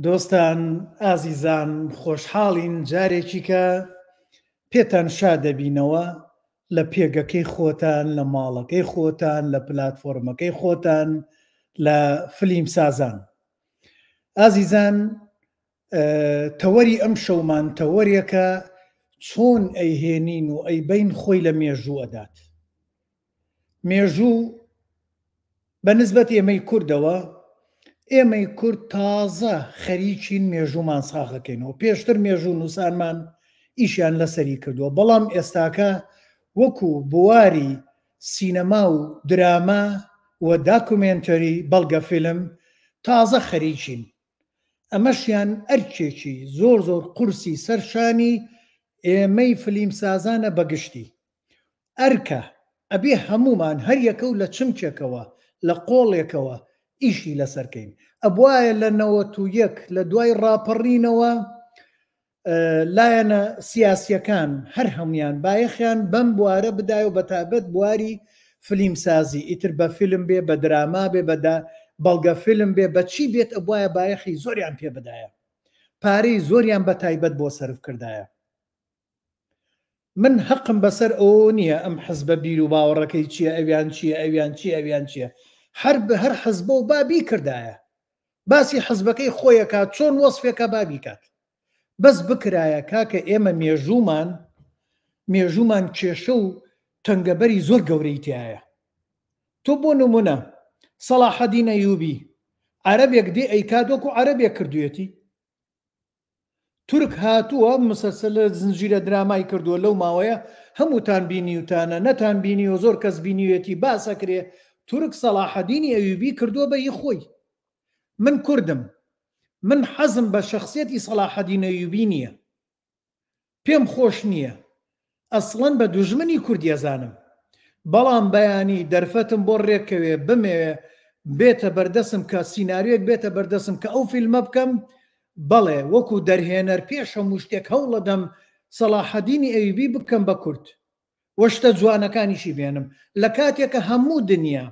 دۆستان ئازیزان خۆشحاڵین جارێکی کە پێتان شا دەبینەوە لە پێگەکەی خۆتان لە ماڵەکەی خۆتان لە پلاتفۆرمەکەی خۆتان لە فلیم سازان. ئازیزان تەوەری ئەم شەومان تەوەریەکە چۆن ئەیهێنین و ئەیبین خۆی لە مێژوو ئەدات. مێژوو بەنسبەت ئێمەی کوردەوە ئێمەی کورد تازە خەریکین مێژوومان ساغەکەینەوە. پێشتر مێژوو نووسانمان ئیشیان لەسەری کردووە، بەڵام ئێستاکە وەکو بواری سینەما و دراما و داکومێنتەری بەڵگە فیلم تازە خەریکین. ئەمەشیان ئەرکێکی زۆر قورسی سەرشانی ئێمەی فلیم سازانە بەگشتی. ئەرکە ئەبێ هەمومان هەر یەکە و لە چمکێکەوە لە قۆڵێکەوە ئیشی لەسەرکەین. ئەبوایە لە 91 لە دوای ڕاپەڕینەوە لایەنە سیاسیەکان هەر هەمویان بایەخیان بەم بوارە بدای و بەتابەت بواری فلیم سازی، ئیتر بە فیلم بێ، بە دراما بێ، بەدا بەڵگە فیلم بێ، بە چی بێت ئەبوایە بایەخی زۆریان پێ بدایە، پارەی زۆریان بە تایبەت بۆ سەرف کردایە. من حەقم بەسەر ئەوە نییە ئەم حزبە بیر و باوەڕەکەی چییە، ئەویان چییە، ئەویان چی، ئەویان چییە، هەر حزبە و بابی کردایە، باسی حزبەکەی خۆیەکات، چۆن وەسفێکە بابی کات، بەس بکرایە کاکە ئێمە مێژوومان کێشە و تەنگەبەری زۆر گەورەی تایە. تۆ بۆ نمونە سەلاحەدین ئەیوبی عەرەبێک دێ ئەیکات وەکو عەرەبێک کردوێتی. تورک هاتووە مسەلسەلە زنجیرە درامای کردووە لەو ماوەیە، هەمووتان بینیوتانە، نەتان بینیوە زۆر کەس بینیوێتی باسەکرێ. تورک سەلاحەدینی ئەیوبی کردووە بە یی خۆی. من کوردم، من حەزم بە شەخسیەتی سەلاحەدین ئەیوبی نییە، پێم خۆش نییە، ئەسڵەن بە دوژمنی کوردی ئەزانم، بەڵام بەیانی دەرفەتم بۆ ڕێکەوێ بمەوێ بێتە بەردەسم کە سیناریۆک بێتە بەردەسم کە ئەو فیلمە بکەم، بەڵێ وەکو دەرهێنەر پێش هەموو شتێک هەوڵەدەم سەلاحەدینی ئەیوبی بکەم بە کورد وەشتە جوانەکانیشی بێنم. لە کاتێکە هەموو دنیا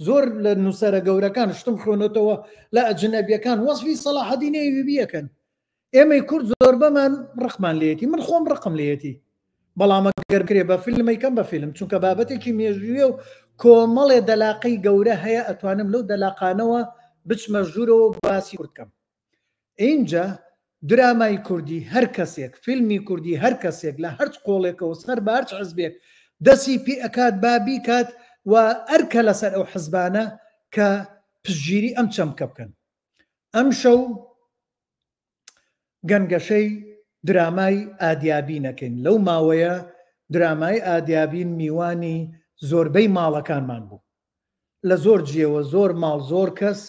زۆر لە نووسەرە گەورەکان شتم خوێنێتەوە لە ئەجنەبیەکان وەسفی سەلاحەدین ئەیوبیەکەن، ئێمەی کورد زۆر بەمان ڕقمان لێتی، من خۆم ڕقم لێتی، بەڵام ئەگەر کرێ بە فیلمەکەم بە فیلم، چونکە بابەتێکی مێژوویە و کۆمەڵێ دەلاقەی گەورە هەیە، ئەتوانم لەو دەلاقانەوە بچمە ژوورەوە باسی کوردکەم. اینجا درامای کوردی هەر کەسێک، فیلمی کوردی هەر کەسێک لە هەرچ قۆڵێکەوە سەر بە هەرچ حزبێک دەستی پێ ئەکات بابی کات و ئەرکە لەسەر ئەو حزبانە کە پشتگیری ئەم چەمکە بکەن. ئەم شەو گەنگەشەی درامای ئادیابی نەکەین. لەو ماوەیە درامای ئادیابین میوانی زۆربەی ماڵەکانمان بوو، لە زۆر جێوە زۆر ماڵ زۆر کەس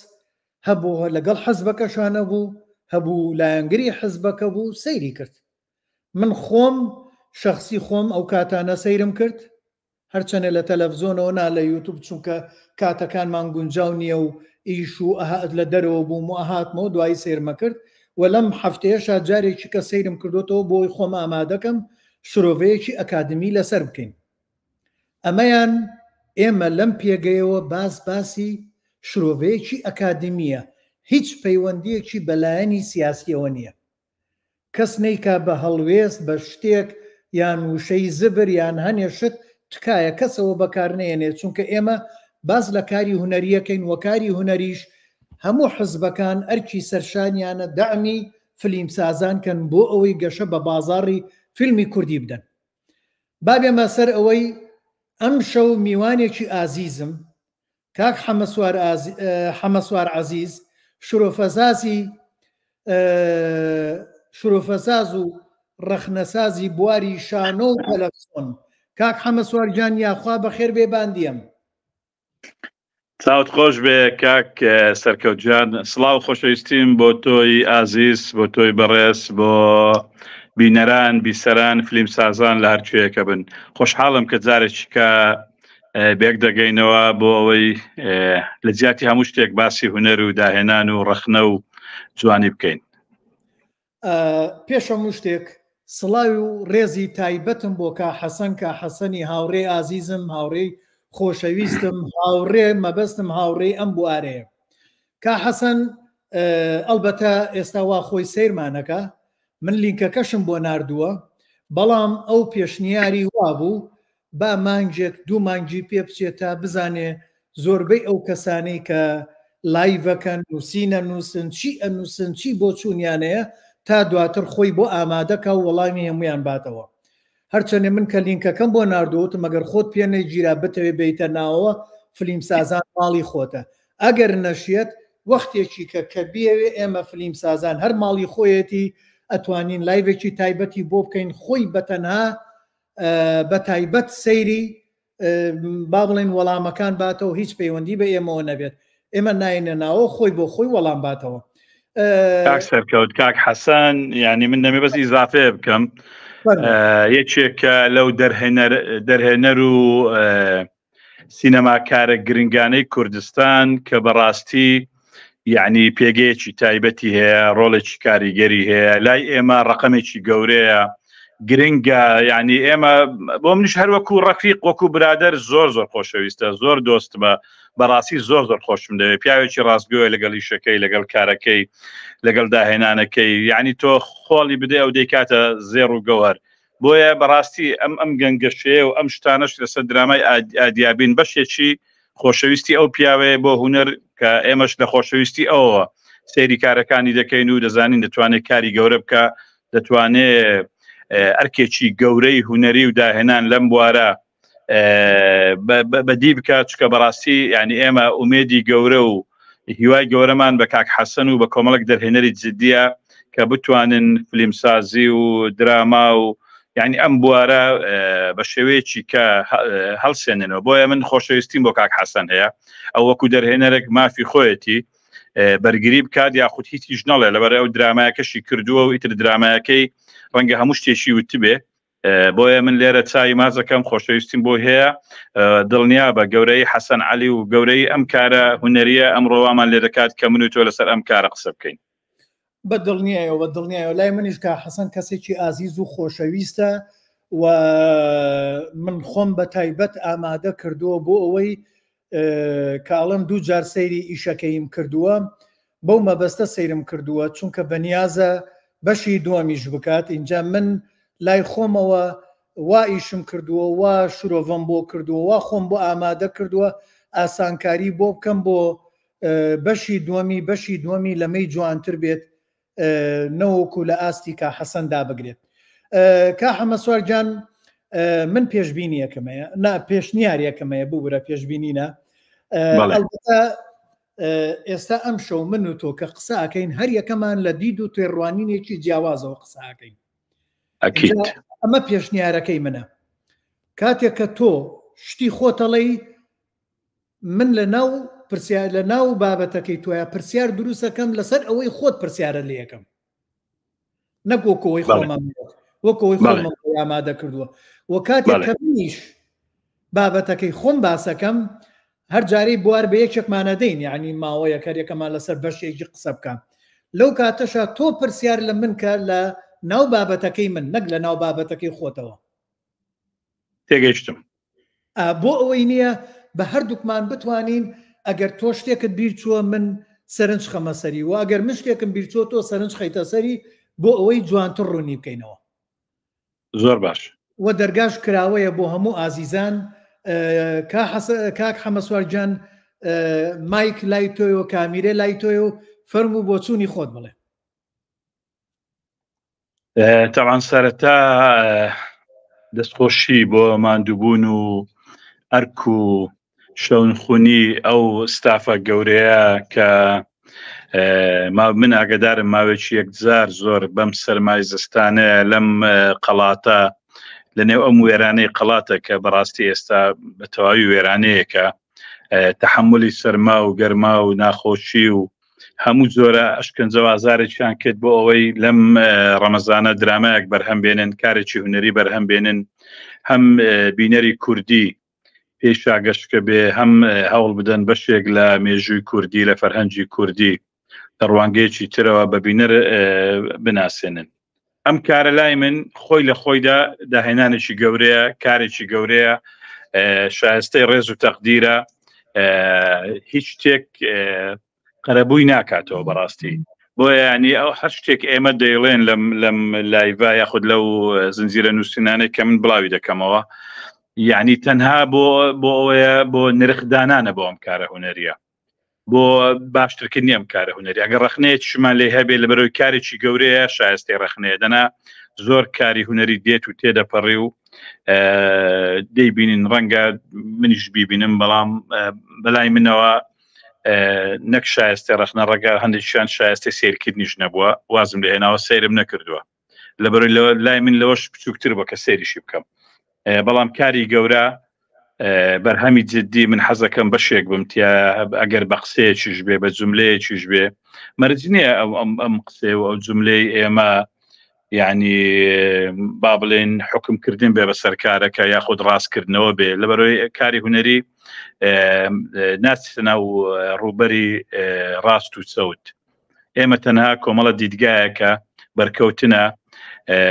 هەبوو، لەگەڵ حەزبەکەشانە بوو، هەبوو لایەنگری حەزبەکە بوو، سەیری کرد. من خۆم شەخصی خۆم ئەو کاتانە سەیرم کرد، هەرچەنە لە تەلەڤزۆنەوە نا لە یوتوب، چونکە کاتەکانمان گونجاو نییە و ئیش و ئەهات لە دەرەوە بووم و ئەهاتمەوە دوایی سیرمە کرد و لەم هەفتەیەشا جارێکی کە سەیرم کردوتەوە بۆی خۆم ئامادەکەم شرۆڤەیەکی ئەکادمی لەسەر بکەین. ئەمەیان ئێمە لەم پێگەیەوە باسی شرۆڤەیەکی ئەکادمیە، هیچ پەیوەندیەکی بەلایەنی سیاسیەوە نییە. کەس نەیکا بە هەڵوێست بە شتێک یان وشەی زبر یان هەنێ شت تکایە کەسەوە بەکارنێنێ، چونکە ئێمە باز لە کاری هونەریەکەین و کاری هونەریش هەموو حزبەکان ئەرکی سەرشانیانە دەعمی فلیم سازان کەن بۆ ئەوەی گەشە بە بازاڕی فیلمی کوردی بدەن. بابێمە سەر ئەوەی ئەم شەو میوانێکی ئازیزم کاک حەمەسوار عەزیز، شرۆفەساز و ڕەخنەسازی بواری شانۆ و تەلەڤیزۆن. کاک حەمەسوار گیان یاخوا بەخێر بێ باندیم. چاوت خۆش بێ کاک سەرکەوتجان، سڵاو خۆشەویستیم بۆ تۆی ئازیز، بۆ تۆی بەڕێز، بۆ بینەران بیسەران فلیم سازان لە هەرکوێیەکە بن. خۆشحاڵم کە جارێکی کە بێک دەگەینەوە بۆ ئەوەی لە جیاتی هەموو شتێک باسی هونەر و داهێنان و ڕەخنە و جوانی بکەین. پێش هەموو شتێک سڵاوی و ڕێزی تایبەتم بۆ کا حەسەنی هاوڕێ ئازیزم، هاوڕێی خۆشەویستم، هاوڕێ مەبەستم، هاوڕێی ئەم بوارەیە. کا حەسەن ئەلبەتە ئێستا وا خۆی سیرمانەکە من لینکەکەشم بۆ ناردووە بەڵام ئەو پێشنیاری وابوو با مانگێک دوو مانگی پێ بچێت تا بزانێ زۆربەی ئەو کەسانەی کە لایڤەکەن نووسینە نووسن چی ئەنووسن چی بۆ چوونیانەیە تا دواتر خۆی بۆ ئامادەکە و وەڵامی هەمویان باتەوە هەرچەندێ من کە لینکەکەم بۆ ناردووت مەگەر خۆت پێ نەیگیرا بتەوێ بیتە ناوەوە فلیم سازان ماڵی خۆتە ئەگەر نەشێت وەختێکی کە بێوێ ئێمە فلیم سازان هەر ماڵی خۆیەتی ئەتوانین لایڤێکی تایبەتی بۆ بکەین خۆی بەتەنها بە تایبەت سەیری با بڵێن وەڵامەکان باتەوە هیچ پەیوەندی بە ئێمەوە نەبێت ئێمە ناینە ناوە خۆی بۆ خۆی وەڵام باتەوە کاک سەرکەوت کاک حەسەن ینی من دەمێ بەس ئیزافێ بکەم یەکێکە لەو دەرهێنەر و سینەماکارە گرنگانەی کوردستان کە بەڕاستی یعنی پێگەیەکی تایبەتی هەیە ڕۆڵێکی کاریگەری هەیە لای ئێمە ڕقەمێکی گەورەیە گرنگە یعنی ئێمە بۆ منیش هەر وەکو ڕەفیق وەکو برادەر زۆر خۆشەویستە زۆر دۆست بە بەڕاستی زۆر خۆشم دەوێت پیاوێکی ڕاستگۆیە لەگەڵ ئیشەکەی لەگەڵ کارەکەی لەگەڵ داهێنانەکەی یعنی تۆ خۆڵی بدە ئەو دەیکاتە زێڕ و گەوەر بۆیە بەڕاستی ئەم گەنگەشەیە و ئەم شتانەش لەسەر درامای ئادیابین بەشێکی خۆشەویستی ئەو پیاوەیە بۆ هونەر کە ئێمەش لە خۆشەویستی ئەوە سەیری کارەکانی دەکەین و دەزانین دەتوانێت کاری گەورە بکە دەتوانێت ئەرکێکی گەورەی هونەری و داهێنان لەم بوارە بەدی بکات چکە بەڕاستی ینی ئێمە ئومێدی گەورە و هیوای گەورەمان بە کاک حەسەن و بە کۆمەڵک دەرهێنەری جددیە کە بتوانن فلیمسازی و دراما و یعنی ئەم بوارە بە شێوەیەکی کە هەڵسێننەوە بۆیە من خۆشەویستیم بۆ کاک حەسەن هەیە ئەو وەکو دەرهێنەرێک مافی خۆیەتی بەرگری بکات یاخود هیچیش نەڵێ لەبەر ئەو درامایەکەشی کردووە و ئیتر درامایەکەی ڕەنگە هەموو شتێکی وتبێ بۆیە من لێرە چای مازەکەم خۆشەویستیم بۆ هەیە دڵنیا بە گەورەی حەسەن عەلی و گەورەی ئەم کارە هونەریە ئەمڕۆوامان لێ دەکات کە من و تۆ لەسەر ئەم کارە قسە بکەین بە دڵنیایەوە لای منیش کە حەسەن کەسێکی ئازیز و خۆشەویستە و من خۆم بە تایبەت ئامادە کردووە بۆ ئەوەی کاڵم دوو جار سەیری ئیشەکەیم کردووە بەو مەبەستە سەیرم کردووە چونکە بەنیازە بەشی دووەمیش بکات اینجا من لای خۆمەوە وا ئیشم کردووە وا شرۆڤم بۆ کردووە وا خۆم بۆ ئامادە کردووە ئاسانکاری بۆ بکەم بۆ بەشی دووەمی لەمەی جوانتر بێت نەوەکو لە ئاستی کا حەسەندا بگرێت کا حەمەسوارجان من پێشبینیەکەمەیە نا پێشنیارێکەمەیە ببوورە پێشبینینە ئەلبەتە ئێستا ئەم شەو من و تۆ کە قساکەین هەر یەکەمان لە دید و تێڕوانینێکی جیاوازەوە قساکەین ئەمە پێشنیارەکەی منە کاتێک کە تۆ شتی خۆتەڵی من لە ناو بابەتەکەی تۆیە پرسیار دروستەکەم لەسەر ئەوەی خۆت پرسیارە لێ یەکەم نەگۆکەوەی خۆمان وەکەوەی خۆمە ئامادە کردووە و کاتێک کە منیش بابەتەکەی خۆم باسەکەم هەر جارەی بوار بە یەکێکمانە دەین یعنی ماوەیە کارێکەمان لەسەر بەشێکی قسە بکەم لەو کاتەشە تۆ پرسیار لە من کە لە ناو بابەتەکەی من نەک لە ناو بابەتەکەی خۆتەوە تێگەیشتم بۆ ئەوەی نییە بە هەردووکمان بتوانین ئەگەر تۆ شتێکت بیر چووە من سەرنج خەمە سەری و ئەگەر من شتێکم بیر چوە تۆ سەرنج خەیتە سەری بۆ ئەوەی جوانتر ڕوونی بکەینەوە زۆر باش و دەرگاش کراوەیە بۆ هەموو ئازیزان کاک حەمەسوارجان مایک لای تۆی و کامیرە لای تۆی و فەرموو بۆ چوونی خۆت بڵێ تەوان سەرەتا دەستخۆشی بۆ ماندووبوون و ئەرک و شەونخوونی ئەو ستافە گەورەیە کە من ئاگدارم ماوێکی یەکجار زۆر بەم سەرمای زستانەیە لەم قەڵاتە لەنێو ئەم وێرانەی قەڵاتە کە بەڕاستی ئێستا بە تەواوی وێرانەیەکە تەحملی سەرما و گەرما و ناخۆشی و هەموو زۆرە ئەشکەنجە ئازارێکیان کرد بۆ ئەوەی لەم ڕەمەزانە درامایەک بەرهەم بێنن کارێکی هونەری بەرهەم بێنن هەم بینەری کوردی پێشاگەشتکە بێ هەم هەوڵ بدەن بەشێک لە مێژووی کوردی لە فەرهەنگی کوردی لە ڕوانگەیەکی ترەوە بە بینەر بناسێنن ئەم کارە لای من خۆی لە خۆیدا داهێنانێکی گەورەیە کارێکی گەورەیە شایستەی ڕێز و تەقدیرە هیچ شتێک قەرەبووی ناکاتەوە بەڕاستی بۆ ینی ئەو هەر شتێک ئێمە دەیڵێن لەم لایڤ یاخود لەو زنجیرە نووسینانەی کە من بڵاوی دەکەمەوە یعنی تەنها بۆ ئەوەیە بۆ نرخدانانە بۆ ئەم کارە هوەریە بۆ باشترکردنی ئەم کارە هوەری ئەگەر ڕخنەیە شمان لێ هەبێ لە بەرەوەی کارێکی گەورەیە شایستی ڕخنەیە دەنا زۆر کاری هوەری دێت و تێدەپەڕی و دەیبینین ڕەنگە منیش بیبینم بەڵام بەلای منەوە نەک شایستی ڕخنە ڕێگا هەندێکیان شایستی سیرکردنیش نەبووە وازم لە هێناوە سەیرم نەکردووە لەبەرەوەی لای من لەوەش بچووکتر بە کە سێریشی بکەم بەڵام کاری گەورە بەرهەمی جددی من حەزەکەم بەشێک بمتیا ئەگەر بە قسەیەکیش بێ بە جملەیەکیش بێ مەرج نییە ئەم قسێ و ئەو جملەی ئێمە یعنی با بڵێن حکمکردن بێ بە سەرکارەکە یاخود ڕاستکردنەوە بێ لەبەرەوەی کاری هوەری ناچێتە ناو ڕووبەری ڕاست و چەوت ئێمە تەنها کۆمەڵە دیدگایەکە بەرکەوتنە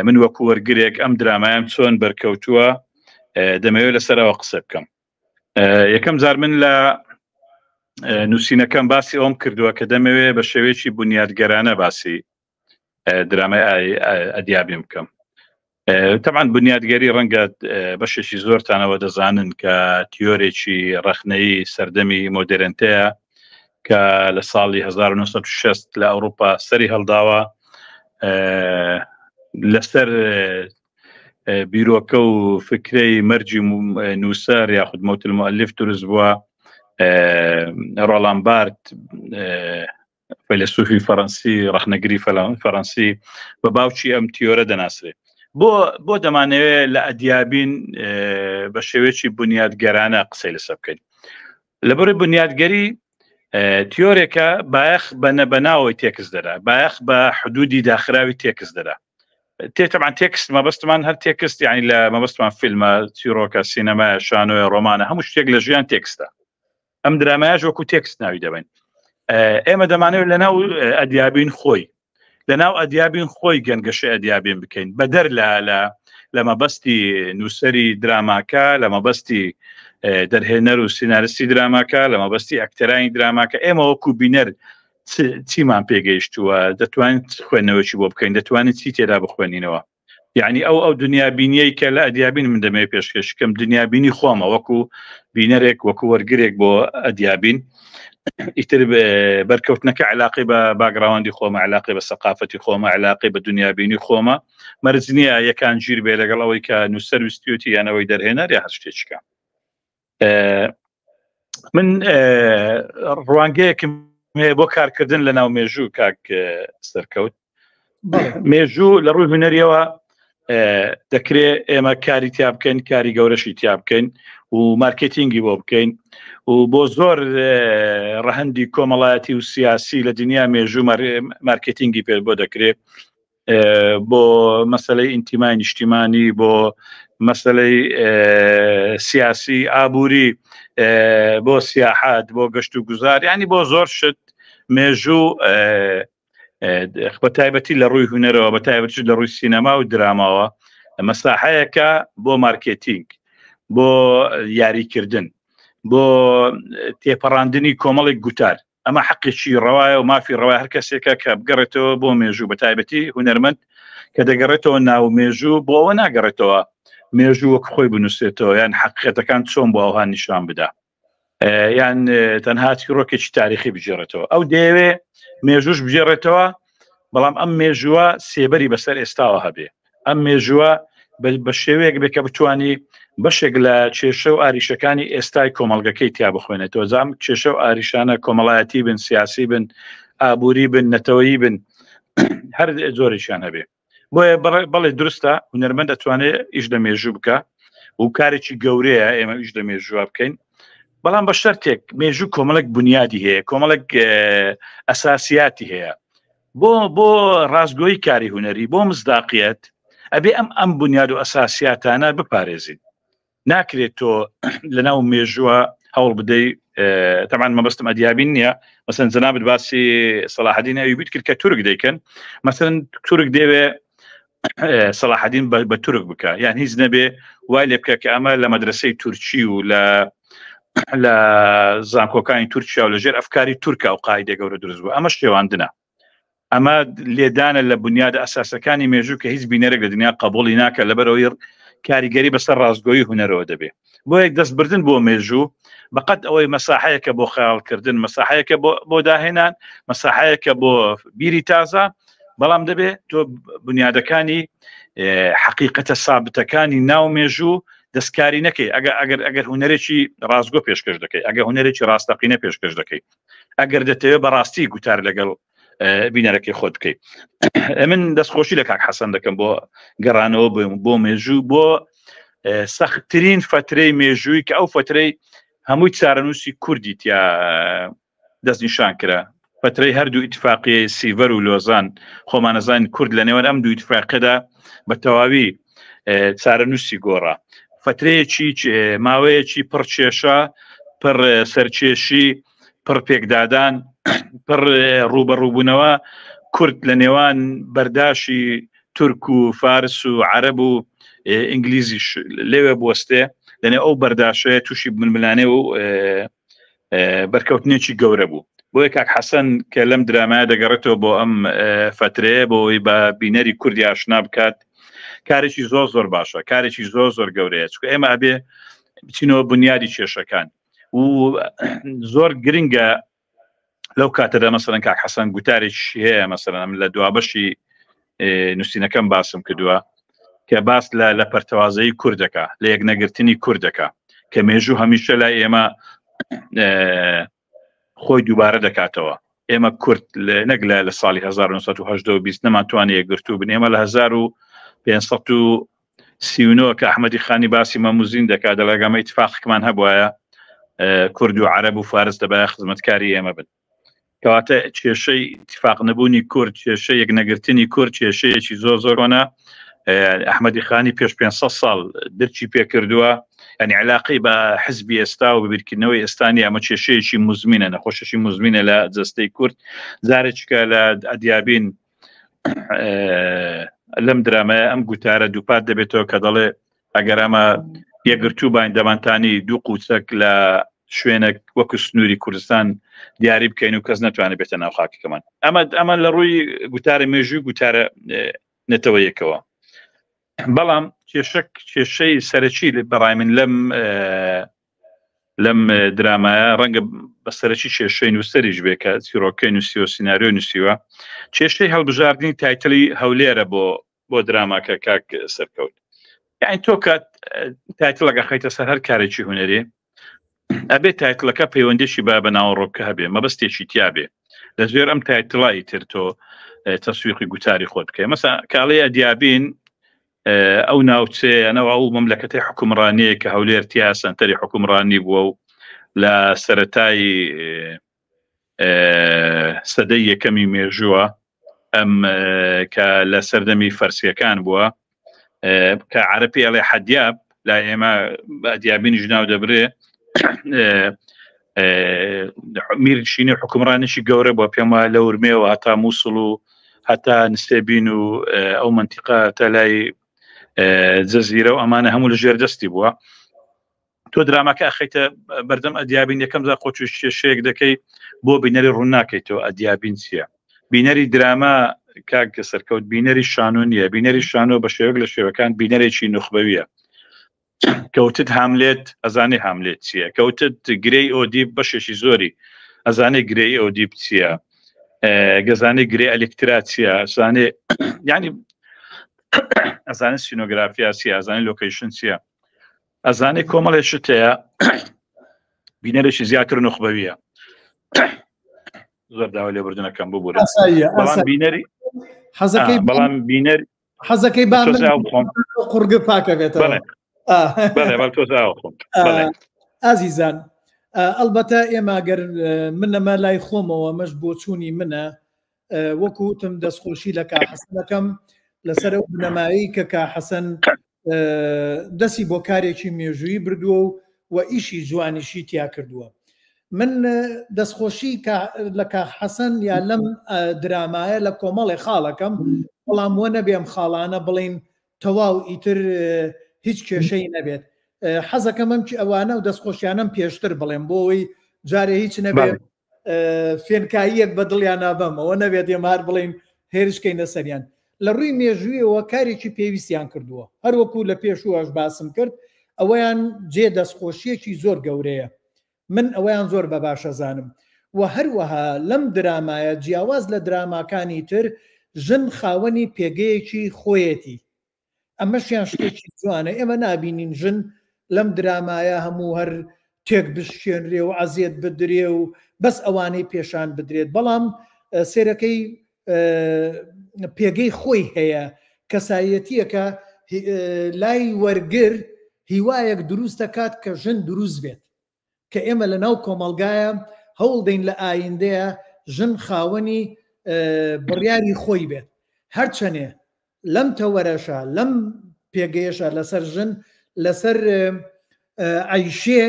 من وەکو وەرگرێک ئەم درامایان چۆن بەرکەوتووە دەمەوێت لەسەرەوە قسە بکەم یەکەم جار من لە نووسینەکەم باسی ئەوم کردووە کە دەمەوێت بە شێوەیەکی بنیادگەرانە باسی درامای ئەدیابی بکەم طبعا بنیادگەری ڕەنگە بەشێکی زۆرتانەوە دەزانن کە تیۆرێکی ڕەخنەیی سەردەمی مۆدرنتەیە کە لە ساڵی 1960 لە ئەوروپا سەری هەڵداوە لەسەر بیرۆکە و فکرەی مەرجی نووسەر یاخود مەوت المؤلف دروست بووە ڕۆڵان بارت فەیلسوفی فەڕەنسی ڕەخنەگری فەڕەنسی بە باوکی ئەم تیۆرە دەناسرێت بۆ دەمانەوێت لە ئەدیابین بە شێوەیەکی بنیادگەرانە قسەی لەسەر بکەین لەبەرەوەی بنیادگەری تیۆرێکە بایەخ بەناوەی تێکس دەرا بایەخ بە حدودی داخراوی تێکس دەرا طبعا تێکست مەبەستمان هەر تێکست یعنی لە مەبەستمان فیلمە چیرۆکە سینەمای شانۆی ڕۆمانە هەموو شتێک لە ژیان تێکستە ئەم درامایش وەکو تێکست ناوی دەبین ئێمە دەمانەوێت لەناو ئەدیابین خۆی لەناو ئەدیابین خۆی گەنگەشە ئەدیابین بکەین بەدەر لە مەبەستی نووسەری دراماکە لە مەبەستی دەرهێنەر و سینارستی دراماکە لە مەبەستی ئەکتەرانی دراماکە ئێمە وەکو بینەر چیمان پێگەیشتووە دەتوانین خوێندنەوەی بۆ بکەین دەتوانین چی تێدا بخوێنینەوە یعنی ئەو دنیابینیەی کە لە ئەدیابین من دەمێ پێشکەشکەم دنیابینی خۆمە وەکو بینەرێک وەکو وەرگرێک بۆ ئەدیابین ئیتر بەرکەوتنەکە علاقی بە باگراوەندی خۆمە علاقی بە سەقافەتی خۆمە علاقی بە دنیابینی خۆمە مەرج نییە یەکان گیر بێ لەگەڵ ئەوەی کە نووسەر ویستیوتی یانەوەی دەرهێنەر یا هەر شتێکیکە من ڕوانگەیەکم بۆ کارکردن لە ناو مێژوو کاک سەرکەوت مێژوو لە ڕووی هوەریەوە دەکرێت ئێمە کاری تیا بکەین کاری گەورەشی تیا بکەین و مارکتینگی بۆ بکەین و بۆ زۆر ڕەهەندی کۆمەڵایەتی و سیاسی لە دنیا مێژوو مارکتینگی پێ بۆ دەکرێت بۆ مەسەلەی ئینتیمای نیشتیمانی بۆ مەسەلەی سیاسی ئابووری بۆ سیاحات بۆ گەشت و گوزار ینی بۆ زۆر شت مێژوو بە تایبەتی لە ڕووی هوەرەوە بە تایبەتی لە ڕووی سینەما و دراماوە مەساحەیەکە بۆ مارکتینگ بۆ یاریکردن بۆ تێپەڕاندنی کۆمەڵێک گوتار ئەمە حەقێکی ڕەوایە و مافی ڕەوای هەر کەسێکە کە بگەڕێتەوە بۆ مێژوو بە تایبەتی هوەرمەند کە دەگەڕێتەوە ناو مێژوو بۆ ئەوە ناگەڕێتەوە مێژوو وەک خۆی بنووسێتەوە یان حەقیقەتەکان چۆن بۆ ئەوها نیشان بدا یان تەنها چیرۆکێکی تاریخی بجێڕێتەوە ئەو دەیەوێ مێژووش بجێڕێتەوە بەڵام ئەم مێژووە سێبەری بەسەر ئێستاوە هەبێ ئەم مێژووە بە شێوەیەک بێ کە بتوانی بەشێک لە کێشە و ئاریشەکانی ئێستای کۆمەڵگەکەی تیا بخوێنێتەوە زام کێشە و ئاریشانە کۆمەڵایەتی بن سیاسی بن ئابووری بن نەتەوەیی بن هەر زۆرێکیان هەبێ بۆیە بەڵێ درستە هوەرمەند دەتوانێت ئیش لە مێژوو بکە و کارێکی گەورەیە ئێمە ئیش لە مێژووە بکەین بەڵام بە شەرتێک مێژوو کۆمەڵک بنیادی هەیە کۆمەڵک ئەساسیاتی هەیە بۆ ڕاستگۆیی کاری هوەری بۆ مزداقیەت ئەبێ ئەم بنیاد و ئەساسیاتانە بپارێزین ناکرێت تۆ لەناو مێژووە هەوڵ بدەیت طبعا مەبەستم ئەدیابین نییە مەسەن جەنابەت باسی سەلاحەدین ئەیوبی کرد کە تورک دەیکەن مەسەن تورک دەوێ سەلاحەدین بە تورک بکە یان هیچ نەبێ وای لێ بکە کە ئەمە لە مەدرسەی تورکی و لە لە زانکۆکانی تورکیا و لەژێر ئەفکاری تورکا و قاعدە گەورە دروست بوو ئەمە شێواندنە ئەمە لێدانە لە بنیاد ئەساسەکانی مێژوو کە هیچ بینەرێک لە دنیا قبولی ناکە لەبەرەوەی کاریگەری بەسەر ڕازگۆیی هونەرەوە دەبێ بۆ یەک دەستبردن بۆ مێژوو بەقەت ئەوەی مەساحەیەکە بۆ خەیاڵکردن مەساحەیەکە بۆ داهێنان مەساحەیەکە بۆ بیری تازە بەڵام دەبێ تۆ بنیادەکانی حقیقەتە سابتەکانی ناو مێژوو دەستکاری نەکەی ئەگەر هونەرێکی ڕازگۆ پێشکەش دەکەی ئەگە هونەرێکی ڕاستەقینە پێشکەش دەکەی ئەگەر دەتەوێت بەڕاستی گوتار لەگەڵ بینەرەکەی خۆت بکەیت من دەستخۆشی لە کاک حەسەن دەکەم بۆ گەڕانەوە بۆ مێژوو بۆ سەختترین فترەی مێژووی کە ئەو فترەی هەمووی چارەنووسی کوردی تیا دەستنیشان کرا فترەی هەردوو ئیتفاقیە سیڤەر و لۆزان خۆمانەزان کورد لە نێوان ئەم دوو ئیتفاقیەدا بە تەواوی چارەنووسی گۆڕا فترەیەکی ماوەیەکی پڕ کێشە پڕ سەرکێشی پڕ پێکدادان پڕ ڕوبەڕووبوونەوە کورد لە نێوان بەرداشی تورک و فارس و عەرەب و ئینگلیزیش لێوێ بوەستێ لەنێ ئەو بەرداشەیە تووشی بنملانێ و بەرکەوتنێکی گەورە بوو بۆیە کاک حەسەن کە لەم درامایە دەگەڕێتەوە بۆ ئەم فترەیە بۆی بە بینەری کوردی ئاشنا بکات کارێکی زۆر باشە کارێکی زۆر گەورەیە چکە ئێمە ئەبێ بچینەوە بنیادی کێشەکان و زۆر گرنگە لەو کاتەدا مەسەڵەن کاک حەسەن گوتارێکی هەیە مەسەڵەن لە دوابەشی نووسینەکەم باسم کردووە کە باس لە پەرتەوازەی کوردەکە لە یەکنەگرتنی کوردەکە کە مێژوو هەمیشە لای ئێمە خۆی دووبارە دەکاتەوە ئێمە کورد نەک لە ساڵی 1920 نەماتوانێت یەکگرتوو بن ئێمە لە 1539 کە ئەحمەدی خانی باسی مەموزین دەکات دەڵێگەمە ئیتفاقمان هەبوایە کورد و عەرەب و فارس دەبایە خزمەتکاری ئێمە بن کەواتە کێشەی اتفاق نەبوونی کورد کێشە یەکنەگرتنی کورد کێشەیەکی زۆر کۆنا ئەحمەدی خانی پێش 500 ساڵ درچی پێکردووە ینی علاقەی بە حزبی ئێستا و ببیرکردنەوەی ئێستانی ئەمە کێشەیەکی مزمینە نەخۆشەشی مزمینە لە جەستەی کورد زارێککە لە ئەدیابین لەم درامایە ئەم گوتارە دووپات دەبێتەوە کە دەڵێ ئەگەر ئەمە یەکگرتوو باین دەمانتانی دوو قوچەک لە شوێنێک وەکو سنووری کوردستان دیاری بکەین و کەس نەتوانێت بێتە ناو خاکەکەمان ئەمە لە ڕووی گوتارە مێژووی گوتارە نەتەوەیەکەوە بەڵام کێشەی سەرەکی بەڕای من لەم درامایە ڕەنگە بە سەرەکی کێشەی نووسەریش بێ کە چیرۆکەی نووسی و سیناریۆ نووسیوە کێشەی هەڵبژاردننی تایتڵی هەولێرە بۆ دراماکە کاک سەرکەوت یعنی تۆ کات تایتڵەکە خەیتە سەر هەر کارێکی هونەری ئەبێت تایتڵەکە پەیوەندێکی با بە ناوەڕۆکە هەبێ مەبەستێکی تیاابێ لە ژێر ئەم تایتڵایی تر تۆ تەسویقی گوتاری خۆت بکەی مەسا کاڵەیە دیابین ئەو ناوچەیەنەوە ئەو مەملەکەتی حکومڕانیە کە هەولێر تیا سنتەری حکومڕانی بووە و لە سەرەتای سەدەی یەکەمی مێژووە ئەم کە لە سەردەمی فەرسیەکان بووە کە عەرەبی ئەڵێ حەدیاب لا ئێمە دیابینی ژناو دەبرێ میرشینی حکومڕانیشی گەورە بۆ پێم وایە لە ورمێەوە هەتا مووسڵ و هەتا نستێبین و ئەو منتیقە تا لای جەزیرە و ئەمانە هەموو لە ژێر دەستی بووە تۆ درامەکە ئەخەیتە بەردەم ئەدیابین یەکەم جا خۆ کێشەیەک دەکەی بۆ بینەری ڕوون ناکەیتەوە ئەدیابین چییە بینەری دراما کاک سەرکەوت بینەری شانۆ نییە بینەری شانۆ بە شێوەیەک لە شێوەکان بینەرێکی نوخبەویە کەوتت هاملێت ئەزانێ هاملێت چییە کەوتت گرەی ئۆدیب بەشێکی زۆری ئەزانێ گرەی ئۆدیب چییە گەزانێ گرێ ئەلکترا چییە زانێ ینی ئەزانێ سینۆگرافیا چیە ئەزانێ لۆکیشن چییە ئەزانێ کۆمەڵێکشت هەیە بینەرێکی زیاتر نوخبەویە زۆر داوا لێبوردنەکەم ببوورە بەڵام بینەری بەڵام بینەر حەزەکەی با قورگ پاکە بێتەوە ئازیزان ئەلبەتە ئێمە گەر منەمە لای خۆمەوە مەش بۆ چوونی منە وەکوتم دەستخۆشی لە کاحەسەنەکەم لەسەر ئەو بنەمایی کە کاحەسەن دەستی بۆ کارێکی مێژووی بردووە و ئیشی جوانیشی تیا کردووە من دەستخۆشی لە کاحەسەن یا لەم درامایە لە کۆمەڵی خاڵەکەم بەڵام وە نەبێم خاڵانە بڵین تەواو ئیتر هیچ کێشەی نەبێت حەزەکەمەم ئەوانە و دەستخۆشیانم پێشتر بڵێم بۆەوەی جارێ هیچ نەبێت فێنکاییەک بە دڵیان نابم ئەوە نەبێت ئێمار بڵین هێرشکەینە سەریان لە ڕووی مێژوویەوە کارێکی پێویستیان کردووە هەروەکو لە پێشوەش باسم کرد ئەوەیان جێ دەستخۆشیەکی زۆر گەورەیە من ئەوەیان زۆر بە باشەزانم و هەروەها لەم درامایە جیاواز لە دراماکانی تر ژن خاوەنی پێگەیەکی خۆیەتی ئەمەشیان شتێکی جوانە ئێمە نابینین ژن لەم درامایە هەموو هەر تێک بشێنرێ و عەزیەت بدرێ و بەس ئەوانەی پێشان بدرێت بەڵام سێرەکەی پێگەی خۆی هەیە کەسایەتیەکە لای وەرگر هیوایەک دروست دەکات کە ژن دروست بێت کە ئێمە لە ناو کۆمەلگایە هەوڵ دەین لە ئایندەیە ژن خاوەنی بڕیاری خۆی بێت هەرچەنێ لەم تەوەرەشە لەم پێگەیەشە لەسەر ژن لەسەر عەیشێ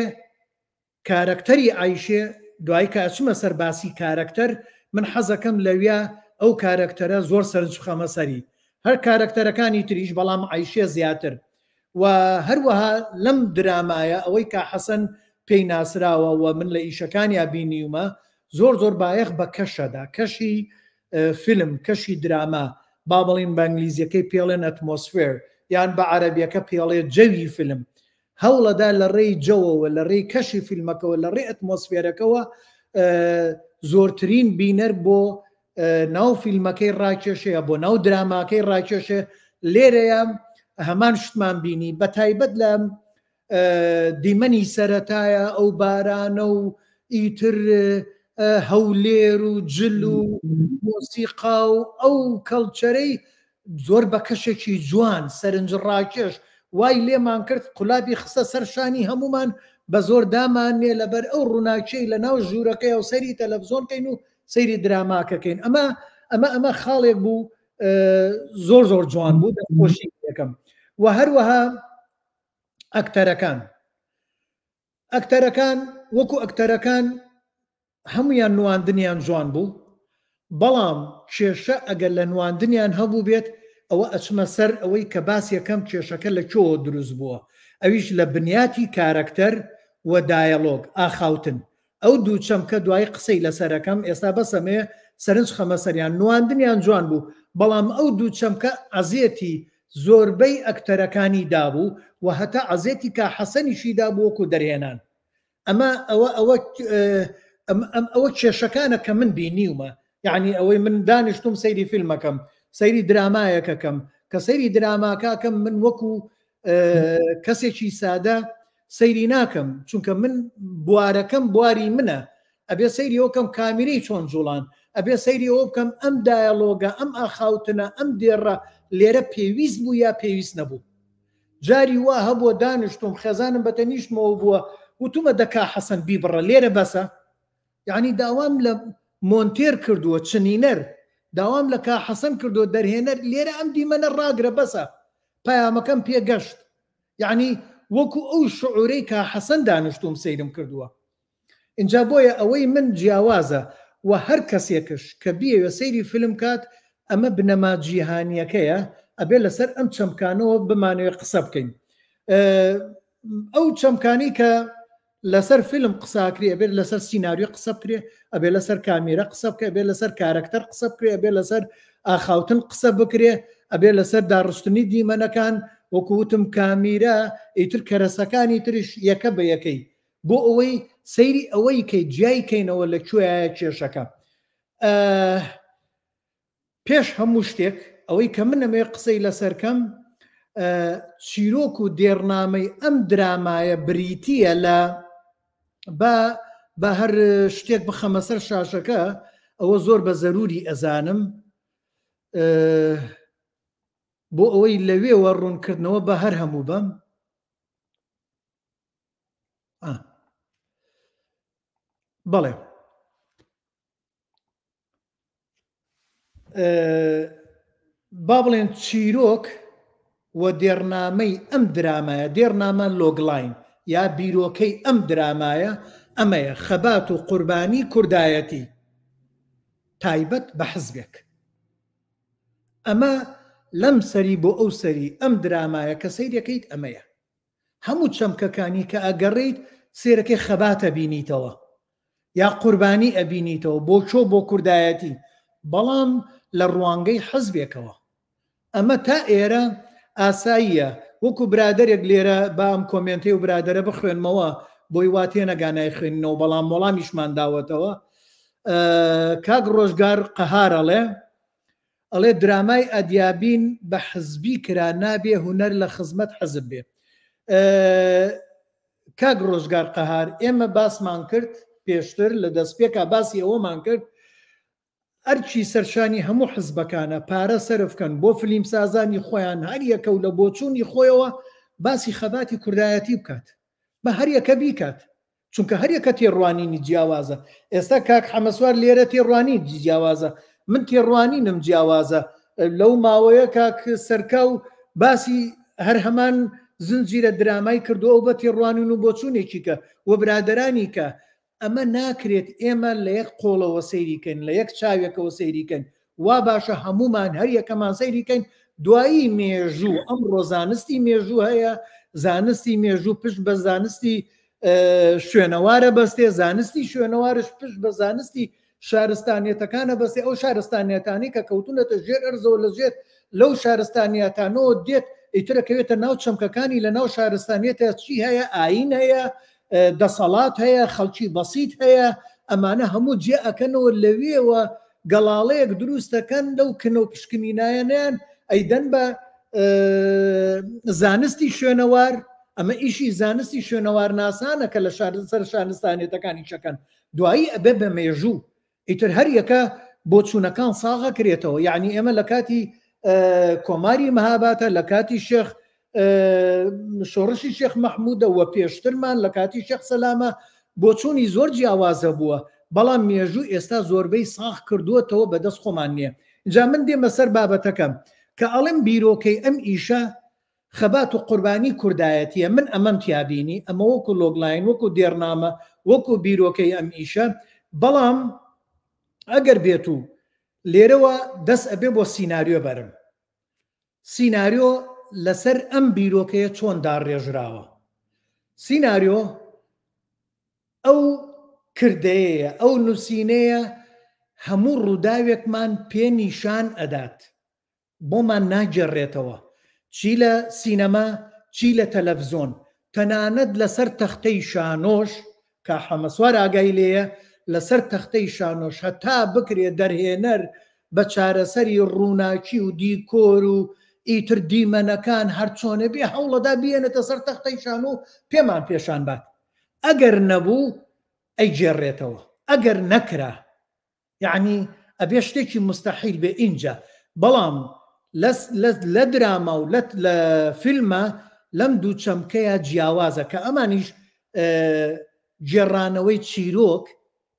کارەکتەری عەیشێ دوای کە ئەچمە سەر باسی کارەکتەر من حەزەکەم لەویا ئەو کارەکتەرە زۆر سەرنجخەمە سەری هەر کارەکتەرەکانی تریش بەڵام عەیشێ زیاتر و هەروەها لەم درامایە ئەوەی کا حەسەن پێی ناسراوە و من لە ئیشەکانیا بینیومە زۆر زۆر بایەخ بە کەشەدا کەشی فیلم کەشی دراما با بڵین بە ئەنگلیزیەکەی پێڵێن ئەتمۆسفێر یان بە عەرەبیەکە پێڵێ جەوی فیلم هەوڵەدا لە ڕێی جەوەوە لە ڕێی کەشی فیلمەکەەوە لە ڕێ ئەتمۆسفێرەکەەوە زۆرترین بینەر بۆ ناو فیلمەکەی ڕاکێشەیە بۆ ناو دراماکەی ڕاکێشێ لێرەیە هەمان شتمان بینی بە تایبەت لە دیمەنی سەرەتایە ئەو بارانە و ئیتر هەولێر و جل و مۆسیقا و ئەو کەڵچەرەی زۆر بە کەشێکی جوان سەرنج ڕاکێش وای لێمان کرد قولابی خستە سەرشانی هەمومان بە زۆر دامانێ لەبەر ئەو ڕووناکیەی لە ناو ژوورەکەی و سەیری تەلەڤزۆنکەین و سەیری دراماکەکەین ئەمە خاڵێک بوو زۆر زۆر جوان بوو دەستخۆشی یەکەم و هەروەها ئەکتەرەکان وەکو ئەکتەرەکان هەمویان نواندنیان جوان بوو بەڵام کێشە ئەگەر لە نواندنیان هەبوو بێت ئەوە ئەچمە سەر ئەوەی کە باس یەکەم کێشەکە لە کۆ دروست بووە ئەویش لە بنیاتی کارەکتەر و دایەلۆگ ئاخاوتن ئەو دوو چەمکە دوای قسەی لەسەرەکەم ئێستا بەسەمێ سەرنج خەمە سەریان نواندنیان جوان بوو بەڵام ئەو دوو چەمکە عەزیەتی زۆربەی ئەکتەرەکانی دابوو و هەتا عەزیەتی کا حەسەنیشی دابوو وەکو دەرهێنان ئەوە کێشەکانە کە من بینیومە یعنی ئەوەی من دانیشتم سەیری فیلمەکەم سەیری درامایەکەکەم کە سەیری دراماکەکەم من وەکو کەسێکی سادە سەیری ناکەم چونکە من بوارەکەم بواری منە ئەبێ سەیری ئەوکەم کامیرەی چۆن جوڵان ئەبێ سەیری ئەوە بکەم ئەم دایەلۆگە ئەم ئاخاوتنە ئەم دێڕە لێرە پێویست بوو یا پێویست نەبوو جاری وا هەبووە دانیشتم خێزانم بەتەنیشتمەوە بووە وتومە دەکا حەسەن بیبڕە لێرە بەسە یعنی داوام لە مۆنتێر کردووە چنینەر داوام لە کا حەسەن کردو دەرهێنەر لێرە ئەم دیمەنە ڕاگرە بەسە پەیامەکەم پێگەشت یعنی وەکو ئەو شعورەی کا حەسەن دانیشتوم سەیرم کردووە اینجا بۆیە ئەوەی من جیاوازە و هەر کەسێکش کە بیەوە سەیری فیلم کات ئەمە بنەما جیهانیەکەیە ئەبێ لەسەر ئەم چەمکانەوە بمانوێت قسە بکەین ئەو چەمکانی کە لەسەر فیلم قساکرێ ئەبێت لەسەر سیناریۆ قسە بکرێ ئەبێ لەسەر کامیرە قسە بکە ئەبێ لەسەر کارەکتەر قسە بکرێ ئەبێ لەسەر ئاخاوتن قسە بکرێ ئەبێ لەسەر داڕشتنی دیمەنەکان وەکوتم کامیرە ئیتر کەرەسەکانی تریش یەکە بە یەکەی بۆ ئەوەی سەیری ئەوەی کەی جیای کەینەوە لە کوێیە کێشەکە پێش هەموو شتێک ئەوەی کە من ئەمێ قسەی لەسەرکەم چیرۆک و دێڕنامەی ئەم درامایە بریتیە لە بە هەر شتێک بخەمە سەر شاشەکە ئەوە زۆر بە زەروری ئەزانم بۆ ئەوەی لەوێوە ڕوونکردنەوە بە هەر هەموو بەم بەڵێ با بڵێن چیرۆک و دێڕنامەی ئەم درامایە دێڕنامە لۆگلاین یا بیرۆکەی ئەم درامایە ئەمەیە خەبات و قوربانی کوردایەتی تایبەت بە حزبێک ئەمە لەم سەری بۆ ئەو سەری ئەم درامایە کە سەیرەکەیت ئەمەیە هەموو چەمکەکانی کە ئەگەڕیت سێرەکەی خەباتە بینیتەوە یا قوربانی ئەبینیتەوە بۆ چۆ بۆ کوردایەتی، بەڵام لە ڕوانگەی حزبێکەوە. ئەمە تا ئێرە ئاساییە. وەکو برادێک لێرە با ئەم کۆمنتی و برادەرە بخوێنمەوە بۆی واتێ نەگانای خوێننەوە، بەڵام وەڵامیشمان داوەتەوە. کاک ڕۆژگار قەهارەڵێ ئەڵێ درامای ئەدیابین بە حزبی کرا نابێ هونەر لە خزمەت حزب بێ. کاک ڕۆژگار قەهار ئێمە باسمان کرد پێشتر لە دەستپێکا باسی ئەوەمان کرد ئەرچی سەرشانی هەموو حزبەکانە پارە سەرفکەن بۆ فلیم سازانی خۆیان هەر یەکە و لە بۆچوونی خۆیەوە باسی خەباتی کوردایەتی بکات، بە هەر یەکە بیکات، چونکە هەر یەکە تێڕوانینی جیاوازە. ئێستا کاک حەمەسوار لێرە تێڕوانی جیاوازە، من تێڕوانینم جیاوازە. لەو ماوەیە کاک سەرکە و باسی هەر هەمان زنجیرە درامای کردووە و بە تێڕوانین و بۆچوونێکی کە وە برادەرانی کە ئەمە ناکرێت ئێمە لە یەک قۆڵەوە سەیریکەین، لە یەک چاوێکەوە سەیریکەین، وا باشە هەمومان هەر یەکەمان سەیریکەین. دوایی مێژوو ئەمڕۆ زانستی مێژوو هەیە، زانستی مێژوو پشت بە زانستی شوێنەوارە بەستێ، زانستی شوێنەوارش پشت بە زانستی شارستانیەتەکانە بەستێ. ئەو شارستانیەتانی کە کەوتونەتە ژێر ئەرزەوە لە ژێر لەو شارستانیەتانەوە دێت ئیترەکەوێتە ناو چەمکەکانی لە ناو شارستانیەتە چی هەیە؟ ئاین هەیە، دەسەڵات هەیە، خەڵکی بەسیط هەیە. ئەمانە هەموو جێ ئەکەنەوە لەوێەوە گەڵاڵەیەک دروستەکەن لەو کنە و پشکنینایەنیان ئەیدەن بە زانستی شوێنەوار. ئەمە ئیشی زانستی شوێنەوار ناسانە کە لە سەر شارستانیەتەکانی شەکەن. دوایی ئەبێ بە مێژوو ئیتر هەر یەکە بۆ چوونەکان ساغە کرێتەوە. یعنی ئێمە لە کاتی کۆماری مەهاباتە، لە کاتی شێخ شۆڕشی شێخ مەحموودە و پێشترمان لە کاتی شێخ سەلامە بۆچوونی زۆر جیاوازە بووە، بەڵام مێژوو ئێستا زۆربەی ساغ کردووەتەوە بەدەست خۆمان نییە. اینجا من دێمە سەر بابەتەکەم کە ئەڵێم بیرۆکەی ئەم ئیشە خەبات و قوربانی کوردایەتیە. من ئەمەم تیابینی، ئەمە وەکو لۆگلاین، وەکو دێرنامە، وەکو بیرۆکەی ئەم ئیشە. بەڵام ئەگەر بێت و لێرەوە دەست ئەبێ بۆ سیناریۆ بەرم، سیناریۆ لەسەر ئەم بیرۆکەیە چۆن داڕێژراوە. سیناریۆ ئەو کردەیە، ئەو نووسینەیە هەموو ڕووداوێکمان پێ نیشان ئەدات، بۆمان ناگەڕێتەوە، چی لە سینەما چی لە تەلەڤزۆن. تەنانەت لەسەر تەختەی شانۆش کە حەمەسوار ئاگای لێیە، لەسەر تەختەی شانۆش هەتا بکرێ دەرهێنەر بە چارەسەری ڕووناکی و دیکۆر و ئیتر دیمەنەکان هەر چۆنە بێ هەوڵەدا بێنێتە سەر تەختەی شانۆ پێمان پێشان بات. ئەگەر نەبوو ئەیگێڕێتەوە، ئەگەر نەکرا یعنی ئەبێ شتێکی مستەحیل بێ اینجا. بەڵام لە دراما و لە فیلمە لەم دوو چەمکەیە جیاوازە کە ئەمانیش گێڕانەوەی چیرۆک،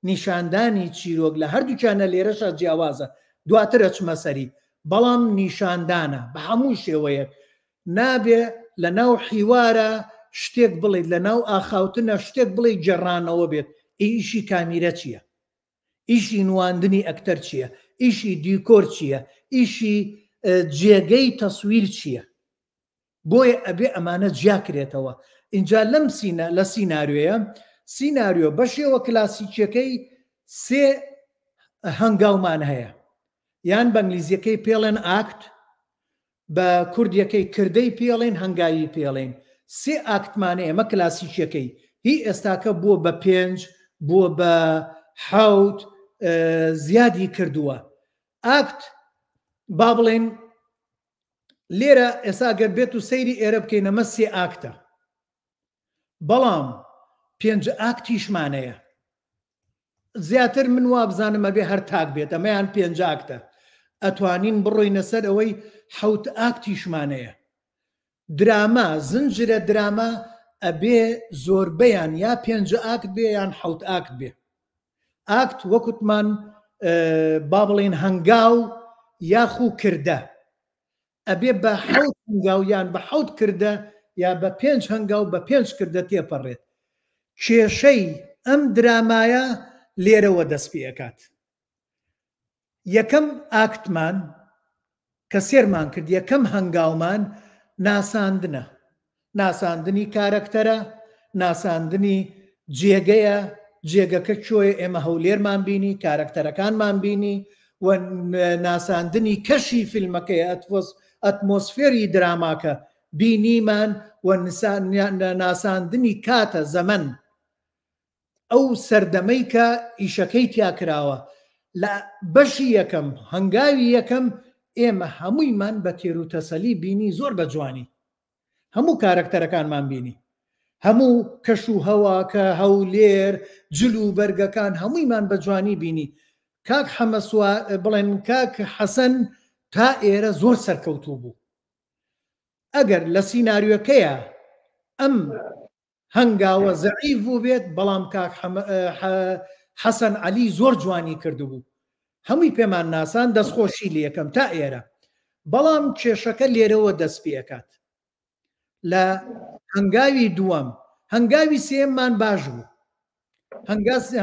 نیشاندانی چیرۆک لە هەردووچانە لێرەشە جیاوازە. دواترە چمە سەری، بەڵام نیشاندانە بە هەموو شێوەیە. نابێ لە ناو حیوارە شتێک بڵێت، لە ناو ئاخاوتنە شتێک بڵێ گێڕانەوە بێت. ئیشی کامیرە چییە؟ ئیشی نواندنی ئەکتەر چییە؟ ئیشی دیکۆر چییە؟ ئیشی جێگەی تەسویر چییە؟ بۆیە ئەبێ ئەمانە جیاکرێتەوە. اینجا لەم لە سیناریۆیە، سیناریۆ بەشێوە کلاسیکیەکەی سێ هەنگاومان هەیە، یان بە ئەنگلیزیەکەی پێڵێن ئاکت، بە کوردیەکەی کردەی پێڵێن، هەنگاوی پێڵێن. سێ ئاکتمانەیە ئەمە کلاسیکیەکەی. هی ئێستاکە بووە بە 5 بووە بە 7 زیادی کردووە. ئاکت با بڵێن لێرە ئێستا گەر بێت و سەیری ئێرە بکەین ئەمە سێ ئاکتە، بەڵام 5 ئاکتیشمانەیە. زیاتر من وا بزانم ئەبێ هەر تاک بێت، ئەمەیان 5 ئاکتە. ئەتوانین بڕۆینە سەر ئەوەی 7 ئاکتیشمانەیە. دراما زنجرە دراما ئەبێ زۆربەیان یا 5 ئاکت بێ یان 7 ئاکت بێ. ئاکت وەکوتمان با بڵێن هەنگاو یاخو کردە، ئەبێ بە 7 هەنگاو یان بە 7 کردە یا بە 5 هەنگاو بە 5 کردە تێپەڕێت. کێشەی ئەم درامایە لێرەوە دەست پێ ئەکات. یەکەم ئاکتمان کە سێرمان کرد، یەکەم هەنگاومان ناساندنە. ناساندنی کارکتەرە، ناساندنی جێگەیە، جێگەکە کوێیە، ئێمە هەولێرمان بینی، کارکتەرەکانمان بینی، و ناساندنی کەشی فیلمەکەی ئەتمۆسفێری دراماکە بینیمان، و ناساندنی کاتە زەمن ئەو سەردەمەی کە ئیشەکەی تیاکراوە لە بەشی یەکەم هەنگاوی یەکەم ئێمە هەموویمان بە تێروتەسەلی بینی زۆر بە جوانی، هەموو کارکتەرەکانمان بینی، هەموو کەش و هەواکە هەولێر جل و بەرگەکان هەموویمان بە جوانی بینی. کاک بڵێن کاک حەسەن تا ئێرە زۆر سەرکەوتوو بوو. ئەگەر لە سیناریۆکەیە ئەم هەنگاوە زەعیف بوو بێت، بەڵام کاک حەسەن عەلی زۆر جوانی کردبوو، هەمووی پێمان ناسان، دەستخۆشی لە یەکەم تا ئێرە. بەڵام کێشەکە لێرەوە دەست پێکات. لە هەنگاوی دووەم، هەنگاوی سێممان باش بوو،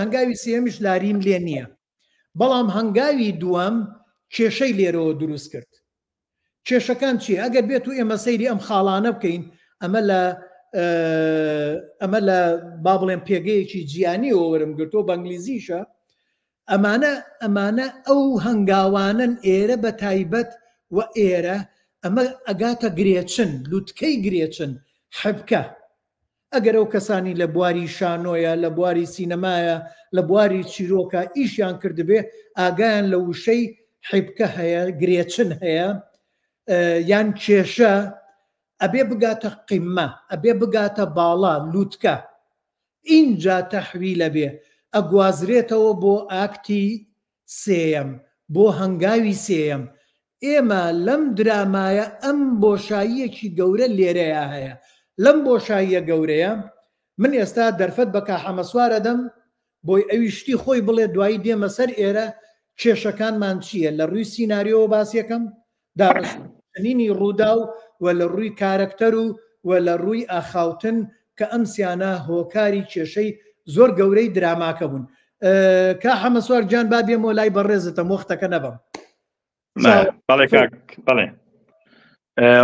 هەنگاوی سێمیش لاریم لێ نییە، بەڵام هەنگاوی دووەم کێشەی لێرەوە دروست کرد. کێشەکان چی؟ ئەگەر بێت و ئێمە سەیری ئەم خاڵانە بکەین، ئەمە لە با بڵێن پێگەیەکی جیانی وەرم گرتۆ بەنگلیزیشە، ئەمانە ئەو هەنگاوانن ئێرە بە تایبەت و ئێرە ئەمە ئەگاتە گرێچن، لوتکەی گرێچن، حبکە. ئەگەر ئەو کەسانی لە بواری شانۆیە، لە بواری سینەمایە، لە بواری چیرۆکە ئیشیان کردبێ، ئاگایان لە وشەی حیبکە هەیە، گرێچن هەیە، یان کێشە، ئەبێ بگاتە قیممە، ئەبێ بگاتە باڵا، لوتکە. اینجا تەحویلە بێ، ئەگوازرێتەوە بۆ ئاکتی سێیەم، بۆ هەنگاوی سێیەم. ئێمە لەم درامایە ئەم بۆشاییەکی گەورە لێرەیە هەیە. لەم بۆشاییە گەورەیە من ئێستا دەرفەت بە کاحەمەسوارە دەم بۆی ئەویشتی خۆی بڵێ دوایی دێمە سەر ئێرە کێشەکانمان چییە لە ڕووی سیناریۆ باسیەکەم، داڕشتنینی ڕوودا و لە ڕووی کارکتەر و لە ڕووی ئاخاوتن کە ئەم سیانە هۆکاری کێشەی زۆر گەورەی دراماکە بوون. کاحەمەسوار گیان با بێمەوە لای بەڕێزتە مۆختەکە نەبم. بەڵێ کاک، بەڵێ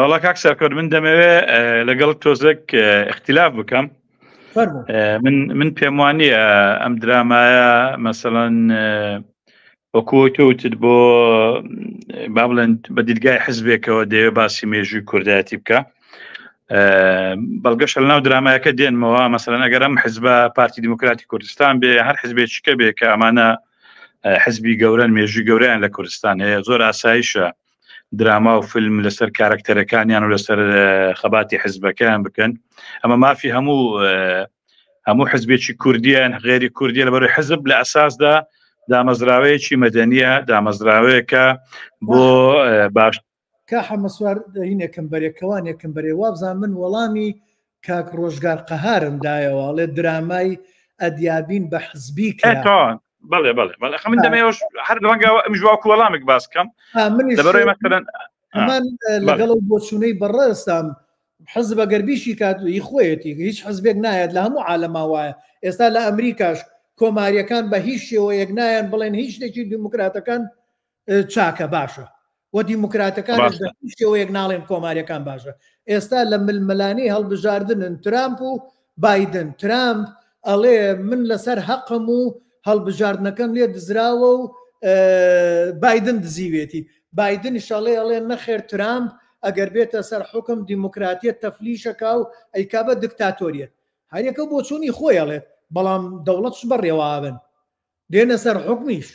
وەڵا کاک سەرکەوت، من دەمەوێ لەگەڵ تۆزێک اختلاف بکەم. من پێم وانییە ئەم درامایە مەسەڵەن وەکوۆی تۆوتت بۆ با بڵێن بە دیدگای حزبێکەوە دەوێت باسی مێژووی کوردایەتی بکە، بەڵگەشە لەناو درامایەکە دێنمەوە. مەسەڵەن ئەگەر ئەم حزبە پارتی دیموکراتی کوردستان بێ، هەر حزبێکیکە بێ کە ئەمانە حزبی گەورەن، مێژووی گەورەیان لە کوردستان هەیە، زۆر ئاسایشە دراما و فیلم لەسەر کارکتەرەکانیان و لەسەر خەباتی حزبەکەیان بکەن. ئەمە مافی هەموو حزبێکی کوردیان غێری کوردیە لەبەرەوەی حزب لە ئەساسدا دامەزراوەیەکی مەدەنیە، دامەزراوەیەکە بۆ باش. کاحەمەسوار هینێکم بەرێکەوانێکم بەرێ وابزان من وەڵامی کاک ڕۆژگار قەهارم دایەوە لێ درامای ئەدیابین بە حزبی کرا. بەڵێ من دەمەوێت هەر لەوەنگاوە ئەم ژواکو وەڵامێک باس بکەم لەبەرەوەی مەسەڵەن ئەمان لەگەڵ بۆچوونەی بەڕێستام حزب ئەگەربیشی کاتوی خۆیەتی هیچ حزبێک نایەت لە هەموو عالەما وایە. ئێستا لە ئەمریکاش کۆماریەکان بە هیچ شێوەیەک نایەن بڵێن هیچ شتێکی دیموکراتەکان چاکە باشە و دیموکراتەکان هیچ شێوەیەک ناڵێن کۆماریەکان باشە. ئێستا لە ململانی هەڵبژاردنن ترامپ و بایدن. ترامپ ئەڵێ من لەسەر حەقم و هەڵبژاردنەکەم لێ دزراوە و بایدن دزیوێتی. بایدن ئیشاڵێ ئەڵێ نەخێر ترامپ ئەگەر بێتە سەر حکم دیموکراتیت تەفلیشەکە و ئەیکابە دیکتاتۆریەت. هەریەکە بۆ چوونی خۆی ئەڵێت، بەڵام دەوڵەتش بەڕێوابن دێنە سەر حکمیش.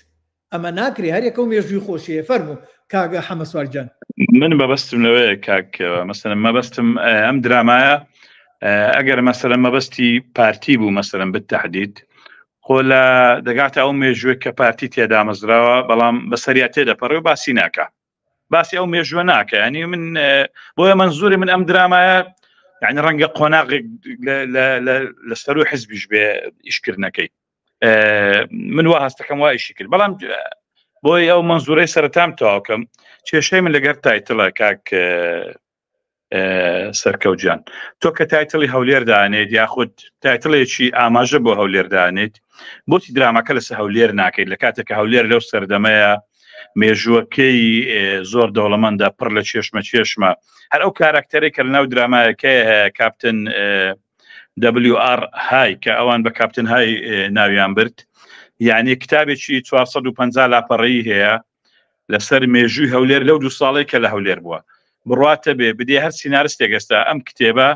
ئەمە ناکرێ، هەریەکە و مێژووی خۆشیە. فەرموو کاگە حەمەسوارجان. من بەبەستم لەوەیە کاکەوە، مەسەلەن مەبەستم ئەم درامایە ئەگەر مەسەلەن مەبەستی پارتی بوو مەسەلەن بتەحدید خۆ لە دەگاتە ئەو مێژووە کە پارتی تێدا مەزراوە، بەڵام بەسەریا تێدەپەڕێ و باسی ناکە، باسی ئەو مێژووە ناکە. ینی من بۆیە منزوری من ئەم درامایە یعنی ڕەنگە قۆناغێک لە سەر و حزبیش بێ ئیشکردنەکەی. من وا هەستەکەم وا ئیشی کرد، بەڵام بۆی ئەو منزورەی سەرەتام تەواوکەم کێشەی من لەگەر تایتڵە کاک سەرکەوتجان. تۆ کە تایتڵی هەولێر دانێت یاخود تایتڵێکی ئاماژە بۆ هەولێر دانێت، بۆتی درامەکە لەسەر هەولێر ناکەیت لە کاتێک کە هەولێر لەو سەردەمەیە مێژووەکەی زۆر دەوڵەمەندە پڕ لە چێشمە هەر ئەو کاراکتەرێک کە لە ناو درامایەکەی هەیە کاپتن WR های کە ئەوان بە کاپتن های ناویان برد یعنی کتابێکی 450 لاپەڕەیی هەیە لەسەر مێژووی هەولێر لەو 2 ساڵی کە لە هەولێر بووە بڕاتە بێ بدێ هەر سینارستێک ئێستا ئەم کتێبە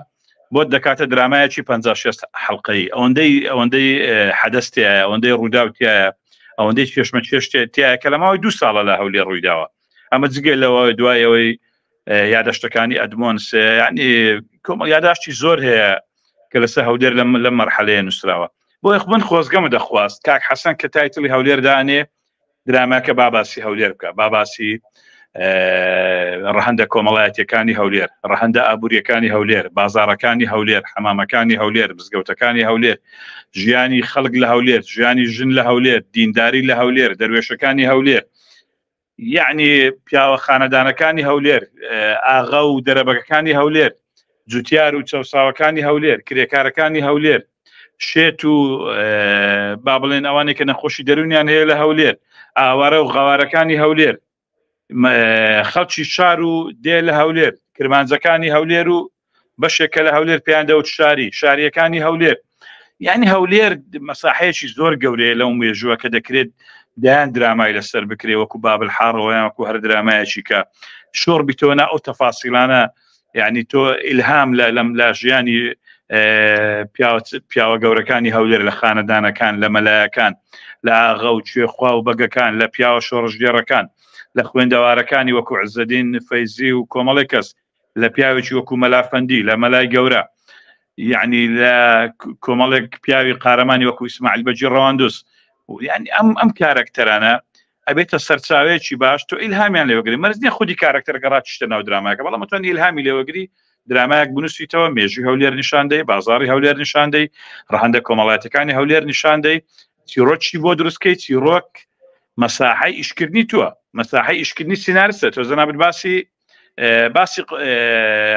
بۆ دەکاتە درامایەکی 56 حەڵقەی ئەوەندەی حەدەستایە ئەوەندەی ڕووداوتیایە ئەوەندەی چێشمە چێشتایە کە لە ماوەی 2 ساڵە لە هەولێر ڕوویداوە ئەمە جگەی لەوە دوایەوەی یادەشتەکانی ئەدمۆنس ینی یاداشتی زۆر هەیە کە لەسەر هەولێر لە مەرحەلەیە نووسراوە بۆ من خۆزگەمە دەخواست کاک حەسەن کە تایتڵی هەولێر دانێ دراماکە باباسی هەولێر بکە باباسی ڕەهەندە کۆمەڵایەتیەکانی هەولێر ڕەهەندە ئابوووریەکانی هەولێر بازارەکانی هەولێر حەمامەکانی هەولێر بزگەوتەکانی هەولێر ژیانی خەڵک لە هەولێر ژیانی ژن لە هەولێر دینداری لە هەولێر دەروێشەکانی هەولێر یعنی پیاوە خانەدانەکانی هەولێر ئاغا و دەرەبەکەکانی هەولێر جوتیار و چەساوەکانی هەولێر کرێکارەکانی هەولێر شێت و با بڵێن ئەوانێک کە نەخۆشی دەرونیان هەیە لە هەولێر ئاوارە و غەوارەکانی هەولێر خەڵکی شار و دێ لە هەولێر کرمانجەکانی هەولێر و بەشێکە لە هەولێر پێیان دەوت شاریەکانی هەولێر یعنی هەولێر مەساحەیەکی زۆر گەورەیە لەو مێژووە کە دەکرێت دایان درامای لەسەر بکرێ وەکو بابل حاڕەوەیان وەکو هەر درامایەکی کە شۆڕ بیتۆنا ئەو تەفاسیلانە یعنی تۆ ئیلهام لە ژیانی پیاوە گەورەکانی هەولێر لە خانەدانەکان لە مەلایەکان لە ئاغا و کوێخوا و بەگەکان لە پیاوە شۆڕژگێڕەکان لە خوێندەوارەکانی وەکو عزەدین فەیزی و کۆمەڵی کەس لە پیاوێکی وەکو مەلافەندی لە مەلای گەورە یعنی لە کۆمەڵێک پیاوی قارەمانی وەکو ئیسماعیل بەجی ڕەواندوس یعنی ئەم کارکتەرانە ئەبێتە سەرچاوەیەکی باش تۆ ئیلهامیان لێوەگری مەرج نییە خودی کارکتەر گەڕاتیشتە ناو درامایەکە بەڵام مەتوان ئیلهامی لێوەگری درامایەک بنووسیتەوە مێژووی هەولێر نیشاندەی بازاری هەولێر نیشاندەی ڕەهەندە کۆمەڵایەتەکانی هەولێر نیشاندەی چیرۆکی بۆ دروستکەی چیرۆک مەساحەی ئیشکردنی تووە مەساحەی ئیشکردنی سینارستە تۆ زەنابەت باسی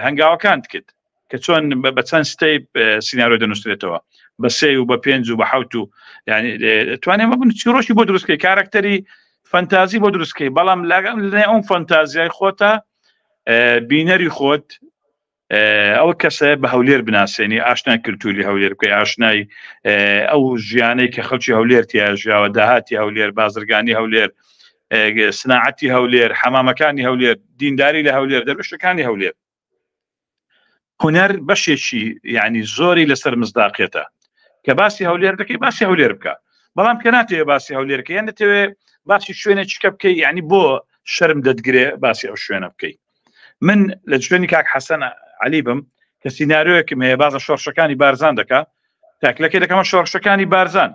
هەنگاوەکان کرد کە چۆن بە چەند ستەی سینارۆ دەنووسێتەوە بە 3 و بە 5 و بە 7 و یعنی توانێمە بن چیرۆکی بۆ دروستکەی کارکتەری فەنتازی بۆ دروستکەی بەڵام لە ئەم فەنتازیای خۆتە بینەری خۆت ئەو کەسە بە هەولێر بناسێنی ئاشنای کللتوری هەولێر بکەی ئاشنای ئەو ژیانەی کە خەڵکی هەولێر تیاژیاوە داهاتی هەولێر بازرگانی هەولێر سناعەتی هەولێر حەمامەکانی هەولێر دینداری لە هەولێر دەروێشەکانی هەولێر هونەر بەشێکی یعنی زۆری لەسەر مزداقێتە کە باسی هەولێر دەکەی باسی هەولێر بکە بەڵام کە ناتوێ باسی هەولێرکە یان دەتەوێ باسی شوێنێکیکە بکەی یعنی بۆ شەرم دەتگرێ باسی ئەو شوێنە بکەی من لە شوێنی کاک حەسەن عەلی بم کە سیناریۆیەکم هەیە بازە شۆڕشەکانی بارزان دەکا تاکلەکەی دەکەمە شۆڕشەکانی بارزان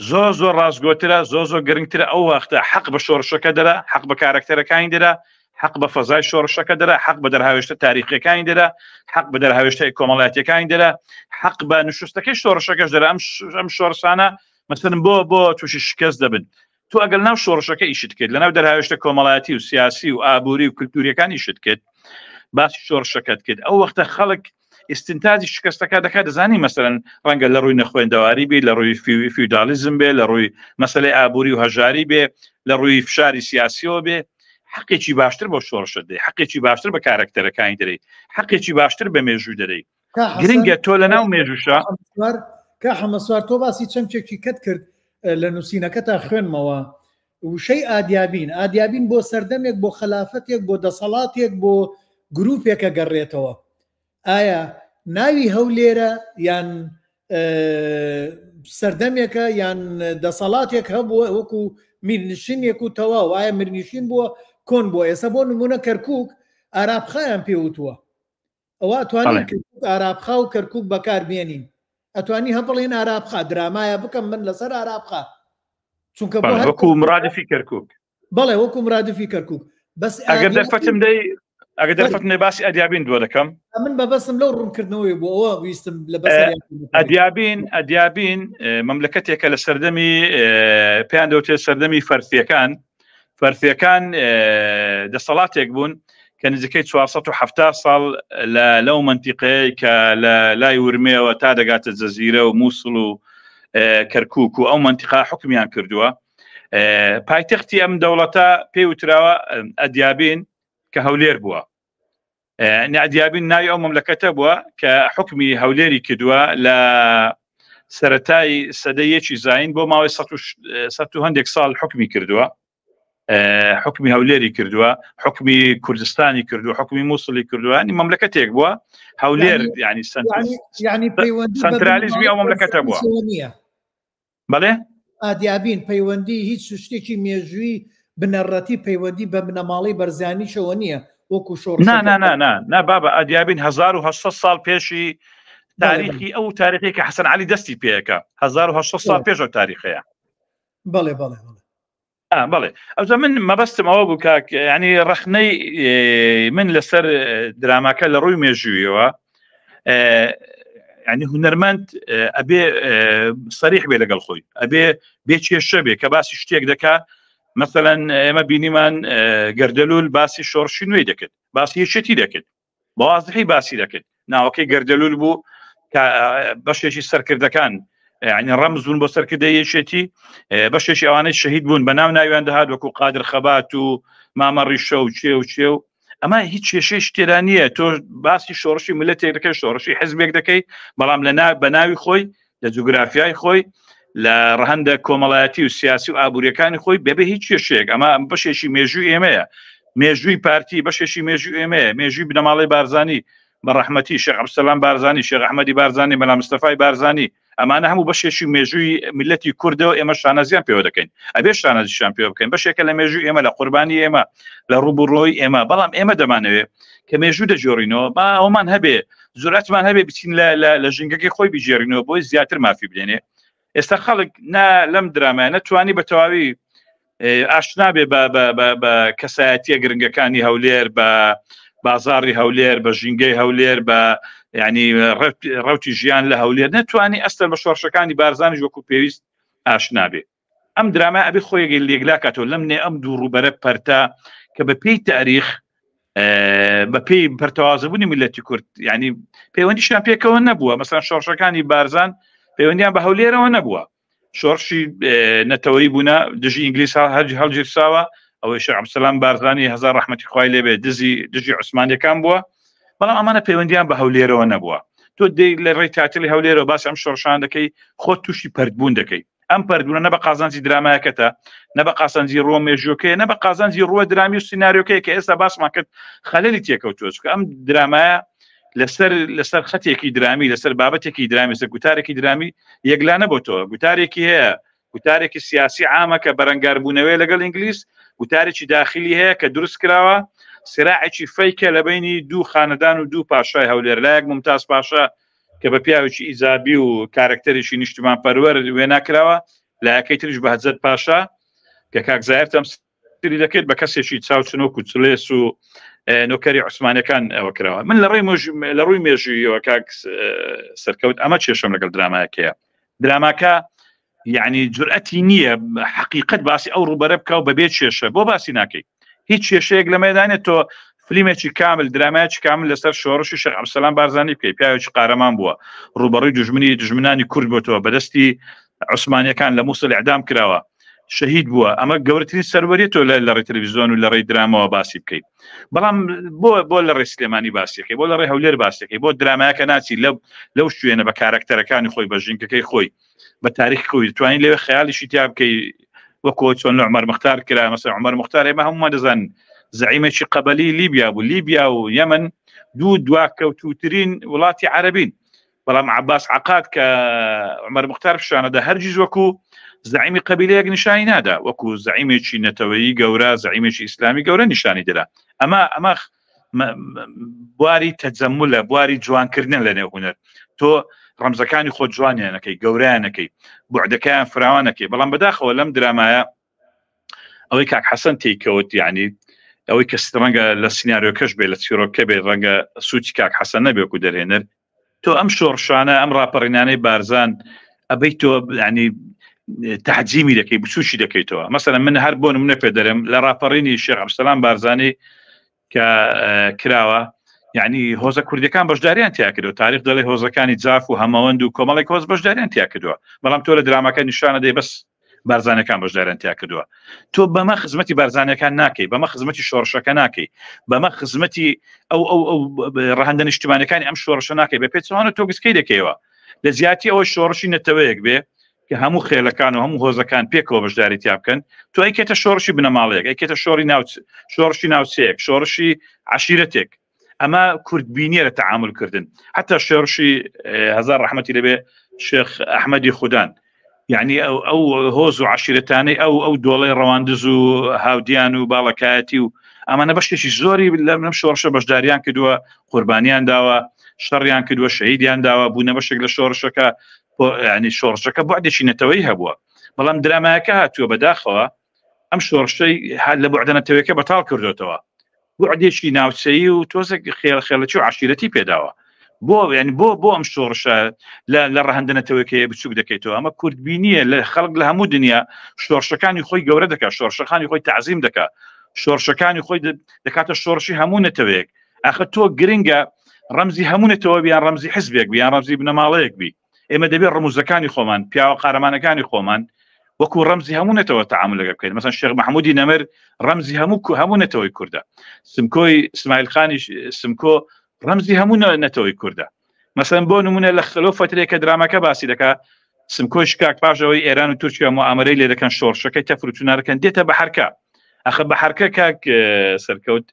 زۆر ڕاستگۆترە زۆر گرنگترە ئەو وەختە حەق بە شۆڕشەکە دەرە حەق بە کارکتەرەکانی دەرە حق بە فەزای شۆڕشەکە دەرە حق بە دەرهاوێشتە تاریخیەکانی دەرە حق بە دەرهاوێشتەی کۆمەڵایەتیەکانی دەرە حق بە نوشتەکەی شۆڕشەکەش دەرە ئەم شۆڕسانە مثلن بۆ تووشی شکست دەبن تو ئەگەر ناو شۆڕشەکە ئیشت کرد لەناو دەرهاوێشتە کۆمەڵایەتی و سیاسی و ئابووری و کللتوریەکانی ئیشت کرد باسی شۆڕشەکەت کرد ئەو وەختە خەڵک ئستنتاجی شکستەکە دەکات دەزانی مەسەرەن ڕەنگە لە ڕووی نەخوێندەواری بێ لە ڕووی فیودالیزم بێ لە ڕووی مەسەلەی ئابووری و هەژاری بێ لە ڕووی فشاری سیاسیەوە بێ حقێکی باشتر بۆ شۆڕشت دەی حقێکی باشتر بە کارکتەرەکانی دەرەی حقێکی باشتر بە مێژوو دەرەی گرنگە تۆ لە ناو مێژوشە کە حەمەسوار تۆ باسی چەمچێکی کەت کرد لە نووسینەکە تا خوێنمەوە وشەی ئادیابین بۆ سەردەمێک بۆ خەلافەتێک بۆ دەسەڵاتێک بۆ گروپێکە گەڕێتەوە ئایا ناوی هەولێرە یان سەردەمێکە یان دەسەڵاتێک هەبووە وەکو میرنشینێک و تەواو وایە میرنشین بووە کۆن بۆ ئێستا بۆ نمونە کەرکووک ئارابخایان پێوتووە ئەوە ئەتوانین ئارابخا و کەرکووک بەکاربێنین ئەتوانی هەبڵێن ئارابخا درامایە بکەم من لەسەر ئارابخا چونکە وەکو مرادفی کەرکووک بەڵێ وەکو مرادفی کەرکووک بەس ئەگەر دەرفەتم دەی ئەگەر دەرفەتنێ باسی ئەدیابین دووە دەکەم من بەبەستم لەو ڕوونکردنەوەی بۆ ئەوە ویستم لە بەسەر ئەدیابین مەملەکەتێکە لە سەردەمی پێیان دەوتێت سەردەمی فەرثیەکان دەسەڵاتێک بوون کە نزیکەی 470 ساڵ لەو منتیقەیە کە لە لای ورمێەوە تا دەگاتە جەزیرە و مووسڵ و کەرکووک و ئەو منتیقا حکمیان کردووە پایتەختی ئەم دەوڵەتە پێی وتراوە ئەدیابین کە هەولێر بووە. ئەدیابین ناوی ئەو مەملەکەتە بووە کە حکمی هەولێری کردووە لە سەرەتای سەدەیەکی زاین بۆ ماوەی 100 هەندێک ساڵ حکمی کردووە، حکمی هەولێری کردووە، حکمی کوردستانی کردووە، حکمی مووسڵی کردووە، نی مەملەکەتێک بووە هەولێر ینی سنترالیزمی ئەو مەملەکەتە بووە. بەڵێ ئادیابین پەیوەندی هیچ شتێکی مێژووی بنەڕەتی پەیوەندی بە بنەماڵی بەرزانیشەوە نییە وەکو شۆڕ نا بابە ئادیابین 1800 ساڵ پێشی تاریخی ئەو تاریخی کە حەسەن عەلی دەستی پێەکە 1800 ساڵ پێش ئەو تاریخەیە. بەڵێ بەڵێ بەڵێ ئەوزە من مەبەستم ئەوە بوو کاک ینی ڕەخنەی من لەسەر دراماکە لە ڕووی مێژوویەوە ینی هونەرمەند ئەبێ سەریح بێ لەگەڵ خۆی، ئەبێ بێ کێشە بێ کە باسی شتێک دەکا. مثلا ئێمە بینیمان گەردەلول باسی شۆڕشی نوێی دەکرد، باسی یەکێتی دەکرد، بەوازحی باسی دەکرد، ناوەکەی گەردەلول بوو کە بەشێکی سەرکردەکان ینی ڕەمز بوون بۆ سەرکردەی یەکێتی، بەشێکی ئەوانەی شەهید بوون بە ناو ناویان دەهات وەکو قادر خەبات و مامەڕیشە و چێ و چێ و ئەمە هیچ کێشەی شتێرا نییە. تۆ باسی شۆڕشی ملەتێک دەکەی، شۆڕشی حزبێک دەکەی، بەڵام بە ناوی خۆی لە جوگرافیای خۆی لە ڕەهەندە کۆمەڵایەتی و سیاسی و ئابوووریەکانی خۆی بەبێ هیچ کێشەیەک. ئەمە بەشێکی مێژووی ئێمەیە، مێژووی پارتی بەشێکی مێژووی ئێمەیە، مێژووی بنەماڵی بارزانی بە ڕەحمەتی شێخ عەبدولسەلام بارزانی، شێخ ئەحمەدی بارزانی، مەلا مستەفای بارزانی، ئەمانە هەموو بەشێکی مێژووی میلەتی کوردەوە ئێمە شانەزیان پێوە دەکەین، ئەبێ شانەزیشان پێوە بکەین، بەشێکە لە مێژووی ئێمە، لە قوربانی ئێمە، لە ڕووبڕۆی ئێمە. بەڵام ئێمە دەمانەوێت کە مێژوو دەجۆڕینەوە با ئەومان هەبێ زورەتمان هەبێ بچین لە ژنگەکەی خۆی بیجێڕینەوە بۆی زیاتر مافی بدێنێ. ئێستا خەڵک لەم درامایە نەتوانی بە تەواوی ئاشنا بێ بە کەسایەتیە گرنگەکانی هەولێر، بە بازاڕی هەولێر، بە ژینگەی هەولێر، بە ینی ڕوتی ژیان لە هەولێر، نەتوانی ئەستەر بە شۆڕشەکانی بارزانیش وەکو پێویست ئاشنا بێ. ئەم درامای ئەبێ خۆیەگەی لێگلا کاتەوە لەم نێ ئەم دوو ڕووبەرە پەرتا کە بە پێی تاریخ بە پێی پەرتەوازەبوونی میلەتی کورد ینی پەیوەندیشیان پێکەوە نەبووە. مەسەڵەن شۆڕشەکانی بارزان پەیوەندیان بە هەولێرەوە نەبووە، شۆڕشی نەتەوەیی بوونە دژی ئینگلیس هەڵگیرساوە، ئەوەی شێخ عەبدولسەلام بارزانی هەزار ڕەحمەتی خوای لێبێ دژی عوسمانیەکان بووە، بەڵام ئەمانە پەیوەندیان بە هەولێرەوە نەبووە. تۆ دەی لە ڕێی تاتلی هەولێرەوە باس ئەم شۆڕشان دەکەی، خۆت تووشی پەردبوون دەکەی. ئەم پەردبوونە نە بە قازانجی درامایەکەتە، نە بە قازانجی ڕۆ مێژووەکەیە، نە بە قازانجی ڕووە درامی و سیناریۆکەیە کە ئێستا باسمان کرد خەلەلی تێکەوتووە. چونکە ئەم درامایە لەسەر خەتێکی درامی، لەسەر بابەتێکی درامی، لەسەر گوتارێکی درامی یەکلانە بۆ تۆ. گوتارێکی هەیە، گوتارێکی سیاسی عامە کە بەرەنگاربوونەوەی لەگەڵ ئینگلیس، گوتارێکی داخلی هەیە کە دروست کراوە، سراعێکی فەیکە لە بینی دوو خانەدان و دوو پاشای هەولێر، لایەک ممتاز پاشا کە بە پیاوێکی ئیزابی و کارکتەرێکی نیشتمان پەروەر وێنا کراوە، لایەکەی تریش بە هەجەت پاشا کە کاک زاهیر تەمسیلی دەکرێت بە کەسێکی چاوچنۆک و چلێس و نۆکەری عوسمانیەکان ئەوە کراوە. من لە ڕووی مێژوویەوە کاک سەرکەوت ئەمە کێشەم لەگەڵ درامایەکەیە. دراماکە یعنی جورئەتی نییە حقیقت باسی ئەو ڕووبەرە بکە و بەبێ کێشە بۆ باسی ناکەی. هیچ کێشەیەک لە مەدانێت تۆ فلیمێکی کامل، درامایکی کامل لەسەر شۆڕشی شێخ عەبدولسەلام بارزانی بکەی، پیاوێکی قارەمان بووە، ڕووبەڕووی دژمنانی کورد بۆتەوە، بەدەستی عوسمانیەکان لە مووسڵ ئیعدام کراوە، شەهید بووە. ئەمە گەورەترین سەروەریەتەوە لە ڕێی تەلەڤیزیۆن و لە ڕێی درامەوە باسی بکەیت. بەڵام بۆ لە ڕێی سلێمانی باسیەکەی، بۆ لە ڕێی هەولێر باسیەکەی، بۆ درامایەکە ناچی لەو شوێنە بە کارکتەرەکانی خۆی، بە ژینگەکەی خۆی، بە تاریخ خۆی توانین لێوێ خەیاڵیشی تیا بکەی وەکو چۆن لە عومەر مختار کرا. مەسەڵەن عومەر مختار ئێمە هەموومان دەزانن زعیمێکی قەبەلی لیبیا بوو. لیبیا و یەمەن دوو دواکەوتوترین وڵاتی عەرەبین، بەڵام عەباس عەقاد کە عومەر مختار پیشانەدا هەرگیز وەکو زعیمی قەبیلەیەک نیشانی نادا، وەکو زعیمێکی نەتەوەیی گەورە، زعیمێکی ئیسلامی گەورە نیشانی دەدا. ئەمە بواری تەجەمولە، بواری جوانکردن لە نێو هونەر. تۆ ڕەمزەکانی خۆ جوانیانەکەی، گەورەیانەکەی، بوعدەکەیان فراوانەکەی. بەڵام بەداخەوە لەم درامایە ئەوەی کاک حەسەن تێکەوت، یعنی ئەوەی کە ڕەنگە لە سیناریۆکەش بێ، لە چیرۆکە بێ، ڕەنگە سوچی کاک حەسەن نەبێ وەکو دەرهێنەر. تۆ ئەم شۆڕشانە، ئەم ڕاپەڕینانەی بارزان ئەبەی تۆ ینی تەحجیمی دەکەی، بچوشی دەکەیتەوە. مەسەڵەن من هەر بۆ نمونە پێ دەرێم لە ڕاپەڕینی شێخ عەبدولسەلام بارزانی کە کراوە، یعنی هۆزە کوردەکان بەشداریان تیا کردەوە. تاریخ دەڵێ هۆزەکانی جاف و هەمەوەند و کۆمەڵێک هۆز بەشداریان تیا کردووە، بەڵام تۆ لە درامەکە نیشانە دەی بەس بارزانەکان بەشداریان تیا کردووە تۆ بەمە خزمەتی بارزانەکان ناکەی بەمە خزمەتی شۆڕشەکە ناکەی بەمە خزمەتی ئەو ڕەهەندە نیشتیمانەکانی ئەم شۆڕشە ناکەی بە پێچوانە تۆ گسکەی دەکەیەوە لە زیاتی ئەوە شۆڕشی نەتەوەیەک بێ کە هەموو خێلەکان و هەموو هۆزەکان پێکەوە بەشداری تیا بکەن تۆ ئەیکێتە شۆڕشی بنەماڵەیەک ئەیکێتە شۆڕشی ناوچەیەک شۆڕشی عشیرەتێک ئەمە کوردبینیە لە تەعاملکردن حتا شۆڕشی هەزار ڕەحمەتی لەبێ شێخ ئەحمەدی خودان یعنی ئەو هۆز و عشیرەتانەی ئەو دۆڵەی ڕەواندز و هاودیان و باڵەکایەتی و ئەمانە بەشتێکی زۆری لەم شۆڕشە بەشداریان کردووە قوربانیان داوە شەڕیان کردووە شەهیدیان داوە بوونە بەشێک لە شۆڕشەکە ینی شۆڕشەکە بۆعدێکی نەتەوەی هەبووە بەڵام درامایەکە هاتووە بەداخەوە ئەم شۆڕشەی لە بۆعدە نەتەوەیەکە بەتاڵ کردوێتەوە بۆعدێکی ناوچەیی و تۆزێک خێڵەتی و عشیرەتی پێداوە بۆ ئەم شۆڕشە لە ڕەهەندە نەتەوەیەکەیە بچووک دەکەیتەوە ئەمە کوردبینیە لە خەڵک لە هەموو دنیا شۆڕشەکانی خۆی گەورە دەکات شۆڕشەکانی خۆی تعزیم دەکات شۆڕشەکانی خۆی دەکاتە شۆڕشی هەموو نەتەوەیەک ئاخە تۆ گرنگە ڕەمزی هەموو نەتەوە بیان ڕەمزی حزبێک بیان ڕەمزی بنەماڵەیەک بی ئێمە دەبێت ڕموزەکانی خۆمان پیاوە قارەمانەکانی خۆمان وەکو ڕەمزی هەموو نەتەوە تەعامل لەگە بکەین مەسەن شێخ محەمودی نەمر ڕەمزی هەموو نەتەوەی کوردە سمکۆی اسماعیل خانی سمکۆ ڕەمزی هەموو نەتەوەی کوردە مەسەن بۆ نمونە لە خلۆ فترێکە درامەکە باسی دەکات سمکۆی شکاک پاشەوەی ئێران و تورکیا موامەرەی لێ دەکەن شۆڕشەکەی تەفروچونارەکەن دێتە بە حرکە ئەخە بە حرکە کاک سەرکەوت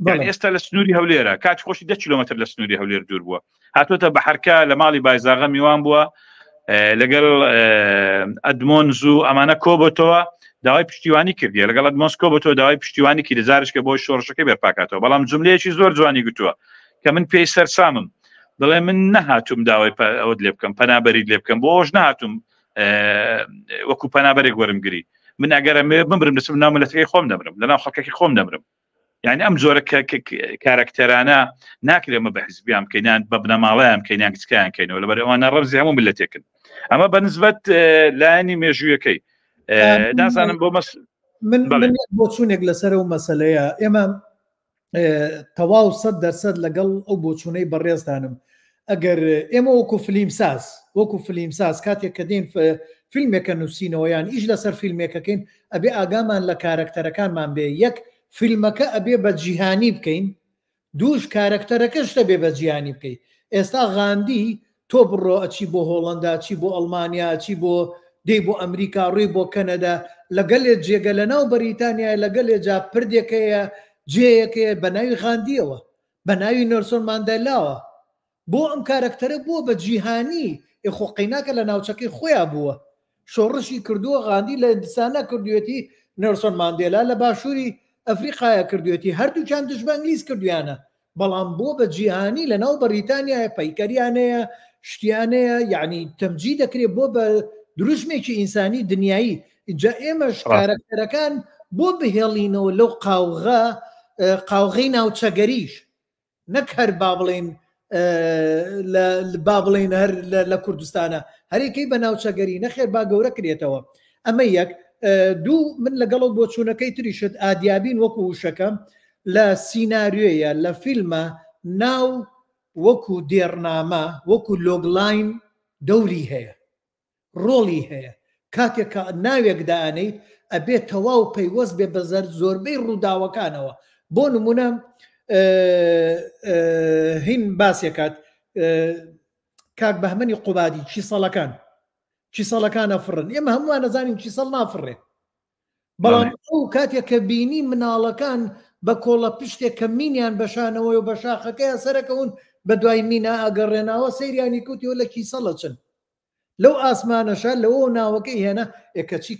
ئێستا لە سنووری هەولێرە کات خۆشی 10 کیلۆمەتر لە سنووری هەولێر دوور بووە هاتوۆتە بە حرکە لە ماڵی بایزاغە میوان بووە لەگەڵ ئەدمۆنز و ئەمانە کۆبەتەوە داوای پشتیوانی کردی لەگەڵ ئەدمۆنز کۆبەتەوە داوای پشتیوانی کردی زارشکە بۆی شۆڕشەکەی بەرپاکاتەوە بەڵام جملەیەکی زۆر جوانی گوتووە کە من پێی سەرسامم دەڵێ من نەهاتوم داوای ئەوت لێ بکەم پەنابەری لێ بکەم بۆ ئەوش نهاتوم وەکو پەنابەرێک وەرمگری من ئەگەرە بمرم دەچم ناو ملەتەکەی خۆم دەمرم لەناو خەڵکێکی خۆم دەمرم یعنی ئەم جۆرە کارکتەرانە ناکرێمە بە حزبیان بکەینیان بە بنەماڵەیان بکەینیان کچکیان کەینەوە لەبەر ئەوانە ڕەمزی هەموو ملەتێکن ئەمە بەنسبەت لایەنی مێژوویەکەی نازانم بۆ من بۆ چوونێک لەسەر ئەو مەسەلەیە ئێمە تەواو 100% لەگەڵ ئەو بۆچوونەی بەڕێزدانم ئەگەر ئێمە وەکو فیلمساز کاتێک کە دێن فیلمێکە نووسینەوەیان ئیش لەسەر فیلمێکەکەین ئەبێ ئاگامان لە کارکتەرەکانمان بێ یەک فیلمەکە ئەبێ بە جیهانی بکەین دووش کارکتەرەکەش دەبێ بە جیهانی بکەین ئێستا غاندی تۆ بڕۆ ئەچی بۆ هۆڵەندا چی بۆ ئەڵمانیا چی بۆ دەی بۆ ئەمریکا ڕووی بۆ کەنەدا لەگەلێ جێگە لە ناو بەریتانیا لەگەلێ جا پردێکەیە جێیەکەیە بە ناوی غاندیەوە بە ناوی نەلسۆن ماندێلاوە بۆ ئەم کارکتەرە بووە بە جیهانی خۆقیناکە لە ناوچەکەی خۆیان بووە شۆڕشی کردووە غاندی لە هندستانە کردوێتی نەلسۆن ماندێلا لە باشووری ئەفریقایا کردوێتی هەردووچان دژ بە ئینگلیز کردویانە بەڵام بۆ بە جیهانی لە ناو بەریتانیایە پەیکەریانەیە شتیانەیە یعنی تەمجی دەکرێت بۆ بە دروشمێکی ئینسانی دنیایی اینجا ئێمەش کارکتەرەکان بۆ بهێڵینەوە لەو قاوغەی ناوچەگەریش نەک هەر با بڵێن هەر لە کوردستانە هەرێکەی بە ناوچەگەری نەخێر با گەورە کرێتەوە ئەمە یەک دوو من لەگەڵ بۆ چوونەکەی تریشت ئادیابین وەکو وشەکەم لە سیناریۆیە لە فیلمە ناو وەکو دێرنامە وەکو لۆگلاین دەوری هەیە ڕۆڵی هەیە کاتێک ناوێک دانیت ئەبێت تەواو پەیوەست بێ بە زۆربەی ڕووداوەکانەوە بۆ نمونە هین باسێکات کاک بەهمەنی قوبادی چی سەڵەکانە فڕن ئێمە هەمووان نەزانین چی سەڵ نافڕێ بەڵام ئەو کاتێک کە بینی مناڵەکان بە کۆڵە پشتێک کە مینیان بەشانەوەی و بە شاخەکەیە سەرەکەون بە دوای مینا ئەگەڕێناوە سەیریانی کوتیەوە لە کی سەڵە چن لەو ئاسمانەشە لەوە ناوەکەی هێنا ئێکەچی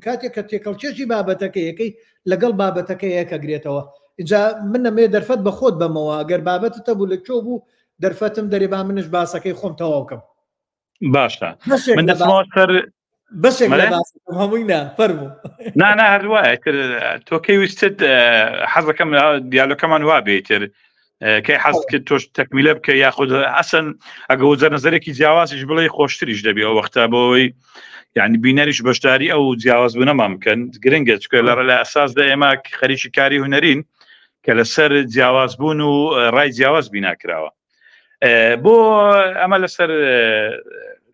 کاتێک کە تێکەڵچێکی بابەتەکەیەکەی لەگەڵ بابەتەکەی ئەکەگرێتەوە اینجا من نەمێ دەرفەت بە خۆت بەمەوە ئەگەر بابەتتە بوو لە چۆ بوو دەرفەتم دەرێبا منش باسەکەی خۆم تەواوکەم باشە من دەچمەوە سەر بەشێک لە باسەکەم هەمووی فەرموو نا هەروایە تۆکەی ویستت حەزەکەم دیالۆکەمان وا بێتتر کەی حەز کرد تۆش تەکمیلە بکە یاخود ئەسەن ئەگە وەزەر نەزەرێکی جیاوازیش بڵێ خۆشتریش دەبێ ئەو وەختە بۆەوەی یعنی بینەریش بەشداری ئەو جیاواز بوونەمان بکەن گرنگە چکە لە ئەساسدا ئێمە خەریکی کاری هونەرین کە لەسەر جیاواز بوون و ڕای جیاواز بیناکراوە بۆ ئەمە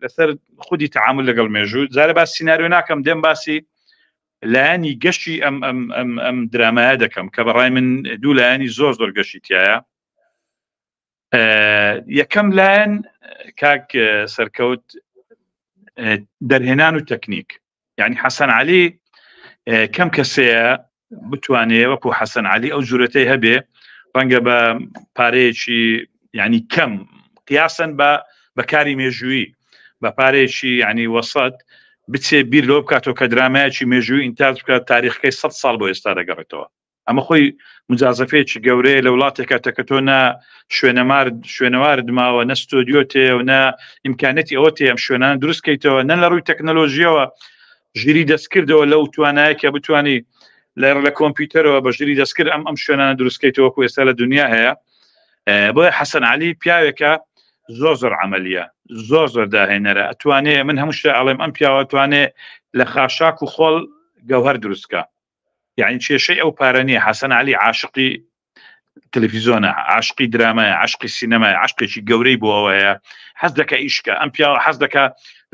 لەسەر خودی تعامل لەگەڵ مێژوو زارە باس سیناریۆ ناکەم دێم باسی لایانی گەشتی ئەم درامایە دەکەم کە بەڕای من دوو لایانی زۆر گەشتی تایە. یەکەم لایەن کاک سەرکەوت دەرهێنان و تەکنیک، یعنی حەسەن عەلی کەم کەسەیە بتوانێت وەکو حەسەن عەلی ئەو جورەتەی هەبێ ڕەنگە بە پارەیەکی یعنی کەم قیاسەن بە کاری مێژووی بە پارێکی ینی وەسەد بچێ بیر لۆ بکاتەوە کە درامایکی مێژووی ئینتاج بکات تاریخەکەی 100 ساڵ بۆ ئێستا دەگەڕێتەوە. ئەمە خۆی مجازەفەیەکی گەورەیە لە وڵاتێکە کە تۆ نا شوێنەوارد ماوە نە ستۆدیۆ تێ و نە ئیمکانەتی ئەوە تێ ئەم شوێنان دروستکەیتەوە نە لە ڕووی تەکنەلۆژیەوە ژیری دەستکردەوە لەو توانایەکە بتوانی لە کۆمپیوتەرەوە بە ژیری دەستکرد ئەم شوێنانە دروستکەیتەوە وەکو ئێستا لە دنیا هەیە. بۆیە حەسەن عەلی پیاوێکە زۆر عملیە زۆر داهێنەرە ئەتوانێ من هەموو شتە ئەڵێم ئەم پیاوە توانێ لە خاشاک و خۆڵ گەوهەر دروستکە. یعنی کێشەی ئەو پارە نییە. حەسەن عەلی عاشقی تەلەڤیزیۆنە، عاشقی درامایە، عاشقی سینەمایە، عاشقێکی گەورەی بۆ ئەوەیە، حەز دەکە ئیشکە. ئەم پیاوە حەز دەکە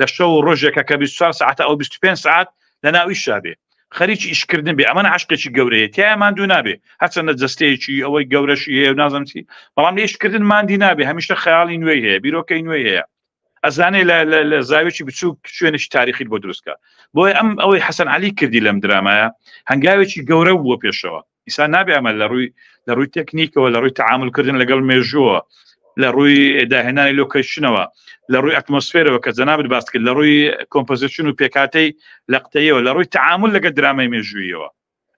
لە شەو ڕۆژێکە کە 24 ساعت ئەو 25 ساعت لە ناوی شابێ خەریکی ئیشکردن بێ. ئەمە عاشقێکی گەورەیە تیا ماندوو نابێ هەرچەندە جەستەیەکی ئەوەی گەورەشی هەیە و نازم چی، بەڵام لێشکردن ماندی نابێ، هەمیشە خەیاڵی نوێی هەیە، بیرۆکەی نوێی هەیە، ئەزانێ لە زاویێکی بچووک شوێنێکی تاریخی بۆ دروستکە. بۆیە ئەوەی حەسەن عەلی کردی لەم درامایە هەنگاوێکی گەورە بووە پێشەوە. ئیسا نابێ ئەمە لە ڕووی تەکنیکەوە، لە ڕووی تعاملکردن لەگەڵ مێژووە، لە ڕووی داهێنانی لۆکیشنەوە، لە ڕووی ئەتمۆسفێرەوە کە جەنابەت باس کرد، لە ڕووی کۆمپۆزیشن و پێکاتەی لەقتەیەوە، لە ڕووی تعامل لەگەڵ درامای مێژوویەوە.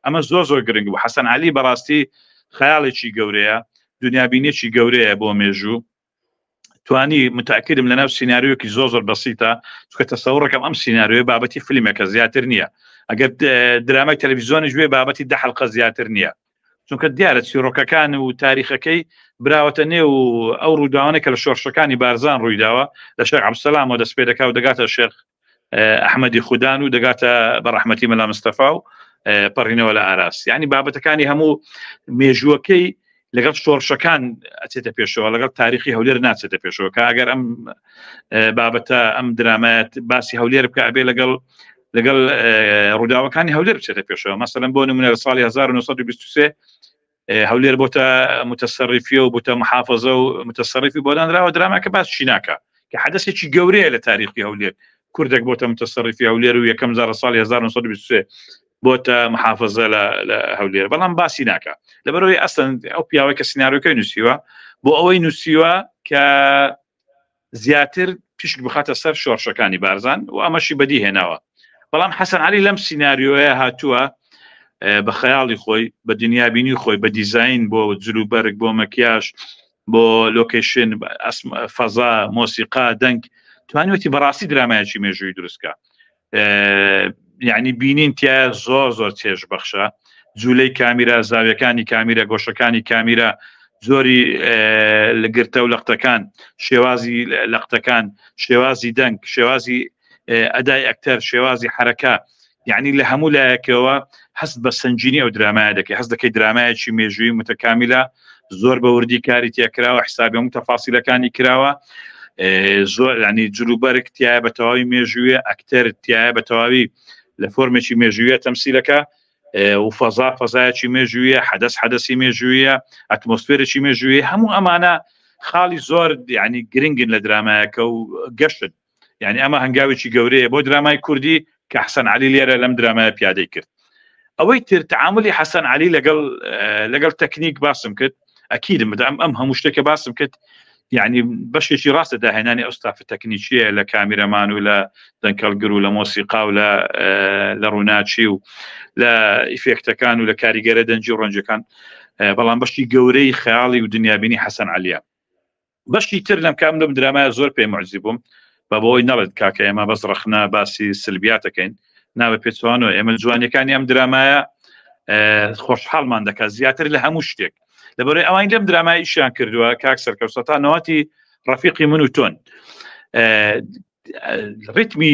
ئەمە زۆر گرنگ بوو. حەسەن عەلی بەڕاستی خەیاڵێکی گەورەیە، دنیابینێکی گەورەیە بۆ مێژوو. توانی متأکدم لەناو سیناریۆکی زۆر بەسیتە چکە تەسەوڕەکەم ئەم سیناریۆی بابەتی فیلمێکە زیاتر نییە، ئەگەر درامای تەلەڤیزیۆنیش بێ بابەتی 10 حەلقە زیاتر نییە، چونکە دیارە چیرۆکەکان و تاریخەکەی براوەتە نێو ئەو ڕووداوانێک کە لە شۆڕشەکانی بارزان ڕوویداوە لە شێخ عەبدولسەلامەوە دەست پێ دەکا و دەگاتە شێخ ئەحمەدی خودان و دەگاتە بەڕەحمەتی مەلا مستەفا و پەڕینەوە لە ئاراس. یعنی بابەتەکانی هەموو مێژووەکەی لەگەڵ شۆڕشەکان ئەچێتە پێشەوە، لەگەڵ تاریخی هەولێر ناچێتە پێشەوە، کە ئەگەر ئەم بابەتە ئەم درامایەت باسی هەولێر بکە ئەبێ لەگەڵ ڕووداوەکانی هەولێر بچێتە پێشەوە. مەسەڵەن بۆ نمونە لە ساڵی 1923 هەولێر بۆتە متەسەڕیفیە و بۆتە محافظە و متەسەڕیفی بۆ دانراوە دراماکە باسشی ناکە کە حدەثێکی گەورەیە لە تاریخی هەولێر. کوردێک بۆتە متەسەڕیفی هەولێر و یەکەم جارە ساڵی 1923 بۆتە محافظە لە هەولێر، بەڵام باسی ناکە لەبەرەوەی ئەسڵەن ئەو پیاوەی کە سیناریۆکەی نووسیوە بۆ ئەوەی نووسیوە کە زیاتر پشت بخاتە سەر شۆڕشەکانی بارزان و ئەمەشی بەدی هێناوە. بەڵام حەسەن عەلی لەم سیناریۆیە هاتووە بە خەیاڵی خۆی، بە دنیابینی خۆی، بە دیزاین، بۆ جلوبەرگ، بۆ مەکیاژ، بۆ لۆکیشن، فەزا، مۆسیقا، دەنگ، توانیوەتی بەڕاستی درامایەکی مێژووی دروستکە. یعنی بینین تیا زۆر چێژ بەخشە، جوولەی کامیرا، زاویەکانی کامیرا، گۆشەکانی کامیرا، زۆری لەگرتە و لەختەکان، شێوازی لەختەکان، شێوازی دەنگ، شێوازی ئەدای ئەکتەر، شێوازی حرەکە، یعنی لە هەموو لایەکەوە هەست بە سنجینی ئەو درامایە دەکەی، هەست دەکەی درامایەکی مێژووی متەکامیلە، زۆر بە وردی کاری تێکراوە، حسابی هەموو تەفاسیلەکانی کراوە، زۆر ینی جلوبەرگ تایە بە تەواوی مێژوویە، ئەکتەر تایە بە تەواوی لە فۆرمێکی مێژوویە تەمسیلەکە و فەزایەکی مێژوویە، حەدەسی مێژوویە، ئەتمۆسفێرێکی مێژوویە. هەموو ئەمانە خاڵی زۆر ینی گرنگن لە درامایەکە و گەشتن. یعنی ئەمە هەنگاوێکی گەورەیە بۆ درامای کوردی کە حەسەن عەلی لێرە لەم درامایە پیادەی کرد. ئەوەی تر تعاملی حەسەن عەلی لەگەڵ تەکنیک باسم کرد، ئەکیدم ئەم هەموو شتێکە باسم کرد، یعنی بەشێکی ڕاستە داهێنانی ئەو ستافە تەکنیکیە لە کامیرەمان و لە دەنگەڵگر و لە مۆسیقا و لە ڕووناچی و لە ئیفێکتەکان و لە کاریگەرە دەنجی و ڕەنجەکان، بەڵام بەشی گەورەی خەیاڵی و دنیابینی حەسەن عەلیە. بەشی تر لەم کام لەم درامایە زۆر پێی معجزی بووم، بە بۆی نەڵێت کاکە ئێمە بەس ڕەخنا باسی سلبیاتەکەین، ناوە پێچوانەوە ئێمە جوانیەکانی ئەم درامایە خۆشحاڵمان دەکات زیاتر لە هەموو شتێک. لەبەرەوەی ئەوان لەم درامای ئیشیان کردووە کاک سەرکەوتە تا نەواتی ڕەفیقی من و تۆن ڕیتمی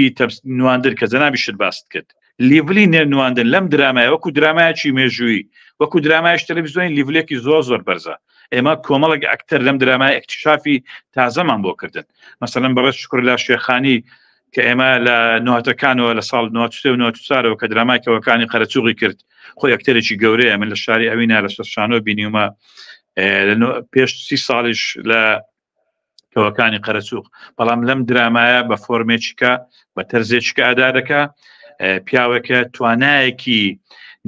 نواندن کە جەنابی شت باست کرد، لیڤلی نێنواندن لەم درامایە وەکو درامایەکی مێژووی، وەکو درامایش تەلەڤیزیۆنی لیڤلێکی زۆر بەرزە. ئێمە کۆمەڵک ئەکتەر لەم درامای اکتشافی تازەمان بۆ کردن مثلا بەڕێز شکرلا شێخانی کە ئێمە لە نواتەکانەوە لە ساڵ 1994ەوە کە درامای کەوەکانی قەرەچووغی کرد خۆی ئەکتەرێکی گەورەیە من لە شاری ئەوینە لە شانۆ بینیومە پێش 30 ساڵیش لە کەوەکانی قەرەچووغ بەڵام لەم درامایە بە فۆرمێکیکە بە تەرزێکیکە ئادا دەکا پیاوێکە توانایەکی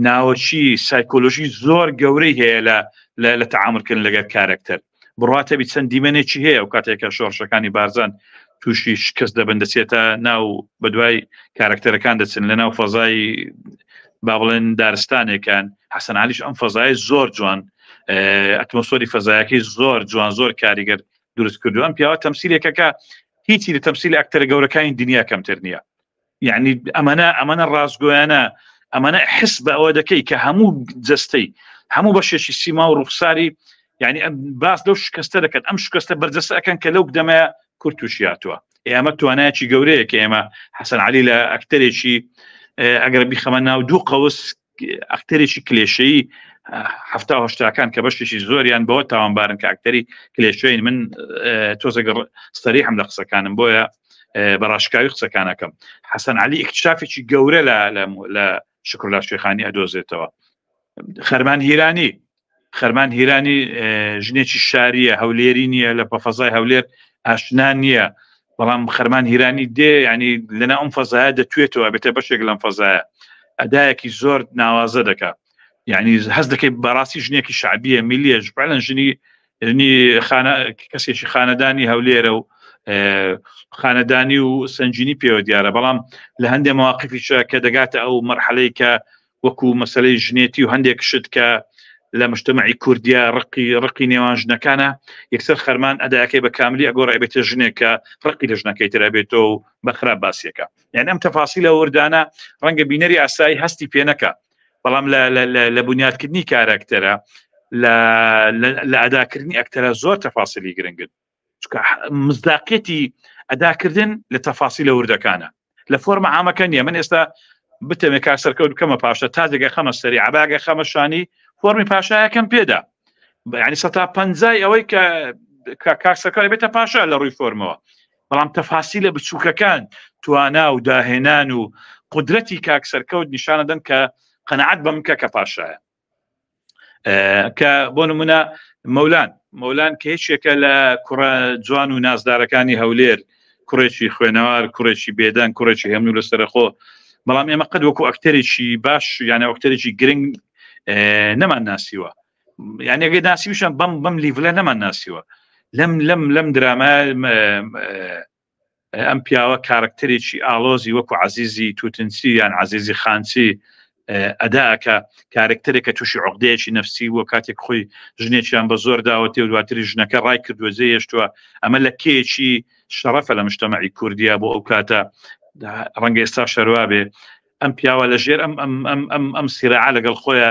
ناوەچی سایکۆلۆژی زۆر گەورەی هەیە لە تەعاملکردن لەگەڵ کارکتەر بڕاتە بی چەند دیمەنێکی هەیە و کاتێکە شۆڕشەکانی بارزان تووشی شکست دەبن دەچێتە ناو بە دوای کارکتەرەکان دەچن لە ناو فەزای با بڵێن دارستانێکان حەسەن عەلیش ئەم فەزای زۆر جوان ئەتمۆسفێری فەزایەکەی زۆر جوان زۆر کاریگەر دروست کردو ئەم پیاوە تەمسیلێکەکە هیچی لە تەمسیلی ئەکتەرە گەورەکانی دنیا کەمتر نییە یعنی ئەمانە ڕازگۆیانە ئەمانە حس بە ئەوە دەکەی کە هەموو جەستەی هەموو بەشێکی سیما و ڕوخساری یعنی باس لەو شکستە دەکەن ئەم شکستە بەرجەستە ئەەکەن کە لەو دەمەیە کورت تووشیاتوە ئێمە توانایەکی گەورەیە کە ئێمە حەسەن عەلی لە ئەکتەرێکی ئەگەر بیخەمە ناو دوو قەوس ئەکتەرێکی کلێشەیی 1970کان کە بەشێکی زۆریان بەوە تاوانبارن کە ئەکتەری کلێشەین من تۆزەگە سەریحم لە قسەکانم بۆیە بەڕاشکاوی قسەکانەکەم حەسەن عەلی ئیکتشافێکی گەورە لە شکرلا شێخانی ئەدۆزێتەوە خەرمان هیرانی ژنێکی شاریە هەولێری نییە لە پەفەزای هەولێر ئاشنا نییە بەڵام خەرمان هیرانی دێ ینی لەنا ئەم فەزایە دەتوێتەوە بێتە بەشێک لەم فەزایە ئەدایەکی زۆر ناوازە دەکات یعنی هەز دەکەی بەڕاستی ژنێکی شعبیە میلیەش بەڵەن ژنی کەسێکی خانەدانی هەولێرە و خانەدانی و سنجینی پێوە دیارە بەڵام لە هەندێک مواقفیشە کە دەگاتە ئەو مەرحەلەی کە وەکو مەسەلەی ژنێتی و هەندێک شت کە لە مجتمعی کوردیا ڕقی نێوان ژنەکانە یەکسەر خەرمان ئەدایەکەی بە کاملی ئەگۆڕ ئەبێتە ژنێک کە ڕقی لە ژنەکەی تر ئەبێتەوە و بەخراپ باسیەکە یعنی ئەم تەفاسیلە وردانە ڕەنگە بینەری ئاسایی هەستی پێ نەکە بەڵام لە بنیادکردنی کارکتەرە لە ئەداکردنی ئەکتەرە زۆر تەفاسیلی گرنگن مزداقیەتی ئەداکردن لە تەفاسیلە وردەکانە لە فۆرمە عامەکە نییە من ئێستا بتەمێ کارسەرکەوت بکەمە پاشە تا دەگە خەمە سەری عباگە خەمە شانی فۆرمی پاشایەکەم پێدا ینی 150 ئەوەی کە کارسەرکەی بێتە پاشا لە ڕووی فۆرمەوە بەڵام تەفاسیلە بچووکەکان توانا و داهێنان و قدرەتی کاکسەرکەوت نیشانەدەن کە قەنەعەت بەم کە پاشایە کە بۆ نمونە مەولان کە هیچێکە لە کوڕە جوان و نازدارەکانی هەولێر کوڕێکی خوێنەوار کوڕێکی بێدان کوڕێکی هەموو لەسەرخۆ بەڵام ئێمە قەت وەکو ئەکتەرێکی باش یانە ئەکتەرێکی گرنگ نەمان ناسیوە یعنی ئەگەر ناسیوشان بەم لیڤلە نەمان ناسیوە لەم درامە ئەم پیاوە کارکتەرێکی ئاڵۆزی وەکو عەزیزی تووتنسی یان عەزیزی خانچی ئەداکە کارکتەرێکە تووشی عقدەیەکی نەفسی وە کاتێک خۆی ژنێکیان بە زۆر داوەتی و دواتری ژنەکە ڕای کردووە جێهێشتووە ئەمە لە کێکی شەرەفە لە مجتەمەعی کوردیا بۆ ئەو کاتە ڕەنگە ئێستا شەروا بێ ئەم پیاوە لە ژێر ئەم سیراعە لەگەڵ خۆیە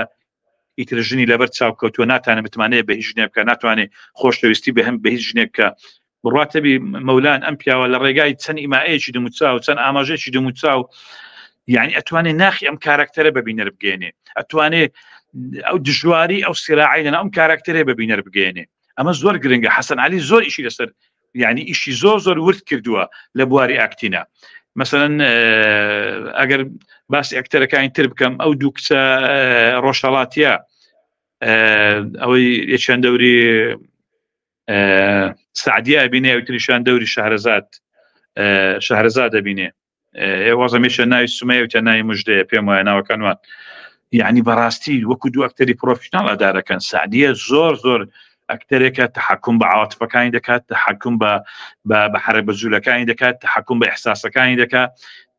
ئیتر ژنی لەبەر چاوکەوتووە ناتوانێت بتمانەیە بە هیچ ژنێک بکە ناتوانێت خۆشەویستی بە هیچ ژنێک بکە بڕاتەبی مەولان ئەم پیاوە لە ڕێگای چەند ئیمائەیەکی دموچا و چەند ئاماژەیەکی دموچا و یعنی ئەتوانێت ناخی ئەم کارکتەرە ببینەر بگەێنێ ئەتوانێت ئەو دژواری ئەو سیراعی لەناو ئەم کارکتەرێ ببینەر بگەێنێ ئەمە زۆر گرنگە حەسەن عەلی زۆر ئیشی لەسەر یعنی ئیشی زۆر ورد کردووە لە بواری ئاکتینە مثلا ئەگەر باسی ئەکتەرەکانی تر بکەم ئەو دوو کچە ڕۆژهەڵاتیە ئەوەی یەکیان دەوری سعدیە بینێ ئەوتریشان دەوری شەهرەزاد دەبینێ وازەمیشە ناوی سومەیە و ناوی موژدەیە پێم وایە ناوەکانوان یعنی بەڕاستی وەکو دوو ئەکتەری پرۆفیشناڵ ئەدارەکەن سعدیە زۆر ئەکتەرێکە تحکم بە عاتفەکانی دەکات تحکم بە حرە بەجوولەکانی دەکات تحکم بە ئیحساسەکانی دەکات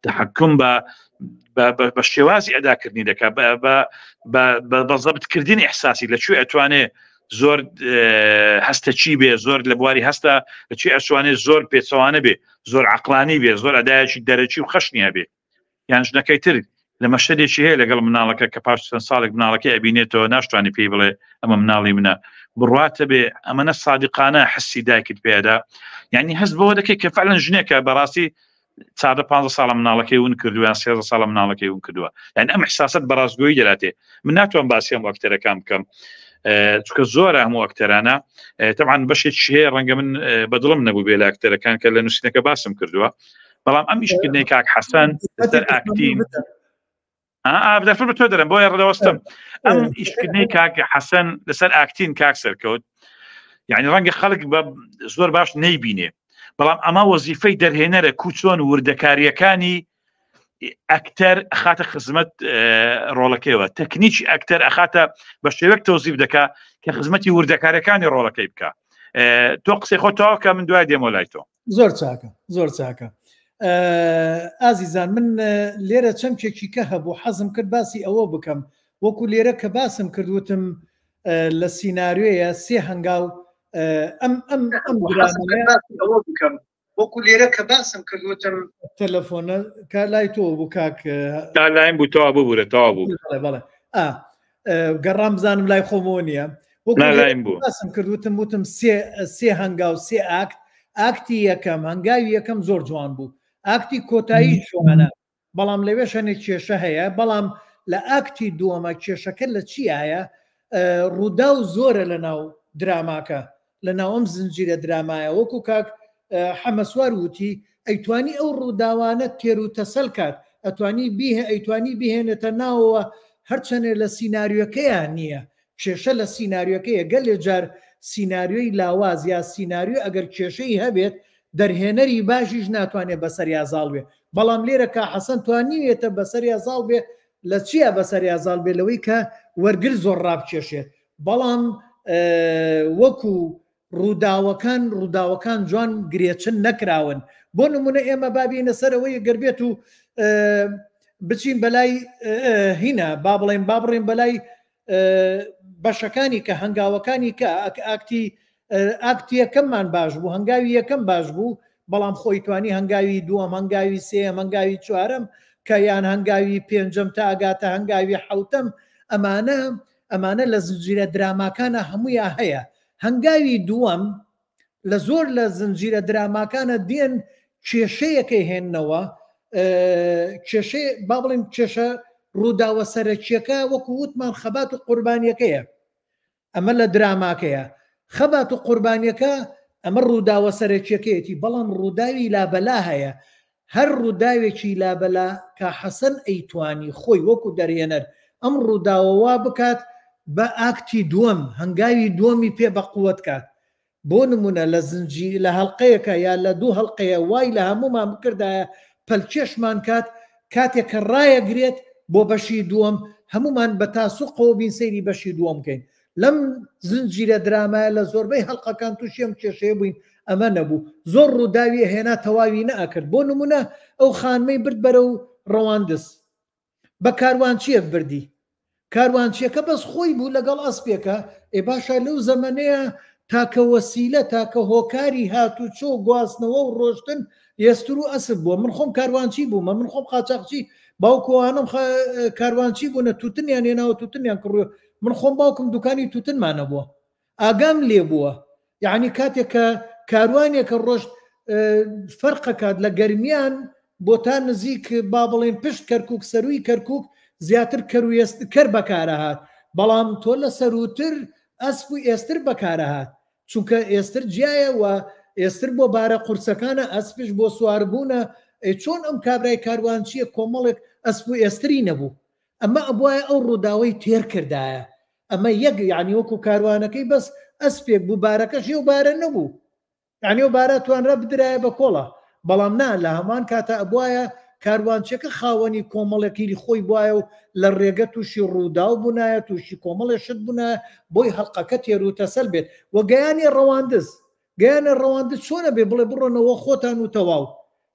تحکم بە شێوازی ئەداکردنی دەکات بە زەبتکردنی ئیحساسی لەکوێ ئەتوانێ زۆر هەستەچی بێ زۆر لە بواری هەستە لەکوێ ئەتوانێت زۆر پێچەوانە بێ زۆر عەقلانی بێ زۆر ئەدایەکی دەرەکی و خەشنیە بێ یان ژنەکەی تر لە مەشهدێکی هەیە لەگەڵ مناڵەکە کە پاش چەند ساڵێک مناڵەکەی ئەبینێتەوە ناشتوانی پێی بڵێ ئەمە مناڵی منە بڕاتە بێ ئەمەنە صادقانە حسی دایکت پێدا یعنی هەست بەوە دەکەی کە فعلا ژنێکە بەڕاستی 4-15 ساڵە مناڵەکەی ون کردووە 13 ساڵە مناڵەکەی ون کردووە یعنی ئەم احساسات بەڕاستگۆیی دەراتێ من ناتوان باسی ئەم ئەکتەرەکان بکەم چکە زۆرە هەموو ئەکتەرانە طبعاً بەشێکی هەیە ڕەنگە من بەدڵم نەبوو بێ لە ئەکتەرەکان کە لە نووسینەکە باسم کردووە بەڵام ئەم ئیشکردنەی کاک حەسەن لەسەر ئاکتین بدەفر بە تۆ دەرم بۆیە ڕدەوەستم ئەم ئیشکردنەی کاک حەسەن لەسەر ئاکتین کاک سەرکەوت یعنی ڕەنگە خەڵک بە زۆر باش نەیبینێ بەڵام ئەمە وەزیفەی دەرهێنەرە کوچۆن وردەکاریەکانی ئەکتەر ئەخاتە خزمەت ڕۆڵەکەیەوە تەکنیکی ئەکتەر ئەخاتە بە شێوەک تەوزیف دەکا کە خزمەتی وردەکارەکانی ڕۆڵەکەی بکە تۆ قسەی خۆتەوە کە من دوای دێمە لای تۆ زۆر چاکە زۆر چاکە ئازیزان من لێرە چەمکێکی کە هەبوو حەزم کرد باسی ئەوە بکەم وەکو لێرە کە باسم کردوتم لە سیناریۆیە سێ هەنگاو ئەوە بکەم وەکو لێرە کە باسم کردوتم تەلەفۆنە کا لای تۆ بوو کاک لایم بوو تەوا بوو تەوا بوو بەڵێ گەڕام بزانم لای خۆمەوە نییە باسم کردوتم وتم سێ هەنگاو سێ ئاکتی یەکەم هەنگاوی یەکەم زۆر جوان بوو ئاکتی کۆتایی شوانە بەڵام لەوێ شانێک کێشە هەیە بەڵام لە ئاکتی دووەمە کێشەکە لە چی هەیە ڕوودا و زۆرە لە ناو دراماکە لە ناو ئەم زنجیرە درامایە وەکو کاک حەمەسوار وتی ئەیتوانی ئەو ڕووداوانە تێر و تەسەل کات ئەیتوانی بهێنێتە ناوەوە هەرچەنێ لە سیناریۆکەیان نییە کێشە لە سیناریۆکەیە گەلێ جار سیناریۆی لاواز یا سیناریۆ ئەگەر کێشەی هەبێت دەرهێنەری باشیش ناتوانێت بەسەریازاڵ بێ بەڵام لێرە کا حەسەن توانیوێتە بەسەریازاڵ بێ لە چییە بەسەریازاڵ بێ لەوەی کە وەرگر زۆر ڕابکێشێت بەڵام وەکو ڕووداوەکان جوان گرێچن نەکراون بۆ نمونە ئێمە بابینە سەرەوەی گەربێت و بچین بەلای هینە با بڕێن بەلای بەشەکانی کە هەنگاوەکانی کە ئاکتی یەکەممان باش بوو هەنگاوی یەکەم باش بوو بەڵام خۆی توانی هەنگاوی دووەم هەنگاوی سێم هەنگاوی چوارەم کە یان هەنگاوی پێنجەم تا ئەگاتە هەنگاوی حەوتەم ئەمانە لە زنجیرە دراماکانە هەموویان هەیە هەنگاوی دووەم لە زۆر لە زنجیرە دراماکانە دێن کێشەیەکەی هێننەوە کێشەی با بڵێن کێشە ڕووداوە سەرەکیەکە وەکو وتمان خەبات و قوربانیەکەیە ئەمە لە دراماکەیە خەبات و قوربانیەکە ئەمە ڕووداوە سەرەکیەکەیەتی بەڵام ڕووداوی لابەلا هەیە هەر ڕووداوێکی لابەلا کە حەسەن ئەیتوانی خۆی وەکو دەرهێنەر ئەم ڕووداوەوا بکات بە ئاکتی دووەم هەنگاوی دووەمی پێ بەقووەت کات بۆ نمونە لە زنجی لە هەڵلقەیەکە یا لە دوو هەڵلقەیە وای لە هەمومان بکردایە پەلکێشمان کاتێک کە ڕایەگرێت بۆ بەشی دووەم هەمومان بە تاسوقەوە بین سەیری بەشی دووەم بکەین لەم زنجیرە درامایە لە زۆربەی هەڵلقەکان تووشێم کێشەیە بووین ئەمە نەبوو زۆر ڕووداوی هێنا تەواوی نەئەکرد بۆ نمونە ئەو خانمەی برد بەرە و ڕەواندز بە کاروانچیەک بردی کاروانچیەکە بەس خۆی بوو لەگەڵ ئەسپێکە باشە لەو زەمانەیە تاکە وەسیلە تاکە هۆکاری هاتوچۆ گواستنەوە و ڕۆشتن ئێستر و ئەسب بووە من خۆم کاروانچی بوومە من خۆم قاچاقچی باوکۆوانم کاروانچی بوونە تووتنیان هێناوە تووتنیان کڕوە من خۆم باوکم دوکانی تووتنمانە بووە ئاگام لێ بووە یعنی کاتێک کە کاروانێکە ڕۆشت فەرقەکات لە گەرمیان بۆ تا نزیک با بڵێن پشت کەرکک سەروی کەرکک زیاتر کەر بەکارە هات بەڵام تۆ لە سەروتر ئەسپ و ئێستر بەکارە هات چونکە ئێستر جیایە و ئێستر بۆ بارە قورسەکانە ئەسپش بۆ سواربوونە چۆن ئەم کابرای کاروانچیە کۆمەڵێک ئەسپ و ئێستری نەبوو ئەمە ئەبواە ئەو ڕووداوەی تێر کردایە ئەمە یەک یعنی وەکو کاروانەکەی بەس ئەسپێک بوو بارەکەش و بارە نەبوو یعنی و بارە توانرە بدرایە بە کۆڵە بەڵام نا لە هەمان کاتە ئەبواە کاروانچێکە خاوەنی کۆمەڵێکی خۆی بواە و لە ڕێگە تووشی ڕووداو بوونایە تووشی کۆمەڵێ شت بوونە بۆی هەڵلقەکە تێر و تەسەل بێت و گەیانی ڕەواندز گەیانە ڕەواندز چۆنە بێ بڵێ بڕۆنەوە خۆتان و تەواو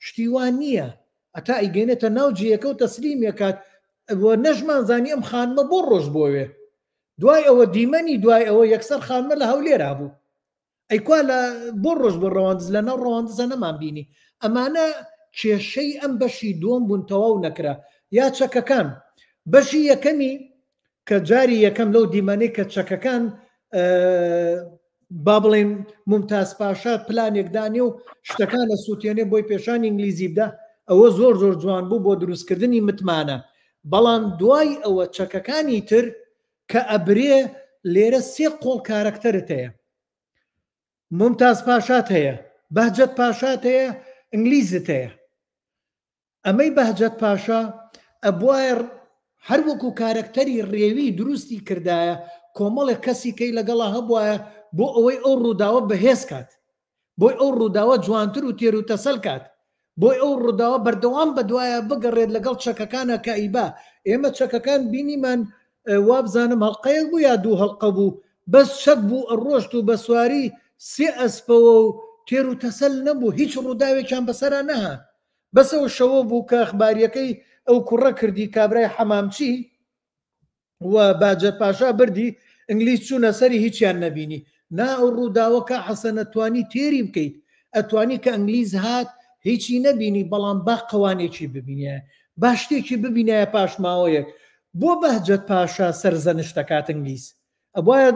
شتیوان نییە ئەتا ئیگەێنێتە ناو جیەکە و تەسلیمێکات نەژمان زانی ئەم خانمە بۆ ڕۆژ بۆوێ دوای ئەوە دیمەنی دوای ئەوە یەکسەر خانمە لە هەولێرا بوو ئەیکوا لە بۆ ڕۆژ بۆ ڕەواندز لە ناو ڕەواندزە نەمان بینی ئەمانە کێشەی ئەم بەشی دووەم بوون تەواو نەکرا یا چەکەکان بەشی یەکەمی کە جاری یەکەم لەو دیمەنەی کە چەکەکان با بڵێن مومتاز پاشا پلانێکدانێ و شتەکانە سووتێنێ بۆی پێشان ئینگلیزی بدا ئەوە زۆر زۆر جوان بوو بۆ دروستکردنی متمانە بەڵام دوای ئەوە چەکەکانی تر کە ئەبرێ لێرە سێ قۆڵ کارکتەرت هەیە، ممتاز پاشات هەیە، بەهجەت پاشات هەیە، ئینگلیزت هەیە. ئەمەی بەهجەت پاشا ئەبوایە هەر وەکو کارکتەری ڕێوی دروستی کردایە کۆمەڵێک کەسی کەی لەگەڵا هەبوایە بۆ ئەوەی ئەو ڕووداوە بەهێز کات، بۆی ئەو ڕووداوە جوانتر و تێر و تەسەل کات، بۆی ئەو ڕووداوە بەردەوام بەدوایە بگەڕێت لەگەڵ چەکەکانە کە ئیبا ئێمە چەکەکان بینیمان وابزانم هەڵقەیەک بوو یا دوو هەڵقە بوو بەس چەک بوو ئەڕۆشت و بە سواری سێ ئەسپەوە و تێر و تەسەل نەبوو، هیچ ڕووداوێکیان بەسەرا نەها، بەس ئەو شەوە بوو کە ئەخباریەکەی ئەو کوڕە کردی کابرای حەمامچی و باجەت پاشا بردی ئینگلیز چوونە سەری هیچیان نەبینی. نا ئەو ڕووداوەکە حەسەن ئەتوانی تێری بکەیت، ئەتوانی کە ئینگلیز هات هیچی نەبینی بەڵام با قەوانێکی ببینە، با شتێکی ببینایە پاشماوەیەک. بۆ بەهجەت پاشا سەرزەنش دەکات ئینگلیز، ئەبواە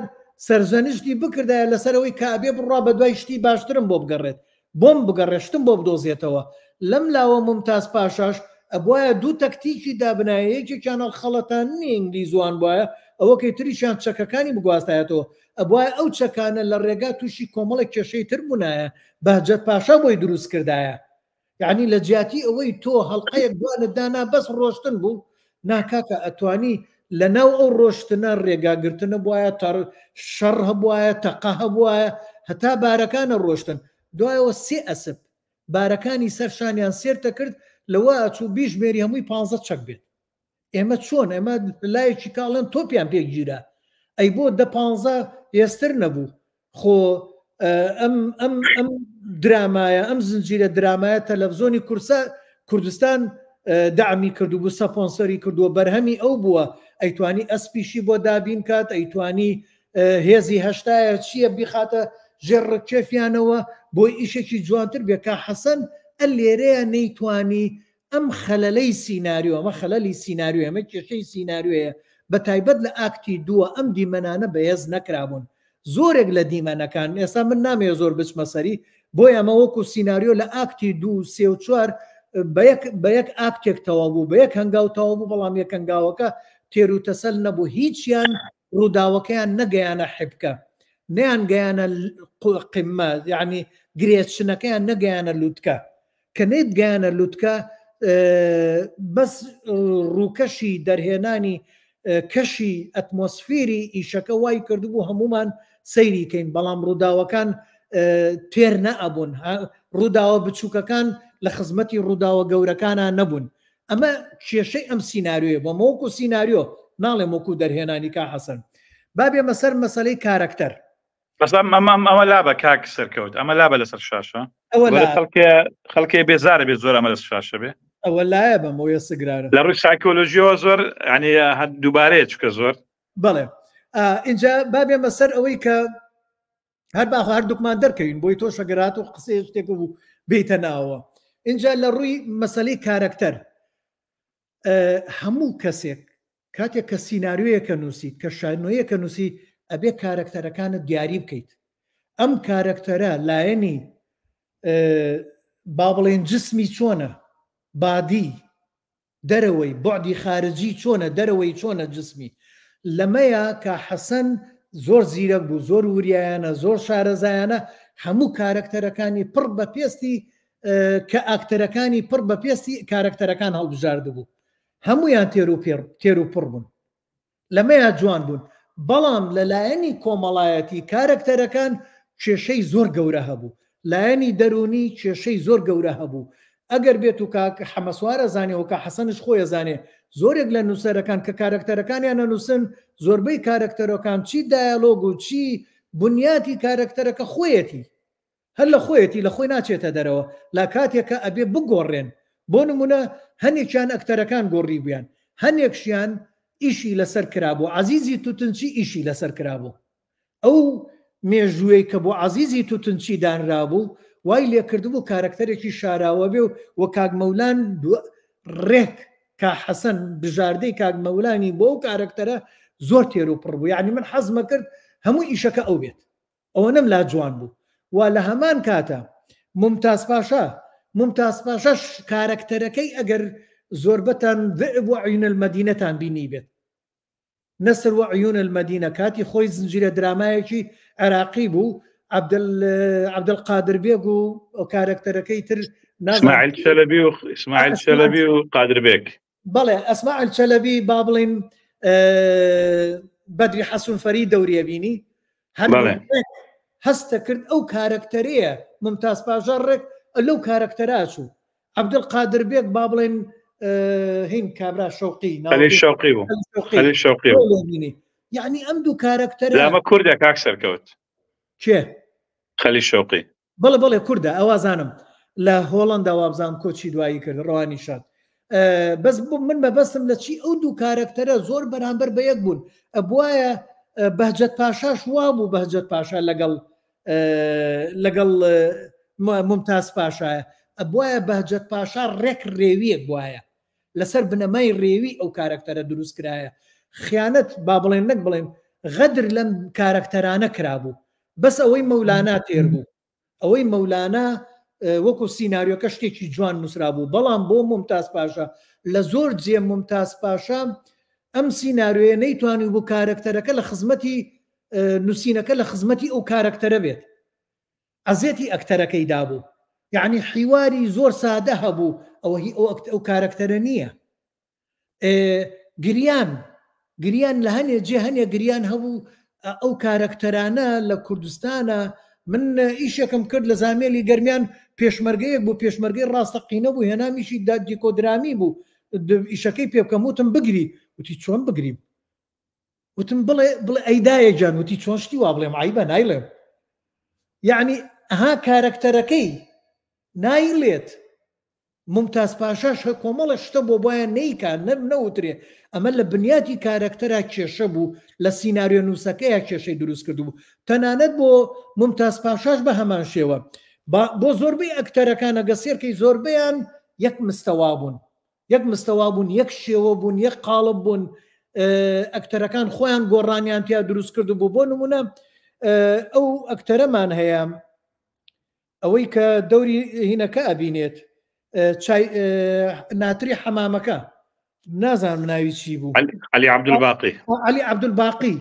سەرزەنشتی بکردایە لەسەرەوەی کابێ بڕوا بە دوای شتی باشترم بۆ بگەڕێت، بۆم بگەڕێشتم بۆ بدۆزێتەوە. لەم لاوە ممتاز پاشاش ئەبواە دوو تەکتیکی دابنایە، یەکێکیان خەڵەتانی ئینگلیزوان بواە ئەوەکەی تریشیان چەکەکانی بگواستایەتەوە، ئەبواە ئەو چەکانە لە ڕێگا تووشی کۆمەڵێک کێشەی تر بوونایە بەهجەت پاشا بۆی دروست کردایە. یعنی لە جیاتی ئەوەی تۆ هەڵقەیەک دوانت دانا بەس ڕۆشتن بوو، ناکاکە ئەتوانی لە ناو ئەو ڕۆشتنە ڕێگاگرتنە بواە تا شەڕ هەبواە تەقە هەبواە هەتا بارەکانە ڕۆشتن. دوایەوە سێ ئەسب بارەکانی سەرشانیان سێرتە کرد لەوە ئەچوو بیژمێری هەمووی 15 چەک بێت. ئێمە چۆن ئێمە لایەکی کاڵێن تۆپیان پێکگیرە، ئەی بۆ 15 هێزتر نەبوو. خۆ ئەم درامایە ئەم زنجیرە درامایە تەلەڤزۆنی کوردستان دامی کردو بوو، سەپۆنسەری کردووە، بەرهەمی ئەو بووە ئەیتوانی ئەسپیشی بۆ دابین کات، ئەیتوانی هێزی هەشتایە چییە بیخاتە ژێڕکێفیانەوە بۆی ئیشێکی جوانتر بێ. کا حەسەن ئە لێرەیە نەیتوانی ئەم خەلەلەی سیناریۆ، ئەمە خەلەلی سیناریۆ، ئەمە کێشەی سیناریۆیە بە تایبەت لە ئاکتی دووە ئەم دیمەنانە بەهێز نەکرابوون. زۆرێک لە دیمەنەکان ئێستا من نامەیە زۆر بچمە سەری، بۆی ئەمە وەکو سیناریۆ لە ئاکتی 2 3 و 4 بە یەک ئاکتێک تەوا بوو، بە یەک هەنگاو تەوا بوو، بەڵام یەک هەنگاوەکە تێر و تەسەل نەبوو، هیچیان ڕووداوەکەیان نەگەیانە حبکە، نەیان گەیانە قمە، یعنی گرێچنەکەیان نەگەیانە لووتکە، کە نێت گەیانە لووتکە بەس ڕووکەشی دەرهێنانی کەشی ئەتمۆسفێری ئیشەکە وای کردبوو هەمومان سەیری کەین، بەڵام ڕووداوەکان تێر نەئەبوون، ڕووداوە بچووکەکان لە خزمەتی ڕووداوە گەورەکانە نەبوون. ئەمە کێشەی ئەم سیناریۆیە، بۆ مەوەکو سیناریۆ ناڵێم وەکو دەرهێنانی کا حەسەن. بابێ مەسەر مەسەلەی کارکتەر، بەس ئەمە لابە کاک سەرکەوت، ئەمە لابە لەسەر شاشە، خەڵکی بێزارە بێت زۆر ئەمە لەسەر شاشە بێ، ئەوە لایە بەمەوەیە سگرارە لە ڕووی سایکۆلۆژیەوە زۆر ینی دووبارەیە چکە زۆر. بەڵێ اینجا بابێ مەسەر ئەوەی کە هەر باخ هەر دوکمان دەرکەوین بۆی تۆ شەگەرات و قسەی شتێک بوو بیتە ناوە. اینجا لە ڕووی مەسەلەی کارکتەر، هەموو کەسێک کاتێک کە سیناریۆیەکە نووسیت، کە شانۆیەکە نووسی، ئەبێ کارکتەرەکانت دیاری بکەیت. ئەم کارکتەرە لایەنی با بڵێن جسمی چۆنە، بادی دەرەوەی بعدی خارجی چۆنە، دەرەوەی چۆنە جسمی، لەمەیە کە حەسەن زۆر زیرەک بوو، زۆر وریایانە، زۆر شارەزایانە، هەموو کارکتەرەکانی پڕ بە پێستی کە ئاکتەرەکانی پڕ بە پێستی کارکتەرەکان هەڵبژاردبوو، هەمویان تێر و پڕ بوون، لەمەیە جوان بوون. بەڵام لەلایەنی کۆمەڵایەتی کارکتەرەکان کێشەی زۆر گەورە هەبوو، لایەنی دەرونی کێشەی زۆر گەورە هەبوو. ئەگەر بێت و کاک حەمەسوارە زانێەوە کە حەسەنش خۆیە زانێ، زۆرێک لە نووسەرەکان کە کارکتەرەکانیان نەنووسن، زۆربەی کارکتەرەکان چی دایالۆگ و چی بنیاتی کارکتەرەکە خۆیەتی، هەر لە خۆیەتی لە خۆی ناچێتە دەرەوە، لا کاتێکە ئەبێ بگۆڕێن. بۆ نمونە هەنێکیان ئەکتەرەکان گۆڕی بوویان، هەنێکشیان ئیشی لەسەر کرابوو، عەزیزی تووتنچی ئیشی لەسەر کرابوو، ئەو مێژووەی کە بۆ عەزیزی تووتنچی دانرابوو وای لێ کردبوو کارکتەرێکی شاراوە بێ و کاگمەولان ڕێک کا حەسەن بژاردەی کاگمەولانی بۆ ئەو کارکتەرە زۆر تێر و پڕ بوو، یعنی من حەزمە کرد هەموو ئیشەکە ئەو بێت، ئەوە نەم لا جوان بوو. وا لە هەمان کاتە ممتاز پاشاش کارکتەرەکەی ئەگەر زۆربەتان ذئب و عین المەدینەتان بینی بێت، نەسر و عیون المەدینە کاتی خۆی زنجیرە درامایەکی عێراقی بوو عەبدولقادر بێگ و کارکتەرەکەی تر اسماعیل شەلەبی و قادر بێگ بەڵێ ئەسماعیل شەلەبی با بڵێن بەدری حەسون فەری دەوریە بینی هەستە کرد ئەو کارکتەرەیە ممتاز پاشا ڕێک لەو کارکتەرا چوو عەبدولقادر بێگ با بڵێن هین کابرا شەوقی یعنی ئەم دوو کارکتەرە لامە کوردە کاک سەرکەوت کێ خەلیل شەوقی بەڵێ کووردە ئەوازانم لە هۆڵەندا وابزان کۆچی دوایی کرد ڕەوانی شاد بەس من بەبەستم لە چی ئەو دوو کارکتەرە زۆر بەرامبەر بە یەک بوون ئەبوایە بەهجەت پاشاش وا بوو بەهجەت پاشا لەگەڵ ممتاز پاشایە ئەبوایە بەهجەت پاشا ڕێک ڕێویەک بواە لەسەر بنەمای ڕێوی ئەو کارکتەرە دروست کرایە خیانەت با بڵێن نەک بڵێن غەدر لەم کارکتەرانە کرابوو بەس ئەوەی مەولانا تێر بوو ئەوەی مەولانا وەکو سیناریۆکە شتێکی جوان نووسرا بوو بەڵام بۆ ممتاز پاشا لە زۆر جێ ممتاز پاشا ئەم سیناریۆیە نەیتوانی بوو کارکتەرەکە لە خزمەتی نووسینەکە لە خزمەتی ئەو کارکتەرە بێت ئەزێتی ئەکتەرەکەی دابوو یعنی حیواری زۆر سادە هەبوو ئەو کارکتەرە نییە گریان لە هەنێ جێ هەنێ گریان هەبوو ئەو کارکتەرانە لە کوردستانە من ئیشێکم کرد لە زامێلی گەرمیان پێشمەرگەیەک بوو پێشمەرگەی ڕاستەقینە بوو هێنامیشی دیکۆدرامی بوو ئیشەکەی پێ بکەم وتم بگری وتی چۆن بگریم وتم بڵێ ئەیدایە جان وتی چۆن شتی وا بڵێم عیبە نایڵێم یعنی ئەها کارکتەرەکەی نایڵێت ممتاز پاشاش کۆمەڵە شتە بۆ بۆیە نەیکا نەوترێ ئەمە لە بنیاتی کارکتەرە کێشە بوو لە سیناریۆ نووسەکەیە کێشەی دروست کرد بوو تەنانەت بۆ ممتاز پاشاش بە هەمان شێوە بۆ زۆربەی ئەکتەرەکانە گەسێرکەی زۆربیان یەک مستەوا بوون یەک شێوە بوون یەک قاڵب بوون ئەکتەرەکان خۆیان گۆڕانیان تیا دروست کرد بوو بۆ نمونە ئەو ئەکتەرەمان هەیە ئەوەی کە دەوری هینەکە ئەبینێت ناتری حەمامەکە نازانم ناوی چی بوو علی عەبدولباقی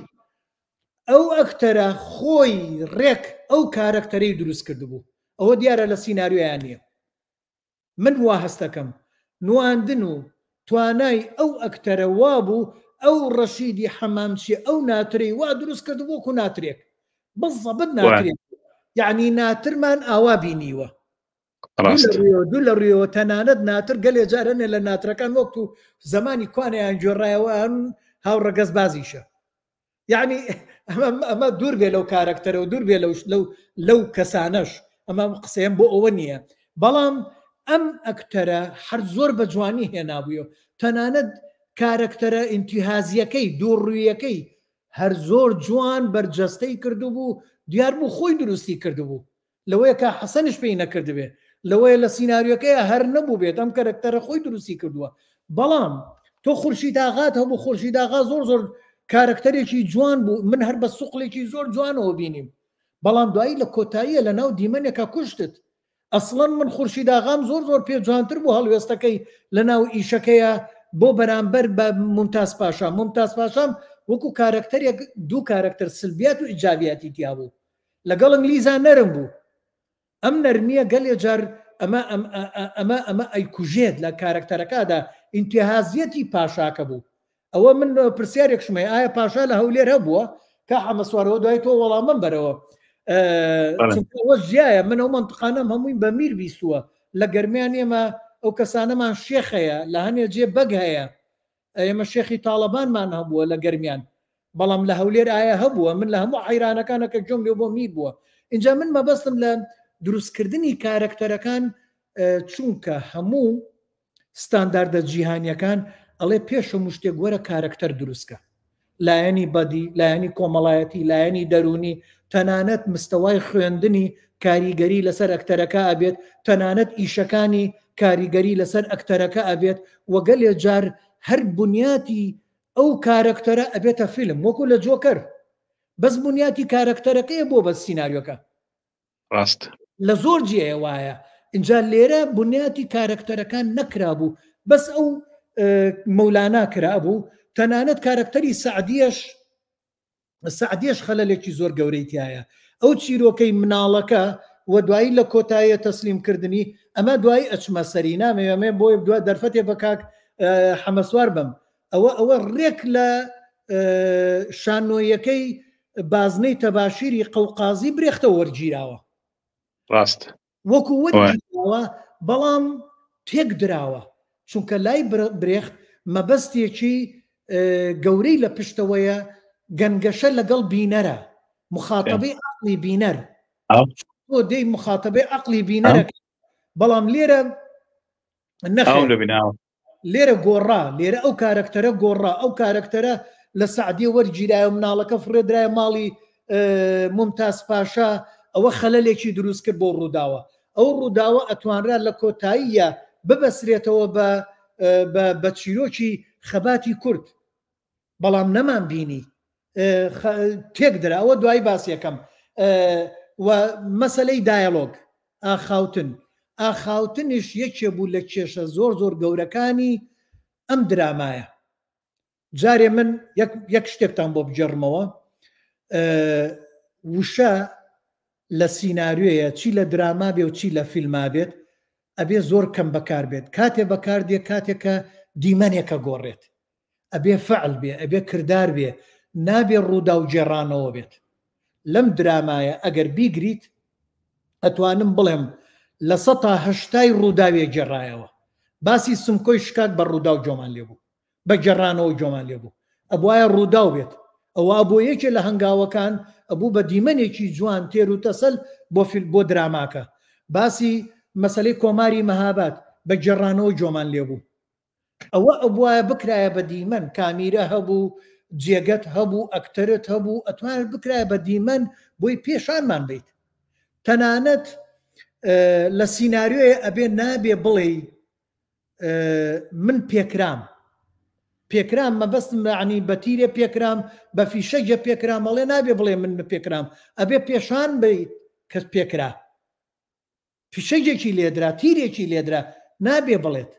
ئەو ئەکتەرە خۆی ڕێک ئەو کارکتەرەی دروست کرد بوو ئەوە دیارە لە سیناریۆیان نییە من وا هەستەکەم نواندن و توانای ئەو ئەکتەرە وا بوو ئەو ڕەشیدی حەمامچی ئەو ناتری وا دروست کرد بۆکو ناترێک بەڵزەبت ناترێک یعنی ناترمان ئاوا بینیوە دوو لە ڕێەوە تەنانەت ناتر گەلێ جارەنێ لە ناترەکان وەکو زمانی کوانیان جۆڕایەوەیان هاوڕەگەز بازیشە یعنی ئەمە دوور بێ لەو کارکتەرە و دوور بێ لەو کەسانەش ئەمە قسەیەم بۆ ئەوە نییە بەڵام ئەم ئەکتەرە هەر زۆر بە جوانی هێنابووە تەنانەت کارکتەرە ئینتیهازیەکەی دووڕوویەکەی هەر زۆر جوان بەرجەستەی کردو بوو دیار بوو خۆی دروستی کرده بوو لەوەیە کە حەسەنش پێی نەکردبێ لەوەیە لە سیناریۆکەیە هەر نەبوو بێت ئەم کارکتەرە خۆی دروستی کردووە بەڵام تۆ خورشید ئاغات هەبوو خورشید ئاغا زۆر کارکتەرێکی جوان بوو من هەر بە سوقلێکی زۆر جوانەوە بینیم بەڵام دوایی لە کۆتاییە لە ناو دیمەنێکە کوشتت ئەسڵەن من خورشید ئاغام زۆر پێ جوانتر بوو هەڵوێستەکەی لە ناو ئیشەکەیە بۆ بەرامبەر بە ممتاز پاشام وەکو کارکتەرێک دوو کارکتەر سلبیات و ئیجابیاتی تیا بوو لەگەڵ ئینگلیزان نەرم بوو ئەم نەرمیە گەلێ جار ئەمە ئەیکوژێت لە کارکتەرەکەدا ئینتیهازیەتی پاشاکە بوو ئەوە من پرسیارێک شمێ ئایا پاشا لە هەولێر هەبووە کە حەمەسوارەوە دوای تۆ وەڵامم بەرەوە ئەوە ژایە من ئەو منطقانەم هەمووی بە میر بیستووە لە گەرمیان ئێمە ئەو کەسانەمان شێخەیە لە هەنێ جێ بەگ هەیە ئێمە شێخی تاڵەبانمان هەبووە لە گەرمیان بەڵام لە هەولێر ئایا هەبووە من لە هەموو حەیرانەکانەکە جۆم لێ بۆ میر بووە اینجا من مەبەستم لە دروستکردنی کارکتەرەکان چونکە هەموو ستانداردە جیهانیەکان ئەڵێ پێش هەموو شتێک وەرە کارکتەر دروستکە لایەنی بەدی لایەنی کۆمەڵایەتی لایەنی دەرونی تەنانەت مستەوای خوێندنی کاریگەری لەسەر ئەکتەرەکە ئەبێت تەنانەت ئیشەکانی کاریگەری لەسەر ئەکتەرەکە ئەبێت وەگەلێ جار هەر بنیاتی ئەو کارکتەرە ئەبێتە فیلم وەکو لە جۆکەر بەس بنیاتی کارکتەرەکەیە بۆ بە سیناریۆکە ڕاست لە زۆر جێ وایە اینجا لێرە بنیاتی کارکتەرەکان نەکرا بوو بەس ئەو مەولانا کرا بوو تەنانەت کارکتەری سعدیەش خەلەلێکی زۆر گەورەی تایە ئەو چیرۆکەی مناڵەکە و دوایی لە کۆتاییە تەسلیمکردنی ئەمە دوایی ئەچمە سەری نامێ بۆی دوای دەرفەتێ بە کاک حەمەسوار بم ئەوە ڕێک لە شانۆیەکەی بازنەی تەباشیری قەوقازی برێختە وەرگیراوە ڕاست وەکو وەرگیراوە بەڵام تێک دراوە چونکە لای برێخت مەبەستێکی گەورەی لە پشتەوەیە گەنگەشە لەگەڵ بینەرە مخاتەبەی عەقڵی بینەر تۆ دەی مخاتەبەی عەقڵی بینەرە بەڵام لێرە گۆڕا لێرە ئەو کارکتەرە گۆڕا ئەو کارکتەرە لە سعدیە وەرگیرایە مناڵەکە فڕێدرایە ماڵی ممتاز پاشا ئەوە خەلەلێکی دروست کرد بۆ ڕووداوە ئەو ڕووداوە ئەتوانرا لە کۆتاییە ببەسرێتەوە بە چیرۆکی خەباتی کورد بەڵام نەمان بینی تێک درا ئەوە دوای باسیەکەم و مەسەلەی دایەلۆگ ئاخاوتنیش یەکێ بوو لە کێشە زۆر گەورەکانی ئەم درامایە جارێ من یەک شتێکتان بۆ بجێڕمەوە وشە لە سیناریۆیە چی لە دراما بێ و چی لە فیلما بێت ئەبێ زۆر کەم بەکار بێت کاتێ بەکاردێ کاتێکە دیمەنێکە گۆڕێت ئەبێ فعل بێ ئەبێ کردار بێ نابێ ڕوودا و جێڕانەوە بێت لەم درامایە ئەگەر بیگریت ئەتوانم بڵێم لە 180 ڕووداوێ گێڕایەوە باسی سمکۆی شکات بە ڕوودا و جۆمان لێبوو بە گێڕانەوە جۆمان لێبوو ئەبوایە ڕووداو بێت ئەوە بۆ یەکێ لە هەنگاوەکان ئەبوو بە دیمەنێکی جوان تێر و تەسەل بۆ دراماکە باسی مەسەلەی کۆماری مەهاباد بە گێڕانەوە جۆمان لێبوو ئەوە ئەبوایە بکرایە بە دیمەن کامیرە هەبوو جێگەت هەبوو ئەکتەرت هەبوو ئەتوانێت بکرایە بە دیمەن بۆی پێشانمان بیت تەنانەت لە سیناریۆیە ئەبێ نابێ بڵێ من پێکرام مەبەستم عنی بە تیرێ پێکرام بە فیشەگە پێکرام بەڵێ نابێ بڵێ من پێکرام ئەبێ پێشان بیت کەس پێکرا فیشەگێکی لێدرا تیرێکی لێدرا نابێ بڵێت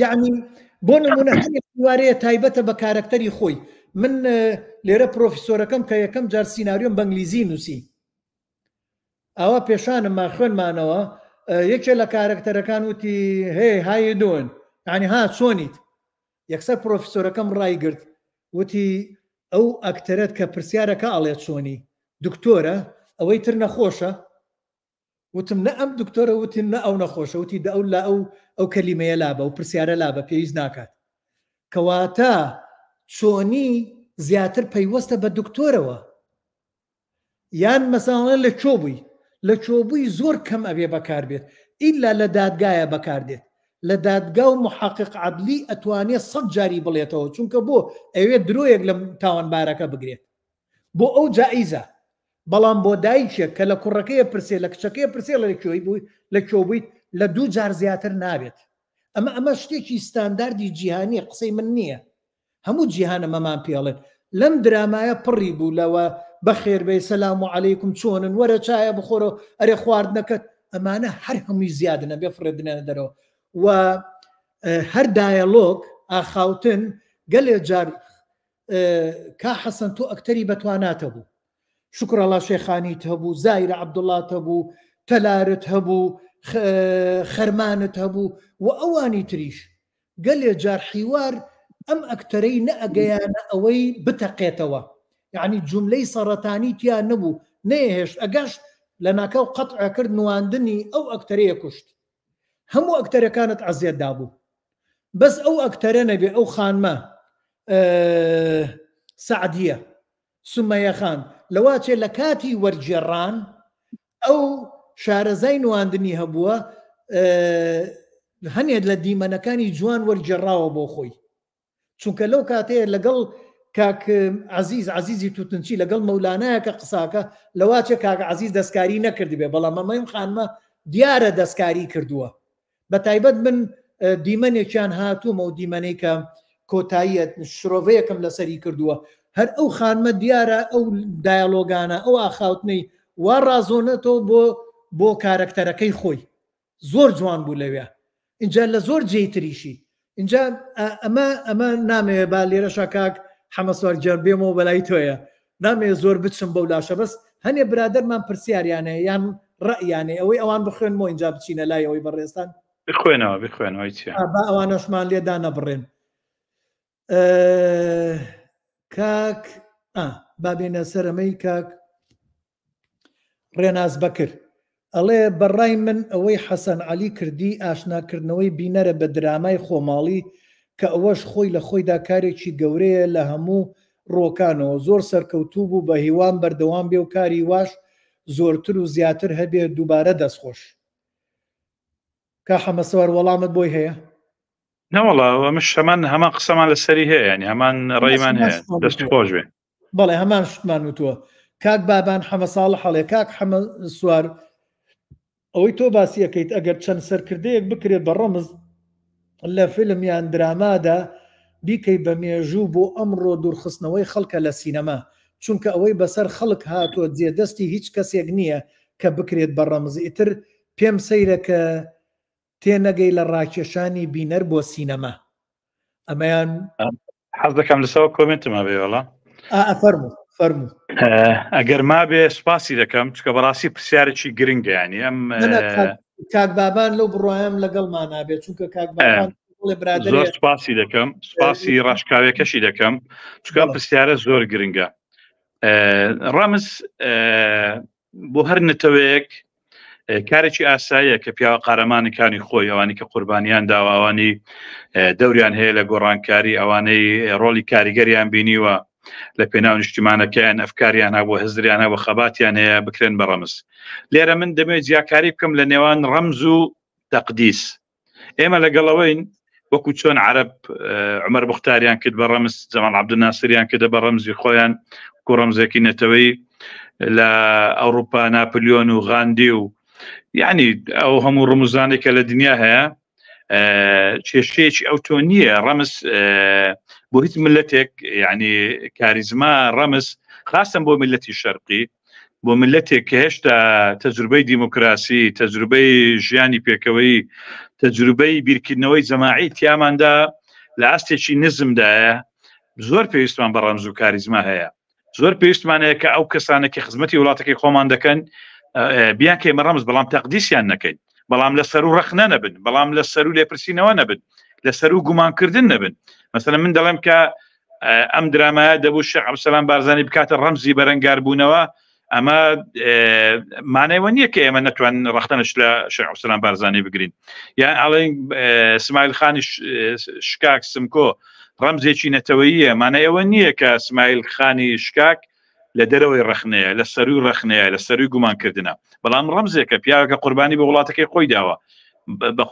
یعنی بۆ نمونە هەنێکوارەیە تایبەتە بە کارکتەری خۆی من لێرە پرۆفیسۆرەکەم کە یەکەم جار سیناریۆم بە ئەنگلیزی نووسی ئەوە پێشانمما خوێنمانەوە یەکێ لە کارکتەرەکان وتی های دۆن ینی ها چۆنیت یەکسەر پرۆفیسۆرەکەم ڕایگرت وتی ئەو ئەکتەرەت کە پرسیارەکە ئەڵێت چۆنی دکتۆرە ئەوەی تر نەخۆشە وتم نە ئەم دکتۆرە وتی نە ئەو نەخۆشە وتی ئەو لا ئەو کەلیمەیە لابە و پرسیارە لابە پێویست ناکات کەواتە چۆنی زیاتر پەیوەستە بە دکتۆرەوە یان مەساڵە لە چۆبووی زۆر کەم ئەبێ بەکار بێت ئیلا لە دادگایە بەکاردێت لە دادگا و محقق عەدلی ئەتوانێت 100 جاری بڵێتەوە چونکە بۆ ئەوێ درۆیەک لە تاوانبارەکە بگرێت بۆ ئەو جائیزە بەڵام بۆ دایکێک کە لە کوڕەکەیە پرسێ لە کچەکەی پرسێ لە کۆبوویت لە 2 جار زیاتر نابێت ئەمە شتێکی ستانداردی جیهانی قسەی من نییە هەموو جیهانە مەمان پێڵێت لەم درامایە پڕی بوو لەوە بەخێربەی سەلام عەلەیکم چۆنن وەرە چایە بخۆرە ئەرێ خواردنەکەت ئەمانە هەر هەمووی زیادنە بێ فڕێدنێنە دەرەوە و هەر دایەلۆگ ئاخاوتن گەلێ جار کا حەسەن تۆ ئەکتەری بەتواناتە بوو شکرەڵا شێخانیت هەبوو زایرە عەبدوڵات هەبوو تەلارت هەبوو خەرمانت هەبوو و ئەوانی تریش گەلێ جار حیوار ئەم ئەکتەرەی نەئەگەیانە ئەوەی بتەقێتەوە یعنی جملەی سەرەتانی تیا نەبوو نەهێشت ئەگەشت لە ناکەو قەتع کرد نواندنی ئەو ئەکتەرەیە کوشت هەموو ئەکتەرەکانت عەزیەتدا بوو بەس ئەو ئەکتەرە نەبێ ئەو خانمە سعدیە سومەیە خان لەواچێ لە کاتی وەرگێڕان ئەو شارەزای نواندنی هەبووە هەنێک لە دیمەنەکانی جوان وەرگێڕاوە بۆ خۆی چونکە لەو کاتەیە لەگەڵ کاک عەزیزی تووتنچی لەگەڵ مەولانایەکە قساکە لەواچێ کاک عەزیز دەستکاری نەکردی بێ بەڵام ئەمەم خانمە دیارە دەستکاری کردووە بە تایبەت من دیمەنێکیان هاتوومە و دیمەنەی کە کۆتاییەت شرۆڤەیەکم لەسەری کردووە هەر ئەو خانمە دیارە ئەو دایەلۆگانە ئەو ئاخاوتنەی وا ڕازۆنێتەوە بۆ کارکتەرەکەی خۆی زۆر جوان بوو لەوێ اینجا لە زۆر جێتریشی اینجا ئەمە نامێ با لێرەشا کاک حەمەسوار گیان بێمەوە بەلای تۆیە نامێ زۆر بچم بەو لاشە بەس هەنێ برادەرمان پرسیاریانە یان ڕەیانێ ئەوەی ئەوان بخوێنمەوە اینجا بچینە لای ئەوەی بەڕێستان بخوێنەوەی با ئەوانەشمان لێدا نەبڕێن کاک بابێنە سەرەمەی کاک ڕێناز بەکر ئەڵێ بەڕای من ئەوەی حەسەن عەلی کردی ئاشناکردنەوەی بینەرە بە درامای خۆماڵی کە ئەوەش خۆی لە خۆیدا کارێکی گەورەیە لە هەموو ڕۆکانەوە زۆر سەرکەوتوو بوو بە هیوان بەردەوام بێ و کاری واش زۆرتر و زیاتر هەبێ دووبارە دەستخۆش کا حەمەسەوار وەڵامت بۆی هەیە نەوەڵا ئەمەش هەمان قسەمان لەسەری هەیە ینی هەمان ڕێیمان هەیە دەست خۆش بێ بەڵێ هەمان شتمان وتووە کاک بابان حەمە ساڵ هەڵێ کاک حەمە سوار ئەوەی تۆ باسیەکەیت ئەگەر چەند سەرکردەیەک بکرێت بە ڕەمز لە فیلم یان درامادا بیکەی بە مێژوو بۆ ئەمڕۆ دوورخستنەوەی خەڵکە لە سینەما چونکە ئەوەی بەسەر خەڵک هاتووە جێدەستی هیچ کەسێک نییە کە بکرێت بە ڕەمزی ئیتر پێم سەیرە کە تێنەگەی لە ڕاکێشانی بینەر بۆ سینەما ئەمەیان حەز دەکەم لەسەوە کۆمنتمە بێوەڵا فەرموو ئەگەر ما بێ سپاسی دەکەم چکە بەڕاستی پرسیارێکی گرنگە ینی ئەم کاک بابان لەو بڕوایم لەگەڵمان نابێت چونکە کاک بابان زۆر سپاسی دەکەم سپاسی ڕاشکاوێکەشی دەکەم چکە پرسیارە زۆر گرنگە ڕەمز بۆ هەر نەتەوەیەک کارێکی ئاساییە کە پیاوە قارەمانەکانی خۆی ئەوانی کە قوربانیان داوانی دەوریان هەیە لە گۆڕانکاری ئەوانەی ڕۆلی کاریگەریان بینیوە لە پێناو نیشتیمانەکەیان ئەفکاریان هەبوو حزریان هەبوو خەباتیان هەیە بکرێن بە ڕەمز لێرە من دەمێت جیاکاری بکەم لە نێوان ڕەمز و تەقدیس ئێمە لەگەڵەوەین وەکو چۆن عەرەب عومەر بوختاریان کرد بە ڕەمز جەمال عەبدولناسریان کردە بە ڕەمزی خۆیان کو ڕەمزێکی نەتەوەی لە ئەوروپا ناپلیۆن و غاندی و یعنی ئەو هەموو ڕموزانێکە لە دنیا هەیە کێشەیەکی ئەو تۆ نییە ڕەمز بۆ هیچ ملەتێک یعنی کاریزما ڕەمز خاستن بۆ ملەتی شەرقی بۆ ملەتێک کە هێشتا تەجروبەی دیموکراسی تەجروبەی ژیانی پێکەوەی تەجروبەی بیرکردنەوەی جەماعی تیاماندا لە ئاستێکی نزمدایە زۆر پێویستمان بە ڕەمز و کاریزما هەیە زۆر پێویستمانەیە کە ئەو کەسانێکی خزمەتی وڵاتەکەی خۆمان دەکەن بیان کە ئێمە ڕەمز بەڵام تەقدیسیان نەکەین بەڵام لە سەر و ڕەخنە نەبن بەڵام لە سەر و لێپرسینەوە نەبن لە سەر و گومانکردن نەبن مثلا من دەڵێم کە ئەم درامایە دەبوو شێخ عەبدولسەلام بارزانی بکاتە ڕەمزی بەرەنگاربوونەوە ئەمە مانایوە نییە کە ئێمە نەتوان ڕەختەنش لە شێخ عەبدولسەلام بارزانی بگرین یان ئەڵێن اسماعیل خانی شکاک سمکۆ ڕەمزێکی نەتەوەییە مانایەوە نییە کە اسماعیل خانی شکاک لە دەرەوەی ڕەخنەیە لە سەروی ڕەخنەیە لە سەروی گومانکردنە بەڵام ڕەمزێکە پیاوەکە قوربانی بە وڵاتەکەی خۆی داوە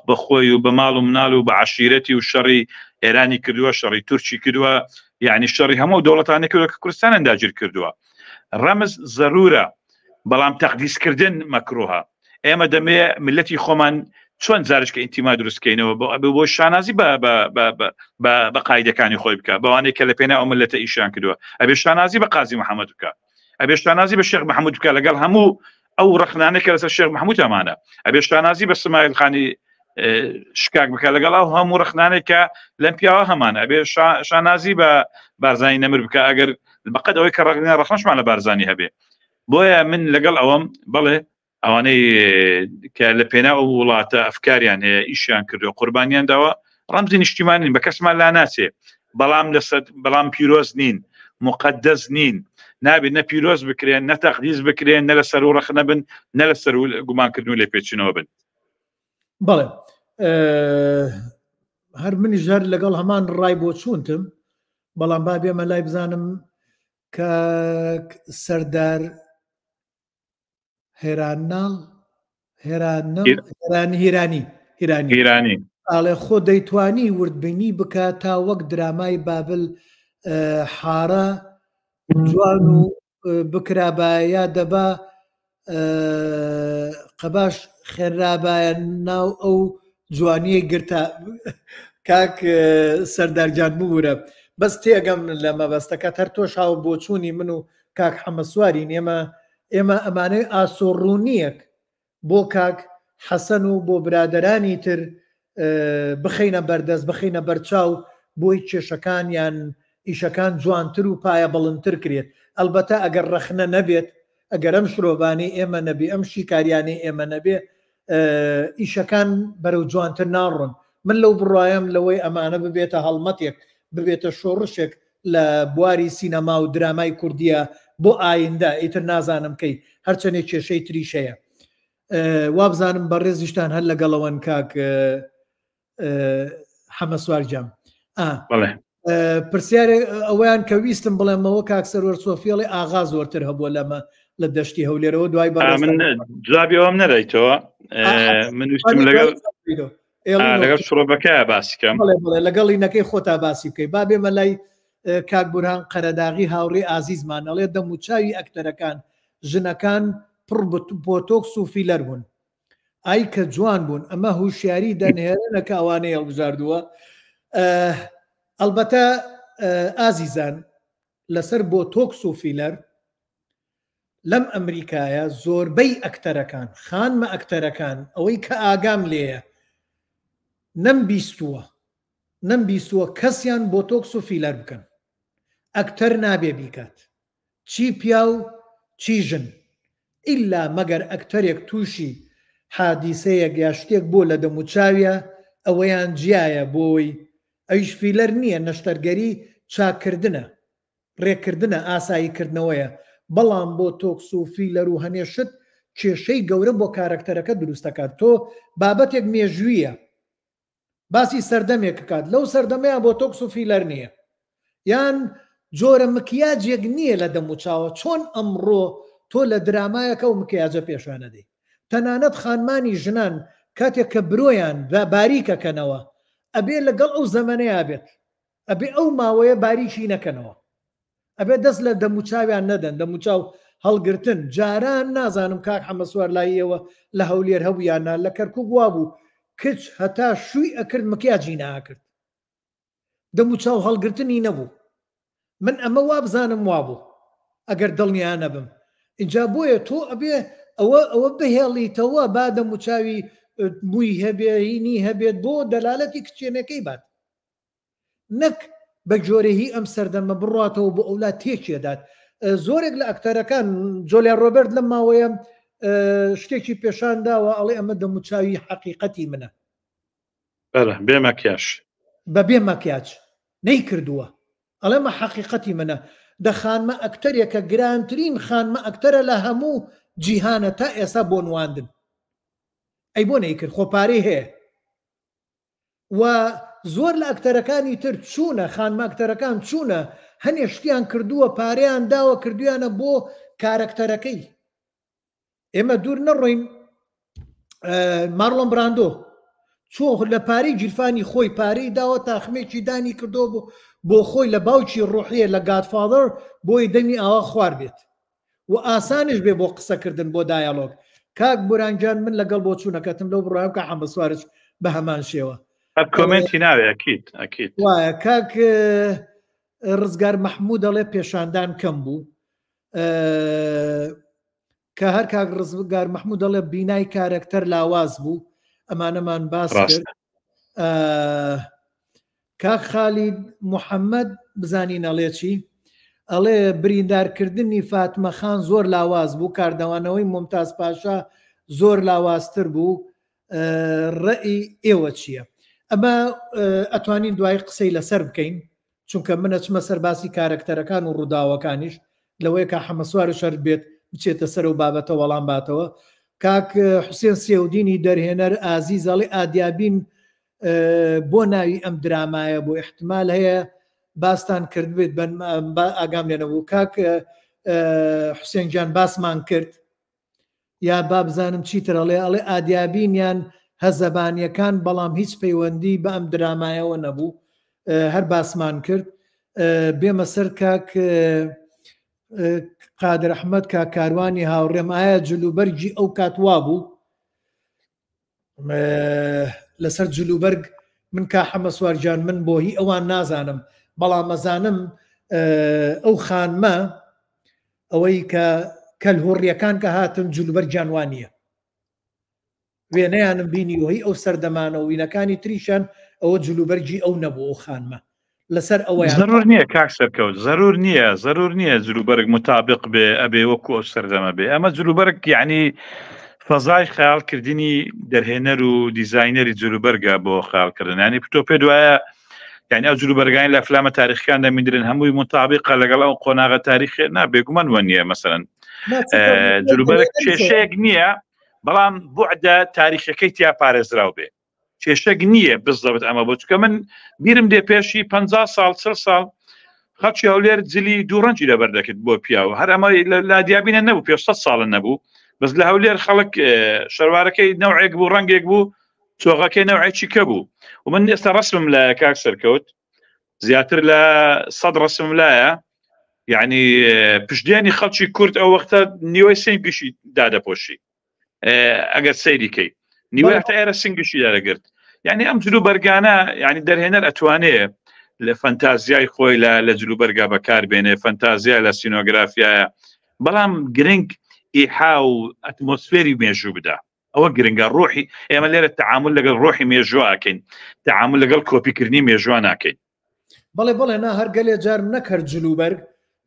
بەخۆی و بە ماڵ و مناڵ و بە عەشیرەتی و شەڕی ئێرانی کردووە شەڕی تورکی کردووە یعنی شەڕی هەموو دەوڵەتانی کردووە کە کوردستان داگیر کردووە ڕەمز ضرورە بەڵام تەقدیسکردن مەکروهە ئێمە دەمێ ملەتی خۆمان چۆن جارشکە ئینتیما دروستکەینەوە بۆ شانازی بە قایدەکانی خۆی بکە بەوانەیە کە لە پێنا ئەو ملەتە ئیشان کردووە ئەبێ شانازی بە قازی محەممەد بکە ئەبێ شانازی بە شێخ محەممەد بکە لەگەڵ هەموو ئەو ڕخنانێکە لەسەر شێخ محەممەد ئەمانە ئەبێ شانازی بە اسماعیل خانی شکاک بکە لەگەڵ ئەو هەموو ڕخنانێکە لەم پیاوە هەمانە ئەبێ شانازی بە بارزانی نەمر بکە ئەگەر بەقەت ئەوەی کە ڕەخنەشمان لە بارزانی هەبێ بۆیە من لەگەڵ ئەوەم بڵێ ئەوانەی کە لە پێنا ئەو وڵاتە ئەفکاریان هەیە ئیشیان کردو قوربانیان داوە ڕەمزی نیشتیمانین بە کەسمان لا ناچێ بەڵام پیرۆز نین مقدس نین نابێت نە پیرۆز بکرێن نە تەقدیس بکرێن نە لە سەر و ڕەخنە بن نە لە سەر و گومانکردن و لێ پێچینەوە بن بەڵێ هەر منیش هەر لەگەڵ هەمان ڕای بۆ چوونتم بەڵام با بێمە لای بزانم کە سەردار هێرانی ئاڵێ خۆ دەیتوانی وردبینی بکە تا وەک درامای بابل حارە جوان و بکرابایە دەبا قەباش خێرابایە ناو ئەو جوانیە گرتا کاک سەردارجان ببوورە بەس تێگەم لە مەبەستەکە هەر تۆش هاو بۆ چوونی من و کاک حەمەسوارین ئێمە ئەمانەی ئاسۆڕوونیەک بۆ کاک حەسەن و بۆ برادەرانی تر بخینە بەردەست بخینە بەرچاو بۆی کێشەکان یان ئیشەکان جوانتر و پایە بەڵندتر کرێت ئەلبەتە ئەگەر ڕەخنە نەبێت ئەگەر ئەم شرۆڤانی ئێمە نەبێ ئەم شیکاریانی ئێمە نەبێ ئیشەکان بەرەو جوانتر ناڕۆن من لەو بڕوایم لەوەی ئەمانە ببێتە هەڵمەتێک ببێتە شۆڕشێک لە بواری سینەما و درامای کوردیە بۆ ئایندە ئیتر نازانم کەی هەرچەنێ کێشەی تریشەیە وابزانم بەڕێزیشتان هەر لەگەڵەوەن کاک حەمە سوارجام پرسیارێک ئەویان کە ویستم بڵێمەوە کاک سەرۆر سۆفیێڵی ئاغا زۆرتر هەبووە لەمە لە دەشتی هەولێرەوە دوای من جوابی ئەوم نەدەیتەوە من ویستم لەگەڵ شڕۆبەکە باسیکەم لەگەڵی نەکەی خۆتا باسی بکەی با بێمە لای کاک بورهان قەرەداغی هاوڕێ ئازیزمان ئەڵێ دەموچاوی ئەکتەرەکان ژنەکان پڕ بۆتۆکس و فیلەر بوون ئای کە جوان بوون ئەمە هوشیاری دەنهێنەکە ئەوانەیە هەڵبژاردووە ئەلبەتە ئازیزان لەسەر بۆتۆکس و فیلەر لەم ئەمریکایە زۆربەی ئەکتەرەکان خانمە ئەکتەرەکان ئەوەی کە ئاگام لێیە نەمبیستووە کەسیان بۆتۆکس و فیلەر بکەن ئەکتەر نابێ بیکات چی پیا و چی ژن ئیلا مەگەر ئەکتەرێک تووشی حادیسەیەک یا شتێک بۆ لە دەموچاویە ئەوەیان جیایە بۆی ئەویش فیلەر نییە نەشتەرگەری چاکردنە ڕێکردنە ئاساییکردنەوەیە بەڵام بۆ تۆکس و فیلەر و هەنێشت کێشەی گەورە بۆ کارکتەرەکە دروستەکات تۆ بابەتێک مێژوویە باسی سەردەمێک کات لەو سەردەمەیە بۆ تۆکس و فیلەر نییە یان جۆرە مکیاجێک نییە لە دەموچاوە چۆن ئەمڕۆ تۆ لە درامایەکە و مکیاجە پێشانەدەی تەنانەت خانمانی ژنان کاتێک کە برۆیان باریکەکەنەوە ئەبێ لەگەڵ ئەو زەمانەیە بێت ئەبێ ئەو ماوەیە باریکی نەکەنەوە ئەبێ دەست لە دەموچاویان نەدەن دەموچاو هەڵگرتن جاران نازانم کاک حەمە سوار لایەوە لە هەولێر هەبوویانە لە کەرکووک وابوو کچ هەتا شووی ئەکرد مکیاجی ناکرد دەموچاو هەڵگرتنی نەبوو من ئەمە وابزانم وابوو ئەگەر دڵنیان نەبم اینجا بۆیە تۆ ئەبێ ئەوە بهێڵیتەوە با دەموچاوی مووی هەبێ هینی هەبێت بۆ دەلالەتی کچێنەکەی بات نەک بە جۆرەهی ئەم سەردەمە بڕاتەوە بۆ ئەولا تێکێدات زۆرێک لە ئەکتەرەکان جۆلیا ڕۆبرت لەم ماوەیە شتێکی پێشانداوە ئەڵێ ئەمە دەموچاوی حەقیقەتی منە بێ مەکیاژ بە بێ مەکیاج نەیکردووە ئەڵێمە حەقیقەتی منە دەخانمە ئەکتەرێکە گرانترین خانمە ئەکتەرە لە هەموو جیهانە تا ئێستا بۆ نواندن ئەی بۆ نەیکرد خۆپارەی هەیە و زۆر لە ئەکتەرەکانی تر چوونە خانمە ئەکتەرەکان چوونە هەنێ شتیان کردووە پارەیان داوە کردویانە بۆ کارەکتەرەکەی ئێمە دوور نەڕۆین مارلۆن براندۆ چۆ لە پارەی گیرفانی خۆی پارەی داوە تاخمێکی دانی کردو بۆ خۆی لە باوکی ڕوحیە لە گادفادر بۆی دەمی ئاوا خوار بێت و ئاسانش بێ بۆ قسەکردن بۆ دایالۆگ کاک بورانجان من لەگەڵ بۆ چوونەکەتم لەو بڕوایم کە حەمە سوارج بە هەمان شێوە کۆمنتی ناوێ ئەکید وایە کاک ڕزگار مەحموود دەڵێ پێشاندان کەم بوو کە هەر کاک ڕزگار مەحموود دەڵێ بینای کارکتەر لاواز بوو ئەمانەمان باس کرد کاک خالید محەممەد بزانین ئەڵێ چی ئەڵێ بریندارکردنی فاتمە خان زۆر لاواز بوو کاردەوانەوەی ممتاز پاشا زۆر لاوازتر بوو ڕەئی ئێوە چییە ئەمە ئەتوانین دوای قسەی لەسەر بکەین چونکە منە چمە سەرباسی کارکتەرەکان و ڕووداوەکانیش لەوەی کا حەمە سوار شەر بێت بچێتە سەر و بابەتە وەڵام باتەوە کاک حوسێن سێودینی دەرهێنەر ئازیزەڵی ئادیابین بۆ ناوی ئەم درامایە بۆ احتمال هەیە باستان کرد بێت ئاگام لێنەبوو کاک حوسێنجان باسمان کرد یا بابزانم چیترەڵێ ئەڵێ ئادیابینیان هەزەبانیەکان بەڵام هیچ پەیوەندی بە ئەم درامایەوە نەبوو هەر باسمان کرد بێمە سەر کاک قادر ئەحمەد کاکاروانی هاوڕێم ئایا جلوبەرگی ئەو کاتوا بوو لەسەر جلوبەرگ من کا حەمە سوارجان من بۆ هی ئەوان نازانم بەڵام مەزانم ئەو خانمە ئەوەی کە کەلهۆڕیەکان کە هاتن جلوبەرگ جانوانیە وێنەیانم بینیەوەی ئەو سەردەمانە و وینەکانی تریشان ئەوە جلوبەرجی ئەو نەبوو ئەو خانمە لەسەر ئەوەیان ضرور نییە کاک سەرکەوت ضرور نییە جلوبەرگ مطابق بێ ئەبێ وەکو ئەو سەردەمە بێ ئەمە جلوبەرگ یعنی فەزای خەیاڵکردنی دەرهێنەر و دیزاینەری جلوبەرگە بۆ خەیاڵکردن ینی تۆ پێ وایە یعنی ئەو جلوبەرگانی لە فلامە تاریخیان دەمیندرن هەمووی مطابقە لەگەڵ ئەو قۆناغە تاریخی نابێگومان وە نییە مەسەرەن جلوبەرگ کێشەیەک نییە بەڵام بوعدە تاریخەکەی تیا پارێزراو بێ کێشەک نییە بزەبت ئەمە بۆ چکە من بیرم دێ پێشی 50 ساڵ 40 ساڵ خەڵکی هەولێر جلی دووڕەنجی لەبەردەکرد بۆ پیاوە هەر ئەمە لا دیابینە نەبوو پێ 100 ساڵە نەبوو بەس لە هەولێر خەڵک شەروارەکەی نەوعێک بوو ڕەنگێک بوو چۆغەکەی نەوعێکی کە بوو و من ئێستا ڕسمم لە کاک سەرکەوت زیاتر لە 100 ڕسمم لایە یعنی پشتیانی خەڵکی کورد ئەو وەختە نیوەی سنگشی دادەپۆشی ئەگەر سەیریکەی نیوەی هەتا ئێرە سنگشی دەرەگرت یعنی ئەم جلوبەرگانە یعنی دەرهێنەر ئەتوانێ لە فەنتازیای خۆی لە جلوبەرگا بەکاربێنێ فەنتازیا لە سینۆگرافیایە بەڵام گرنگ ئیحا و ئەتمۆسفێری مێژوو بدا ئەوە گرنگە ڕۆحی ئێمە لێرە تەعامل لەگەڵ ڕۆحی مێژوواکەین تەعامل لەگەڵ کۆپیکردنی مێژووە ناکەین بەڵێ نا هەرگەلێ جارم نەکرد جلوبەرگ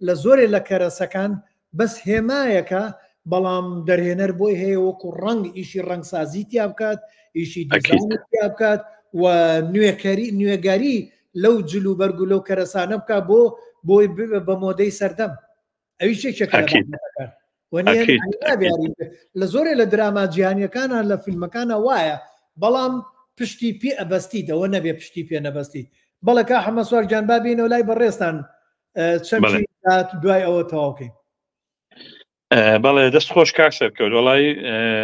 لە زۆرێ لە کەرەسەکان بەس هێمایەکە بەڵام دەرهێنەر بۆی هەیە وەکو ڕنگ ئیشی ڕنگسازی تیا بکات ئیشی دیزاین تیا بکات و نوێگاری لەو جلوبەرگ و لەو کەرەسانە بکە بۆی بە مۆدەی سەردەم ئەوی شێکێکە لە زۆرێ لە دراما جیهانیەکانە لە فیلمەکانە وایە بەڵام پشتی پێ ئەبەستیتەوە نەبێ پشتی پێ نەبەستی بەڵێ کا حەمە سوارجان بابینەوە لای بەڕێستان چەند دوای ئەوە تەواوکەین بەڵێ دەست خۆش کاک سەرکەوت وڵی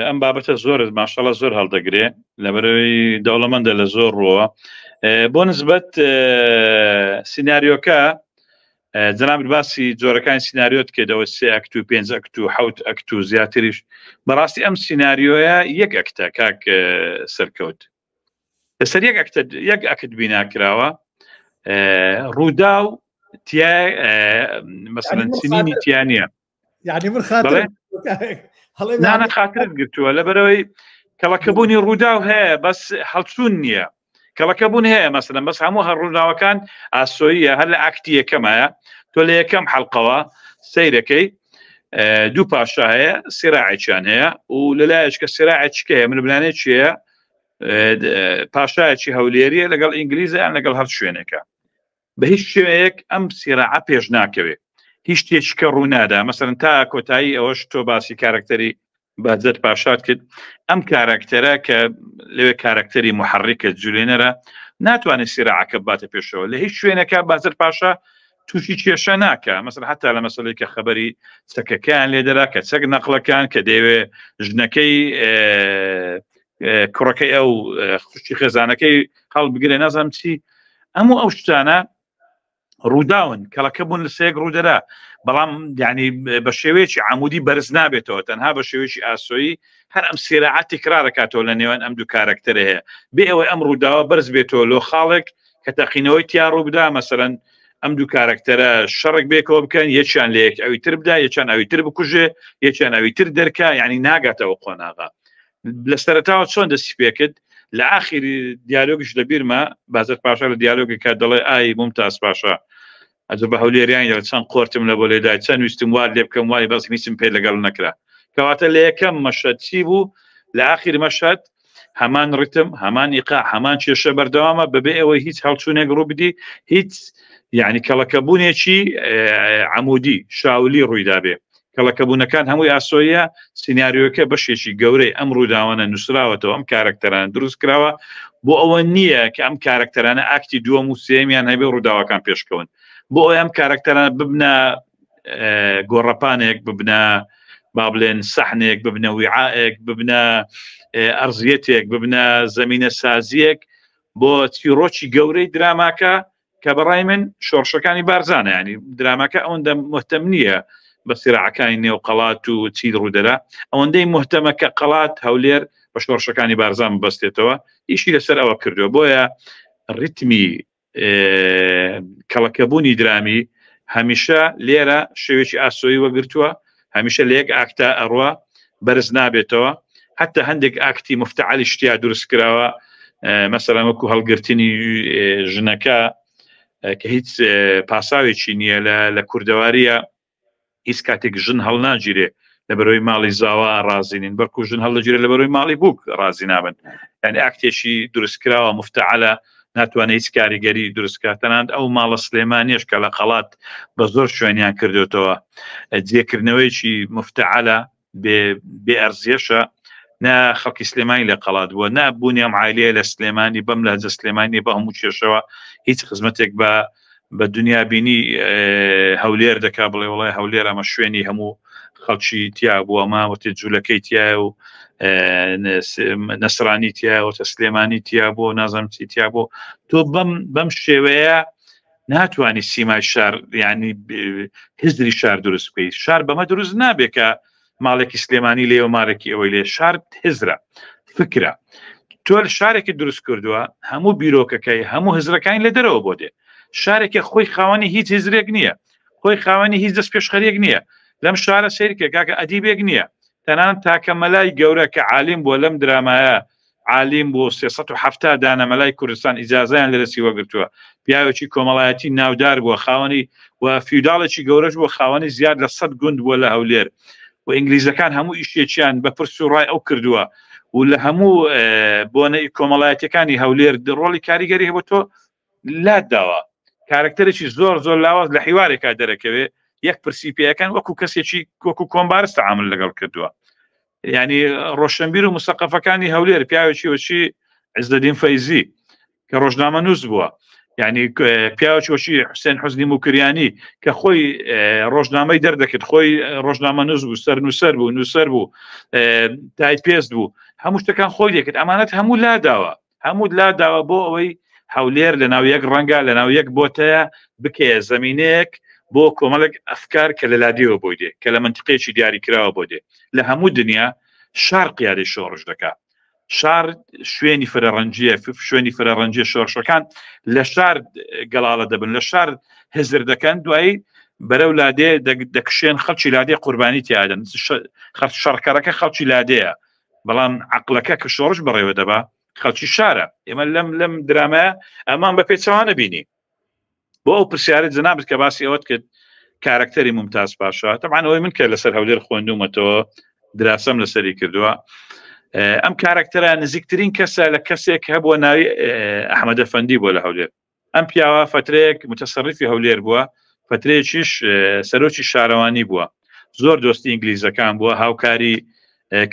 ئەم بابەتە زۆرت ماشەڵە زۆر هەڵدەگرێ لەبەرەوەی دەوڵەمەندە لە زۆر ڕۆوە بۆ نسبەت سیناریۆکە جناب باسی جۆرەکانی سیناریۆت کێدەوە 3 ئەکت و 5 ئەکت و 7 ئەکت و زیاتریش بەڕاستی ئەم سیناریۆیە یەک ئەکتە کاک سەرکەوت لەسەر یەک ئەکت بیناکراوە ڕوودا و مەسەڵەن سنینی تیانە يعني من خاطر نانە خاطرت گرتووە لەبەرەوەی کەڵەکەبوونی ڕوودا و هەیە بەس هەڵچوون نییە کەڵەکەبوون هەیە مەسەڵەن بەس هەموو هەڕووناوەکان ئاسۆییە هەر لە ئاکتی یەکەمایە تۆ لە یەکەم حەڵقەوە سەیرەکەی دوو پاشا هەیە سیراعێکیان هەیە و لەلایەش کە سیراعێکیکە هەیە منبلانێ چیە پاشایەکی هەولێریە لەگەڵ ئینگلیزیان لەگەڵ هەر شوێنێکە بە هیچ شوێنەیەک ئەم سیراعە پێش ناکەوێت هیچ شتێکیکە ڕوونادا مەسەرەن تا کۆتایی ئەوەش تۆ باسی کارکتەری بەجەت پاشات کرد ئەم کارکتەرە کە لەوێ کارکتەری محرکە جولێنەرە ناتوانێت سیراعەکە باتە پێشەوە لە هیچ شوێنەکە بازەت پاشا تووشی کێشە ناکە مەسەر حتا لە مەسەلەی کە خەبەری چەکەکەیان لێدەرا کە چەک نەقلەکان کە دەیەوێ ژنەکەی کوڕەکەی ئەو خوشتی خێزانەکەی هەڵ بگرێ نازانم چی ئەموو ئەو شتانە ڕووداون کەڵەکە بوون لە سەیەک ڕوودەرا بەڵام یعنی بە شێوەیەکی عمودی بەرز نابێتەوە تەنها بە شێوەیەکی ئاسۆیی هەر ئەم سێراعەت تکرار دەکاتەوە لە نێوان ئەم دوو کارکتەرە هەیە بێ ئەوەی ئەم ڕووداوە بەرز بێتەوە لۆ خاڵێک کە تەقینەوەی تیا ڕوو بدا مەسەرەن ئەم دوو کارکتەرە شەڕێک بێکەوە بکەن یەکیان لە یەک ئەوی تر بدا یەکیان ئەوی تر بکوژێ یەکیان ئەوی تر دەرکا یعنی ناگاتەوە قۆناغا لە سەرەتاوە چۆن دەستی پێکرد لە ئاخری دیالۆگیش لەبیرمە بازەت پاشا لە دیالۆگی کات دەڵێ ئای ممتاز پاشا ئەجە بە هەولێریان چەند قۆرتم لە بۆ لێدای چەند ویستم وار لێ بکەم وای بەس هیچم پێ لەگەڵ نەکرا کەواتە لە یەکەم مەشهد چی بوو لە ئاخری مەشهد هەمان ڕتم هەمان ئیقا هەمان کێشە بەردەوامە بەبێ ئەوەی هیچ هەڵچوونێک ڕوو بدی هیچ یعنی کەڵەکەبوونێکی عمودی شاولی ڕوویدا بێ کەڵەکەبوونەکان هەمووی ئاسۆیە سیناریۆکە بەشێکی گەورەی ئەم ڕووداوانە نووسراوەتەوە ئەم کارکتەران دروست کراوە بۆ ئەوە نییە کە ئەم کارکتەرانە ئاکتی دووەم و سێمیان هەبێ ڕووداوەکان پێشکەون بۆ ئەو ئەم کارکتەرانە ببنە گۆڕەپانێک ببنە با بڵێن سەحنێک ببنە ویعاەک ببنە ئەرزیەتێک ببنە زەمینە سازیەک بۆ چیرۆکی گەورەی دراماکە کە بەڕای من شۆڕشەکانی بارزانە ینی دراماکە ئەوەندە مهتەم نییە بە سیراعەکانی نێو قەڵات و چی ڕوودەرا ئەوەندەی مهتەمە کە قەڵات هەولێر بە شۆڕشەکانی بارزان بەستێتەوە ئیشی لەسەر ئەوە کردو بۆیە ڕیتمی کەڵەکەبوونی درامی هەمیشە لێرە شێوێکی ئاسۆیی وەگرتووە هەمیشە لە یەک ئاکتا ئەڕوە بەرز نابێتەوە حتى هەندێک ئاکتی مفتعلی شتیا دروست کراوە مەسەڵەن وەکو هەڵگرتنی ژنەکە کە هیچ پاساوێکی نییە لە کوردەواریە هیچ کاتێک ژن هەڵناگیرێ لە بەرەوەی ماڵی زاوا ڕازینین بەرکو ژن هەڵدەگیرێت لە بەرەوەی ماڵی بووک ڕازی نابن یعنی ئاکتێکی دروستکراوە مفتعلە ناتوانێت هیچ کاریگەری دروستکاتەناند ئەو ماڵە سلێمانیش کە لە قەڵات بە زۆر شوێنیان کردوێتەوە جێکردنەوەیکی مفتعلە بێ ئەرزیەشە نا خەڵکی سلێمانی لە قەڵات بووە نابوونیام عایلەیە لە سلێمانی بەم لەهجە سلێمانی بە هەموو کێشەوە هیچ خزمەتێک بە دنیا بینی هەولێر دەکا بڵێ وڵای هەولێر ئەمە شوێنی هەموو خەڵکی تیا بووە ماوەتێ جوولەکەی تایە و نەسرانی تیا و سلێمانی تیا بۆ نازم چی تیا بۆ تۆ بەم شێوەیە ناتوانانی سیمای شار ینی هزری شار دروست بکەیت شار بەمە دروست نابێت کە ماڵێکی سلێمانی لێ و مارێکی ئەوەی لێ شار هزرە فکرە تۆ شارێکی دروست کردووە هەموو بیرۆکەکەی هەموو هزرەکانی لە دەرەوە بۆ دێ شارێکی خۆی خاوەنی هیچ هزرێک نییە خۆی خاوەنی هیچ دەست پێشخەریەک نییە لەم شارە سیرکە کاکە ئەدیبێک نییە تەنان تاکە مەلای گەورە کە عالیم بۆ لەم درامایە عالیم بۆ 370 دانە مەلای کوردستان ئیجازەیان لەدەستی وەگرتووە پیاوێکی کۆمەڵایەتی ناودار بووە خاوەنی و فیوداڵێکی گەورەش بۆ خاوەنی زیاد لە 100 گوند بووە لە هەولێر و ئینگلیزەکان هەموو ئیشێکیان بە پرس و ڕای ئەو کردووە و لە هەموو بۆنەی کۆمەڵایەتەکانی هەولێر ڕۆڵی کاریگەری هەبوو تۆ لات داوە کارکتەرێکی زۆر زۆر لاواز لە حیوارێکا دەرەکەوێ یەک پرسی پێەکەن وەکو کەسێکی وەکو کۆمبارس تەعامل لەگەڵ کردووە ینی ڕۆشنبیر و مستەقەفەکانی هەولێر پیاوێکی وەچی عزدەدین فەیزی کە ڕۆژنامە نووس بووە ینی پیاوێکی وەچی حوسێن حوزنی موکریانی کە خۆی ڕۆژنامەی دەردەکرد خۆی ڕۆژنامە نووس بوو سەر نووسەر بوو نووسەر بوو تایپێست بوو هەموو شتەکان خۆی دەکرد ئەمانەت هەموو لاداوە هەموو لاداوە بۆ ئەوەی هەولێر لە ناو یەک ڕەنگە لە ناو یەک بۆتەیە بکەیە زەمینەیەک بۆ کۆمەڵێک ئەفکار کە لە لادیەوە بۆی دێ کە لە منتیقێکی دیاریکراوە بۆ دێ لە هەموو دنیا شار قیادەی شۆڕش دەکات شار شوێنی فرەڕەنجیە شوێنی فرەڕەنجی شۆڕشەکان لە شار گەڵاڵە دەبن لە شار هزر دەکەن دوایی بەرەو لادێ دەکشێن خەڵکی لادێ قوربانی تیادن شەڕکەرەکە خەڵکی لادەیە بەڵام عەقڵەکە کە شۆڕش بەڕێوە دەبا خەڵکی شارە ئێمە لەم درامایە ئەمان بە پێچەوانە بینی بۆ ئەو پرسیارت جەنابەت کە باسی ئەوەت کرد کارکتەری ممتاز پاشا طبعا ئەوەی من کە لەسەر هەولێر خوێندومەتەوە دراسەم لەسەری کردووە ئەم کارکتەرە نزیکترین کەسە لە کەسێک هەبووە ناوی ئەحمەد ئەفەندی بۆ لە هەولێر ئەم پیاوە فترەیەک متەسەڕیفی هەولێر بووە فترەیەکیش سەرۆکی شارەوانی بووە زۆر دۆستی ئینگلیزەکان بووە هاوکاری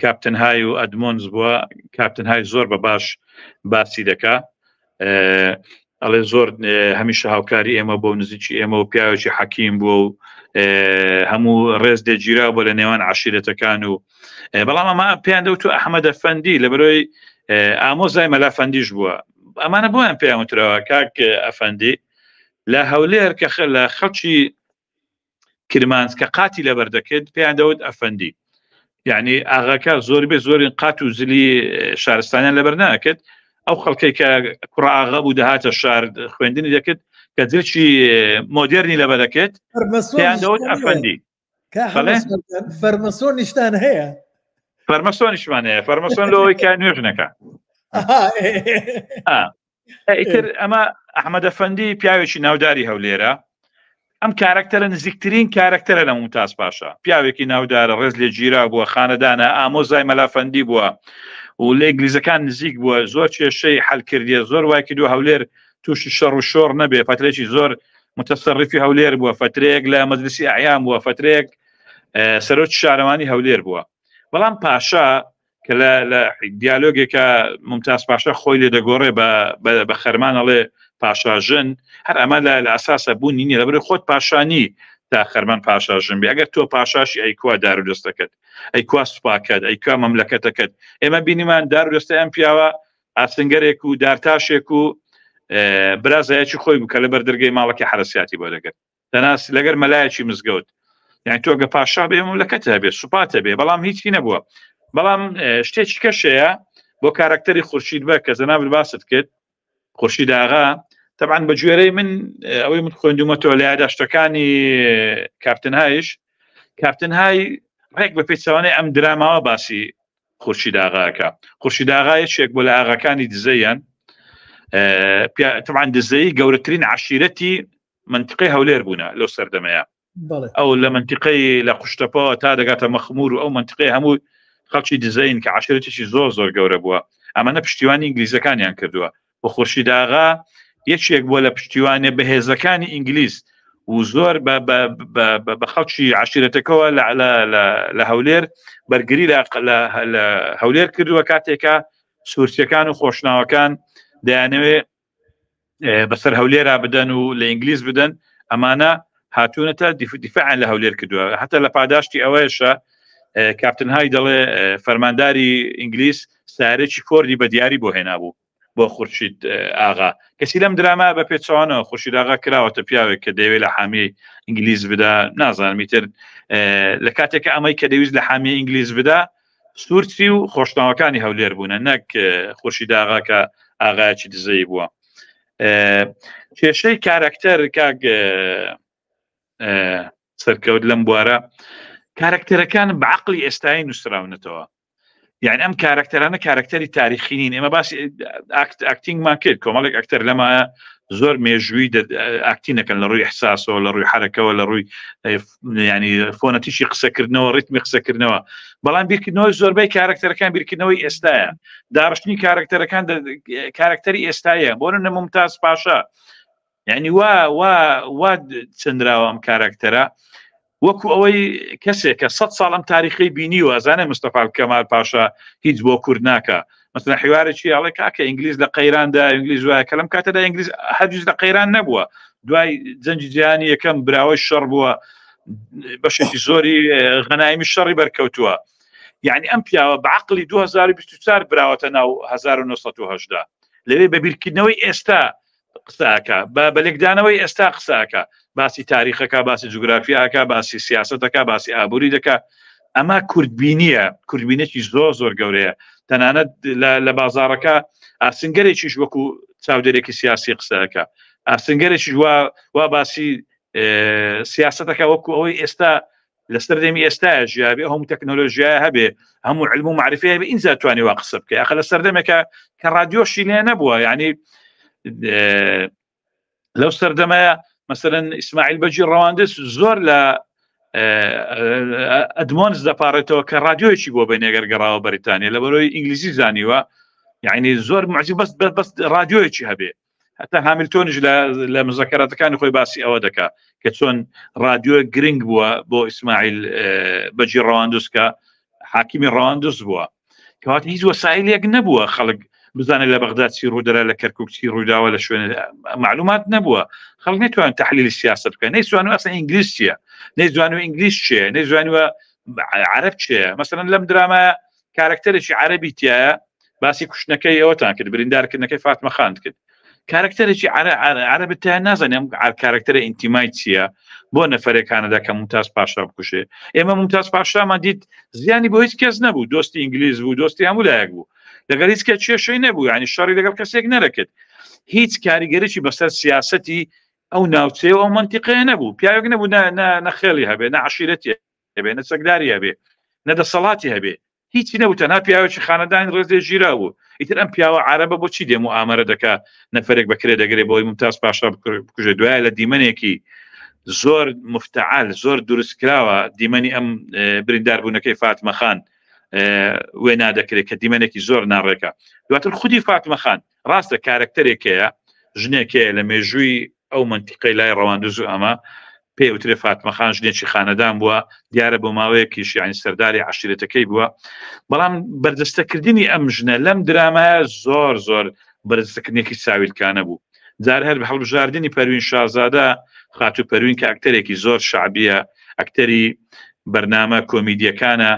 کاپتن های و ئەدمۆنز بووە کاپتن های زۆر بە باش باسی دەکا ئەڵێ زۆر هەمیشە هاوکاری ئێمە بۆ نزیکی ئێمە و پیاوێکی حەکیم بووە و هەموو ڕێز دەگیرا بۆ لە نێوان عشیرەتەکان و بەڵام ئەمە پێیان دەوت و ئەحمەد ئەفەندی لە بەرۆی ئامۆزای مەلافەندیش بووە ئەمانە بۆیان پێیان وترەوە کاک ئەفەندی لە هەولێر کە لە خەڵکی کرمانس کە قاتی لەبەردەکرد پێیان دەوت ئەفەندی یعنی ئاغاکە زۆر بێ زۆری قات و زلی شارستانیان لەبەر ناکرد ئەو خەڵکی کە کوڕ ئاغا بوو دەهاتە شار خوێندنی دەکرد کە درچی مۆدرنی لەبەر دەکرد پێیان دەوت ئەفەندی فەرمەسۆنیشتان هەیە فەرمەسۆنیشمان هەیە فەرمەسۆن لەوەی کە نوێژنەکە ئیتر ئەمە ئەحمەد ئەفەندی پیاوێکی ناوداری هەولێرە ئەم کارکتەرە نزیکترین کارکتەرە لە ممتاز پاشا پیاوێکی ناودارە ڕێز لێ گیرا بووە خانەدانە ئامۆزای مەلافەندی بووە و لە ئینگلیزەکان نزیک بووە زۆر کێشەی حەلکردیە زۆر وای کردو هەولێر تووشی شەڕ و شۆڕ نەبێ فترێکی زۆر متەسەڕیفی هەولێر بووە فترەیەک لە مەجلیسی ئەعیان بووە فترەیەک سەرۆکی شارەوانی هەولێر بووە بەڵام پاشا کە لە دیالۆگێکە ممتاز پاشا خۆی لێ دەگۆڕێ بە خەرمان ئەڵێ پاشاژن هەر ئەمە لە ئاساسە بوونی نیە لەبەر خۆت پاشانی تا خەرمان پاشاژن بێ ئەگەر تۆ پاشاشی ئەیکوا دارودەستەکەت ئەیکوا سوپاکەت ئەیکا مەملەکەتەکەت ئێمە بینیمان دارودەستە ئەم پیاوە ئاسنگەرێک و دارتاشێک و برازایەکی خۆی بکە لە بەردەرگەی ماڵەکە حرەسیاتی بۆ دەگەت دەناس لەگەر مەلایەکی مزگەوت یعنی تۆ گە پاشا بێ مەملەکەتە بێ سوپاتە بێ بەڵام هیچی نەبووە بەڵام شتێکی کەشەیە بۆ کارکتەری خورشید بە کە جەناب باست کرد خورشید ئاغا طبعا بە گوێرەی من ئەوەی من خوێندومەتەوە لە یادداشتەکانی کاپتن های ڕێک بە پێچەوانەی ئەم دراماوە باسی خورشید ئاغاکە. خورشید ئاغا یەکێک بۆ لە ئاغاکانی دزەیان، طبعا دزەی گەورەترین عشیرەتی منطقەی هەولێر بوونە لەو سەردەمەیە، ئەو لە منطقەی لە قوشتەپەوە تا دەگاتە مەخمور و ئەو منطقەی هەموو خەڵکی دزەین کە عشیرەتێکی زۆر گەورە بووە. ئەمانە پشتیوانی ئینگلیزەکانیان کردووە بۆ خورشید ئاغا یەکێک بووە لە پشتیوانە بەهێزەکانی ئینگلیز و زۆر بە خەڵکی عشیرەتەکەەوە لە هەولێر بەرگری لە هەولێر کردووە کاتێکە سوورسیەکان و خۆشناوەکان دەیانەوێت بەسەر هەولێرا بدەن و لە ئینگلیز بدەن، ئەمانە هاتوونەتە دیفاعیان لە هەولێر کردووە. هەتا لە پاداشتی ئەوەیەشە کاپتنهای دەڵێ فەرمانداری ئینگلیز سارێکی فۆردی بە دیاری بۆ هێنابوو بۆ خورشید ئاغا. کەسی لەم دراما بە پێچوانەوە خورشید ئاغا کراوەتە پیاوێک کە دەیەوێت لە حامی ئینگلیز بدا، نازانم میتر لە کاتێکە ئەمەی کە دەویست لە حامی ئینگلیز بدا سوورسی و خۆشناوەکانی هەولێر بوونە، نەک خورشید ئاغا کە ئاغایەکی دزەی بووە. کێشەی کارکتەر کاک سەرکەوت لەم بوارە کارکتەرەکان بە عەقڵی ئێستایی نووسراونەتەوە، یعنی ئەم کارکتەرانە کارکتەری تاریخی نین. ئێمە باسی ئاکتینگمان کرد، کۆمەڵێک ئەکتەر لەمایە زۆر مێژووی ئاکتینەکەن لە ڕووی احساسەوە، لە ڕووی حرەکەوە، لە ڕووی ینی فۆنەتیشی قسەکردنەوە، ڕیتمی قسەکردنەوە. بەڵام بیرکردنەوەی زۆربەی کارکتەرەکان بیرکردنەوەی ئێستایە، داڕشتنی کارکتەرەکان کارکتەری ئێستایە. بۆ نمونە ممتاز پاشا، یعنی وا چەندراوە ئەم کارکتەرە وەکو ئەوەی کەسێک کە 100 ساڵ ئەم تاریخی بینی و ئەزانێ مستەفا کەمال پاشا هیچ بۆ کورد ناکە. مثلا حیوارێکی ئاڵێ کاکە ئینگلیز لە قەیراندا ئینگلیز وایە کە لەم کاتەدا ئینگلیز هەرگیز لە قەیران نەبووە، دوای جەنگی جیهانی یەکەم براوەی شەڕ بووە، بەشێکی زۆری غەنایمی شەڕی بەرکەوتووە. یعنی ئەم پیاوە بە عەقڵی 2024 براوەتە ناو 1970 لەوێ بە بیرکردنەوەی ئێستا قساکە، بە لێکدانەوەی ئێستا قساکە، باسی تاریخەکە، باسی جوگرافیاکە، باسی سیاسەتەکە، باسی ئابووری دەکە. ئەمە کوردبینیە، کوردبینێکی زۆر گەورەیە. تەنانەت لە بازارەکە ئاسنگەرێکیش وەکو چاودێرێکی سیاسی قسەکە، ئاسنگەرێکیش وا باسی سیاسەتەکە وەکو ئەوەی ئێستا لە سەردەمی ئێستاە ژیابێ، هەموو تەکنۆلۆژیای هەبێ، هەموو علم و معرفی هەبێ، ئینجا توانی وا قسە بکە. ئەخە لە سەردەمێکە کە رادیۆشی لێ نەبووە، یعنی لەو سەردەمەیە مثلەن ئیسماعیل بەجی ڕەواندز زۆر لە ئەدمۆنز دەپارێتەوە کە رادیۆیەکی بۆ بەنێگەر گەڕاوە بەریتانیا لە بەرۆی ئینگلیزی زانیوە، یعنی زۆر معجزە بەس رادیۆیەکی هەبێ. هەتا هامیلتۆنیش لە مزەکەراتەکانی خۆی باسی ئەوە دەکا کە چۆن رادیۆ گرنگ بووە بۆ ئیسماعیل بەجی ڕەواندز کە حاکیمی ڕەواندز بووە، کەواتە هیچ وەسایلێک نەبووە خەڵک بزانێت لە بەغداد چی ڕوودەرە، لە کەرکووک چی ڕووداوە، لە شوێنە معلومات نەبووە. خەڵک نەیتوانن تحلیلی سیاست بکەن، نەیزانوە ئەسڵ ئینگلیز چییە، نەیزانوە ئینگلیز چییە، نەیزانوە عەرەب چییە. مثلەن لەم درامایە کارکتەرێکی عەرەبی تایە، باسی کوشتنەکەی ئەوەتان کرد، بریندارکردنەکەی فاتمە خان کرد. کارکتەرێکی عەرەبی تایە نازانێم کارکتەرە ئینتیمای چییە بۆ نەفەرێکانەدا کە ممتاز پاشا بکوشێ. ئێمە ممتاز پاشامان دیت زیانی بۆ هیچ کەس نەبوو، دۆستی ئینگلیز بوو، دۆستی هەموو لایەک بوو، لەگەڵ هیچ کە کێشەی نەبوو، ینی شەڕی لەگەڵ کەسێک نەرەکرد. هیچ کاریگەرێکی بەسەر سیاسەتی ئەو ناوچەیە ئەو منتیقەیە نەبوو، پیاوێک نەبوو نەخێڵی هەبێ، نە عەشیرەتی هەبێ، نە چەکداری هەبێ، نە دەسەڵاتی هەبێ، هیچی نەبوو، تەنها پیاوێکی خانەدانی ڕێزێ ژیرا بوو. ئیتر ئەم پیاوە عەرەبە بۆچی دێم و ئامارە دەکا نەفەرێک بەکرێ دەگرێت بۆی ممتاز پاشا بکوژێت. دوایە لە دیمەنێکی زۆر مفتعال، زۆر دروستکراوە دیمەنی ئەم برینداربوونەکەی فاتمە خان وێ نادەکرێت کە دیمەنێکی زۆر ناڕێکە. دواتر خودی فاتمە خان ڕاستە کارکتەرێکەیە، ژنێکەیە لە مێژووی ئەو منتیقەی لای ڕەواندز و ئەمە پێوترێ فاتمە خان ژنێکی خانەدان بووە، دیارە بۆ ماوەیەکیش یعنی سەرداری عەشیرەتەکەی بووە. بەڵام بەردەستەکردنی ئەم ژنە لەم درامایە زۆر بەردەستەکردنێکی ساویلکانە بوو. جار هەر بە هەڵبژاردننی پەروین شازادە، خاتوو پەروین کە ئەکتەرێکی زۆر شعبیە، ئەکتەری بەرنامە کۆمیدیەکانە،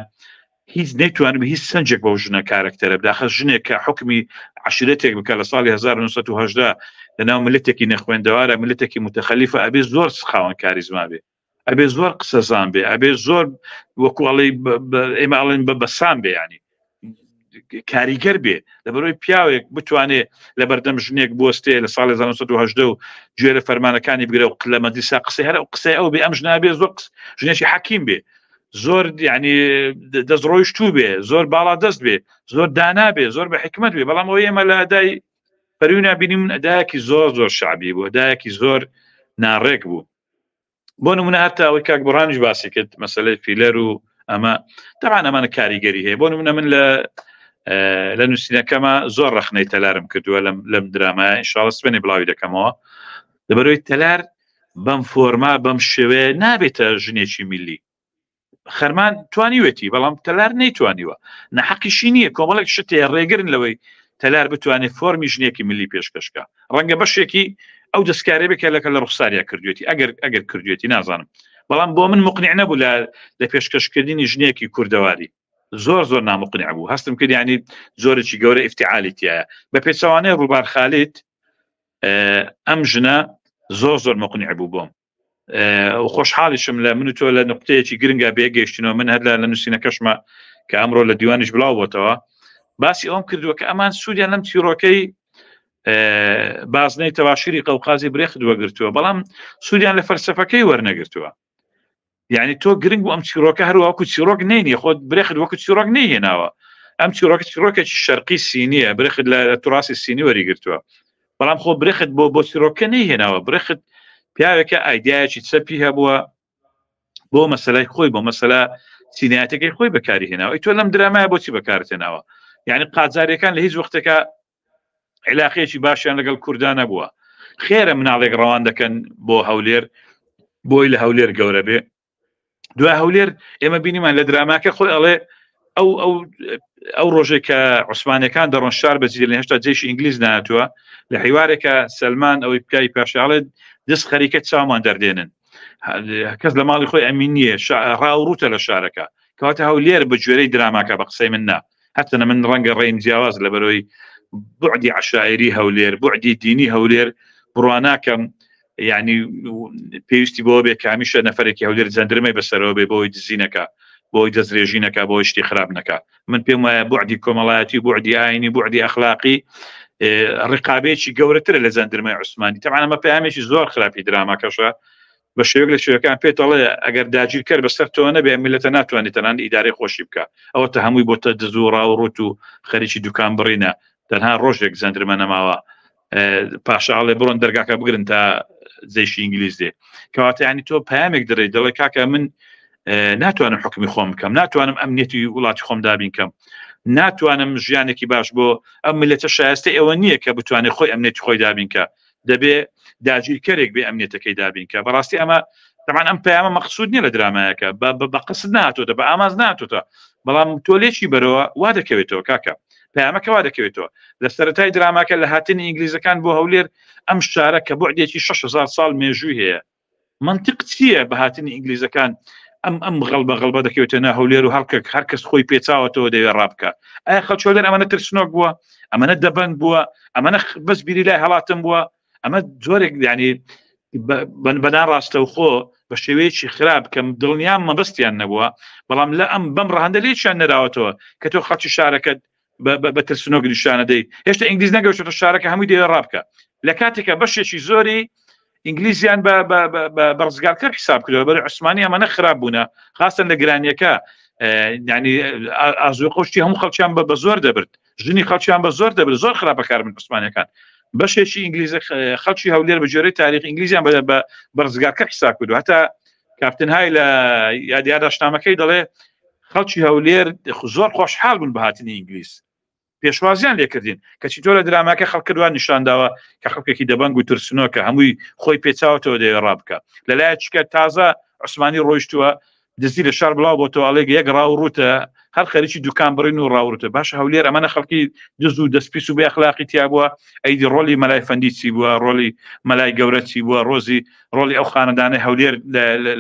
هیچ نەیتوانێت هیچ سنجێک بەو ژنە کارکتەرە بداخە ژنێک کە حکمی عەشیرەتێک بکە لە ساڵی 1970 لەناو ملەتێکی نەخوێندەوارە، ملەتێکی متەخەلیفە، ئەبێ زۆر خاوەن کاریزما بێ، ئەبێ زۆر قسەزان بێ، ئەبێ زۆر وەکوڵی ئێمە ئەڵێن بەسام بێ، ینی کاریگەر بێ، لەبەرەوەی پیاوێک بتوانێت لە بەردەم ژنێک بوەستێ لە ساڵی 1970 و گوێ لە فەرمانەکانی بگرێ و لە مەجلیسا قسەی هەر ئەو قسەی ئەو بێ، ئەم ژنا بێ زۆر ژنێکی حەکیم بێ، زۆر ینی دەستڕۆیشتوو بێ زۆر باڵا دەست بێ زۆر دانا بێ زۆر بە حکمت بێ بەڵام ئەو ئێمە لە ئەدای پەروی نبینی من ئەدایەکی زۆر شعبی بوو ئەدایەکی زۆر ناڕێک بوو بۆ نمونە هەتا ئەوەی کاک بڕانیش باسی کرد مەسەلەی فیلەر و ئەمە تەمان ئەمانە کاریگەری هەیە بۆ نمونە من لە نووسینەکەمە زۆر ڕخنەی تەلارم کردووە لەم درامە ئینشاڵڵا سبێنێ بڵاوی دەکەمەوە لەبەرەوەی تەلار بەم فۆرما بەم شێوەیە نابێتە ژنێکی میلی خەرمان توانیوێتی بەڵام تەلار نەیتوانیوە نەحەقیشی نییە کۆمەڵێک شتێ ڕێگرن لەوەی تەلار بتوانێت فۆرمی ژنێکی ملی پێشکەشکە ڕەنگە بەشێکی ئەو دەستکارێ بکە لەکە لە ڕوخساریا کردوێتی ئەگەر کردوێتی نازانم بەڵام بۆ من مقنع نەبوو لە پێشکەشکردنی ژنێکی کوردەواری زۆر نامقنع بوو هەستم کرد ینی زۆرێکی گەورە ئیفتیعالی تایە بە پێچەوانەیە ڕووبار خالید ئەم ژنە زۆر مقنع بوو بۆم خۆشحاڵیشم لە من و تۆ لە نقطەیەکی گرنگە بێگەیشتنەوە من هەر لە نووسینەکەشمە کە ئەمڕۆ لە دیوانیش بڵاو بۆتەوە باسی ئەوم کردووە کە ئەمان سوودیان لەم چیرۆکەی بازنەی تەواشیری قەوقازی برێخت وەگرتووە بەڵام سوودیان لە فەلسەفەکەی وەرنەگرتووە یعنی تۆ گرنگ بوو ئەم چیرۆکە هەروەکو چیرۆک نینی خۆت برێخت وەکو چیرۆک نەیهێناوە ئەم چیرۆکێکی شەرقی سینیە برێخت لە توراسی سینی وەریگرتووە بەڵام خۆ برێخت بۆ چیرۆکە نەیهێناوە برێخت پیاوێکە ئایدایەکی چەپی هەبووە بۆ مەسەلای خۆی بۆ مەسەلا سینایەتەکەی خۆی بەکاری هێناوە تۆ لەم درامایە بۆچی بەکارتێناوە یعنی قاجاریەکان لە هیچ وەختێکە علاقەیەکی باشیان لەگەڵ کوردان نەبووە خێرە مناڵێک ڕەوان دەکەن بۆ هەولێر بۆی لە هەولێر گەورە بێ دوای هەولێر ئێمە بینیمان لە دراماکە خۆی ئەڵێ ئەو ڕۆژێک کە عوسمانیەکان دەڕۆن شار بەجێ لە هێشتا جێشی ئینگلیز نهاتووە لە حیوارێکە سەلمان ئەوەی بکای پاشاڵێت دەست خەریکە چاومان دەردێنن کەس لە ماڵی خۆی ئەمین نییە ڕاوڕوتە لە شارەکە کەواتە هەولێر بە گوێرەی دراماکە بە قسەی من نا حتى من ڕەنگە ڕێم جیاواز لە بەرەوەی بعدی عشاعری هەولێر بعدی دینی هەولێر بڕواناکەم یعنی پێویستی بۆ بێ کامیشە نەفرێکی هەولێر جەندرمەی بەسەرەوە بێ بۆی دزینەکە بۆی دەستێژینەکە بۆ شتی خراپ نەکە من پێم وایە بعدی کۆمەڵایەتی بعدی ئاینی بعدی ئەخلاقی ڕقابێکی گەورەترە لە جەندرمەی عوسمانی تەمان ئەمە پەیامێکی زۆر خراپی دراماکەشە بە شێوەیەک لە شێوەکان پێتەڵێ ئەگەر داگیرکەر بەسەر تۆ نەبێ میلەتە ناتوانێت تەنان ئیدارەی خۆشی بکە ئەوە تا هەمووی بۆتە دزوو ڕاوڕوت و خەریکی دوکان بڕینە تەنها ڕۆژێک جەندرمە نەماوە پاشاڵێ بڕۆن دەرگاکە بگرن تا زەیشی ئینگلیز دێ کەواتە ینی تۆ پەیامێک دەڕێ دەڵێ کاکە من ناتوانم حکمی خۆم بکەم ناتوانم ئەمنیەتی وڵاتی خۆم دابین کەم ناتوانم ژیانێکی باش بۆ ئەم میلەتە شایستە ئێوە نییە کە بتوانێت خۆی ئەمنیەتی خۆی دابین کە دەبێ داگیرکەرێک بێ ئەمنیەتەکەی دابین کە بەڕاستی ئەمە طبعا ئەم پەیامە مەقصود نییە لە درامایەکە بە قسد نهاتۆتە بە ئاماز نهاتۆتە بەڵام تۆ لێکی بەرەوە وا دەکەوێتەوە کاکە پەیامەکە وا دەکەوێتەوە لە سەرەتای دراماکە لە هاتنی ئینگلیزەکان بۆ هەولێر ئەم شارە کە بعدێکی 6,000 ساڵ مێژووی هەیە منطق چییە بە هاتنی ئینگلیزەکان ئەم غەڵبە دەکەوێتە ناو هەولێر و هەر کەس خۆی پێچاوەتەوە دەوێت ڕابکە ئایا خەڵکی هەولێر ئەمەنە ترسنۆک بووە ئەمەنە دەبەند بووە ئەمەنە بەس بیری لای هەڵاتم بووە ئەمە زۆرێک ینی بەنان ڕاستە و خۆ بە شێوەیەکی خراپ کەم دڵنیان مەبەستیان نەبووە بەڵام لە ئەم بەم ڕەهەندە لێکیان نەراوەتەوە کە تۆ خەڵکی شارەکەت بە ترسنۆک نیشانە دەی هێشتا ئینگلیز نەگەوێتە شارەکە هەمووی دەوێت ڕابکە لە کاتێکە بەشێکی زۆری ئینگلیزیان بە ڕزگارکەر حساب کردەوە بەرەو عوسمانی ئەمانە خراپ بوونە خاستن لە گرانیەکە ینی ئازوی قوشتی هەموو خەڵکیان بە زۆر دەبرد ژنی خەڵکیان بە زۆر دەبرد زۆر خراپەکار من عوسمانیەکان بەشێکی ئینگلیزە خەڵکی هەولێر بە جۆرەی تاریخ ئینگلیزیان بە ڕزگارکەر حساب کردو هەتا کاپتن های لە یادداشتنامەکەی دەڵێ خەڵکی هەولێر زۆر خۆشحاڵ بوون بە هاتنی ئینگلیز پێشوازیان لێکردین کەچی تۆ لە دراماکە خەڵکردوان نیشانداوە کە خەڵکێکی دەبنگ و ترسنۆکە هەمووی خۆی پێچاوەتەوە دەوێت ڕابکە لەلایەکە تازە عوسمانی ڕۆیشتووە دزی لە شار بڵاو بۆ تۆ ئەڵێک یەک ڕاوڕوتە هەر خەریکی دوکان بڕین و ڕاوڕوتە باشە هەولێر ئەمانە خەڵکی دز و دەستپیس و بێ ئەخلاقی تیا بووە ئەیدی ڕۆلی مەلای فەندی چی بووە ڕۆلی مەلای گەورە چی بووە ڕۆلی ئەو خانەدانەی هەولێر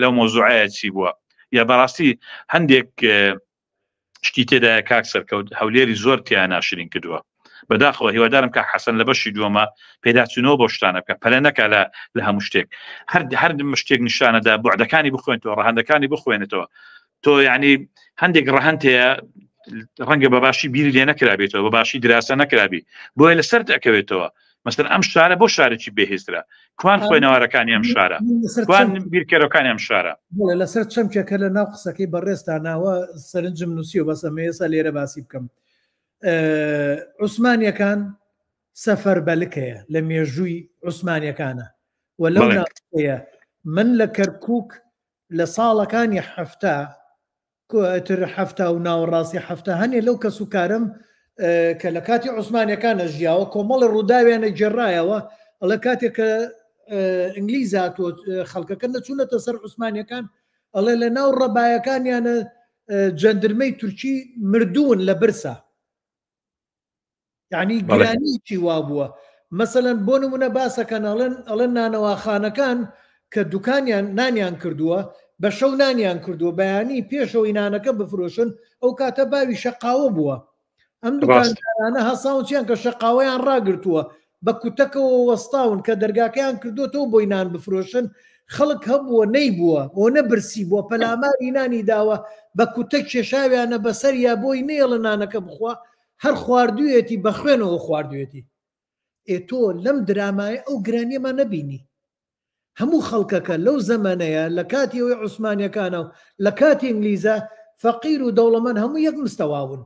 لەو مۆزوعەیە چی بووە یا بەڕاستی هەندێک شتی تێدا کاک سەرکەوت هەولێری زۆر تیان ناشرین کردووە بەداخەوە هیوادارم کە حەسەن لە بەشی دووەمە پێداچوونەوە بۆ شتانە بکە پەلە نەکە لە هەموو شتێک هەر شتێک نیشانەدا بوعدەکانی بخوێنێتەوە ڕەهەندەکانی بخوێنێتەوە تۆ یعنی هەندێک ڕەهەند هەیە ڕەنگە بە باشی بیری لێ نەکرابێتەوە بە باشی دراسە نەکرابی بۆیە لەسەر دەکەوێتەوە مەسەن ئەم شارە بۆ شارێکی بێهێزرا کوان خوێنەوارەکانی ئەم شارە کوان بیرکەرەکانی ئەم شارە لەسەر چەمکێکە لە ناو قسەکەی بەڕێستا ناوە سەرنجم نووسی و بەسە مێسا لێرە باسی بکەم عوسمانیەکان سەفەر بەلکەیە لە مێژووی عوسمانیەکانە و لەو ناوەیە من لە کەرکووک لە ساڵەکانی هەفتا و ناوەڕاستی هەفتا هەنێ لەو کەس و کارم کە لە کاتی عوسمانیەکانە ژیاوە کۆمەڵی ڕووداویانە جێڕایەوە ئەڵە کاتێک کە ئینگلیز هاتووە خەڵکەکە نەچوونەتە سەر عوسمانیەکان ئەڵێ لە ناو ڕەبایەکانیانە جەندرمەی تورکی مردوون لە برسا یعنی گرانیی وا بووە مەسەلەن بۆ نمونە باسەکەن ئەڵێن نانەواخانەکان کە دوکانیان نانیان کردووە بە شەو نانیان کردووە بەیانی پێشەوەی نانەکە بفرۆشن ئەو کاتە باوی شەقاوە بووە ئەم دوکاندارانە هەساوچیان کە شەقاوەیان ڕاگرتووە بە کوتەکەەوە وەستاون کە دەرگاکەیان کردوتەوە بۆی نان بفرۆشن خەڵک هەبووە نەیبووە ئەو نەبرسی بووە پەلاماری نانی داوە بە کوتە کێشاویانە بەسەر یا بۆی نێڵە نانەکە بخوا هەر خواردوێتی بە خوێنەوە خواردوێتی تۆ لەم درامایە ئەو گرانیەمان نەبینی هەموو خەڵکەکە لەو زەمانەیە لە کاتی ئەوەی عوسمانیەکانە و لە کاتی ئینگلیزە فەقیر و دەوڵەمەند هەموو یەک مستەواون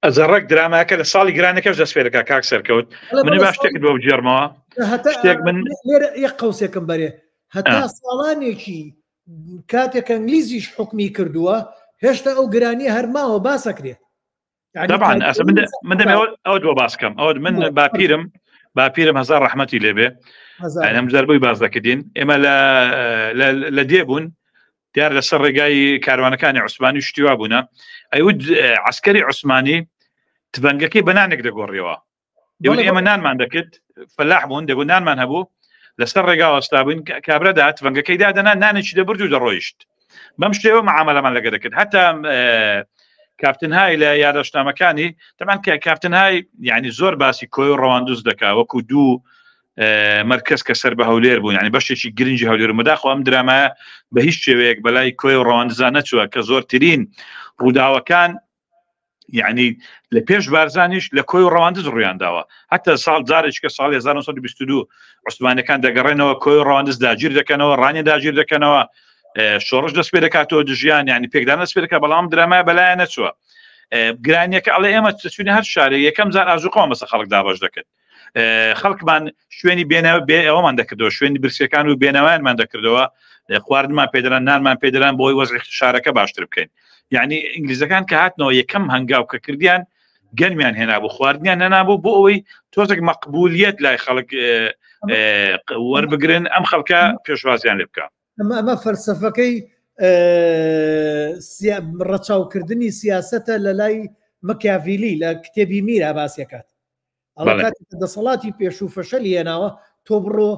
ئەزەڕێک دراماکە لە ساڵی گرانەکەش دەست پێەکە کاک سەرکەوت منی باش شتێکت بۆ بجێڕمەوە شتێک من لێرە یەک قەوسێکم بەرێ هەتا ساڵانێکی کاتێک ئینگلیزیش حکمی کردووە هێشتا ئەو گرانی هەرماوە باسەکرێت طبعا من دەمەوە ئەوە بۆ باسکەم ئەو من باپیرم هەزار ڕەحمەتی لێبێ ئەم جەربووی باز دەکردین ئێمە لە دێبوون دیار لەسەر ڕێگای کاروانەکانی عوسمانی شتیوا بوونە ئەیود عسکەری عوسمانی تفەنگەکەی بەنانێک دەگۆڕیەوە ئێمە نانمان دەکرد فەلاح بوون دەبوو نانمان هەبوو لەسەر ڕێگا وەستا بووین کابرەدا تفەنگەکەی دادەنا نانێکی دەبرد و دەڕۆیشت بەم شتێوە معاملەمان لەگە دەکرد هەتا کاپتنهای لە یادەشتنامەکانی تەمان کاپتنهای یعنی زۆر باسی کۆی ڕەواندوز دەکا وەکو دوو مرکز کە سەر بە هەولێر بوون ینی بەشێکی گرنگی هەولێر مەداخۆ ئەم درامایە بە هیچ شێوەیەک بەلای کۆی و ڕەواندزان نەچووە کە زۆرترین ڕووداوەکان یعنی لە پێش بارزانیش لە کۆی و ڕەواندز ڕوویانداوە هەتا ساڵ جارێککە ساڵی 1922 عوسمانەکان دەگەڕێنەوە کۆی و ڕەواندز داگیر دەکەنەوە ڕانی داگیر دەکەنەوە شۆڕش دەست پێ دەکاتەوە دژیان ینی پێکدان دەست پێ دەکات بەڵام درامای بەلایە نەچووە گرانیەکە ئەڵێ ئێمە چوونی هەر شارێ یەکەم زار ئازوقەوە مەسە خەڵک دابەش دەکرد خەڵکمان شوێنی بێنەوە ئەوەمان دەکردەوە شوێنی برسیەکان و بێنەوەیانمان دەکردەوە خواردنمان پێدران نانمان پێدران بۆی وەزعی شارەکە باشتر بکەین یعنی ئینگلیزەکان کە هاتنەوە یەکەم هەنگاو کە کردیان گەنمیان هێنابوو خواردنیان نەنابوو بۆ ئەوەی تۆزێک مەقبولیەت لای خەڵک وەربگرن ئەم خەڵکە پێشوازیان لێ بکە ئەمە فەلسەفەکەی ڕەچاوکردنی سیاسەتە لە لای مەکیاڤیلی لە کتێبی میرا باسیەکات دەسەڵاتی پێش و فەشەلی هێناوە تۆ بڕۆ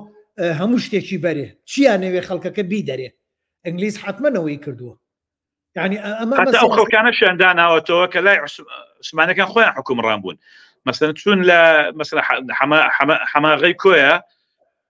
هەموو شتێکی بەرێ چیان نەوێ خەڵکەکە بی دەرێ ئینگلیز حتمەنەوەی کردووە یعنی ئەمە ئەو خەڵکانە شانداناوەتەوە کە لای عوسمانەکان خۆیان حکومڕان بوون مەسەن چون لە مەسەلا حەماغەی کۆیە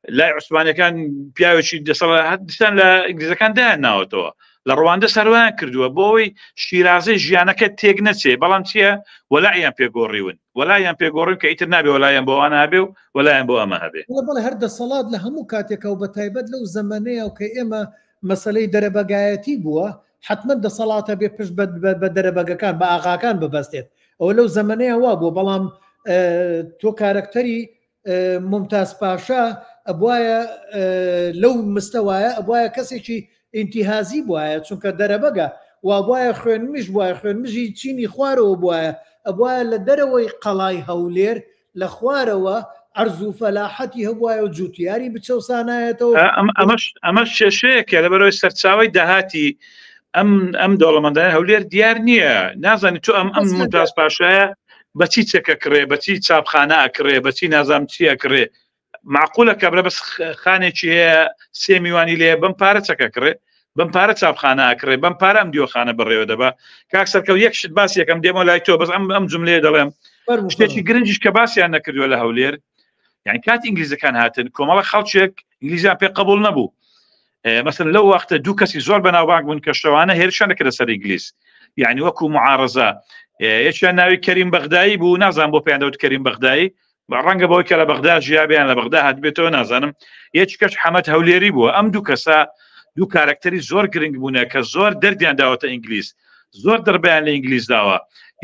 لای عوسمانەکان پیاوێکی دەسەڵاتدان لە ئینگلیزەکان دایان ناوەتەوە لە ڕەواندە سەروایان کردووە بۆ ئەوەی شیرازەی ژیانەکە تێک نەچێ بەڵام چییە وەلایان پێگۆڕیون وەلایان پێگۆڕین کە ئیتر نابێ وەلایەن بۆ ئەوان هەبێ و وەلایەن بۆ ئەمە هەبێ بەڵێ هەر دەسەڵات لە هەموو کاتێکە و بە تایبەت لەو زەمانەیە و کە ئێمە مەسەلەی دەرەبەگایەتی بووە حتمما دەسەڵاتە بێ پشت بە دەرەبەگەکان بە ئاغاکان ببەستێت ئەوە لەو زەمانەیە وا بووە بەڵام تۆ کارکتەری ممتاز پاشا ئەبوایە لەو مستەوایە ئەبوایە کەسێکی ئینتیهازی بواە چونکە دەرەبەگە وا بواە خوێنمیش وایە خوێنمژی چینی خوارەوە بواە ئەبواە لە دەرەوەی قەڵای هەولێر لە خوارەوە عەرز و فەلاحەتی هەبواە و جوتیاری بچەوسانایەتەوە ئەمە شێشەیەکە لە بەرەوەی سەرچاوی داهاتی ئەم دەوڵەمەندانە هەولێر دیار نییە نازانی تو ئەم ممتاز پاشایە بەچی چێکە کڕێ بەچی چاپخانە ئەکڕێ بەچی نازام چی ئەکڕێ معقولە کەبرە بەس خانێکی هەیە سێ میوانی لێ بەم پارە چەکە کڕێ بەم پارە چاپخانە ئەکڕێ بەم پارە ئەم دیۆخانە بڕێوە دەبا کاک سەرکەوت یەک شت باسی یەکەم دێمە لای تۆ بەس ئەم جملەیە دەڵێم شتێکی گرنگیش کە باسییان نەکردووە لە هەولێر یعنی کاتی ئینگلیزەکان هاتن کۆمەڵە خەڵکێک ئینگلیزیان پێ قبول نەبوو مثلا لەو وەختە دوو کەسی زۆر بەناوبانگ بوون کە شەوانە هێرشیان دەکرد سەر ئینگلیز یعنی وەکو معارەزە یەکیان ناوی کەریم بەغدایی بوو نازان بۆ پێیان دەوت کەریم بەغدایی ڕەنگە بۆی کە لە بەغدا ژیابیان لە بەغدا هاتبێتەوە نازانم یەک کەس حەمەد هەولێری بووە ئەم دوو کەسە دوو کارکتەری زۆر گرنگ بوونە کە زۆر دەردیان داوەتە ئینگلیز زۆر دەربیان لە ئینگلیز داوە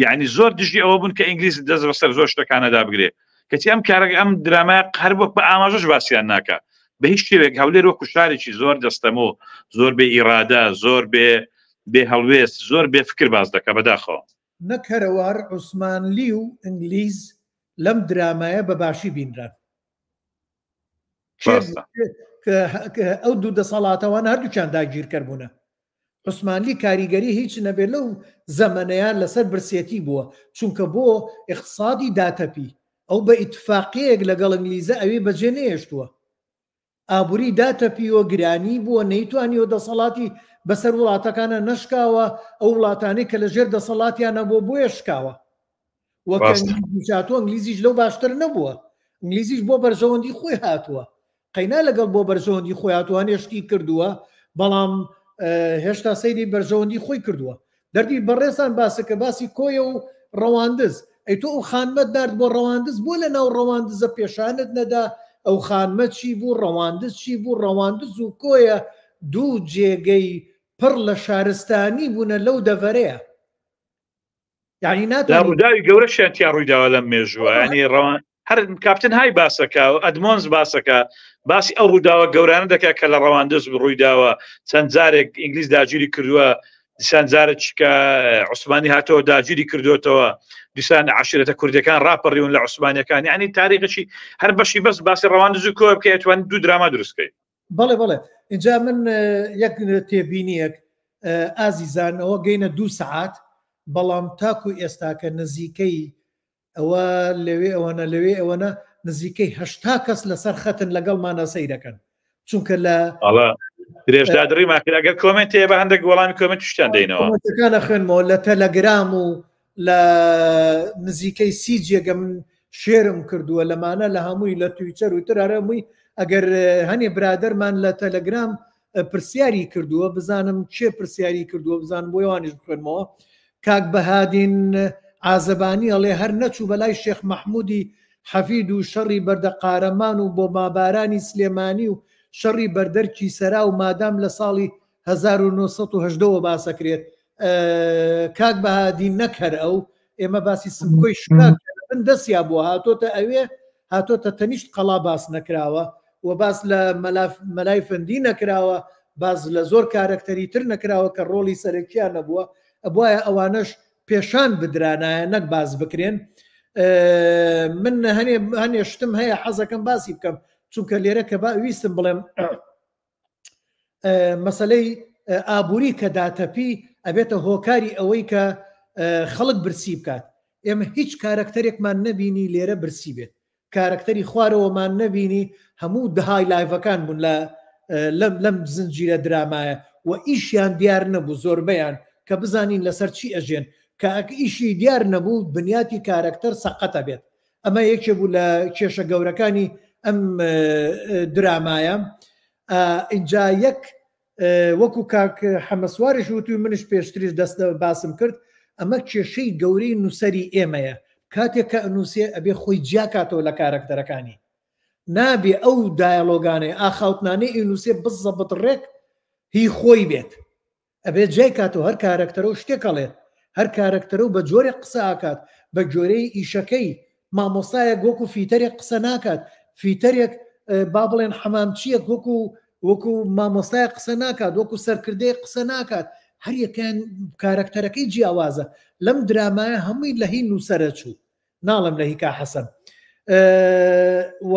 یعنی زۆر دژی ئەوە بوون کە ئینگلیز دەست بەسەر زۆر شتەکانەدا بگرێ کەچی ئەم کارەکە ئەم درامای هەر وەک بە ئاماژەش باسییان ناکە بە هیچ شتێک هەولێر وەکو شارێکی زۆر دەستەمۆ زۆر بێ ئیرادە زۆر بێ هەڵوێست زۆر بێ فکر باز دەکە بەداخەوە نەک هەرەوار عوسمانلی و ئینگلیز لەم درامایە بەباشی بینران ئەو دوو دەسەڵاتەوان هەردووچیان داگیرکردبوونە عوسمانلی کاریگەری هیچ نەبێت لەو زەمانەیان لەسەر برسێتی بووە چونکە بۆ اقتصادی داتەپی ئەو بە ئیتفاقیەک لەگەڵ ئینگلیزە ئەوێ بەجێ نێشتووە ئابووری داتەپیوە گرانی بووە نەیتوانیەوە دەسەڵاتی بەسەر وڵاتەکانە نشکاوە ئەو وڵاتانەی کە لەژێر دەسەڵاتیانە بۆیە شکاوە وەکەچاتۆ ئینگلیزیش لەو باشتر نەبووە ئینگلیزیش بۆ بەرژەوەندی خۆی هاتووە قەینا لەگەڵ بۆ بەرژەوەندی خۆی هاتووان هێشتی کردووە بەڵام هێشتا سەیری بەرژەوەندی خۆی کردووە دەردی بەڕێستان باسەکە باسی کۆیە و ڕەواندز ئەی تۆ ئەو خانمەت دارد بۆ ڕەواندز بۆ لە ناو ڕەواندزە پێشانت نەدا ئەو خانمە چی بوو ڕەواندز چی بوو ڕەواندز و کۆیە دوو جێگەی پڕ لە شارستانی بوونە لەو دەڤەرەیە یعنی ناتوانێت ڕووداوی گەورەشیان تیا ڕوویداوە لەم مێژووە ینی ڕەوان هەر کاپتن های باسەکە و ئەدمۆنز باسەکە باسی ئەو ڕووداوە گەورانە دەکات کە لە ڕەواندز ڕوویداوە چەند جارێک ئینگلیز داگیری کردووە دیسان جارە چکە عوسمانی هاتەوە داگیری کردوێتەوە دیسان عشرەتە کوردەکان ڕاپەڕیون لە عوسمانیەکان یعنی تاریخی هەر بەشی بەس باسی ڕەواندز و کۆ بکە ئەتوان دوو دراما دروستکەی بەڵێ بەڵێ اینجا من یەک تێبینیەک ئازیزان ئەوە گەینە 2 سەعات بەڵام تاکو ئێستاکە نزیکەی ئەوە لەوێ ئەوەنە لەوێ ئەوەنە نزیکەی 80 کەس لەسەر خەتن لەگەڵمانە سەیرەکەن چونکە لە درێژدا دڕیماکرد ئەگەر کۆمنت هەیە بە هەندێک وەڵامی کۆمنت شتیان دەینەوە کۆمنتەکانە خوێنمەوە لە تەلەگرام و لە نزیکەی 30 جێگە من شێرم کردووە لەمانە لە هەمووی لە تویچەر و تر هەرەمووی ئەگەر هەنێ برادەرمان لە تەلەگرام پرسیاری کردووە بزانم چێ پرسیاری کردووە بزانم بۆ ئەوانیش بخوێنمەوە کاک بەهادین عازەبانی ئەڵێ هەر نەچوو بەلای شێخ مەحموودی حەفید و شەڕی بەردە قارەمان و بۆ مابارانی سلێمانی و شەڕی بەردەرکی سەرا و مادام لە ساڵی 1970 باسەکرێت کاک بەهادین نەکەر ئەو ئێمە باسی سمکۆی شکاک من دەستیا بووە هاتۆتە ئەوێ هاتۆتە تەنیشت قەڵا باس نەکراوە و باس لە مەلای فەندی نەکراوە باز لە زۆر کارکتەری تر نەکراوە کە ڕۆڵی سەرەکیان نەبووە ئەبواە ئەوانش پێشان بدرانایە نەک باز بکرێن من هەنێ شتم هەیە حەزەکەم باسی بکەم چونکە لێرە کە ویستم بڵێم مەسەلەی ئابووری کە داتەپی ئەبێتە هۆکاری ئەوەی کە خەڵک برسی بکات ئێمە هیچ کارکتەرێکمان نەبینی لێرە برسی بێت کارکتەری خوارەوەمان نەبینی هەموو دەهای لایڤەکان بوون لەم زنجیرە درامایە و ئیشیان دیار نەبوو زۆربەیان کە بزانین لەسەر چی ئەژێن کە ئیشی دیار نەبوو بنیاتی کارکتەر سەقەتە بێت ئەمە یەکێ بوو لە کێشە گەورەکانی ئەم درامایە اینجا یەک وەکو کاک حەمەسوارش وتوی منش پێشتریش دەستە باسم کرد ئەمە کێشەی گەورەی نووسەری ئێمەیە کاتێک کە ئەنووسێ ئەبێ خۆی جیاکاتەوە لە کارکتەرەکانی نابێ ئەو دایەلۆگانەی ئاخاوتنانەی ئینووسێ بزە بتڕێک هی خۆی بێت ئەبێت جای کاتەوە هەر کارکتەرە و شتێکەڵێت هەر کارکتەرە و بە جۆرێک قسە ئاکات بە جۆرەی ئیشەکەی مامۆستایەک وەکو فیتەرێک قسە ناکات فیتەرێک با بڵێن حەمامچیەک وەکو مامۆستایە قسە ناکات وەکو سەرکردەیە قسە ناکات هەر یەکان کارکتەرەکەی جیاوازە لەم درامایە هەمووی لە هی نووسەرە چوو ناڵم لە هیکا حەسەن و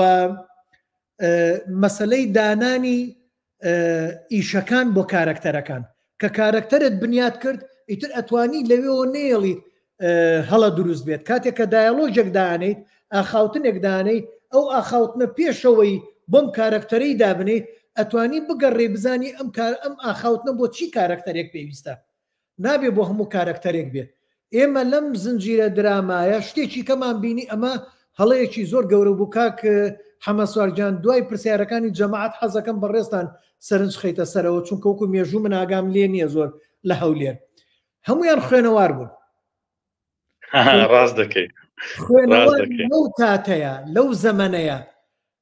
مەسەلەی دانانی ئیشەکان بۆ کارکتەرەکان کە کارکتەرت بنیاد کرد ئیتر ئەتوانی لەوێەوە نێڵیت هەڵە دروست بێت کاتێک کە دایەلۆژێک دانیت ئاخاوتنێک دانەی ئەو ئاخاوتنە پێشەوەی بۆم کارکتەرەی دابنێ ئەتوانی بگەڕێ بزانی ئەم ئاخاوتنە بۆ چی کارکتەرێک پێویستە نابێ بۆ هەموو کارکتەرێک بێت ئێمە لەم زنجیرە درامایە شتێکی کەمان بینی ئەمە هەڵەیەکی زۆر گەورە بوو کاک حەمەسوارجان دوای پرسیارەکانی جەماعەت حەزەکەم بەڕێستان سەرنج خەیتە سەرەوە چونکە وەکو مێژوو من ئاگام لێ نییە زۆر لە هەولێر هەمویان خوێنەوار بوون ڕاست دەکەیت خوێنەوار لەو کاتەیە لەو زەمەنەیە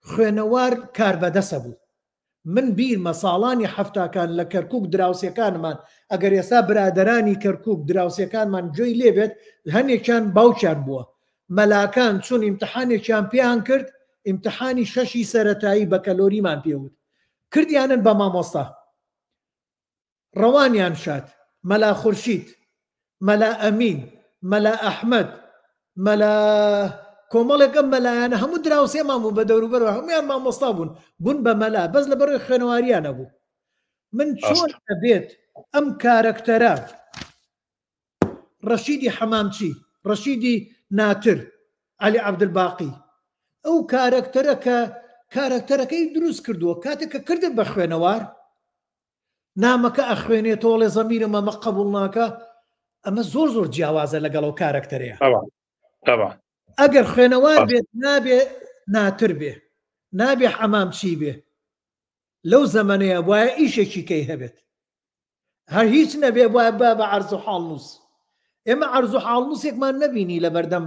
خوێنەوار کاربەدەسە بوو. من بیرمە ساڵانی هەفتاکان لە کەرکووک دراوسەکانمان ئەگەر ئێستا برادەرانی کەرکووک دراوسەکانمان گوێی لێبێت هەنێکیان باوچیان بووە مەلاکان چون ئیمتحانێکیان پێیان کرد ئیمتحانی شەشی سەرەتایی بە کەلۆریمان پێوت کردیانن بە مامۆستا ڕەوانیان شات مەلا خورشید مەلا ئەمین مەلا ئەحمەد مەلا کۆمەڵێکم مەلایەنە هەموو دراوسێمان بوو بە دەوروبەرەوە هەمویان مامۆستا بوون بە مەلا بەس لە بەڕۆی خوێنەواریانە بوو من چۆن ئەبێت ئەم کارەکتەرە ڕەشیدی حەمامچی ڕەشیدی ناتر عەلی عەبدولباقی ئەو کارەکتەرە کە کارەکتەرەکەی دروست کردووە کاتێک کە کردت بە خوێنەوار نامەکە ئەخوێنێتەوە لێ زەمیرم ئەمە قبوڵ ناکە ئەمە زۆر زۆر جیاوازە لەگەڵ ئەو کارەکتەرەیە ئەگەر خوێنەوار بێت نابێ ناتر بێ نابێ حەمامچی بێ لەو زەمەنەیە وایە ئیشێکی کەی هەبێت هەر هیچ نەبێ وایە با بە عەرز و حاڵنووس ئێمە عەرز و حاڵنووسێکمان نەبینی لە بەردەم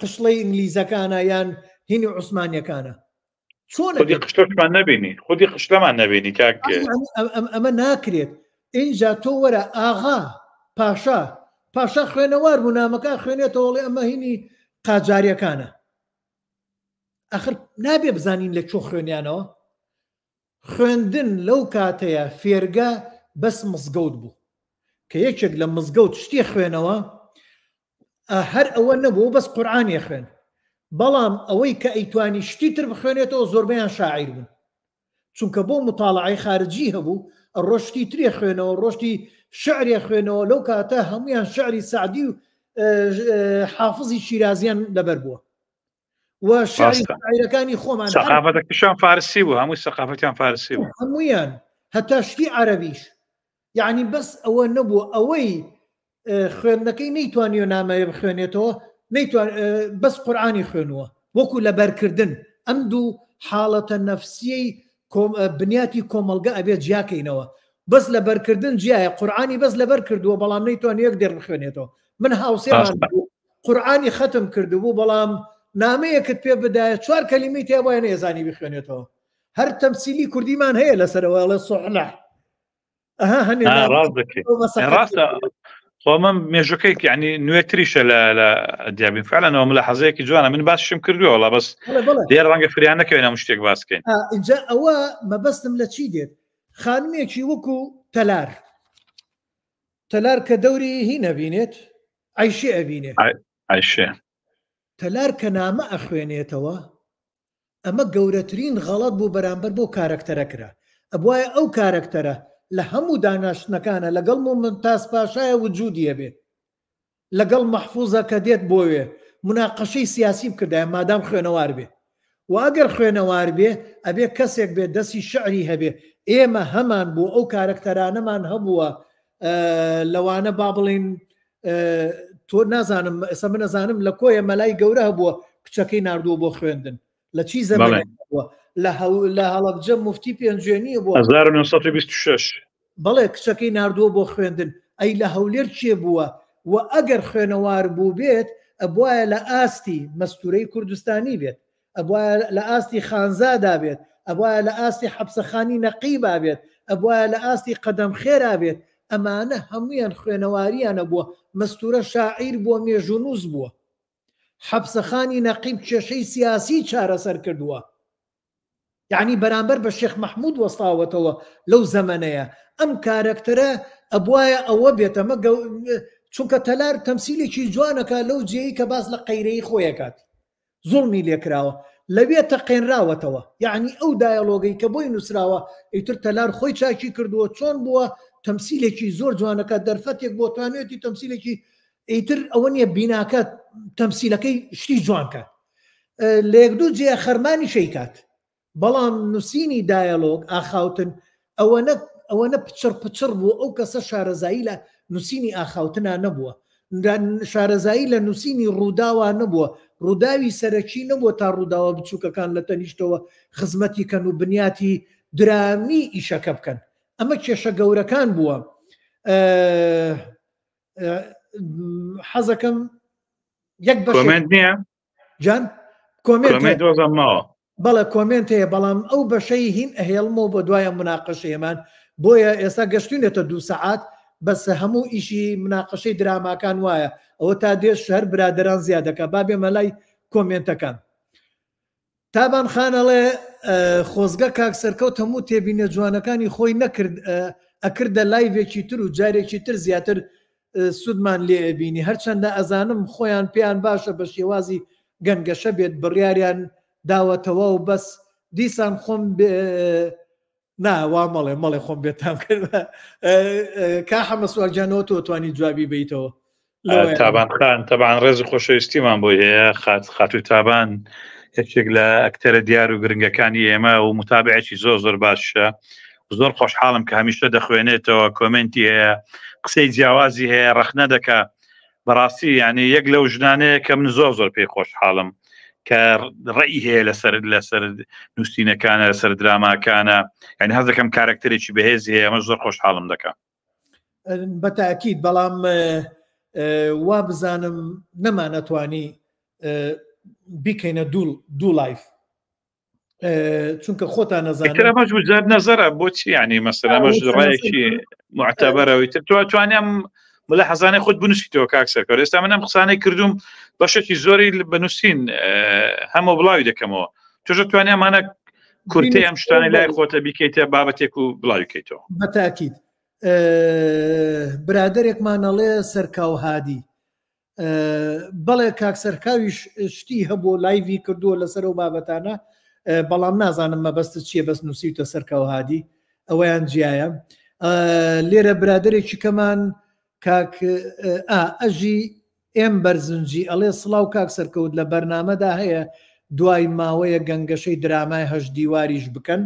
قشڵەی ئینگلیزەکانە یان هینی عوسمانیەکانە چۆن قشتمان نبینی خودی قشتەمان نبینی کاکێ ئەمە ناکرێت اینجا تۆ وەرە ئاغا پاشا خوێنەوار بوو نامەکە خوێنێتەوەڵێ ئەمە هینی قاجاریەکانە ئەخر نابێ بزانین لە چۆ خوێنیانەوە خوێندن لەو کاتەیە فێرگە بەس مزگەوت بوو کە یەکێک لە مزگەوت شتی خوێنەوە هەر ئەوە نەبوو بەس قورئانی خوێن بەڵام ئەوەی کە ئەیتوانی شتی تر بخوێنێتەوە زۆربیان شاعیر بوون چونکە بۆ مطالعەی خارجی هەبوو ڕۆشتی ترێ خوێنەوە ڕۆشتی شعرێ خوێنەوە لەو کاتە هەمویان شعری سعدی و حافظی شیرازیان لەبەر بووە و شاعیرەکانی خۆمان سەقافەتەکەشیان فارسی بوو هەمووی سەقافەتیان فارسی بوو هەمویان هەتا شتی عەرەبیش یعنی بەس ئەوە نەبوو ئەوەی خوێندنەکەی نەیتوانیوە نامەیە بخوێنێتەوە بەس قورئانی خوێنووە وەکو لەبەرکردن ئەم دوو حاڵەتە نەفسیەی بنیاتی کۆمەلگە ئەبێت جیاکەینەوە بەس لەبەرکردن جیایە قورئانی بەس لەبەر کردووە بەڵام نەیتوانێت یەک دێر بخوێنێتەوە من هاوسێمان قورئانی ختم کردبوو بەڵام نامەیەکت پێ بدایە 4 کەلیمەی تێ وایە نێزانی بخوێنێتەوە هەر تەمسیلی کوردیمان هەیە لەسەرەوە لە سوحلە ڕاستە خۆ من مێژەکەی یعنی نوێتریشە لە دیابین فعلەنەوە من لە حەزەیەکی جوانە من باسشم کردووە وڵا بەس دێر ڕەنگە فریان نەکەوێنە شتێک باسکەین اینجا ئەوە مەبەستم لە چی دێت خانمێکی وەکو تەلار کە دەوری هی نەبینێت عەیشێ ئەبینێ عەیشێ تەلار کە نامە ئەخوێنێتەوە ئەمە گەورەترین غەڵەت بوو بەرامبەر بۆ کارەکتەرە کرا ئەبوایە ئەو کارەکتەرە لە هەموو داناشتنەکانە لەگەڵ مۆمنتاز پاشایە وجودیە بێت لەگەڵ مەحفوظە کە دێت بۆوێ مناقەشەی سیاسی بکردایە مادام خوێنەوار بێ و ئەگەر خوێنەوار بێ ئەبێ کەسێک بێت دەستی شعری هەبێ ئێمە هەمان بوو ئەو کارەکتەرانەمان هەبووە لەوانە با بڵین تۆ نازانم ئێستا من نەزانم لە کۆیە مەلای گەورە هەبووە کچەکەی ناردووە بۆ خوێندن لە چی زەمانێک بووە لە هەڵەبجە موفتی پێنجێنیە بووە 1926 بەڵێ کچەکەی ناردووە بۆ خوێندن ئەی لە هەولێر چێ بووە و ئەگەر خوێنەوار بوو بێت ئەبوایە لە ئاستی مەستورەی کوردستانی بێت ئەبوایە لە ئاستی خانزادا بێت ئەبوایە لە ئاستی حەبسەخانی نەقیبا بێت ئەبوایە لە ئاستی قەدەم خێرا بێت ئەمانە هەمویان خوێنەواریانە بووە مەستورە شاعیر بووە مێژونووس بووە حەبسەخانی نەقیب کێشەی سیاسی چارەسەر کردووە یعنی بەرامبەر بە شێخ مەحموود وەستاوەتەوە لەو زەمەنەیە ئەم کارەکتەرە ئەبوایە ئەوە بێتەمە چونکە تەلار تەمسیلێکی جوانەکە لەو جێی کە باس لە قەیرەی خۆیەکات زوڵمی لێکراوە لەوێ تەقێنراوەتەوە یعنی ئەو دایەلۆگەی کە بۆی نووسراوە ئیتر تەلار خۆی چاکی کردووە چۆن بووە تەمسیلێکی زۆر جوانەکە دەرفەتێک بۆ توانێتی تەمسیلێکی ئیتر ئەوە نیە بیناکات تەمسیلەکەی شتی جوانکە لە یەک دوو جێ خەرمانی شەیکات بەڵام نووسینی دایەلۆگ ئاخاوتن ئەوەنە پچڕ بوو ئەو کەسە شارەزایی لە نووسینی ئاخاوتنا نەبووە شارەزایی لە نووسینی ڕووداوە نەبووە ڕووداوی سەرەکی نەبووە تا ڕووداوە بچووکەکان لە تەنیشتەوە خزمەتی کەن و بنیاتی درامی ئیشەکە بکەن ئەمە کێشە گەورەکان بووە حەزەکەم یەک بەشێک کۆمنت نییە جان کۆمنت دۆزم ماوە بەڵێ کۆمنت هەیە بەڵام ئەو بەشەی هین ئەهێڵمەوە بۆ دوایە مناقەشەیەمان بۆیە ئێستا گەشتونێتە 2 سەعات بەس هەموو ئیشی مناقەشەی دراماکان وایە ئەوە تا دێش شەر برادران زیادەکە با بێمە لای کۆمنتەکان تابان خانەڵێ خۆزگە کاک سەرکەوت هەموو تێبینە جوانەکانی خۆی نەکرد ئەکردە لایڤێکی تر و جارێکی تر زیاتر سوودمان لێ ئەبینی هەرچەندە ئەزانم خۆیان پێیان باشە بە شێوازی گەنگەشە بێت بڕیاریان داوەتەوە و بەس دیسان خۆم ناوا مەڵێ خۆم بێتام کرد کا حەمە سوارجانەوە تۆ توانی جوابی بیتەوە تابانخان تەبان ڕێزی خۆشەویستیمان بۆی هەیە خاتوی تابان یەکێک لە ئەکتەرە دیار و گرنگەکانی ئێمە و متابعێکی زۆر باشە زۆر خۆشحاڵم کە هەمیشە دەخوێنێتەوە کۆمنتی هەیە قسەی جیاوازی هەیە ڕەخنە دەکە بەڕاستی یعنی یەک لەو ژنانەیە کە من زۆر پێی خۆشحاڵم کە ڕێی هەیە لەسەر نووسینەکانە لەسەر دراماکانە یعنی هەز دەکەم کارکتەرێکی بەهێزی هەیە ئەمە زۆر خۆشحاڵم دەکە بەتاکید بەڵام وا بزانم نەمانەتوانی بیکەینە دوو لایف چونکە خۆتان نەزانمەش بجار نەزەرە بۆچی ینی مەسەلەمەش ڕایەکی معتەبەرەوەی تر توانیم ملا حەزانەی خۆت بنووسیتەوە کاک سەرکەوت ئێستا منم قسانەی کردوم بەشێکی زۆری بنووسین هەموو بڵاوی دەکەمەوە تۆژە توانیمانە کورتەی ئەم شتانی لای خۆتە بیکەیتە بابەتێک و بڵاویکەیتەوە بەتاکید برادێکمانەڵێ سەرکاو هادی بەڵێ کاک سەرکاویش شتی هەبوو لایڤی کردووە لەسەر و بابەتانە بەڵام نازانم مەبەستت چییە بەس نووسیتە سەرکاو هادی ئەوەیان جیایە لێرە برادێکی کەمان کاک ئەژی ئێم بەرزنجی ئەڵێ سڵاو کاک سەرکەوت لە بەرنامەدا هەیە دوای ماوەیە گەنگەشەی درامای هەش دیواریش بکەن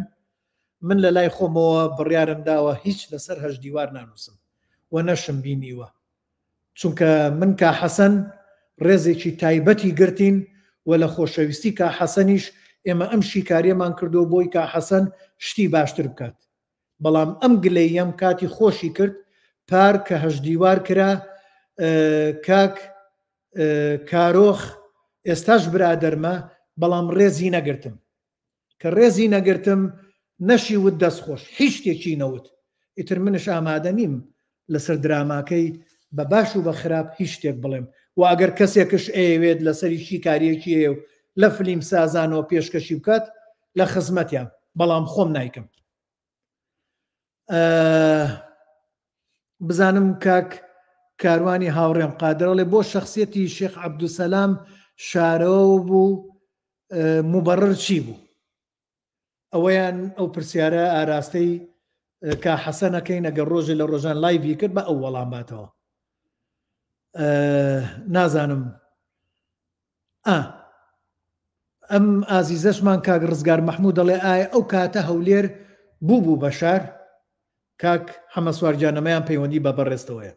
من لە لای خۆمەوە بڕیارم داوە هیچ لەسەر هەش دیوار نانووسم و نەشم بینیوە چونکە من کا حەسەن ڕێزێکی تایبەتی گرتین و لە خۆشەویستی کا حەسەنیش ئێمە ئەم شیکاریەمان کردو بۆی کا حەسەن شتی باشتر بکات بەڵام ئەم گلەیەم کاتی خۆشی کرد پار کە هەش دیوار کرا کاک کارۆخ ئێستاش برادەرمە بەڵام ڕێزی نەگرتم کە ڕێزی نەگرتم نەشی وت دەستخۆش هیچ شتێکی نەوت ئیتر منش ئامادە نیم لەسەر دراماکەی بە باش و بە خراپ هیچ شتێک بڵێم و ئەگەر کەسێکش ئەوێت لەسەری شیکاریەکی هەیە و لە فلیم سازانەوە پێشکەشی بکات لە خزمەتیان بەڵام خۆم نایکەم بزانم کاک کاروانی هاوڕێم قادرەڵێ بۆ شخصیەتی شێخ عەبدوسەلام شارەوە بوو مبەڕر چی بوو ئەوەیان ئەو پرسیارە ئاراستەی کە حەسەنەکەین ئەگەر ڕۆژێ لە ڕۆژان لایڤی کرد بە ئەو وەڵام باتەوە نازانم ئەم ئازیزەشمان کاک ڕزگار مەحموود دەڵێ ئایا ئەو کاتە هەولێر بوو بەشار کاک حەمە سوارجانەمەیان پەیوەندی بە بەڕێستەوەیە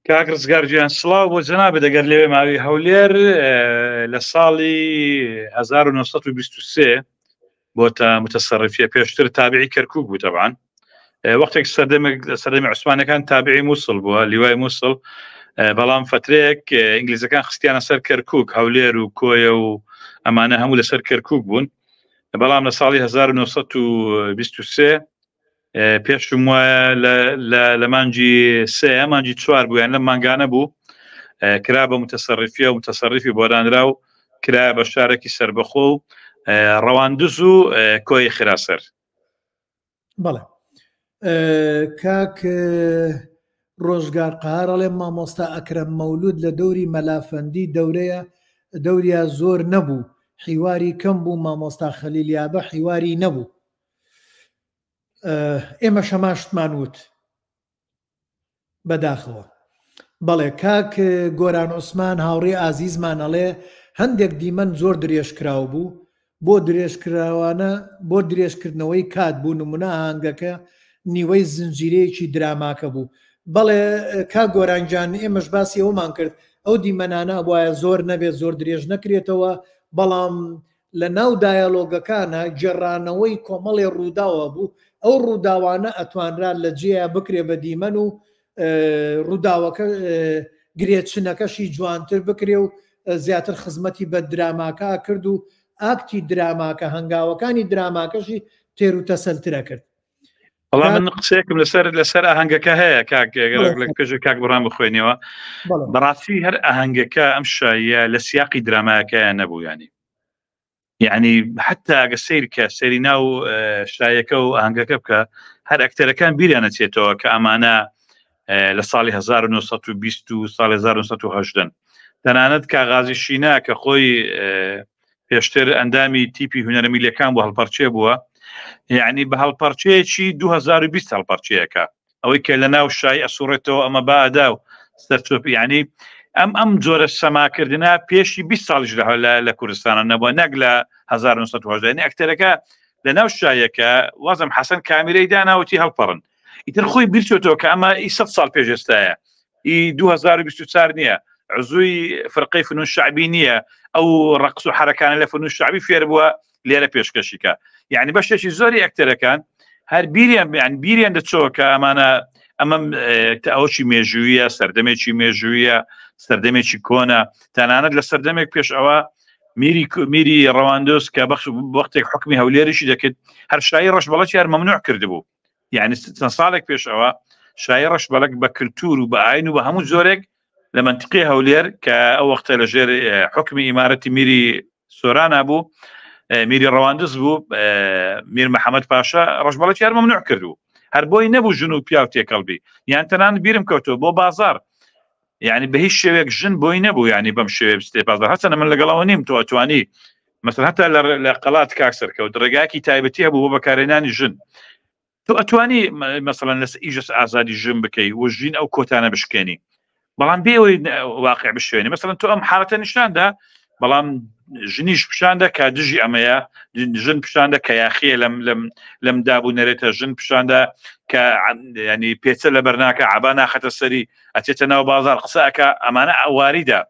کاک ڕزگارجیان سڵاو بۆ جەنابێت دەگەر لێوێ ماوی هەولێر لە ساڵی 1923 بۆتە متەسەڕفیە پێشتر تابعی کەرکووک بوو تەبعاً وەختێک سەردەمی عوسمانەکان تابعی مووسڵ بووە لیوای مووسڵ بەڵام فترەیەک ئینگلیزەکان خستیانە سەر کەرکووک هەولێر و کۆیە و ئەمانە هەموو لەسەر کەرکووک بوون بەڵام لە ساڵی 1923 پێشم وایە لە مانجی سێ مانجی چوار بوویان لە مانگانە بوو کرا بە متەسەڕفیە و متەسەڕفی بۆدانرا و کرا بە شارێکی سربەخۆ و ڕەواندز و کۆی خراسەر بەڵێ کاک ڕۆژگار قەهارەڵێ مامۆستا ئەکرەم مەولود لە دەوری مەلافەندی دەوریا زۆر نەبوو حیواری کەم بوو مامۆستا خەلیلیابە حیواری نەبوو ئێمە شەماشتمان وت بەداخەوە بەڵێ کاک گۆران عوسمان هاوڕێ ئازیزمانەڵێ هەندێک دیمەن زۆر درێژکراو بوو بۆ درێژکراوانە بۆ درێژکردنەوەی کات بوو نمونە ئاهەنگەکە نیوەی زنجیرەیەکی دراماکە بوو بەڵێ کا گۆرانجان ئێمەش باسی ئەومان کرد ئەو دیمەنانە وایە زۆر نەبێت زۆر درێژ نەکرێتەوە بەڵام لە ناو دایەلۆگەکانە جێڕانەوەی کۆمەڵێ ڕووداوە بوو ئەو ڕووداوانە ئەتوانرا لە جێە بکرێ بە دیمەن و ڕووداوەکە گرێچنەکەشی جوانتر بکرێ و زیاتر خزمەتی بە دراماکە کرد و ئاکتی دراماکە هەنگاوەکانی دراماکەشی تێر و تەسەلترە کرد. بەڵام من قسێکم لەسەر ئاهەنگەکە هەیە لە پێش کاک بڕام بخوێنەوە بەڕاستی هەر ئاهەنگەکە ئەم شایە لە سیاقی درامایەکەیان نەبوو یعنی حتا ئەگە سیرکە سەری ناو شایەکە و ئاهەنگەکە بکە هەر ئەکتەرەکان بیریانە چێتەوە کە ئەمانە لە ساڵی 1920 و ساڵی 1970 تەنانەت کاغازی شینا کە خۆی پێشتر ئەندامی تیپی هونەرەمیلەکان بۆ هەڵپەرچێ بووە یعنی بە هەڵپەرچەیەکی 2020 هەڵپەرچەیەەکە ئەوەی کە لە ناو شای ئەسوڕێتەوە ئەمە بادا و سەرچۆپ یعنی ئەم جۆرە سەماکردنا پێشی 20 ساڵیش لە کوردستانە نەبووە نەک لە 1970 ئەکتەرەکە لە ناو شایەکە وازم حەسەن کامیرەی داناوەتی هەڵپەڕن ئیتر خۆی بیرچێتەوە کە ئەمە 100 ساڵ پێشێستایە 2024 نییە عزووی فرقەی فنون شعبی نییە ئەو ڕقص و حرەکانە لە فنون شعبی فێر بووە لێرە پێشکەشیکە یعنی بەشێکی زۆری ئەکتەرەکان هەر بیریان دەچەوە کە ئەمانە ئەمە ئەوەی مێژوویە سەردەمێکی مێژوویە سەردەمێکی کۆنە تەنانەت لە سەردەمێک پێش ئەوە میری ڕەواندۆس کە بەخش وەختێک حکمی هەولێریشی دەکرد هەر شایی ڕەشبەڵەکی هەر مەمنوع کردبوو یعنی چەند ساڵێک پێش ئەوە شایی ڕەشبەڵەک بە کللتور و بە ئاین و بە هەموو زۆرێک لە منطقی هەولێر کە ئەو وەختە لە ژێر حکمی ئیمارەتی میری سۆرانە بوو میری ڕەواندز بوو میر محەممەد پاشا ڕەشبەڵەکی هەر مەمنوع کردو هەر بۆی نەبوو ژن و پیا و تێکەڵبی یان تەنانەت بیرم کەوتەوە بۆ بازار یعنی بە هیچ شێوێک ژن بۆی نەبوو ینی بەم شێوێ بستێ بازار هەچەنە من لەگەڵەوە نیم تۆ ئەتوانی مثلا هەتا لە قەڵات کاکسەرکەوت ڕێگاکی تایبەتی هەبوو بۆ بەکارهێنانی ژن تۆ ئەتوانی مثلا لەس ئیژەس ئازادی ژن بکەی و ژین ئەو کۆتانە بشکێنی بەڵام بێەوەی واقع بشوێنی مثلا تۆ ئەم حالەتە نیشاندا بەڵام ژنیش پیشاندا کە دژی ئەمەیە ژن پیشاندا کە یاخیە لەم دابوو نەرێتە ژن پیشاندا کە ینی پێچە لە بەرناکە عبا ناخەتە سەری ئەچێتە ناو بازار قسەکە ئەمانە ئەواریدا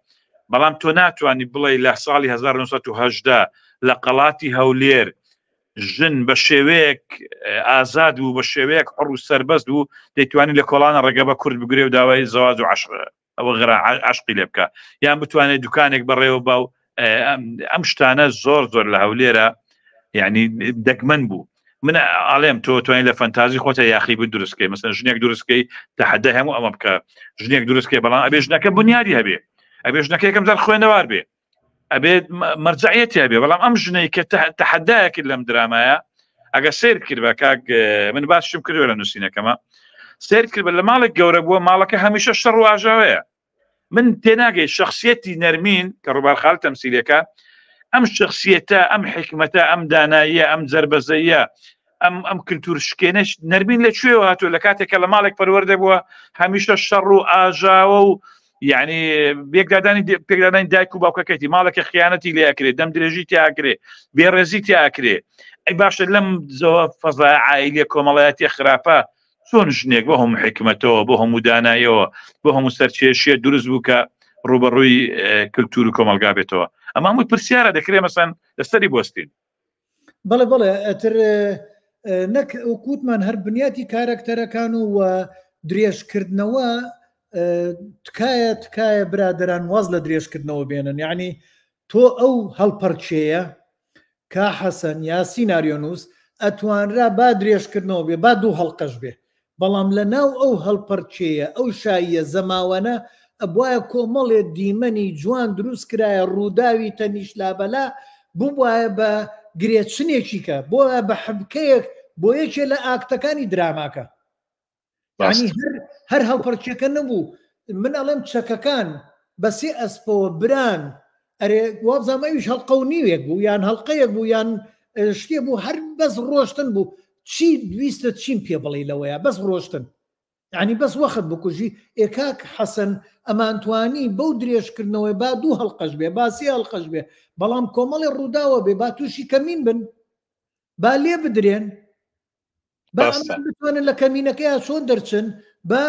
بەڵام تۆ ناتوانانی بڵێ لە ساڵی 1970 لە قەڵاتی هەولێر ژن بە شێوەیەک ئازاد و بە شێوەیەک حڕ و سەربەست و دەیتوانانی لە کۆڵانە ڕێگە بە کورد بگرێ و داوای زەواج و ئەوە غرا عشقی لێ بکە یان بتوانێت دوکانێک بەڕێوە باو ئەم شتانە زۆر لە هەولێرە یعنی دەگمەن بوو من ئاڵێم تۆ توانین لە فەنتازی خۆتە یاخی بوو دروستکەی مەسەن ژنێک دروستکەی تەحەدە هەموو ئەمە بکە ژنێک دروستکەی بەڵام ئەبێ ژنەکە بنیادی هەبێ ئەبێ ژنەکە یەکەم جار خوێندەوار بێ ئەبێت مەرجعیەتی هەبێ بەڵام ئەم ژنەی کە تەحەدایەکی لەم درامایە ئەگە سیر کرد بە کاک من باشم کردوە لە نووسینەکەمە سیر کرد بە لە ماڵێک گەورە بووە ماڵەکە هەمیشە شەڕ و ئاژاوەیە من تێناگەی شخصیەتی نەرمین کە ڕووبارخال تەمسیلەکە ئەم شخصیەتە ئەم حکمەتە ئەم داناییە ئەم جەربەزەیە ئەم کللتور شکێنش نەرمین لەکوێوە هاتووە لە کاتێکە لە ماڵێک پەروەردە بووە هەمیشە شەڕ و ئاژاوە و یعنی پێکدادانی دایک و باوکەکەیتی ماڵێکی خیانەتی لێ ئەکرێت دەم درێژی تیاکرێ بێڕێزی تیاکرێ ئەی باشە لەم زەوە فەزای عائیلە کۆمەڵایەتی خراپە چۆن ژنێک بۆ هەموو حکمەتەوە بۆ هەموو داناییەوە بۆ هەموو سەرچێشیە دروست بوو کە ڕوبەڕووی کللتور و کۆمەلگا بێتەوە ئەمە هەمووی پرسیارە دەکرێت مەسەن لەسەری بۆستین بەڵێ ئەتر نەک وکوتمان هەر بنیاتی کارکتەرەکان و درێژکردنەوە تکایە برادران واز لە درێژکردنەوە بێنن یعنی تۆ ئەو هەڵپەرچەیە کا حەسەن یا سیناریۆنووس ئەتوانرا با درێژکردنەوە بێ با دوو هەڵقەش بێ بەڵام لە ناو ئەو هەڵپەرچەیە ئەو شاییە زەماوەنە ئەبواە کۆمەڵێ دیمەنی جوان دروست کرایە ڕووداوی تەنیش لابەلا بووایە بە گرێچنێکی کە بۆ بە حبکەیەک بۆ یەکێ لە ئاکتەکانی دراماکە ینی هەر هەڵپەرچەکە نەبوو من ئەڵێم چەکەکان بەسێ ئەسپەوە بران ئەرێ وابزانمەویش هەڵقە و نیوێک بوو یان هەڵقەیەک بوو یان شتێ بوو هەر بەس ڕۆشتن بوو چی دویستە چیم پێ بڵێ لەوەیە بەس ڕۆشتن ینی بەس وەخت بکوژی ئێکاک حەسەن ئەمانتوانی بەو درێژکردنەوەی با دوو هەڵقەش بێ باسی هەڵقەش بێ بەڵام کۆمەڵی ڕووداوە بێ با تووشی کەمین بن با لێ بدرێن بتوانن لە کەمینەکەیان چۆن دەرچن بە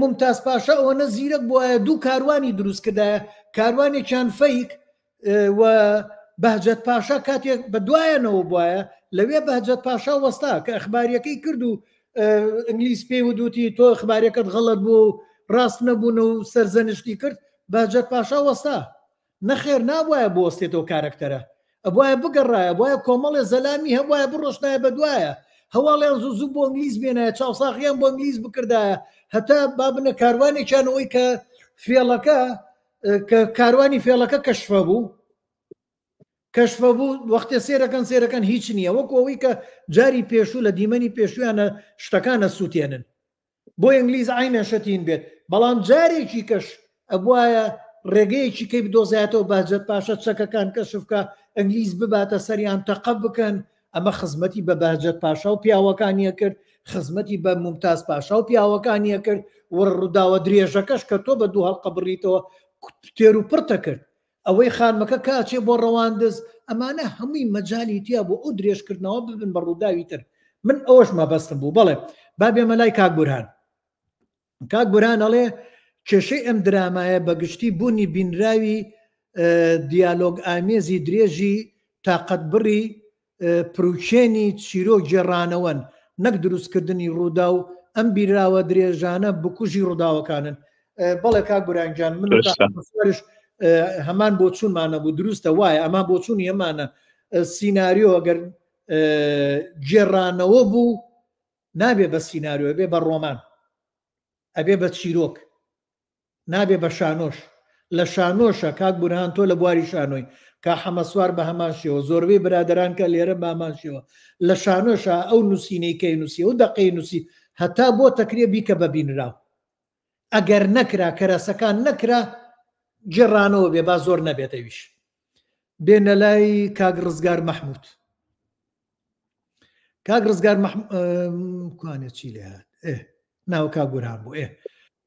ممتاز پاشا ئەوەنە زیرەک بووە دوو کاروانی دروست کردایە کاروانێکیان فەیک و بەهجەت پاشا کاتێک بە دوایەنەوە بواە لەوێ بەهجەت پاشا وەستا کە ئەخباریەکەی کرد و ئینگلیس پێی ودوتی تۆ ئەخباریەکەت غەڵەت بوو ڕاست نەبوون و سەرزەنشتی کرد بەهجەت پاشا وەستا نەخێر نابواە بۆستێتەوە کارکتەرە ئەبواە بگەڕایە بواە کۆمەڵێ زەلامی هەبواە بڕۆشنایە بەدوایە هەواڵیان زوو بۆ ئەنگلیز بێنایە چاوساخیان بۆ ئەنگلیز بکردایە هەتا بابنە کاروانێکیانەوەی کە فێڵەکە کە کاروانی فێڵەکە کەشفە بوو وەختێ سێرەکەن هیچ نییە وەکو ئەوەی کە جاری پێشوو لە دیمەنی پێشویانە شتەکانە سووتێنن بۆ ئەنگلیز عینە شەتین بێت بەڵام جارێکی کەش ئەبواە ڕێگەیەکی کەی بدۆزایەتەوە باجەت پاشە چەکەکان کەشفکە ئەنگلیز بباتە سەریان تەقە بکەن ئەمە خزمەتی بە باجەت پاشا و پیاوەکانیە کرد خزمەتی بە ممتاز پاشا و پیاوەکانیە کرد وەڕووداوە درێژەکەش کە تۆ بە دوو هەڵقە بڕیتەوە تێر و پڕتە کرد ئەوەی خانمەکە کاچێ بۆ ڕەواندز ئەمانە هەمووی مەجای تیا بۆ ئەو درێژکردنەوە ببن بە ڕووداوی تر من ئەوەش مەبەستم بوو بەڵێ بابێمە لای کاک بورهان ئەڵێ کێشەی ئەم درامایە بەگشتی بوونی بینراوی دیالۆگ ئامێزی درێژی تاقەت بڕی پروچێنی چیرۆک جێڕانەوەن نەک دروستکردنی ڕوودا و ئەم بیراوە درێژانە بکوژی ڕووداوەکانن بەڵێ کاک بورهانگیان من هەمان بۆ چوونمانە بوو دروستە وایە ئەمان بۆ چوونی ئەمانە سیناریۆ ئەگەر جێڕانەوە بوو نابێ بە سیناریۆ بێ بە ڕۆمان ئەبێ بە چیرۆک نابێ بە شانۆش لە شانۆشە کاک بورهان تۆ لە بواری شانۆی کا حەمەسوار بە هەمان شێوە زۆربەی برادران کە لێرە بە هەمان شێوە لە شانۆشە ئەو نووسینەی کەی نووسی و دەقەی نووسی هەتا بۆ تەکرێ بیکە بە بینراو ئەگەر نەکرا کەرەسەکان نەکرا جێڕانەوە بێ با زۆر نەبێتەویش بێنە لای کاک ڕزگار مەحموود کاک ڕزگار کوانێت چی لێ هات ناو کاک بورهان بوو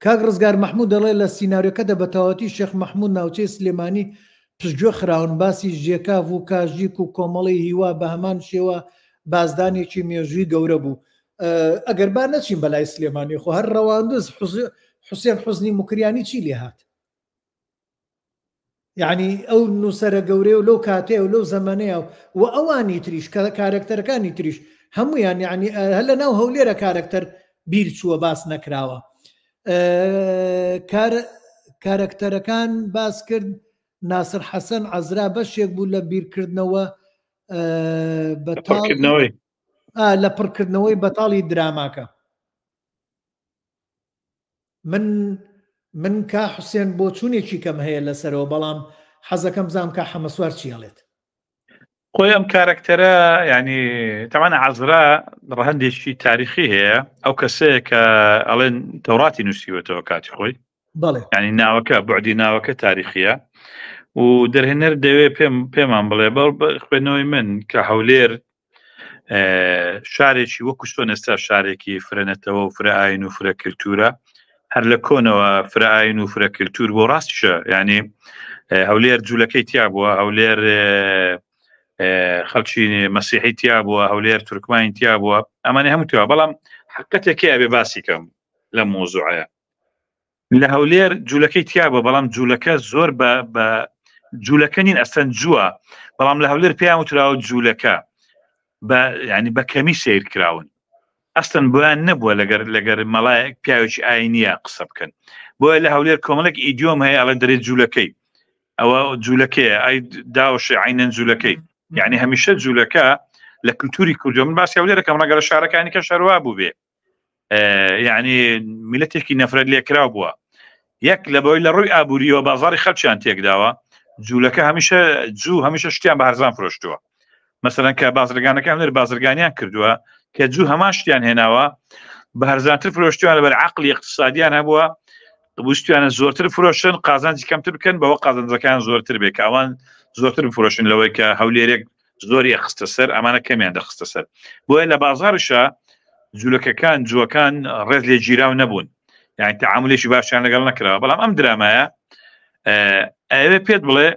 کاک ڕزگار مەحموود دەڵێ لە سیناریۆکەدا بەتەواتی شێخ مەحموود ناوچەی سلێمانی پشتگوێ خراون باسی ژێکاو و کاژیک و کۆمەڵی هیوا بە هەمان شێوە بازدانێکی مێژووی گەورە بوو ئەگەر با نەچین بەلای سلێمانی خۆ هەر ڕەواندز حوسێن حوزنی مکریانی چی لێ هات یعنی ئەو نووسەرە گەورەیە و لەو کاتەیە و لەو زەمانەیە و ئەوانی تریش کە کارکتەرەکانی تریش هەمویان یعنی هەر لە ناو هەولێرە کارکتەر بیر چووە باس نەکراوە کارکتەرەکان باس کرد ناسر حەسەن عەزرا بەشێک بوو لە بیرکردنەوە لە پڕکردنەوەی بەتاڵی دراماکە من کا حوسێن بۆ چوونێکی کەم هەیە لەسەرەوە بەڵام حەزەکەم زام کا حەمەسوار چیاڵێت خۆی ئەم کارکتەرە ینی تەوانە عەزرا ڕەهەندێکی تاریخی هەیە ئەو کەسەیە کە ئەڵێن تەوڕاتی نووسیوەتەوە کاتی خۆی بەڵێ ینی ناوەکە بعدی ناوەکە تاریخیە و دەرهێنەر دەوێ پێمان بڵێ خوێنەوەی من کە هەولێر شارێکی وەکو چۆن ئێستا شارێکی فرەنەتەوە و فرەئاین و فرە کلتورە هەر لە کۆنەوە فرەئاین و فرە کلتور بۆ ڕاستیشە ینی هەولێر جوولەکەی تیا بووە هەولێر خەڵکی مەسیحی تیا بووە هەولێر تورکمانی تیا بووە ئەمانە هەموو تیا بەڵام حقەتێکی ئەبێ باسی کەم لە مۆزوعەیە لە هەولێر جوولەکەی تیا بووە بەڵام جوولەکە زۆر بە جوولەکە نین ئەستەن جووە بەڵام لە هەولێر پێیان وتراوە جوولەکە ینی بە کەمی سیر کراون ئەستن بۆیان نەبووە لەگەر مەڵایەک پیاوێکی ئاینیە قسە بکەن بۆیە لە هەولێر کۆمەڵێک ئیدیۆم هەیە ئەڵێن دەرێت جوولەکەی ئەوە جوولەکەیە ئای داوەشێ عینەن جوولەکەی یعنی هەمیشە جوولەکە لە کللتوری کوردۆ من باسی هەولێرەکەم ڕەگەر لە شارەکانی کە شەروا بوو بێ یعنی میلەتێکی نەفرەت لێکرا بووە یەک لە بۆی لە ڕووی ئابووریەوە بازاری خەڵکیان تێکداوە جوولەکە هەمیشە شتیان بە هەرزان فرۆشتووە مەسەلەن کە بازرگانەکان لێر بازرگانیان کردووە کە جوو هەمان شتیان هێناوە بە هەرزانتر فرۆشتویان لەبەر عەقڵی اقتصادیان هەبووە بووستیانە زۆرتر فرۆشن قازانجی کەمتر بکەن بەوە قازانجەکان زۆرتر بێ کە ئەوان زۆرتر بفرۆشن لەوەی کە هەولێرێک زۆری خستە سەر ئەمانە کەمیان دەخستە سەر بۆیە لە بازارشە جوولەکەکان جووەکان ڕێز لێ گیراو نەبوون یعنی تەعاملێکی باشیان لەگەڵ نەکراوە بەڵام ئەم درامایە ئەوێ پێت بڵێ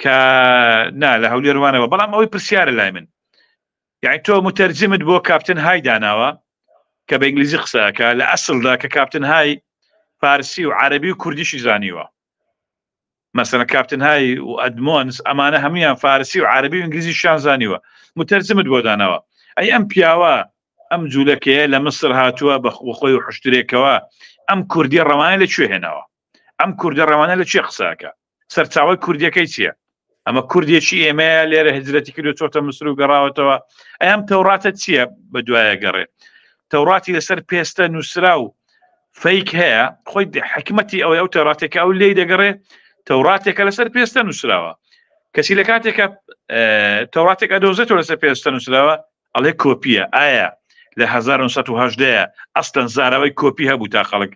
کە نا لە هەولێروانەوە بەڵام ئەوەی پرسیارە لای من یعنی تۆ متەرجمت بۆ کاپتن های داناوە کە بە ئینگلیزی قسەکە لە ئەسڵدا کە کاپتن های فارسی و عربی و کوردیشی زانیوە مثلا کاپتن های و ئەدمۆنس ئەمانە هەمویان فارسی و عربی و ئینگلیزی شان زانیوە متەرجمت بۆ داناوە ئەی ئەم پیاوە ئەم جوولەکەیە لە مصر هاتووە بە خۆی و حشتێکەوە ئەم کوردی ڕەوانە لەکوێ هێناوە ئەم کوردی ڕەوانە لەکوێ قساکە سەرچاوی کوردیەکەی چییە؟ ئەمە کوردێکی ئێمەیە لێرە هجرەتی کرد و چۆتە مسر و گەڕاوەتەوە. ئەم تەوراتە چییە بە دوایە گەڕێ؟ تەوراتی لەسەر پێستە نووسرا و فەیک هەیە، خۆی حکمەتی ئەوەی ئەو تەوراتێکە ئەو لێی دەگەڕێ تەوراتێکە لەسەر پێستە نووسراوە. کەسی لە کاتێکە تەوراتێک ئەدۆزێتەوە لەسەر پێستە نووسراوە ئەڵێ کۆپیە. ئایا لە 1970 ئەستەن زارەوەی کۆپی هەبوو تا خەڵک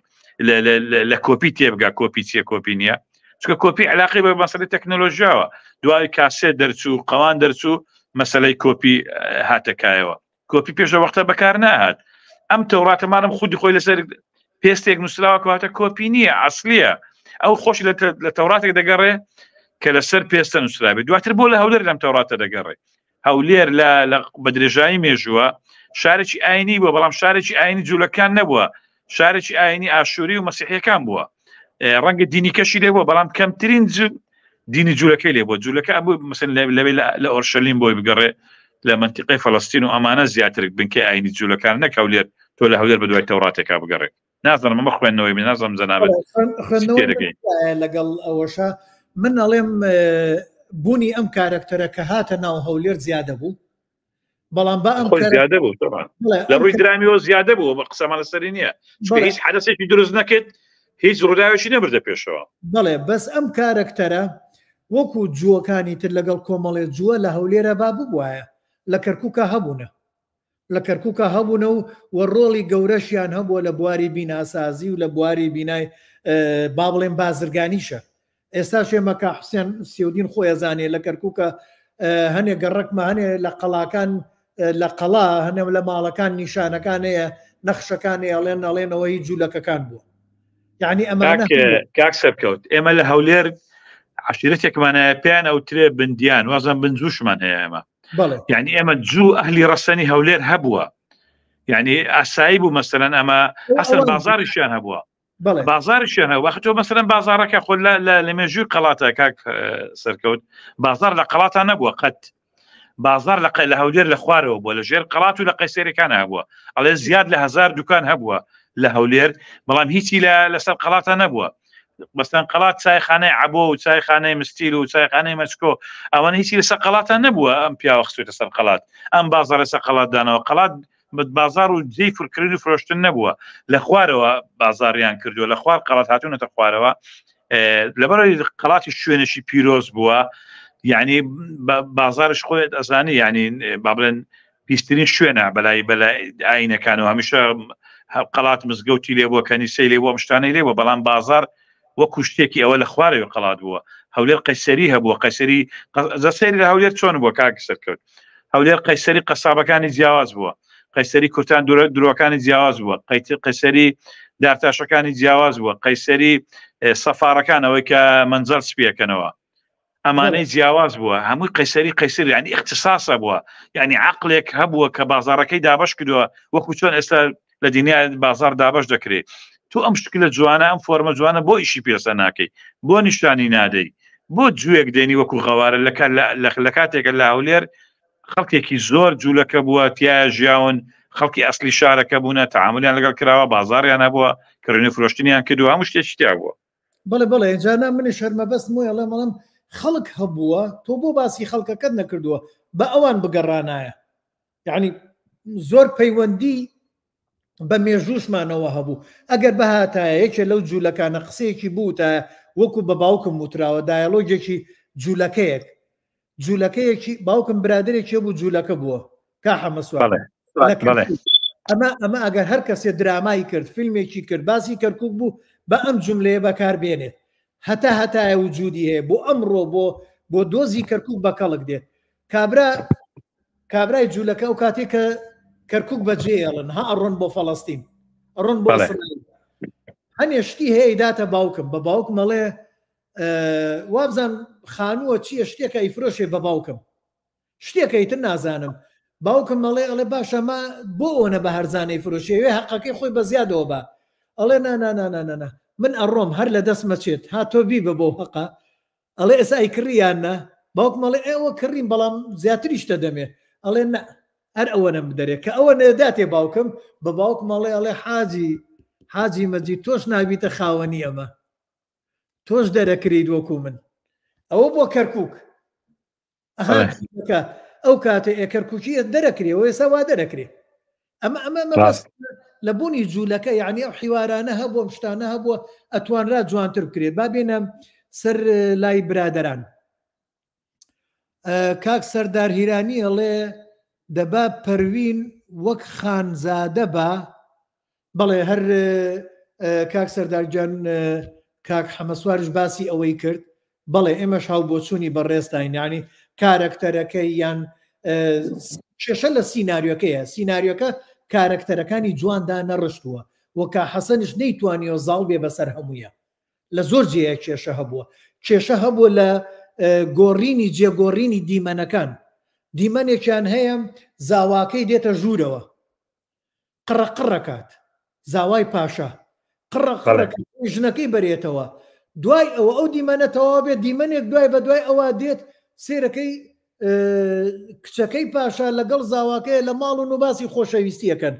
لە کۆپی تێبگا کۆپی چیە کۆپی نییە؟ چکە کۆپی علاقی بە مەسەلەی تەکنۆلۆژیاوە، دوای کاسێت دەرچوو قەوان دەرچوو مەسەلەی کۆپی هاتەکایەوە. کۆپی پێش وەختە بەکار ناهات. ئەم تەوراتەمانم خودی خۆی لەسەر پێستێک نووسراوە کەواتە کۆپی نییە، ئەسلیە. ئەو خۆشی لە تەوراتێک دەگەڕێ کە لەسەر پێستە نووسراوێت، دواتر بۆ لە هەولێر لەم تەوراتە دەگەڕێ. هەولێر بە درێژایی مێژووە شارێکی ئاینی بووە، بەڵام شارێکی ئاینی جوولەکان نەبووە، شارێکی ئاینی ئاشووری و مەسیحیەکان بووە. ڕەنگە دینی کەشی لێ بووە، بەڵام کەمترین دینی جوولەکەی لێ بووە. جوولەکە بوو مثلا لەوێ لە ئۆرشەلیم بۆی بگەڕێ لە منتیقەی فەڵەستین و ئەمانە زیاتر بنکەی ئاینی جوولەکان نەک هەولێر تۆ لە هەولێر بە دوای تەوراتێکا بگەڕێ. نازانم ئەمە خوێندنەوەی من نازانم جەنابەت لەگەڵ ئەوەشە من ئەڵێم بوونی ئەم کارکتەرە کە هاتە ناو هەولێر زیادە بوو، بەڵام بە ئەم زیادە بوو لە ڕووی درامیەوە زیادە بوو، بە قسەمان لەسەری نییە، هیچ حدەسێکی دروست نەکرد، هیچ ڕووداوێکی نەبردە پێشەوە. بەڵێ بەس ئەم کارکتەرە وەکو جووەکانی تر لەگەڵ کۆمەڵێ جووە لە هەولێرە با ببوایە، لە کەرکووکە هەبوونە، لە کەرکووکە هەبوونە و ڕۆڵی گەورەشیان هەبووە لە بواری بیناسازی و لە بواری بینای با بڵێن بازرگانیشە. ئێستا شێمەکە حوسێن سیودین خۆی ئەزانێ لە کەرکووکە هەنێ گەڕکمە هەنێ لە قەڵاکان لە قەڵا هەنێ لە ماڵەکان نیشانەکان هەیە نەخشەکانی ئەڵێنەوەی جوولەکەکان بووە. یعنی ئەمانە کاک سەرکەوت ئێمە لە هەولێر عشیرەتێکمانە پێیان ئەوترێ بندیان وازم بنجوشمان هەیە ئێمە، یعنی ئێمە جوو ئەهلی ڕەسەنی هەولێر هەبووە، یعنی ئاسایی بوو مەسەلەن ئەمە ئەسەر بازاریشیان هەبووە، بازاریشیان هەبوو. وەخت تۆ مەسەلەن بازارەکە خۆ لە مێژووی قەڵاتە کاک سەرکەوت بازار لە قەڵاتان نەبووە قەت، بازار لە هەولێر لە خوارەوە بووە، لە ژێر قەڵات و لە قەیسەریەکان هەبووە، ئەڵێ زیاد لە 1000 دوکان هەبووە لە هەولێر، بەڵام هیچی لەسەر قەڵاتە نەبووە. مەسەلەن قەڵات چایخانەی عەبۆ و چایخانەی مستیل و چایخانەی مەچکۆ ئەوانە هیچی لەسەر قەڵاتان نەبووە. ئەم پیاوە خستوێتە سەر قەڵات، ئەم بازار لەسەر قەڵات دانەوە، قەڵات بازار و جێی فرکردن و فرۆشتن نەبووە، لە خوارەوە بازاریان کردووە، لە خوار قەڵات هاتوونەتە خوارەوە. لەبەرەوەی قەڵاتی شوێنێکی پیرۆز بووە، یعنی بازارش خۆیت ئەزانی، یعنی با بڵێن پیسترین شوێنە بەلای ئاینەکانەوە، هەمیشە قەڵات مزگەوتی لێ بووە، کەنیسەی لێ بووە، شتانەی لێ بووە، بەڵام بازار وەکو شتێکی ئەوە لە خوارەوە قەڵات بووە. هەولێر قەیسەری هەبووە، قەیسەری زەسەری لە هەولێر چۆن بووە کاک سەرکەوت؟ هەولێر قەیسەری قەسابەکانی جیاواز بووە، قەیسەری کورتان درۆکانی جیاواز بووە، قەیسەری دارتاشەکانی جیاواز بووە، قەیسەری سەفارەکان ئەوەی کە مەنجەڵ سپیەکەنەوە ئەمانەی جیاواز بووە، هەمووی قەیسەری یعنی اختصاسە بووە، یعنی عەقلێک هەبووە کە بازارەکەی دابەش کردووە، وەکو چۆن ئێستا لە دنیای بازار دابەش دەکرێت. تو ئەم شکلە جوانە ئەم فۆرمە جوانە بۆ ئیشی پێسە ناکەی، بۆ نیشتانی نادەی، بۆ جوێک دێنی وەکو غەوارە لە کاتێکە لە هەولێر خەڵکێکی زۆر جوولەکە بووە، تایە ژیاون، خەڵکی ئەسلی شارەکە بوونە، تەعاملیان لەگەڵ کراوە، بازاریان هەبووە، کڕینی فرۆشتنیان کردووە، هەموو شتێکی تیا بووە. بەڵێ جانا منی شەرمە بەست موی ئەڵێم خەڵک هەبووە، تۆ بۆ باسی خەڵکەکەت نەکردووە، بە ئەوان بگەڕانایە، یعنی زۆر پەیوەندی بە مێژووشمانەوە هەبوو. ئەگەر بەهاتایە یەکێ لەو جوولەکانە قسەیەکی بوو تا وەکو بە باوکم وتراوە دایەلۆگێکی جوولەکەیەکی باوکم برادێکی بوو جوولەکە بووە کا حەمەسوار. ئەمە ئەگەر هەر کەسێ درامایی کرد فیلمێکی کرد باسی کەرکووک بوو بە ئەم جملەیە بەکاربێنێت، هەتایە وجودی هەیە بۆ ئەمڕۆ بۆ دۆزی کەرکووک بە کەڵک دێت. کابرای جوولەکە ئەو کاتێک کە کەرکووک بەجێڵن ها ئەڕۆن بۆ فەڵەستین، ئەڕۆن بۆ هەنێ شتی هەیە داتە باوکم، بە باوک مەڵێ وابزان خانووە چییە شتێکە ئیفرۆشێ بە باوکم، شتێکەیتر نازانم. باوکم مەڵێ ئەڵێ باشە ما بۆ ئەوەنە بە هەرزانەی فرۆشێوێ حەقەکەی خۆی بە زیادەوە بە ئەڵێ نانانانانە من ئەڕۆم هەر لە دەست مەچێت هاتۆ بی بە بۆ حەقا. ئەڵێ ئێستا ئەیکڕیانە باوک مەڵێ ئێوە کڕین بەڵام زیاتریشتە دەمێ. ئەڵێ نە هەر ئەوەنە بدەرێت کە ئەوە نێداتێ باوکم بە باوک مەڵێ ئەڵێ حاجی مەجید تۆش نابیتە خاوەنی ئەمە، تۆش دەرەکرید وەکو من، ئەوە بۆ کەرکووک ئەو کاتێ کەرکووکی دەرەکرێ و ێستا وا دەرەکرێ ئەمە بەس لە بوونی جوولەکە یعنی ئەو حیوارانە هەبووە شتانە هەبووە ئەتوانرا جوانتر بکرێت با بێنە سەر لای برادەران کاک سەردار هیرانی ئەڵێ دەبا پەروین وەک خانزادە بە بەڵێ هەر کاک سەردارجان کاک حەمەسوارش باسی ئەوەی کرد بەڵێ ئێمەش هاو بۆ چوونی بەڕێستین ینی کارکتەرەکەی یان کێشە لە سیناریۆکەیە سیناریۆکە کارکتەرەکانی جواندا نەڕشتووە وەکا حەسەنش نەیتوانیەوە زاڵ بێ بەسەر هەموویە لە زۆر جێیە کێشە هەبووە کێشە هەبووە لە گۆڕینی جێگۆڕینی دیمەنەکان دیمەنێکیان هەیە زاواکەی دێتە ژوورەوە قڕەکات زاوای پاشا ژنەکەی بەرێتەوە دوای ئەوە ئەو دیمەنەتەوە بێت دیمەنێک دوای بە دوای ئەوە دێت سێرەکەی کچەکەی پاشا لەگەڵ زاواکەیە لە ماڵ و نوباسی خۆشەویستیەکەن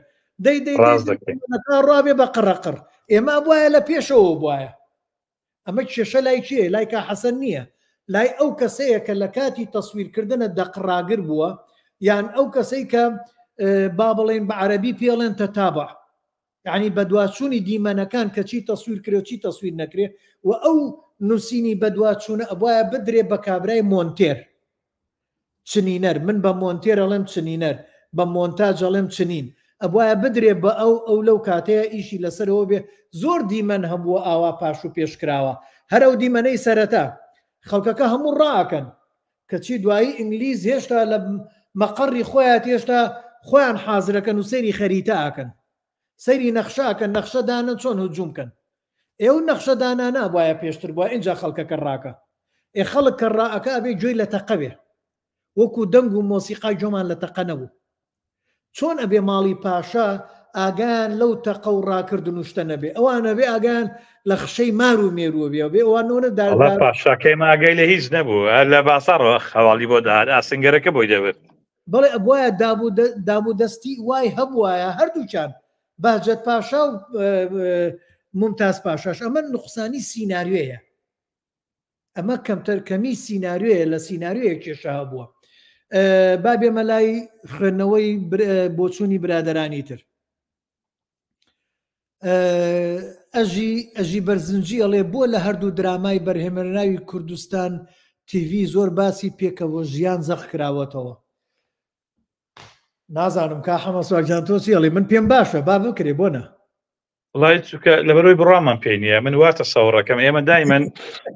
ڕابێ بە قڕەقڕ ئێمە وایە لە پێشەوە وایە ئەمە کێشە لای کێ لای کا حەسەن نییە لای ئەو کەسەیە کە لە کاتی تەسویرکردنە دەقڕاگر بووە یان ئەو کەسەی کە با بڵێن بە عەرەبی پێڵێن تەتابع یعنی بەدواچوونی دیمەنەکان کە چی تەسویر کرێ و چی تەسویر نەکرێ و ئەو نووسینی بەدواچوونە ئەوایە بدرێ بە کابرای مۆنتێر چنینەر من بە مۆنتێر ئەڵێم چنینەر بە مۆنتاژ ئەڵێم چنین ئەوایە بدرێ بە ئەو لەو کاتەیە ئیشی لەسەرەوە بێ زۆر دیمەن هەبووە ئاوا پاش و پێشکراوە هەر ئەو دیمەنەی سەرەتا خەڵکەکە هەموو ڕاکەن کەچی دوایی ئینگلیز هێشتا لە مەقڕی خۆیان هێشتا خۆیان حازرەکەن و سەیری خەریتە ئاکەن سەیری نەخشاکەن نەخشەدانن چۆن هجوومکەن ئێوە نەخشەدانانە وایە پێشتر بووە اینجا خەڵکەکە ڕاکە خەڵک کە ڕائەکە ئەبێ گوێی لە تەقەبێ وەکو دەنگ و مۆسیقای جۆمان لە تەقە نەبوو چۆن ئەبێ ماڵی پاشا ئاگان لەو تەقە و ڕاکردن و شتە نەبێ ئەوانە بێ ئاگان لە خشەی مار و مێرووە بێ بێ ئەوانۆنە پاشاکەی ماگەی لە هیچ نەبوو لە باسەڕەوە خەواڵی بۆ داهات ئاسنگەرەکە بۆی دەبێت بەڵێ ئەبواە دابوو دەستی وای هەبوایە هەردووچان باجەت پاشا و ممتاز پاشاش ئەمە نقصانی سیناریۆیە ئەمە کەمی سیناریۆیە لە سیناریۆیە کێشە هەبووە با بێمە لای خوێندنەوەی بۆچوونی برادەرانی تر ئەژی بەرزنجی ئەڵێ بۆ لە هەردوو درامای بەرهێمەرناوی کوردستان تیڤی زۆر باسی پێکەوە ژیان زەخ کراوەتەوە نازانم کا حەمەسوارجان تۆچی ئەڵێ من پێم باشە با بکرێ بۆنە وڵای چونکە لەبەرەوەی بڕوامان پێ نییە من واتە سەوڕەکەم ئێمە دایمەن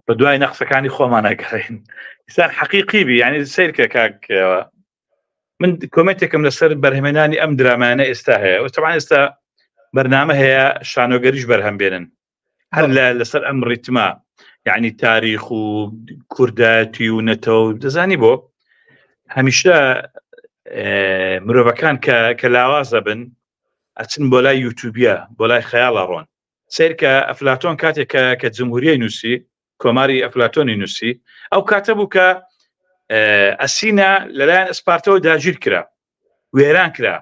بە دوای نەخسەکانی خۆمان ئەگەڕین ئێستا حەقیقی بی یعنی سیرکە کاکەوە من کۆمنتێکم لەسەر بەرهەمێنانی ئەم درامانە ئێستا هەیە وتەمان ئێستا بەرنامە هەیە شانۆگەریش بەرهەم بێنن هەر لەسەر ئەم ڕیتما یعنی تاریخ و کوردایەتی و نەتەوە دەزانی بۆ هەمیشە مرۆڤەکان کە لاوازە بن ئەچن بۆ لای یوتوبیە بۆ لای خەیاڵە ڕۆن سیرکە ئەفلاتۆن کاتێک کە جمهوریەی نووسی کۆماری ئەفلاتۆنی نووسی ئەو کاتە بوو کە ئەسینە لەلایەن ئەسپارتەوە داگیر کرا وێران کرا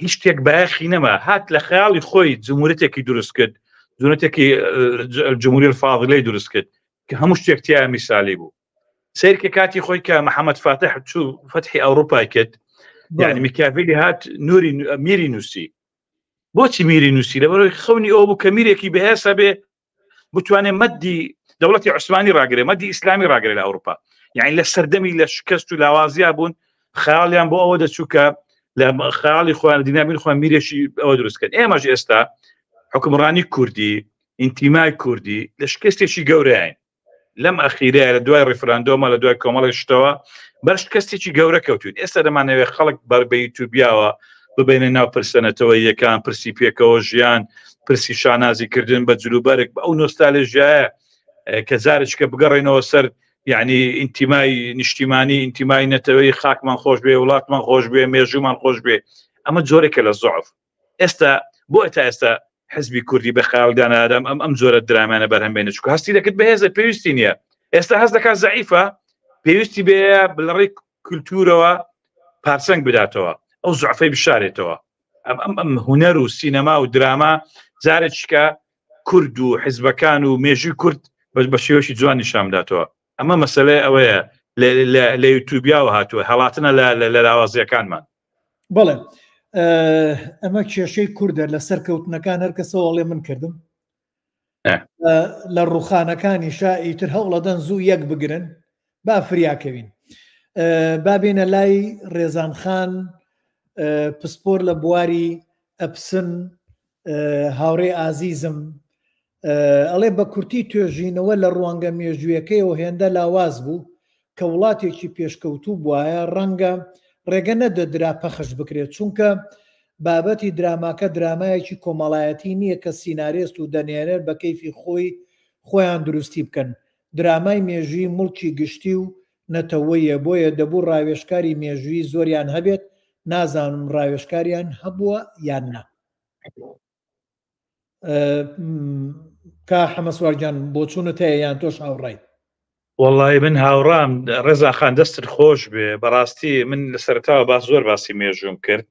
هیچ شتێک بایەخی نەما هات لە خەیاڵی خۆی جمهوریەتێکی دروست کرد جمهوریەتێکی جمهوری الفاضلەی دروست کرد کە هەموو شتێک تیا میسالی بوو سیرکە کاتی خۆی کە محەممەد فاتح چوو فەتحی ئەوروپای کرد یعنی میکافیلی هات میری نووسی بۆچی میری نووسی لەبەرەوەی خەونی ئەو بوو کە میرێکی بەهێسە بێ بتوانێت مەدی دەوڵەتی عوسمانی ڕاگرێ مەدی ئیسلامی ڕاگرێت لە ئەوروپا یعنی لە سەردەمی لە شکست و لاوازیا بوون خەیاڵیان بۆ ئەوە دەچوو کە لە خەیاڵی خۆیان دینامین خۆیان میرێکی ئەوە دروستکرد ئێمەش ئێستا حکومڕانی کوردی ئینتیمای کوردی لە شکستێکی گەورەیان لەم ئەخیرەیە لە دوای ڕیفراندۆمە لە دوای کۆمەڵی شتەوە بەر شکستێکی گەورە کەوتون ئێستا دەمانەوێت خەڵک بەر بە یوتوبیاوە ببینە ناو پرسەنەتەوە یەکان پرسی پێکەوە ژیان پرسی شانازیکردن بە جلوبەرێک بە ئەو نۆستالژیایە کە جارێککە بگەڕێنەوە سەر یعنی ئینتیمای نیشتیمانی ئینتیمای نەتەوەی خاکمان خۆش بێ وڵاتمان خۆش بێ مێژومان خۆش بێ ئەمە جۆرێکە لە زۆعف ئێستا بۆ تا ئێستا حزبی کوردی بە خەیاڵدانادەم ئەم جۆرە درامانە بەرهەمبێنە چکە هەستی دەکرد بەهێزە پێویستی نییە ئێستا هەست دەکات زەعیفە پێویستی بێ بڵڕێی کولتورەوە پارچەنگ بداتەوە ئەو زوعفەی بشارێتەوە ئەم هونەر و سینەما و دراما جارێکیکە کورد و حیزبەکان و مێژووی کورد بە شێوەشی جوان نیشان بداتەوە ئەمە مەسەلەی ئەوەیە لە یوتیوبیا و هاتووە هەڵاتنە لە لاوازیەکانمان. بەڵێ ئەمە کێشەی کووردە لە سەرکەوتنەکان هەر کەسەوەڵێ من کردم لە ڕوخانەکانی شائیتر هەوڵەدەن زوو یەک بگرن با فریاکەوین. بابێنە لای ڕێزانخان پسپۆر لە بواری ئەپسن هاوڕێ ئازیزم ئەڵێ بە کورتی توێژینەوە لە ڕوانگە مێژوویەکەیەوە هێندە لاواز بوو کە وڵاتێکی پێشکەوتوو بواە ڕەنگە ڕێگە نەدەدرا پەخش بکرێت چونکە بابەتی دراماکە درامایەکی کۆمەڵایەتی نییە کە سینارێست و دەنێرێت بە کەیفی خۆیان دروستی بکەن. درامای مێژووی مڵکی گشتی و نەتەوەیە بۆیە دەبوو ڕاوێژکاری مێژووی زۆریان هەبێت نازانم ڕاوێژکاریان هەبووە یان نا. کا حەمەسوارجان بۆ چوونت هەیە یان تۆش هاوڕای؟ وەڵی من هاوڕام ڕێزاخان دەستت خۆش بێ بەڕاستی من لە سەرتاوە باس زۆر باسی مێژووم کرد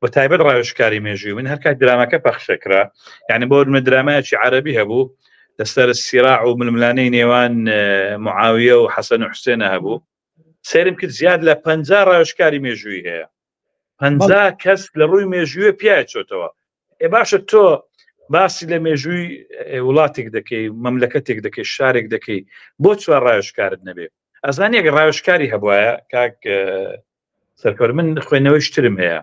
بە تایبەت ڕاوێژکاری مێژووی من هەرکات درامەکە پەخشەکرا یعنی بۆ من درامایەکی عەرەبی هەبوو لەسەر سیراع و ململانەی نێوان معاویە و حەسەن و حوسێنە هەبوو سێرم کرد زیاد لە 50 ڕاوێژکاری مێژووی هەیە 50 کەس لە ڕووی مێژوویە پیاە چۆتەوە. باشە تۆ باسی لە مێژووی وڵاتێک دەکەی مەملەکەتێک دەکەی شارێک دەکەی بۆ چوار ڕاوێژکارت نەبێ ئەزانی ئەگەر ڕاوێژکاری هەبوایە کاک سەرکەوت من خوێنەوەی شترم هەیە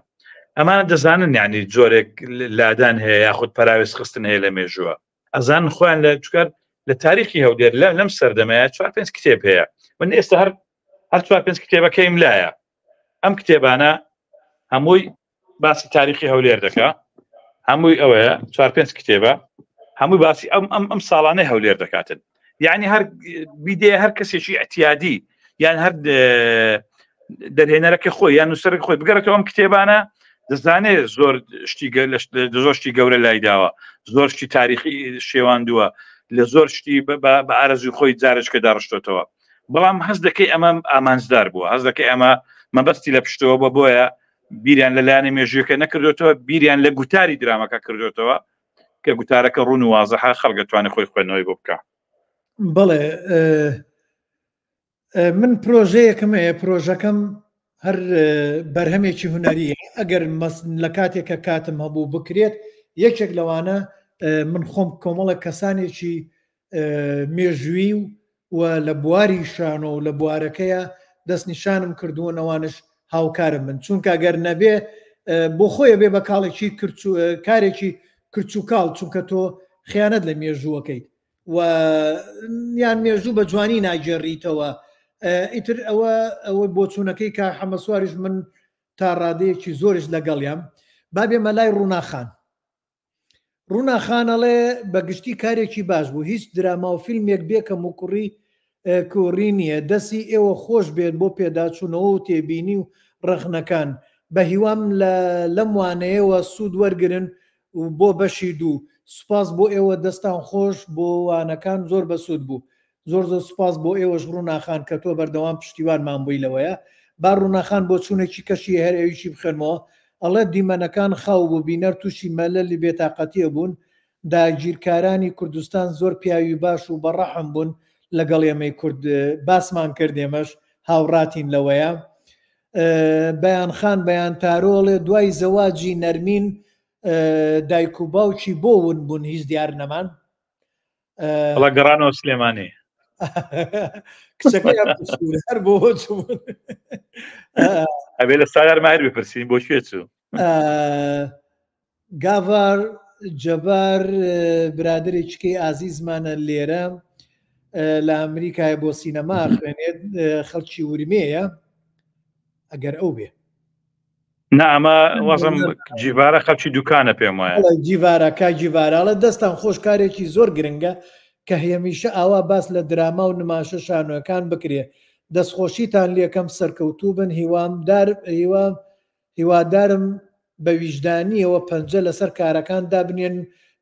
ئەمانە دەزانن یعنی جۆرێک لادان هەیە یاخود پەراوێز خستن هەیە لە مێژووە ئەزان خۆیان لە چکار لە تاریخی هەولێر لەم سەردەمەیە 4-5 کتێب هەیە من ئێستا هەر 4-5 کتێبەکەیم لایە ئەم کتێبانە هەمووی باسی تاریخی هەولێر دەکا هەمووی ئەوەیە 4-5 کتێبە هەمووی باسی ئەم ساڵانەی هەولێر دەکاتن یعنی هەر بیدێ هەر کەسێکی ئەتیادی یان هەر دەرهێنەرەکە خۆی یان نووسەرەکە خۆی بگەڕێتەوە ئەم کتێبانە دەزانێت زۆر شتی گەورە لای داوە زۆر شتی تاریخی شێواندووە لە زۆر شتی بە ئارەزوی خۆی جارشکە داڕشتۆتەوە بەڵام هەز دەکەی ئەمە ئامانجدار بووە هەز دەکەی ئەمە مەبەستی لە پشتەوە بە بۆیە بیریان لەلایەنی مێژوویەکە نەکردوێتەوە بیریان لە گوتاری درامەکە کردوێتەوە کە گوتارەکە ڕوون و وازەحە خەڵک دەتوانێت خۆی خوێندنەوەی بۆ بکە. بەڵێ من پرۆژەیەکم هەیە پرۆژەکەم هەر بەرهەمێکی هونەریە ئەگەر لە کاتێکە کاتم هەبوو بکرێت یەکێک لەوانە من خۆم کۆمەڵە کەسانێکی مێژووی و لە بواری شانۆ و لە بوارەکەیە دەستنیشانم کردووە ئەوانش هاوکارم من چونکە ئەگەر نەبێ بۆ خۆیە بێ بە کاڵێکی کارێکی کرچووکاڵ چونکە تۆ خیانەت لە مێژووەکەیت و یان مێژوو بە جوانی ناگێڕیتەوە ئیتر ئەوە بۆ چوونەکەی کا حەمەسواریش من تا ڕادەیەکی زۆرش لەگەڵیان بابێ مەلای ڕووناخانەڵێ بەگشتی کارێکی باش بوو هیچ دراما و فیلمێک بێکەم و کوڕی نییە دەستی ئێوە خۆش بێت بۆ پێداچوونەوە و تێبینی و ڕەخنەکان بە هیوام لەم وانەیەوە سوود وەرگرن و بۆ بەشی دوو سوپاس بۆ ئێوە دەستان خۆش بۆ وانەکان زۆر بەسوود بوو زۆر سوپاس بۆ ئێوەش ڕووناخان کە تۆ بەردەوام پشتیوانمان بووی لەوەیە با ڕووناخان بۆ چوونێکی کەشی هەر ئەویشی بخێنەوە ئەڵێ دیمەنەکان خاو بوو بینەر تووشی مەلەلی بێتاقەتیە بوون داگیرکارانی کوردستان زۆر پیاوی باش و بەڕەحم بوون لەگەڵ ئێمەی کورد باسمان کردێمەش هاوڕاتین لەوەیە بەیانخان بەیان تارۆڵێ دوای زەواجی نەرمین دایک و باوکی بۆ ون بوون هیچ دیار نەمان گەڕانەوە سلێمانی کچەکە هەر بۆ ئەبێ لە ساغر ماهر بپرسین بۆ کوێ چوو گاڤار جەبار برادێکیکەی ئازیزمانە لێرە لە ئەمریکای بۆ سینەما خوێنێت خەڵکی ورمەیە ئەگەر ئەو بێ ئەمە وەزم جیڤارە خەڵکی دوکانە پێم وایە جیڤارە کا جیڤارەڵە دەستان خۆشکارێکی زۆر گرنگە کە هێمیشە ئاوا باس لە دراما و نماشە شانۆەکان بکرێ دەستخۆشیتان لێکەم سەرکەوتوو بن هیوادارم بە ویژدانیەوە پەنجە لەسەر کارەکان دابنێن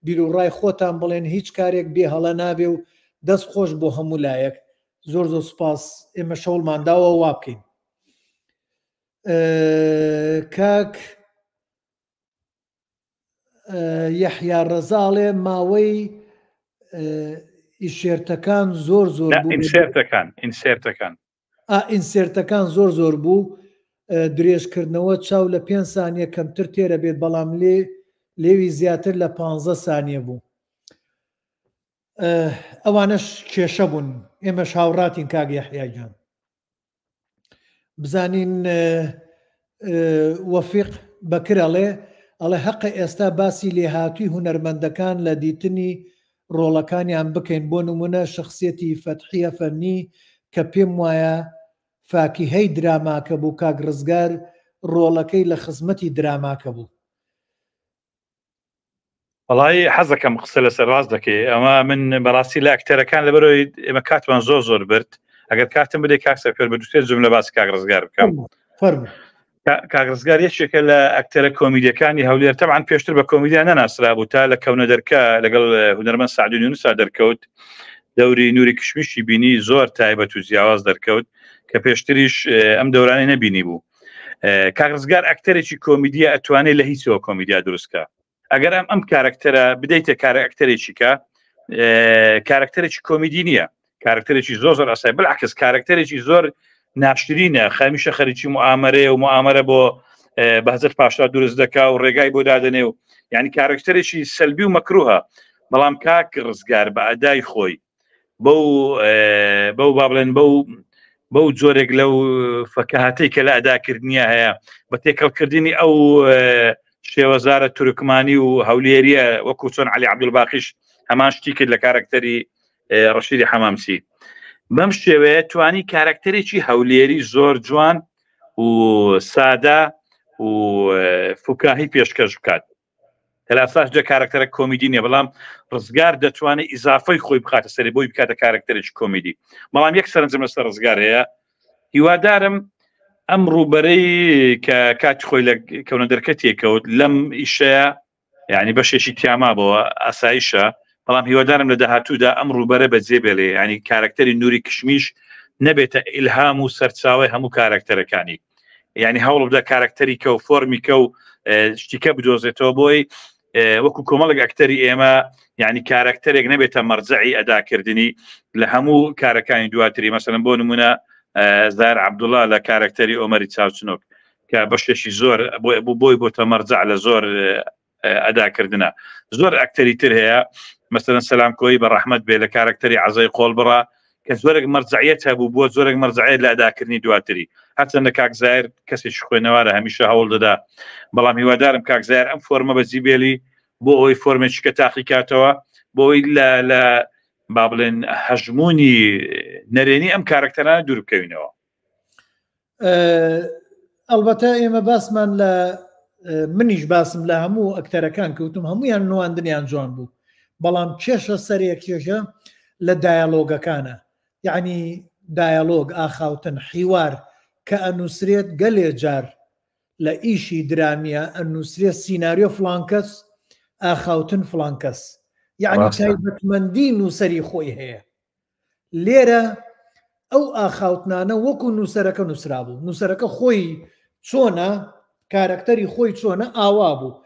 بیرروڕای خۆتان بڵێن هیچ کارێک بێ هەڵە نابێ و دەست خۆش بۆ هەموو لایەک زۆر سوپاس ئێمە شەوڵمانداوە وا بکەین کاک یەحیا ڕەزاڵێ ماوەی ئیشێرتەکان زۆر بوو، ئینسێرتەکان زۆر بوو، درێژکردنەوە چاو لە 5 سانیە کەمتر تێرە بێت، بەڵام لێوی زیاتر لە 15 سانیە بوو. ئەوانەش کێشە بوون. ئێمەش هاوڕاتین کاک یەحیا گیان. بزانین وەفیق بەکر ئەڵێ حەقە ئێستا باسی لێهاتووی هونەرمەندەکان لە دیتنی ڕۆڵەکانیان بکەین. بۆ نمونە شخصیەتی فەتحیە فەنی کە پێم وایە فاکیهەی دراماکە بوو، کاک ڕزگار ڕۆڵەکەی لە خزمەتی دراماکە بوو. وڵی حەزەکەم قسە لەسەر ڕاست دەکەی. ئەمە من بەڕاستی لە ئەکتەرەکان لەبەرەوەی ئێمە کاتمان زۆر برد. ئەگەر کاتم بدەی کاکسە پێر بە دوێ جملە باسی کاک ڕزگار بکەم. کاک ڕزگار یەکێکە لە ئەکتەرە کۆمیدیەکانی هەولێر، تەبعاً پێشتر بە کۆمیدیان نەناسرا بوو، تا لە کەونە دەرکە لەگەڵ هونەرمەند سعدون یونوسا دەرکەوت، دەوری نووری کشمیشی بینی، زۆر تایبەت و جیاواز دەرکەوت کە پێشتریش ئەم دەورانەی نەبینی بوو. کاک ڕزگار ئەکتەرێکی کۆمیدیە ئەتوانێت لە هیچەوە کۆمیدیا دروستکە. ئەگەر ئەم کارکتەرە بدەیتە کارە ئەکتەرێکی کە کارکتەرێکی کۆمیدی نییە، کارکتەرێکی زۆر ئاسایی، بەڵعکس کارکتەرێکی زۆر ناشرینە، خەمیشە خەریکی موامەرەیە و موامەرە بۆ بەهزت پاشا دروست دەکا و ڕێگای بۆ دادنێ و یعنی کارکتەرێکی سەلبی و مەکروهە. بەڵام کاک ڕزگار بە ئەدای خۆی بەو بابلێن بەو جۆرێک لەو فەکەهاتەی کە لە ئەداکردنیە هەیە، بە تێکەڵکردنی ئەو شێوەزارە تورکمانی و هەولێریە وەکو چۆن عەلی عەبدولباقیش هەمان شتی کرد لە کارکتەری ڕەشیدی حەمامسی. بەم شێوەیە توانی کارکتەرێکی هەولێری زۆر جوان و سادا و فوکاهی پێشکەش بکات. هەلاساش جە کارکتەرە کۆمیدی نیە، بەڵام ڕزگار دەتوانێت ئیزافەی خۆی بخاتە سەری بۆی بکاتە کارکتەرێکی کۆمیدی. بەڵام یەک سەرنجم لەسەر ڕزگار هەیە، هیوادارم ئەم ڕووبەرەی کە کاتی خۆی لە کەونە دەرکە تێکەوت لەم ئیشەیە، یعنی بەشێکی تیاما بەوە ئاسایشە، بەڵام هیوادارم لە داهاتوودا ئەم ڕووبەرە بەجێ بێڵێ، ینی کارکتەری نووری کشمیش نەبێتە ئیلهام و سەرچاوی هەموو کارکتەرەکانی، یعنی هەوڵ بدە کارکتەری کە و فۆرمی کە و شتیکە بدۆزێتەوە بۆی وەکو کۆمەڵک ئەکتەری ئێمە، یعنی کارکتەرێک نەبێتە مەرجعی ئەداکردنی لە هەموو کارەکانی دواتری. مەسەلەن بۆ نمونە زار عەبدوڵڵا لە کارکتەری ئۆمەری چاوچنۆک کە بەشێکی زۆر بۆی بۆتە مەرجع لە زۆر ئەداکردنە. زۆر ئەکتەری تر هەیە، مەسەلەن سەلام کۆی بە ڕەحمەت بێ لە کارکتەری عەزای قۆڵبڕا کە زۆرێک مەرجعیەت هەبوو بۆ زۆرێک مەرجعیت لە ئەداکردنی دواتری. هەرچەندە کاک زایر کەسێکی خوێنەوارە هەمیشە هەوڵ دەدا، بەڵام هیوادارم کاک زایر ئەم فۆرمە بەجێ بێلی بۆ ئەوی فۆرمێکی کە تاقی کاتەوە، بۆ ئەوی لە با بڵێن هەژمونی نەرێنی ئەم کارکتەرانە دوور بکەوینەوە. ئەلبەتە ئێمە باسمان لە منیش باسم لە هەموو ئەکتەرەکان کەوتم، هەمویان نواندنیان جوان بوو، بەڵام کێشە سەرێک کێشە لە دایالۆگەکانە، یعنی دایالۆگ ئاخاوتن حیوار کە ئەنووسرێت گەلێ جار لە ئیشی درامیە ئەنووسرێت سیناریۆ فلانکەس ئاخاوتن فلانکەس، یعنی تایبەتمەندی نووسەری خۆی هەیە. لێرە ئەو ئاخاوتنانە وەکو نووسەرەکە نووسرا بوو، نووسەرەکە خۆی چۆنە، کارکتەری خۆی چۆنە ئاوا بوو.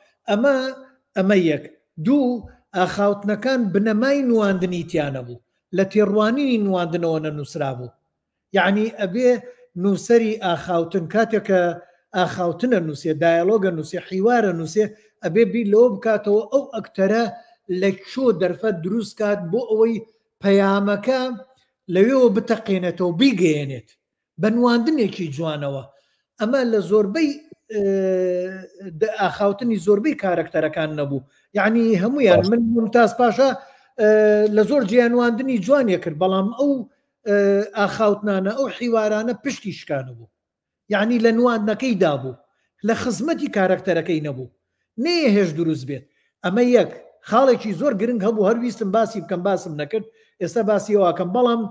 ئەمە یەک. دوو، ئاخاوتنەکان بنەمای نواندنی تیانە بوو، لە تێڕوانینی نواندنەوە نەنووسرا بوو. یعنی ئەبێ نووسەری ئاخاوتن کاتێکە ئاخاوتنە نووسێ، دایالۆگە نووسێ، حیوارە نووسێ، ئەبێ بیر لەوە بکاتەوە ئەو ئەکتەرە لە چۆ دەرفەت دروست کات بۆ ئەوەی پەیامەکە لەوێەوە بتەقێنێتەوە بیگەێنێت بە نواندنێکی جوانەوە. ئەمە لە زۆربەی ئاخاوتنی زۆربەی کارکتەرەکان نەبوو، یعنی هەمویان من ممتاز پاشا لە زۆر جیانواندنی جوانیە کرد، بەڵام ئەو ئاخاوتنانە ئەو حیوارانە پشتی شکانە بوو، یعنی لە نواندنەکەی دابوو، لە خزمەتی کارکتەرەکەی نەبوو، نەیە هێش دروست بێت. ئەمە یەک خاڵێکی زۆر گرنگ هەبوو، هەرویستم باسی بکەم باسم نەکرد، ئێستا باسی ئەوکەم. بەڵام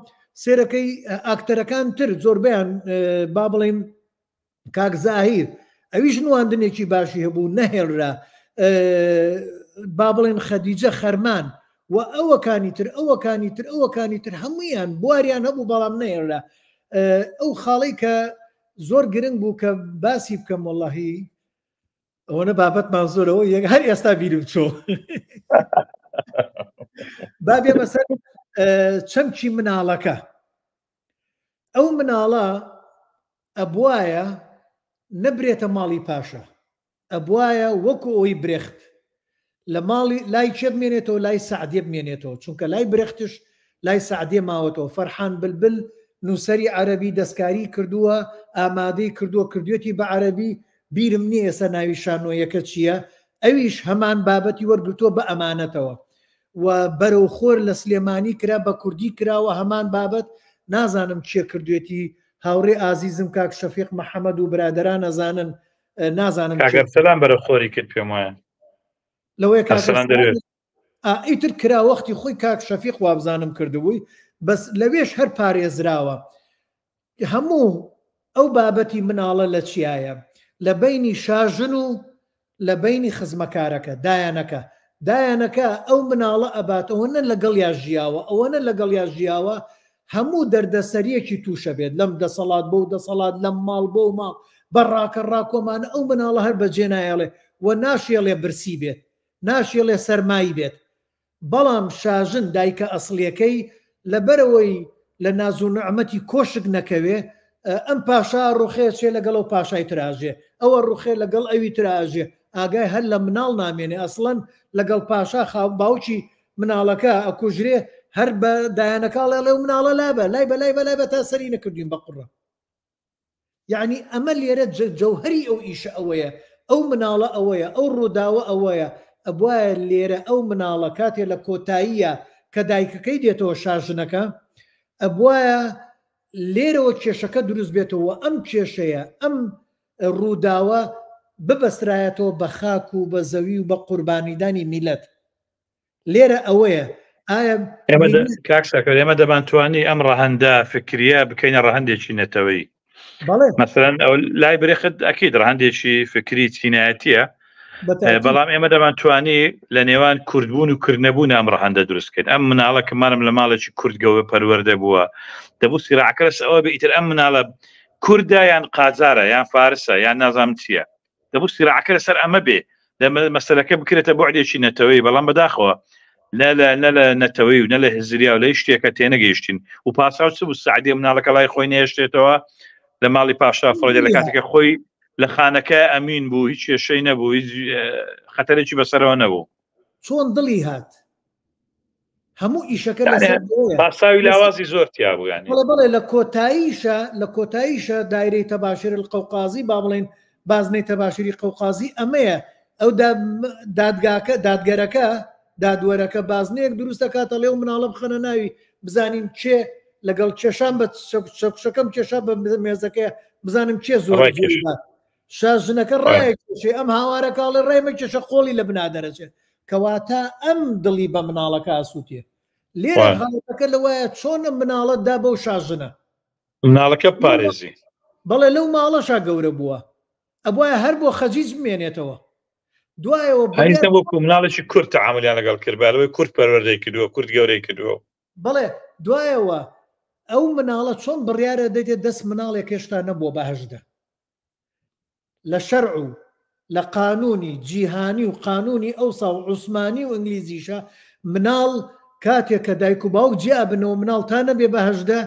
سێرەکەی ئاکتەرەکان تر زۆربیان با بڵێم کاک زاهیر ئەویش نواندنێکی باشی هەبوو نەهێڵرا، با بڵێن خەدیجە خەرمان و ئەوەکانی تر هەمویان بواریان هەبوو، بەڵام نەهێڵرا. ئەو خاڵی کە زۆر گرنگ بوو کە باسی بکەم، وەڵڵاهی ئەوەنە بابەتمان زۆرەوە هەر ئێستا بیرم چۆ بابێ مەسەر چەمکی مناڵەکە ئەو مناڵە ئەبوایە نەبرێتە ماڵی پاشا، ئەبوایە وەکو ئەوی برێخت لە ماڵی لای چێ بمێنێتەوە، لای سعدێ بمێنێتەوە، چونکە لای برێختش لای سعدێ ماوەتەوە. فەرحان بلبل نووسەری عەرەبی دەستکاری کردووە، ئامادەی کردووە کردوێتی بە عەرەبی، بیرم نییە ئێستا ناوی شانۆیەکە چییە، ئەویش هەمان بابەتی وەرگرتووە بە ئەمانەتەوە و بەرەو خۆر لە سلێمانی کرا بە کوردی کراوە هەمان بابەت. نازانم چیە کردوێتی هاوڕێ ئازیزم کاک شەفیق محەممەد و برادران ئەزانن، نازانم سەلام بەرە خۆری کرد پێم وایە لەوەی ئیتر کرا وەختی خۆی کاک شەفیق وابزانم کردبووی، بەس لەوێش هەر پارێزراوە. هەموو ئەو بابەتی مناڵە لە چیایە؟ لە بینی شاژن و لە بینی خزمەکارەکە دایانەکە ئەو مناڵە ئەباتەوە نە لەگەڵ یا ژیاوە، ئەوەنە لەگەڵ یا ژیاوە هەموو دەردەسەریەکی تووشە بێت، لەم دەسەڵات بۆ دەسەڵات لەم ماڵ بۆ ماڵ بەڕاکە ڕاکۆمانە ئەو مناڵە هەر بەجێ نایەڵێ و ناشێڵێ برسی بێت، ناشێڵێ سەرمایی بێت. بەڵام شاژن دایکە ئەسڵیەکەی لەبەرەوەی لە ناز و نعمەتی کۆشک نەکەوێ، ئەم پاشا ڕوخێ چێ لەگەڵ ئەو پاشای تراژێ، ئەوە ڕوخێ لەگەڵ ئەوی تراژێ، ئاگای هەر لە مناڵ نامێنێ، ئەسڵەن لەگەڵ پاشا باوکی مناڵەکە ئەکوژرێ، هەر بە دایانەکاڵێ لەو مناڵە لابە لای بەلای بە تا سەری نەکردوین بە قوڕە. یعنی ئەمە لێرە جەوهەری ئەو ئیشە ئەوەیە، ئەو مناڵە ئەوەیە، ئەو ڕووداوە ئەوەیە. ئەبوایە لێرە ئەو مناڵە کاتێ لە کۆتاییە کە دایکەکەی دێتەوە شاژنەکە، ئەبوایە لێرەوە کێشەکە دروست بێتەوە، ئەم کێشەیە ئەم ڕووداوە ببەسترایەتەوە بە خاک و بە زەوی و بە قوربانیدانی میلەت. لێرە ئەوەیە ئێمە دەبانتوانی ئەم ڕەهەندە فکریە بکەینە ڕەهەندێکی نەتەوەی. مەسەڵەن ئەو لای برێخت ئەکید ڕەهەندێکی فکری چینایەتیە، بەڵام ئێمە دەبانتوانی لە نێوان کوردبوون و کردنەبوون ئەم ڕەهەندە دروستکەین. ئەم مناڵە کەمانم لە ماڵێکی کوردگەوە پەروەردە بووە، دەبوو سیراعەکەس ئەوە بە ئیتر ئەم مناڵە کوردە یان قاجارە یان فارسە یان نازام چییە، دەبوو سیراعەکە لەسەر ئەمە بێ، مەسەلەکە بکرێتە بۆعدێکی نەتەوەی. بەڵام بەداخەوە نە لە نەتەوەی و نە لە هزریا و لە شتێکە تێنەگەیشتین و پاساو چ بوو سعدی مناڵەکە لای خۆی نێشتێتەوە لە ماڵی پاشا فڕۆدە، لە کاتێکە خۆی لە خانەکە ئەمین بوو، هیچ کێشەی نەبوو، هیچ خەتەرێکی بەسەرەوە نەبوو. چۆن دڵی هات هەموو ئیشەکە پاساوی لاوازی زۆر تیا بوو. بڵێ لە کۆتاییشە دایرەی تەباشیر القەوقازی با بڵێن بازنەی تەباشیری قەوقازی ئەمەیە، ئەو دادگەرەکە دادوەرەکە بازنەیەک دروست دەکاتە لێو مناڵە بخەنە ناوی بزانین چێ لەگەڵ کێشان بە شەکەم کێشا بە مێزەکە بزانم چێ زۆر شاژنەکە ڕایەکێ ئەم هاوارەکاڵی ڕێمە کێشە قۆڵی لە بنا دەرەچێت، کەواتە ئەم دڵی بە مناڵەکە ئاسووتێ. لێرە غاڵەکە لەوەیە چۆن مناڵەتدا بەو شاژنە مناڵەکە پارێزی بەڵێ لەو ماڵەشا گەورە بووە، ئەبوایە هەر بۆ خەجیج بمێنێتەوە. دوایەوە وەکو مناڵێکی کورد تەعاملیان لەگەڵ کردبالەوەی کورد پەروەردەی کردووە، کورد گەورەی کردووە. بەڵێ دوایەوە ئەو مناڵە چۆن بڕیارە دەیتێت دەست مناڵێک هێشتا نەبووە بەهەژدە لە شەرع و لە قانونی جیهانی و قانونی ئەوسا و عوسمانی و ئینگلیزیشە مناڵ کاتێک کە دایک و باوک جیا بنەوە مناڵ تا نەبێ بەهەژدە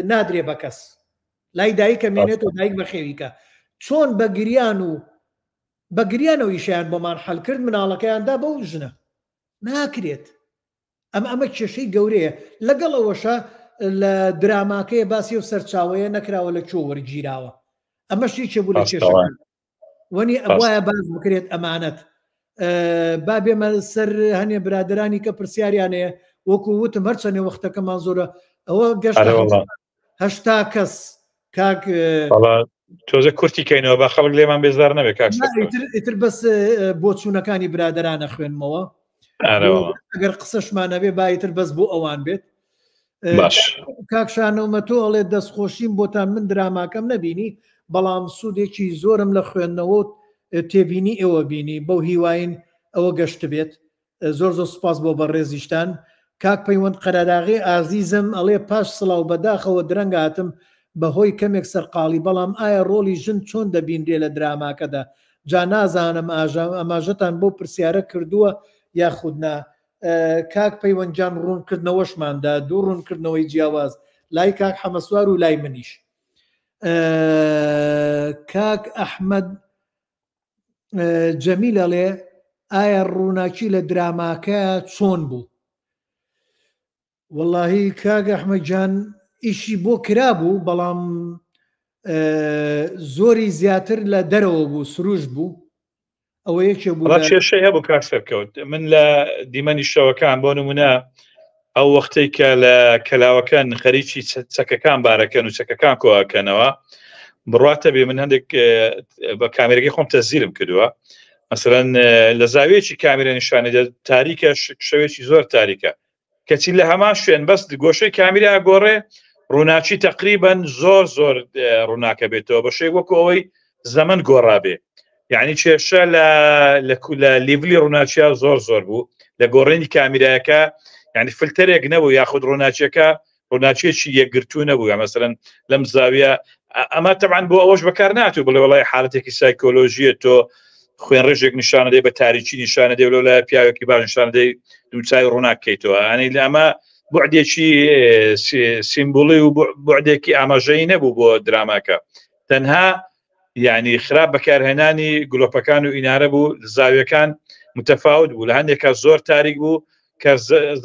نادرێ بە کەس، لای دایکە مێنێت و دایک بە خێویکە. چۆن بە گریانەوە ئیشیان بۆمان حەل کرد مناڵەکەیاندا بەو ژنە ناکرێت. ئەمە کێشەی گەورەیە. لەگەڵ ئەوەشە لە دراماکەیە باسی و سەرچاوەیە نەکراوە لە چۆ وەرگیراوە، ئەمەشی چێ بوو لە کێشەکە وەنی ئەوایە باز بکرێت ئەمانەت. با بێمە سەر هەنێ برادرانی کە پرسیاریانەیە وەکو وتم هەرچەنێ وەختەکەمان زۆرە ئەوە گەشت 80 کەس کاک تۆزە کورتی کەینەوە بە خەڵک لێمان بێزار نەبێت ئیتر بەس بۆ چوونەکانی برادرانە خوێنمەوە ئەگەر قسەشمانەبێ بایتر بەس بۆ ئەوان بێت. کاکشانەومە تۆ ئەڵێ دەستخۆشیم بۆتان من دراماکەم نەبینی، بەڵام سوودێکی زۆرم لە خوێندنەوە تێبینی ئێوە بینی، بەو هیواین ئەوە گەشت بێت. زۆر سوپاس بۆ بەڕێزیشتان. کاک پەیوەند قەرەداغی ئازیزم ئەڵێ پاش سڵاو بەداخەوە درەنگ هاتم بەهۆی کەمێک سەرقاڵی، بەڵام ئایا ڕۆلی ژن چۆن دەبیندرێ لە دراماکەدا؟ جا نازانم ئاماژەتان بۆ پرسیارە کردووە یاخودنا. کاک پەیوەنجان ڕوونکردنەوەشماندا دوو ڕوونکردنەوەی جیاواز لای کاک حەمەسوار و لای منیش. کاک ئەحمەد جەمیلەڵێ ئایا ڕووناکی لە دراماکە چۆن بوو؟ وەڵاهی کاک ئەحمەدجان ئیشی بۆ کرابوو بەڵام زۆری زیاتر لە دەرەوە بوو سروش بوو ئەوە یەکێ بوو کێشەی هەبوو کاک سەرکەوت من لە دیمەنی شەوەکان بۆ نمونە ئەو وەختەی کە لە کەلاوەکان خەریکی چەکەکان بارەکەن و چەکەکان کۆکەنەوە بڕاتە بێ من هەندێک بە کامێرەکەی خۆم تەزیرم کردووە مەسەلەن لە زاویەکی کامێرە نیشانەدە تاریکە شەوێکی زۆر تاریکە کەچی لە هەمان شوێن بەس گۆشەی کامیرا گۆڕێ ڕووناچی تقریبەن زۆر زۆر ڕووناکە بێتەوە بە شێ وەکو ئەوەی زەمن گۆڕابێ یعنی کێشە لە لیڤلی ڕووناچیا زۆر زۆر بوو لە گۆڕێنی کامیرایەکە یعنی فلترێک نەبوو یاخود ڕووناچیەکە ڕووناچیەکی یەکگرتوو نەبوو یا مەسەلەن لەم زاویە ئەمە تەبعاً بۆ ئەوەش بەکار ناتوو بڵێ وەڵای حالەتێکی سایکۆلۆژیە تۆ خوێن ڕێژێک نیشانەدەی بە تاریکی نیشانەدەی لەو لای پیاوێکی باش نیشانەدەی دووچای ڕووناکەیتەوە ئەنی لە ئەمە بعدێکی سیمبوڵی و بعدێکی ئاماژەی نەبوو بۆ دراماکە تەنها یعنی خراپ بەکارهێنانی گلۆپەکان و ئینارە بوو زاویەکان متەفاوت بوو لە هەندێکە زۆر تاریک بوو کە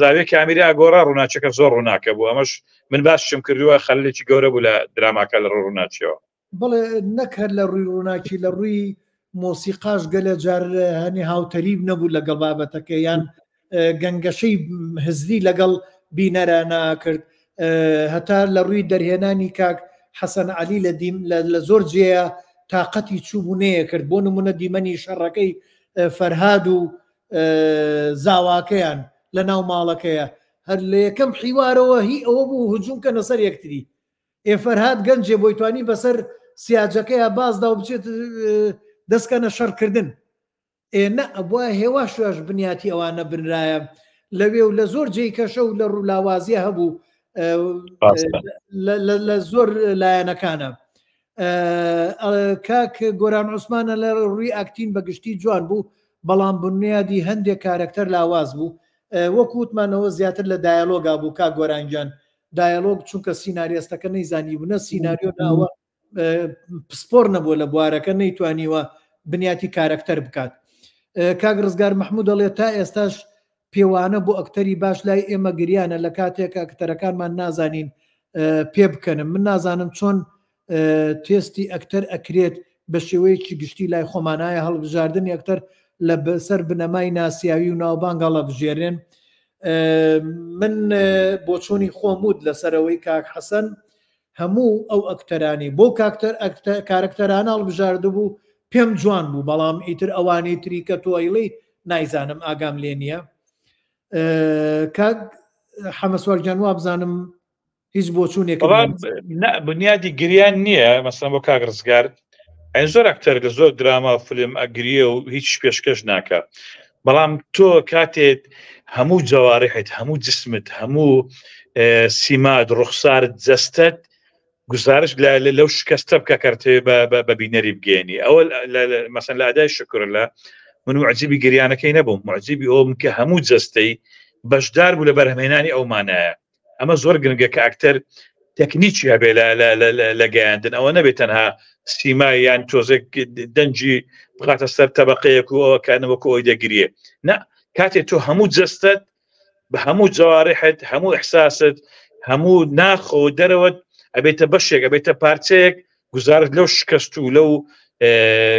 زاویە کامیرا گۆڕا ڕووناچەکە زۆر ڕووناکە بوو ئەمەش من باشم کردووە خەلێکی گەورە بوو لە دراماکە لە ڕووناچیەوە بڵێ نەکرد لە ڕووی ڕووناکی لە ڕووی مۆسیقاش گەلە جار هەنی هاوتەریب نەبوو لەگەڵ بابەتەکە یان گەنگەشەی هزری لەگەڵ بینەرە ناکرد هەتا لە ڕووی دەرهێنانی کاک حەسەن عەلی لە زۆر جێە تااقەتی چوبوونەیە کرد بۆ نمونە دیمەنی شەڕەکەی فەرهاد و زاواکەیان لە ناو ماڵەکەیە هەر لە یەکەم حیوارەوە هی ئەوە بوو هجووم کە نەسەر یەکتری فەرهاد گەنجێ بۆی توانی بەسەر سیاجەکەیە بازدا و بچێت دەستکەنە شەڕکردن نە ئەبووە هێوا شوێش بنیاتی ئەوانە بنرایە لەوێ و لە زۆر جێی کەشە و لە ڕوولاوازیە هەبوو لە زۆر لایەنەکانە کاک گۆران عوسمانە لە ڕووی ئاکتین بەگشتی جوان بوو بەڵام بنیادی هەندێک کارکتەر لاواز بوو وەکووتمانەوە زیاتر لە دایالۆگا بوو کا گۆرانجان دایالۆگ چونکە سیناریستەکە نەیزانی بوونە سیناریۆ ناوە پسپۆر نەبووە لە بوارەکە نەیتوانیوە بنیاتی کارکتەر بکات کاک ڕزگار مەحموود دەڵێت تا ئێستاش پێوانە بۆ ئەکتەری باش لای ئێمە گریانە لە کاتێک ئەکتەرەکانمان نازانین پێ بکەنم من نازانم چۆن تێستی ئەکتەر ئەکرێت بە شێوەیەکی گشتی لای خۆمانایە هەڵبژاردننی ئەکتەر لە سەر بنەمای ناسیاوی و ناوبانگ هەڵەبژێرێن من بۆ چۆنی خۆمود لەسەرەوەی کاک حەسەن هەموو ئەو ئەکتەرانی بۆ کارکتەرانە هەڵبژاردە بوو پێم جوان بوو بەڵام ئیتر ئەوانی تری کە تۆیڵی نایزانم ئاگام لێ نییە کاک حەمەسوارجان وا بزانم هیچ بۆ چوونێک بنیادی گریان نییە مەسەڵەن بۆ کاک ڕزگار زۆر ئەکتەر لە زۆر دراما فلم ئەگریە و هیچ پێشکەش ناکە بەڵام تۆ کاتێت هەموو جەوارحیت هەموو جسمت هەموو سیمات ڕوخسارت جەستت گزارش لەو شکستە بکە کارتێ بە بینەری بگەێنی ئەوە مەسەن لە ئادای شکر لە من معجیبی گریانەکەی نەبووم معجیبی ئەوم کە هەموو جەستەی بەشدار بوو لە بەرهەمێنانی ئەو مانایە ئەمە زۆر گرنگە کە ئەکتەر تەکنیکی هەبێ لە گەیاندن ئەوە نەبێت تەنها سیمای یان تۆزێک دەنجی بخاتە سەر تەبەقەیەک و ئەوە کانەوەکو ئەوی دەگریێ نە کاتێک تۆ هەموو جەستت بە هەموو جەوارحت هەموو ئەحساست هەموو ناخۆ دەرەوەت ئەبێتە بەشێک ئەبێتە پارچەیەک گزارت لەو شکست و لەو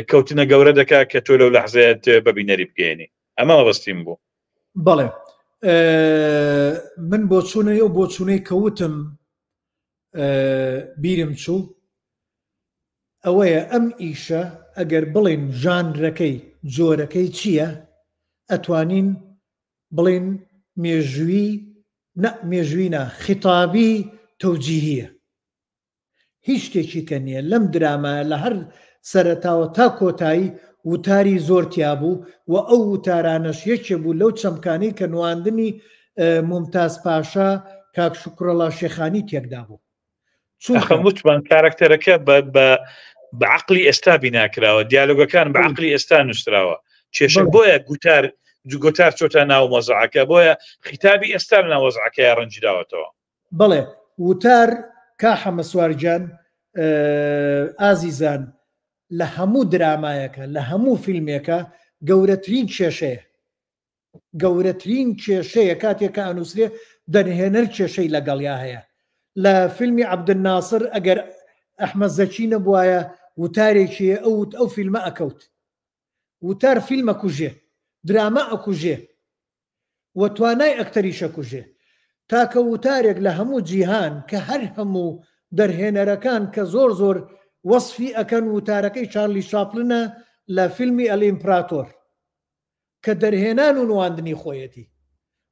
کەوتنە گەورە دەکات کە تۆ لەو لەحزەیەت بەبینەری بگەێنی ئەمە مەبەستیم بوو بەڵێ من بۆ چوونەی ئەو بۆ چوونەی کەوتم بیرم چوو ئەوەیە ئەم ئیشە ئەگەر بڵێن ژانرەکەی جۆرەکەی چییە ئەتوانین بڵێن مێژووینە خیتابی تەوجیهیە هیچ شتێکی کە نییە لەم درامایە لە هەر سەرەتاوە تا کۆتایی وتاری زۆرتیا بوو و ئەو وتارانەش یەکێ بوو لەو چەمکانەی کە نواندنی ممتاز پاشا کاک شوکرەڵا شێخانی تێکدا بوو وتمان کارکتەرەکە بە عەقلی ئێستا بیناکراوە دیالۆگەکان بە عەقلی ئێستا نووسراوە کێشە بۆیە گوتار جگۆتار چۆتە ناو مۆزەعەکە بۆیە خیتابی ئێستا لە ناو وەزعەکەی ڕەنجی داوەتەوە. بەڵێ وتار کا حەمەسوارجان ئازیزان لە هەموو درامایەکە لە هەموو فیلمێکە گەورەترین کێشەیە گەورەترین کێشەیە کاتێککە ئەنووسێ دەنهێنەر کێشەی لەگەڵیا هەیە. لە فیلمی عەبدولناسر ئەگەر ئەحمەد زەکی نەبوایە وتارێکی ئەو فیلمە ئەکەوت. وتار فیلمە کوژێ، درامە ئەکوژێ و توانای ئەکتەریشە کوژێ. تاکە وتارێک لە هەموو جیهان کە هەر هەموو دەرهێنەرەکان کە زۆر زۆر وەصفی ئەکەن وتارەکەی چارلی چاپلنە لە فیلمی ئەلئیمپراتۆر کە دەرهێنان و نواندنی خۆیەتی.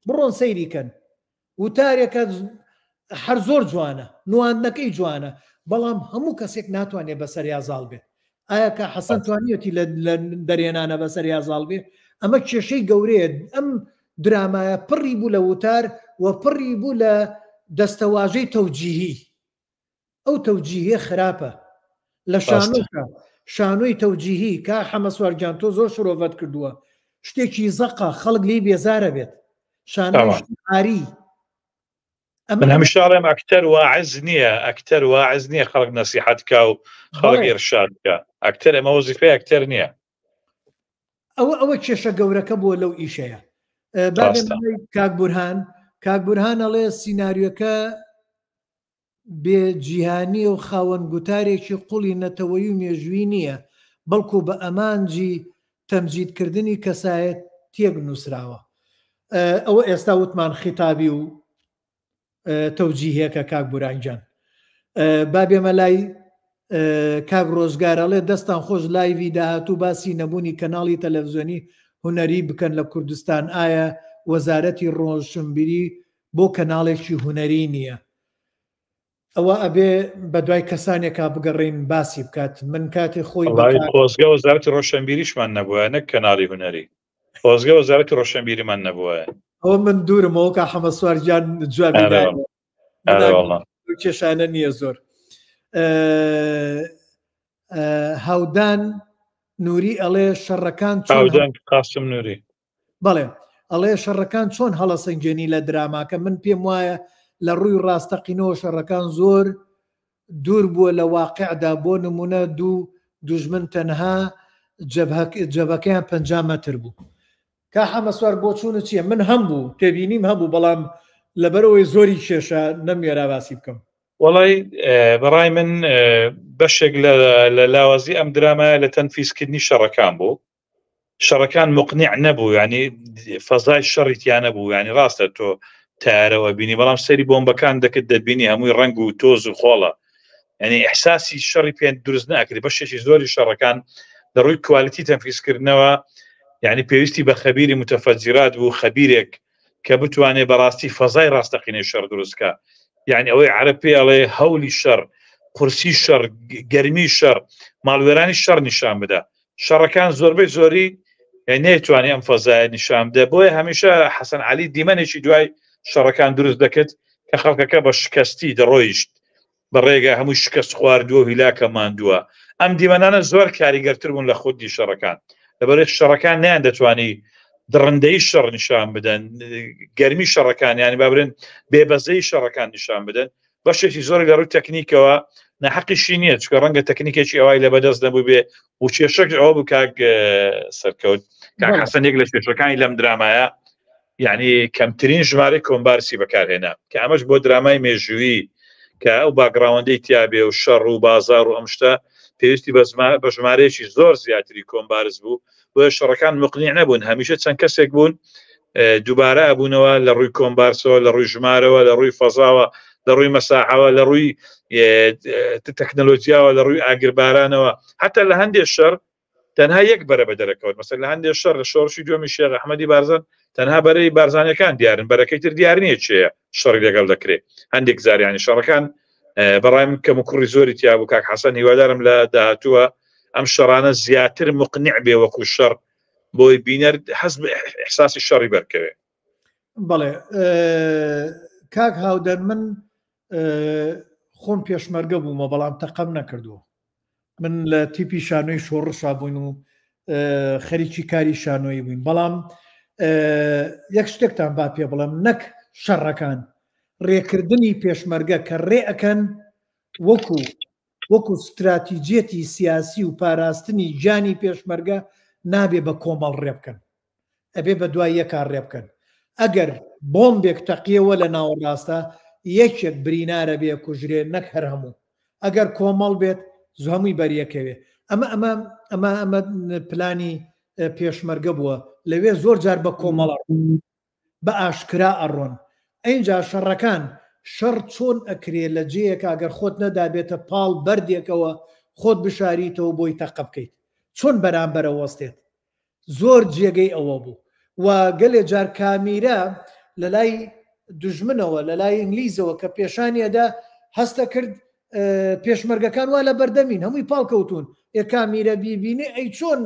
بڕۆن سەیریکەن وتارێکە هەر زۆر جوانە، نواندنەکەی جوانە، بەڵام هەموو کەسێک ناتوانێت بەسەر یازاڵ بێت. ئایا کە حەسەن توانیەتی لە دەرێنانە بەسەر یازاڵ بێ؟ ئەمە کێشەی گەورەیە. ئەم درامایە پڕی بوو لە وتار و پڕی بوو لە دەستەواژەی تەوجیهی. ئەو تەوجیهیە خراپە لە شانۆی تەوجیهی کا حەمەسوارجان تۆ زۆر شرۆڤەت کردووە، شتێکی زەقا خەڵک لی بێزارە بێت شانۆی من هەمیشاڵێم ئەکتەر واعز نییە، ئەکتەر واعز نییە خەڵک نەسیحەتکە و خەڵک ئێرشادکە. ئەکتەر ئەمە وەزیفەی ئەکتەر نییە. ئەوە کێشە گەورەکە بووە لەو ئیشەیە. کاک بورهان ئەڵێ سیناریۆکە بێجیهانی و خاوەن گوتارێکی قوڵی نەتەوەی و مێژووی نییە، بەڵکو بە ئەمانجی تەمجیدکردنی کەسایەت تێک نووسراوە. ئەوە ئێستا وتمان خیتابی و تەوجیهەکە کاک بورانجان. با بێمە لای کاک ڕۆژگارەڵێ دەستان خۆش لایوی داهاتوو باسی نەبوونی کەناڵی تەلەڤیزیۆنی هونەری بکەن لە کوردستان. ئایا وەزارەتی ڕۆژنبیری بۆ کەناڵێکی هونەری نییە؟ ئەوە ئەبێ بە دوای کەسانێکا بگەڕین باسی بکات. من کاتێ خۆی خۆزگە وەزارەتی ڕۆشنبیریشمان نەبووە، نەک کەناڵی هونەری. خۆزگە وەزارەتی ڕۆشنبیریمان نەبووە. ئەوە من دوورمەوە کە حەمەسوارجان جوابی کێشانە نییە زۆر. هاودان نووری ئەڵێ شەڕەکان قاسم نووری بەڵێ ئەڵێ شەڕەکان چۆن هەڵە سنجێنی لە دراماکە. من پێم وایە لە ڕووی ڕاستەقینەوە شەڕەکان زۆر دوور بووە لە واقعدا. بۆ نمونە دوو دوژمن تەنها جەبەکەیان 50 مەتر بوو. کا حەمەسوار بۆ چوونە چییە؟ من هەمبوو تێبینیم هەبوو، بەڵام لەبەرەوەی زۆری کێشە نەمێرا باسی بکەم. وەڵی بەڕای من بەشێک لە لاوازی ئەم درامایە لە تەنفیزکردنی شەڕەکان بوو. شەڕەکان مقنیع نەبوو، ینی فەزای شەڕیتیان نەبوو. ینی ڕاستە تۆ تارەوە بینی، بەڵام سەری بۆمبەکان دەکرد دەبینی هەمووی ڕنگ و تۆز و خۆڵە. ینی ئەحساسی شەڕی پێ دروست ناکری. بەشێکی زۆری شەڕەکان لە ڕووی کوالیتی تەنفیزکردنەوە یعنی پێویستی بە خەبیری متەفەجیرات بوو، خەبیرێک کە بتوانێت بەڕاستی فەزای ڕاستەقینەی شەڕ دروستکە. یعنی ئەوەی عەرەب پێ ئەڵێ هەولی شەڕ، قورسی شەڕ، گەرمی شەڕ، ماڵوێرانی شەڕ نیشان بدە. شەڕەکان زۆربەی زۆری نەیتوانێت ئەم فەزایە نیشان بدە. بۆیە هەمیشە حەسەن عەلی دیمەنێکی دوای شەڕەکان دروست دەکرد کە خەڵکەکە بە شکستی دەڕۆیشت، بە ڕێگە هەمووی شکست خواردووە و هیلاکە ماندووە. ئەم دیمەنانە زۆر کاریگەرتر بوون لە خودی شەڕەکان. لەبەرێک شەڕەکان نیان دەتوانی درڕندەی شەڕ نیشان بدەن، گەرمی شەڕەکان ینی بابرن بێبەزەی شەڕەکان نیشان بدەن. بەشێکی زۆری لە ڕووی تەکنیکەوە نەحەقیشی نییە، چکە ڕەنگە تەکنیکێکی ئەوای لە بەدەست نەبوو بێ و کێشەک ئەوە بوو کاک سەرکەوت کاک حەسەن یەک لە کێشەکانی لەم درامایە یعنی کەمترین ژمارەی کۆمبارسی بەکارهێنا کە ئەمەش بۆ درامای مێژووی کە ئەو باگراوەندەی تیابێ و شەڕ و بازار و ئەم شتە پێویستی بە ژمارەیەکی زۆر زیاتری کۆمبارس بوو. بۆ شەڕەکان مقنیع نەبوون، هەمیشە چەند کەسێک بوون دووبارە ئەبوونەوە لە ڕووی کۆمبارسەوە، لە ڕووی ژمارەوە، لە ڕووی فەزاوە، لە ڕووی مەساحەوە، لە ڕووی تەکنەلۆجیاوە، لە ڕووی ئاگربارانەوە. حتا لە هەندێک شەڕ تەنها یەک بەرە بە دەرەکەوت. مەسەڵەن لە هەندێک شەڕ لە شۆڕشی دووەمی شێخ ئەحمەدی بارزان تەنها بەرەی بارزانەکان دیارن، بەرەکەی تر دیار نییە چێە شەڕی لەگەڵ دەکرێت. هەندێک زاریانی شەڕەکان بەڕای من کەم و کوڕی زۆری تیا بوو. کاک حەسەن هیوادارم لە داهاتووە ئەم شەڕانە زیاتر مقنیع بێ وەکو شەڕ بۆی بینەر حەز بە ئیحساسی شەڕی بەرکەوێ. بەڵێ کاک هاودەر من خۆم پێشمەرگە بوومە، بەڵام تەقەم نەکردووە. من لە تیپی شانۆی شۆڕشا بووین و خەریکی کاری شانۆیی بووین، بەڵام یەک شتێکتان با پێ بڵم نەک شەڕەکان ڕێکردنی پێشمەرگە کە ڕێ ئەەکەن وەکو استراتیجێتی سیاسی و پاراستنی گیانی پێشمەرگە نابێ بە کۆمەڵ ڕێ بکەن ئەبێ بە دوای یەکار ڕێ بکەن ئەگەر بۆمبێک تەقیەوە لە ناوەڕاستە یەکێک برینارە بێ کوژرێ نەک هەر هەموو ئەگەر کۆمەڵ بێت هەمووی بەریەکەوێ ئەمە پلانی پێشمەرگە بووە لەوێ زۆر جار بە کۆمەڵ بە ئاشکرا ئەڕۆن ئەینجا شەڕەکان شەڕ چۆن ئەکرێ لە جەیەک ئەگەر خۆت نەدابێتە پاڵ بەردێکەوە خۆت بشاریتەوە بۆی تەقە بکەیت چۆن بەرامبەرە وەستێت زۆر جێگەی ئەوە بوو و گەلێ جار کامیرە لە لای دوژمنەوە لە لای ئینگلیزەوە کە پێشانیەدا هەستە کرد پێشمەرگەکان وا لە بەردەمین هەمووی پاڵکەوتون کامیرە بیبینێ ئەی چۆن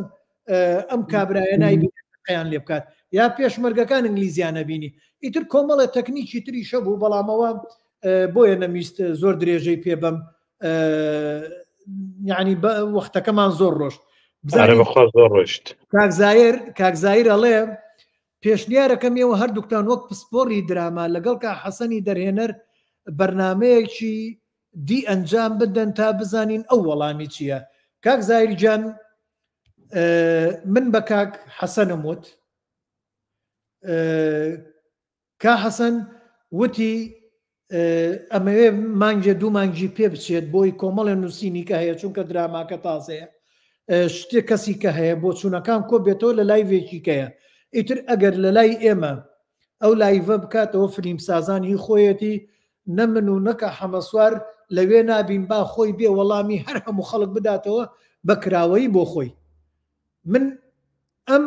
ئەم کابرایە نایبییان لێ بکات یا پێشمەرگەکان ئینگلیزیانە بینی ئیتر کۆمەڵە تەکنیکی تری شە بوو بەڵامەوە بۆیە نەمیست زۆر درێژەی پێ بەم یعنی وەختەکەمان زۆر ڕۆژ ڕۆشت کاکزایر ئەڵێ پێشنیارەکەمیەوە هەردووکتان وەک پسپۆڕی دراما لەگەڵ کا حەسەنی دەرهێنەر بەرنمەیەکی دی ئەنجام بدەن تا بزانین ئەو وەڵامی چییە کاک زایری جان من بە کاک حەسەنم وت کا حەسەن وتی ئەمەوێ مانگێ دوو مانگی پێ بچێت بۆی کۆمەڵە نووسینی کە هەیە چونکە دراماکە تازەیە شتێک کەسی کە هەیە بۆ چوونەکان کۆ بێتەوە لە لای وێکیکەیە ئیتر ئەگەر لە لای ئێمە ئەو لایڤە بکاتەوە فلیم سازانی خۆیەتی نەمن و نەکە حەمەسوار لەوێ نابین با خۆی بێ وەڵامی هەر هەموو خەڵک بداتەوە بە کراوەی بۆ خۆی من ئەم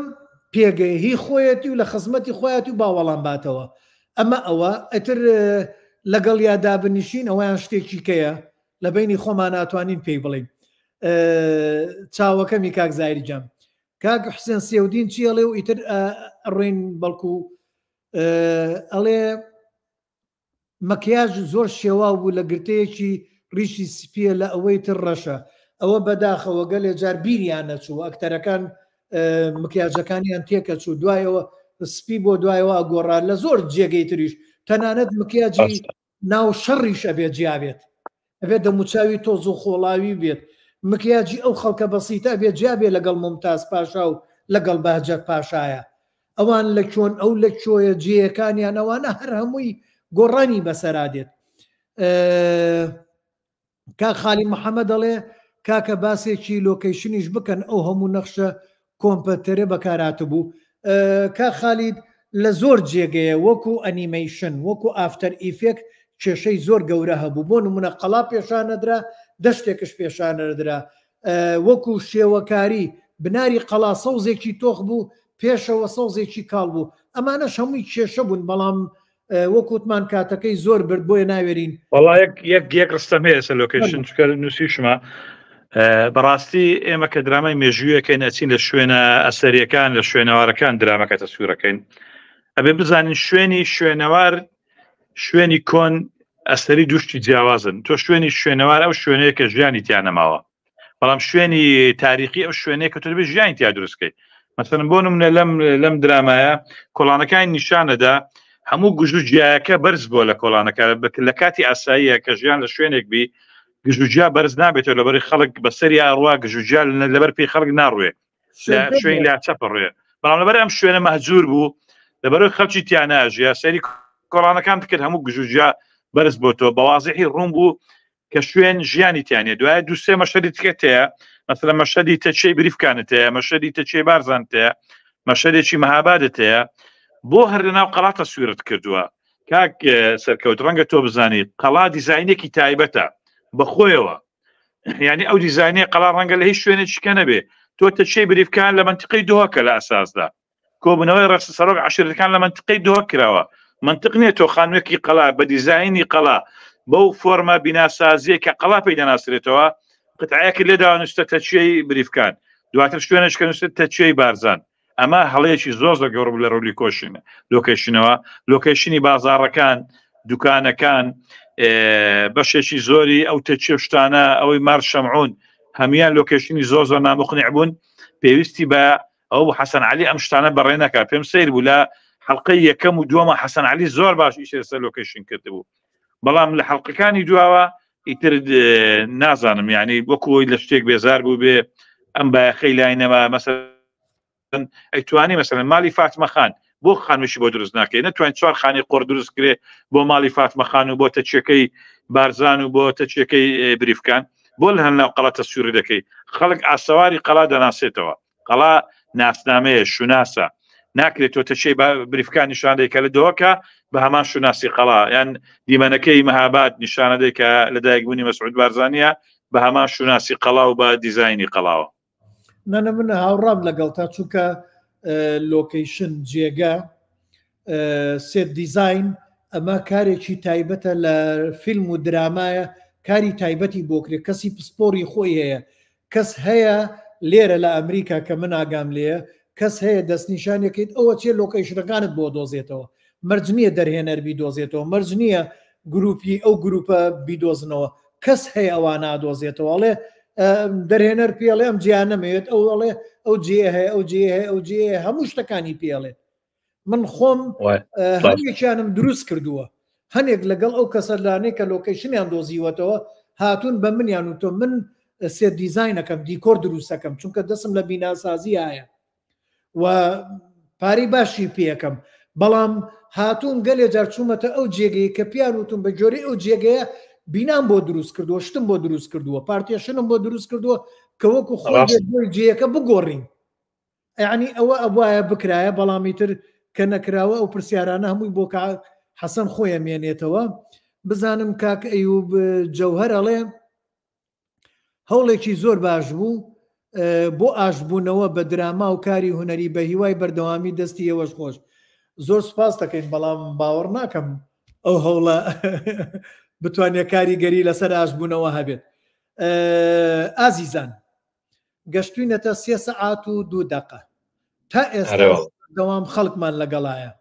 پێگەی هی خۆیەتی و لە خزمەتی خۆیەتی و با وەڵام باتەوە ئەمە ئەوە ئەتر لەگەڵ یادا بنیشین ئەویان شتێکی کەیە لە بینی خۆمان ناتوانین پێی بڵین چاوەکەمی کاک زایری جام کاک حسێن سێودین چی ئەڵێ و ئیتر ڕێن بەڵکو ئەڵێ مەکیاژ زۆر شێواو بوو لە گرتەیەکی ڕیشی سپیە لە ئەوەی تر ڕەشە ئەوە بەداخەوە گەلێ جار بیریان نەچوو ئەکتەرەکان مکیاژەکانیان تێکە چوو دوایەوە سپی بۆ دوایەوە ئەگۆڕان لە زۆر جێگەی تریش تەنانەت مکیاجی ناو شەڕیش ئەبێت جیابێت ئەبێت دەموچاوی تۆز و خۆڵاوی بێت مکیاجی ئەو خەڵکە بەسیتە ئەبێت جیابێت لەگەڵ ممتاز پاشا و لەگەڵ باجەر پاشایە ئەوان لە چۆن ئەو لە چۆیە جێیەکانیان ئەوانە هەر هەمووی گۆڕانی بەسەرادێت کاک خالی محەممەد دەڵێ کاکە باسێکی لۆکەیشنیش بکەن ئەو هەموو نەخشە کۆمپەتەرە بەکاراتە بوو کا خالید لە زۆر جێگەیە وەکو ئەنیمەیشن وەکو ئافتەر ئیفێک کێشەی زۆر گەورە هەبوو بۆ نمونە قەڵا پێشانەدرا دەشتێکش پێشانەدرا وەکو شێوەکاری بناری قەڵا سەوزێکی تۆخ بوو پێشەوە سەوزێکی کاڵ بوو ئەمانەش هەمووی کێشە بوون بەڵام وەکوتمان کاتەکەی زۆر برد بۆیە ناوێرین وڵا یەک ڕستەمەیە سە لۆکیشن چکە نووسیشمە بەڕاستی ئێمە کە درامای مێژوویەکەین ئەچین لە شوێنە ئەسەریەکان لە شوێنەوارەکان درامەکە تەسوورەکەین ئەبێ بزانین شوێنەوار شوێنی کۆن ئەسەری دوشتی جیاوازن تۆ شوێنی شوێنەوار ئەو شوێنەیە کە ژیانی تیان نەماوە بەڵام شوێنی تاریخی ئەو شوێنەیە کە تۆ دەبێت ژیانی تیا دروستکەی مەسەڵەن بۆ نمونە لەم درامایە کۆڵانەکانی نیشانەدا هەموو گژ و جیایەکە بەرز بۆ لە کۆڵانەکە لە کاتی ئاساییە کە ژیان لە شوێنێک بی گژوجیا بەرز نابێتەوە لەبەری خەڵک بەسەری ئاڕوا گژوجیا لەبەر پێی خەڵک ناڕوێ شوێن لا چەپڕێ بەڵام لەبەر ئەم شوێنە مەهجور بوو لەبەرەوەی خەڵکی تیاناژیا سەری کۆڵانەکان کرد هەموو گژوجیا بەرز بۆ تۆ بەوازحی ڕوون بوو کە شوێن ژیانی تیانێ دوایە دووسێ مەشەدی تکێت هەیە مەسەڵەن مەشەدی تەچەی بریفکانت هەیە مەشەدی تەچەی بارزانت هەیە مەشەدێکی مەهابادت هەیە بۆ هەر لەناو قەڵا تەسویرت کردووە کاک سەرکەوت ڕەنگە تۆ بزانیت قەڵا دیزاینێکی تایبەتە بەخۆیەوە یعنی ئەو دیزاینی قەڵا ڕەنگە لە هیچ شوێنێکیکە نەبێ تۆ تەچەی بریفکان لە منتقەی دۆکە لە ئەساسدا کۆبوونەوەی ڕەسە سەرۆک عەشیرەتەکان لە منتقەی دۆ کراوە منطق نییە تۆ خانوویەکی قەڵا بە دیزاینی قەڵا بەو فۆرمە بیناسازیە کە قەڵا پێی دەناسرێتەوە قتعەیەکی لێداوە نووسە تەچەی بریفکان دواتر شوێنێک کە نووسێت تەچەی بارزان ئەمە هەڵەیەکی زۆر گەورە لە ڕۆلی کۆشینە لۆکیشنەوە لۆکیشنی بازاڕەکان دوکانەکان بەشێکی زۆری ئەو تەچێ شتانە ئەوەی مار شەمعون هەمیان لۆکیشنی زۆر نامقنع بوون پێویستی بە ئەو حەسەن عەلی ئەم شتانە بەڕێ نەکات پێم سەیر بوو لە حەڵقەی یەکەم و دووەمە حەسەن عەلی زۆر باش ئیشی لەسەر لۆکیشن کردبوو بەڵام لە حەڵقەکانی دواوە ئیتر نازانم یعنی وەکوی لە شتێک بێزار بوو بێ ئەم بایەخەی لاینەوە مەسەڵەن ئەیتوانی مەسەڵەن ماڵی فاتمە خان بۆ خانوشی بۆ دروست ناکەی نەتوانین 4 خانی قۆڕ دروست کرێ بۆ ماڵی فاتمە خان و بۆ تەچیەکەی بارزان و بۆ تەچیەکەی بریفکان بۆ لە هەن قەڵا تەسووری دەکەی خەڵک ئاسەواری قەڵا دەناسێتەوە قەڵا ناسنامەیە شوناسە ناکرێت تۆ تەچەی بریفکان نیشاندەی کە لە دۆکە بە هەمان شوناسی قەڵا یان دیمەنەکەی مەهاباد نیشانەدەی کە لەدایکبوونی مەسعود بارزانیە بە هەمان شوناسی قەڵا و بە دیزاینی قەڵاوە نەنە من هاوڕام لەگەڵ تا چونکە لۆکیشن جێگە سێت دیزاین ئەمە کارێکی تایبەتە لە فیلم و درامایە کاری تایبەتی بۆکرێت کەسی پسپۆری خۆی هەیە کەس هەیە لێرە لە ئەمریکا کە من ئاگام لێە کەس هەیە دەستنیشانەکەیت ئەوە چێ لۆکیشنەکانت بۆ دۆزێتەوە مەرج نییە دەرهێنەر بیدۆزێتەوە مەرج نییە گروپی ئەو گروپە بیدۆزنەوە کەس هەیە ئەوان نادۆزێتەوەڵێ دەرهێنەر پێڵێ ئەم جیانەمەوێت ئەوڵێ ئەو جێ هەیە ئەو جێ هەیە ئەو جێ هەموو شتەکانی پێڵێ من خۆم هەموویەکیانم دروست کردووە هەنێک لەگەڵ ئەو کەسەرلانەی کە لۆکیشنیان دۆزیوەتەوە هاتوون بە منیان و تۆ من سێ دیزاینەکەم دیکۆر دروستەکەم چونکە دەسم لە بیناسازی هەیە و پارەی باشی پێەکەم بەڵام هاتوون گەلێ جار چوومەتە ئەو جێگەی کە پیان وتون بە جۆرەی ئەو جێگەیە بینام بۆ دروست کردووە شتم بۆ دروست کردووە پارتێشنم بۆ دروست کردووە کە وەکو خۆی جێەکە بگۆڕین یعنی ئەوە ئەوایە بکرایە بەڵامی تر کە نەکراوە ئەو پرسیارانە هەمووی بۆ حەسەن خۆیە مێنێتەوە بزانم کاک ئەیوب جەوهەر ئەڵێ هەوڵێکی زۆر باش بوو بۆ ئاشبوونەوە بە دراما و کاری هوەری بە هیوای بەردەوامی دەستی ئێوەش خۆش زۆر سپاس دەکەین بەڵام باوەڕ ناکەم ئەو هەوڵە بتوانێت کاریگەری لەسەر ئاشبوونەوە هەبێت ئازیزان گەشتوینەتە 3 سەعات و 2 دقە تا ئێستا دەوام خەڵکمان لەگەڵایە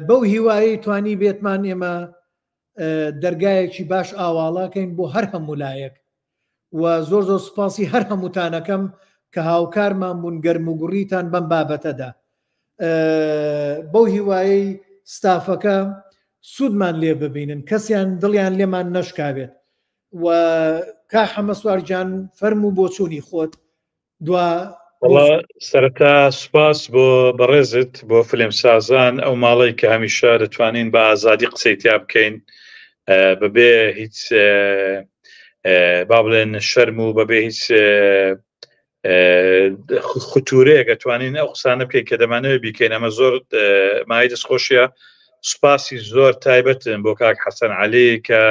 بەو هیوایی توانی بێتمان ئێمە دەرگایەکی باش ئاواڵاکەین بۆ هەر هەمولایەک و زۆر زۆر سپاسی هەر هەمووتانەکەم کە هاوکارمان بوون گەرم و گوڕیتان بەم بابەتەدا بەو هیوایی ستافەکە سوودمان لێ ببینن کەسیان دڵیان لێمان نەشکاوێت و کا حەمەسوارجان فەرموو بۆ چوونی خۆت دوا سەرەتا سوپاس بۆ بەڕێزت بۆ فلمسازان ئەو ماڵی کە هەمیشە دەتوانین بە ئازادی قسەی تیا بکەین بەبێ هیچ با بڵێن شەرم و بەبێ هیچ خوتورەیەک دەتوانین ئەو قسانە بکەین کە دەمانەوە بیکەین ئەمە زۆر مای دەستخۆشیە سوپاسی زۆر تایبەتن بۆ کاک حەسەن عەلی کە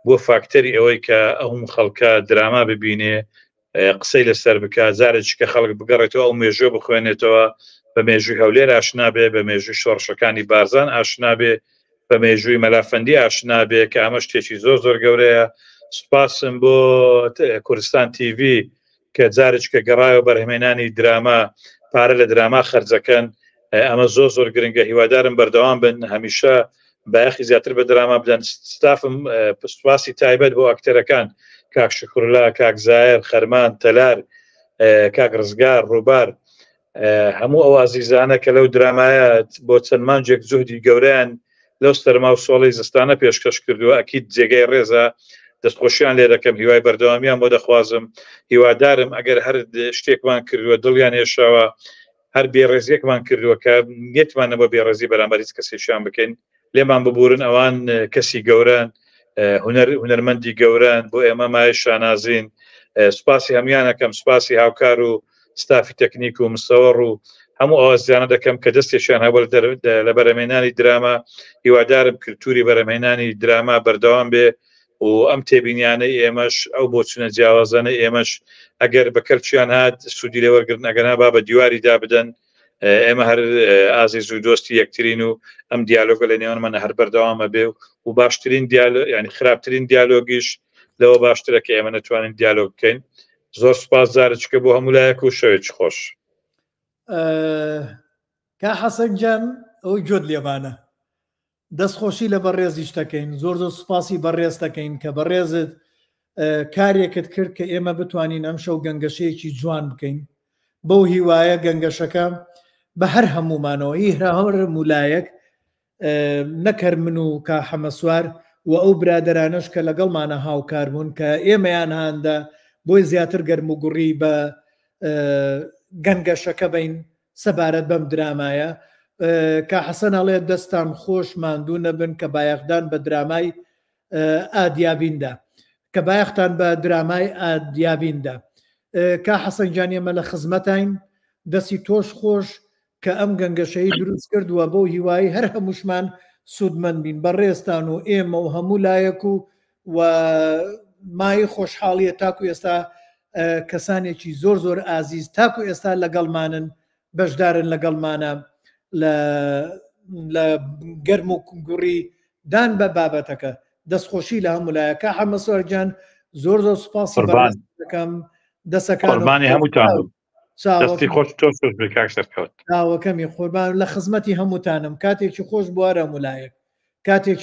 بۆ فاکتەری ئەوەی کە ئەوم خەڵکە دراما ببینێ قسەی لەسەر بکات جارێکی کە خەڵک بگەڕێتەوە ئەو مێژوە بخوێنێتەوە بە مێژووی هەولێر ئاشنابێ بە مێژووی شۆڕشەکانی بارزان ئاشنابێ بە مێژووی مەلافەندی ئاشنابێ کە ئەمە شتێکی زۆر زۆر گەورەیە سوپاسم بۆ کوردستان تیV کە جارێککە گەڕایەوە بەرهەمێنانی دراما پارە لە دراما خەرجەکەن ئەمە زۆر زۆر گرنگە هیوادارم بەردەوام بن هەمیشە بایەخی زیاتر بە دراما بدەن ستافم سوپاسی تایبەت بۆ ئەکتەرەکان کاک شکرلا کاک زایر خەرمان تەلار کاک ڕزگار ڕووبار هەموو ئەو ئازیزانە کە لەو درامایە بۆ چەند مانجێک جوهدی گەورەیان لەو سەرما و سۆڵی زستانە پێشکەش کردووە ئەکید جێگەی ڕێزە دەستخۆشیان لێ دەکەم هیوای بەردەوامیان بۆ دەخوازم هیوادارم ئەگەر هەر شتێکمان کردووە دڵیان هێشاوە هەر بێڕێزیەکمان کردووە کە نێتمانە بە بێڕێزی بەرامبەر هیچ کەسێکیان بکەین لێمان ببورن ئەوان کەسی گەوران هونەرمەندی گەوران بۆ ئێمە مای شانازین سوپاسی هەمیانەکەم سوپاسی هاوکار و ستافی تەکنیک و مستەوەڕ و هەموو ئەوازیانە دەکەم کە دەستێکیان هەبڵ لە بەرەمێنانی دراما هیوادارم کللتوری بەرەمێنانی دراما بەردەوام بێ و ئەم تێبینیانەی ئێمەش ئەو بۆ چونە جیاوازانە ئێمەش ئەگەر بە کەلچیان هات سوودی لێوەرگرن ئەگەنا با بە دیواری دابدەن ئێمە هەر ئازیز و دۆستی یەکترین و ئەم دیالۆگە لە نێوانمانە هەر بەردەوامە بێ و باشترین ینی خراپترین دیالۆگیش لەوە باشترە کە ئێمە نتوانین دیالۆگ بکەین زۆر سوپاس جارێککە بۆ هەموو لایەک و شەوێکی خۆش کا حەسەن جان ئەوەی جۆت لێبانە دەستخۆشی لە بەڕێزیش دەکەین زۆر زۆر سوپاسی بەڕێز دەکەین کە بەڕێزت کارێکت کرد کە ئێمە بتوانین ئەم شەو گەنگەشەیەکی جوان بکەین بەو هیوایە گەنگەشەکە بە هەر هەمومانەوە هەر مولایەک نەکەر من و کا حەمەسوار و ئەو برادرانش کە لەگەڵمانە هاوکار بوون کە ئێمەیان هاندا بۆی زیاتر گەرم و گوڕی بە گەنگەشەکە بین سەبارەت بەم درامایە کا حەسەنەڵێ دەستان خۆش ماندوو نەبن کە بایەخدان بە درامای ئادیابیندا کە بایەختان بە درامای ئادیابیندا کا حەسەنجان ئێمە لە خزمەتین دەستی تۆش خۆش کە ئەم گەنگەشەی دروست کردووە بۆ هیوایی هەر هەمووشمان سوودمەند بین بەڕێستان و ئێمە و هەموو لایەک و مای خۆشحاڵیە تاکو ئێستا کەسانێکی زۆر زۆر ئازیز تاکو ئێستا لەگەڵمانن بەشدارن لەگەڵمانە لە گەرم و گوڕی دان بە بابەتەکە دەستخۆشی لە هەموو لایەکە حەمەسوارجان زۆر زۆر سوپاسی دەکەم دەسەکانی هەمووتان دەستی خۆش تۆ بکاک سەرکەوت چاوەکەمی قوربان لە خزمەتی هەمووتانم کاتێکی خۆش بوارە مولایەک کاتێکی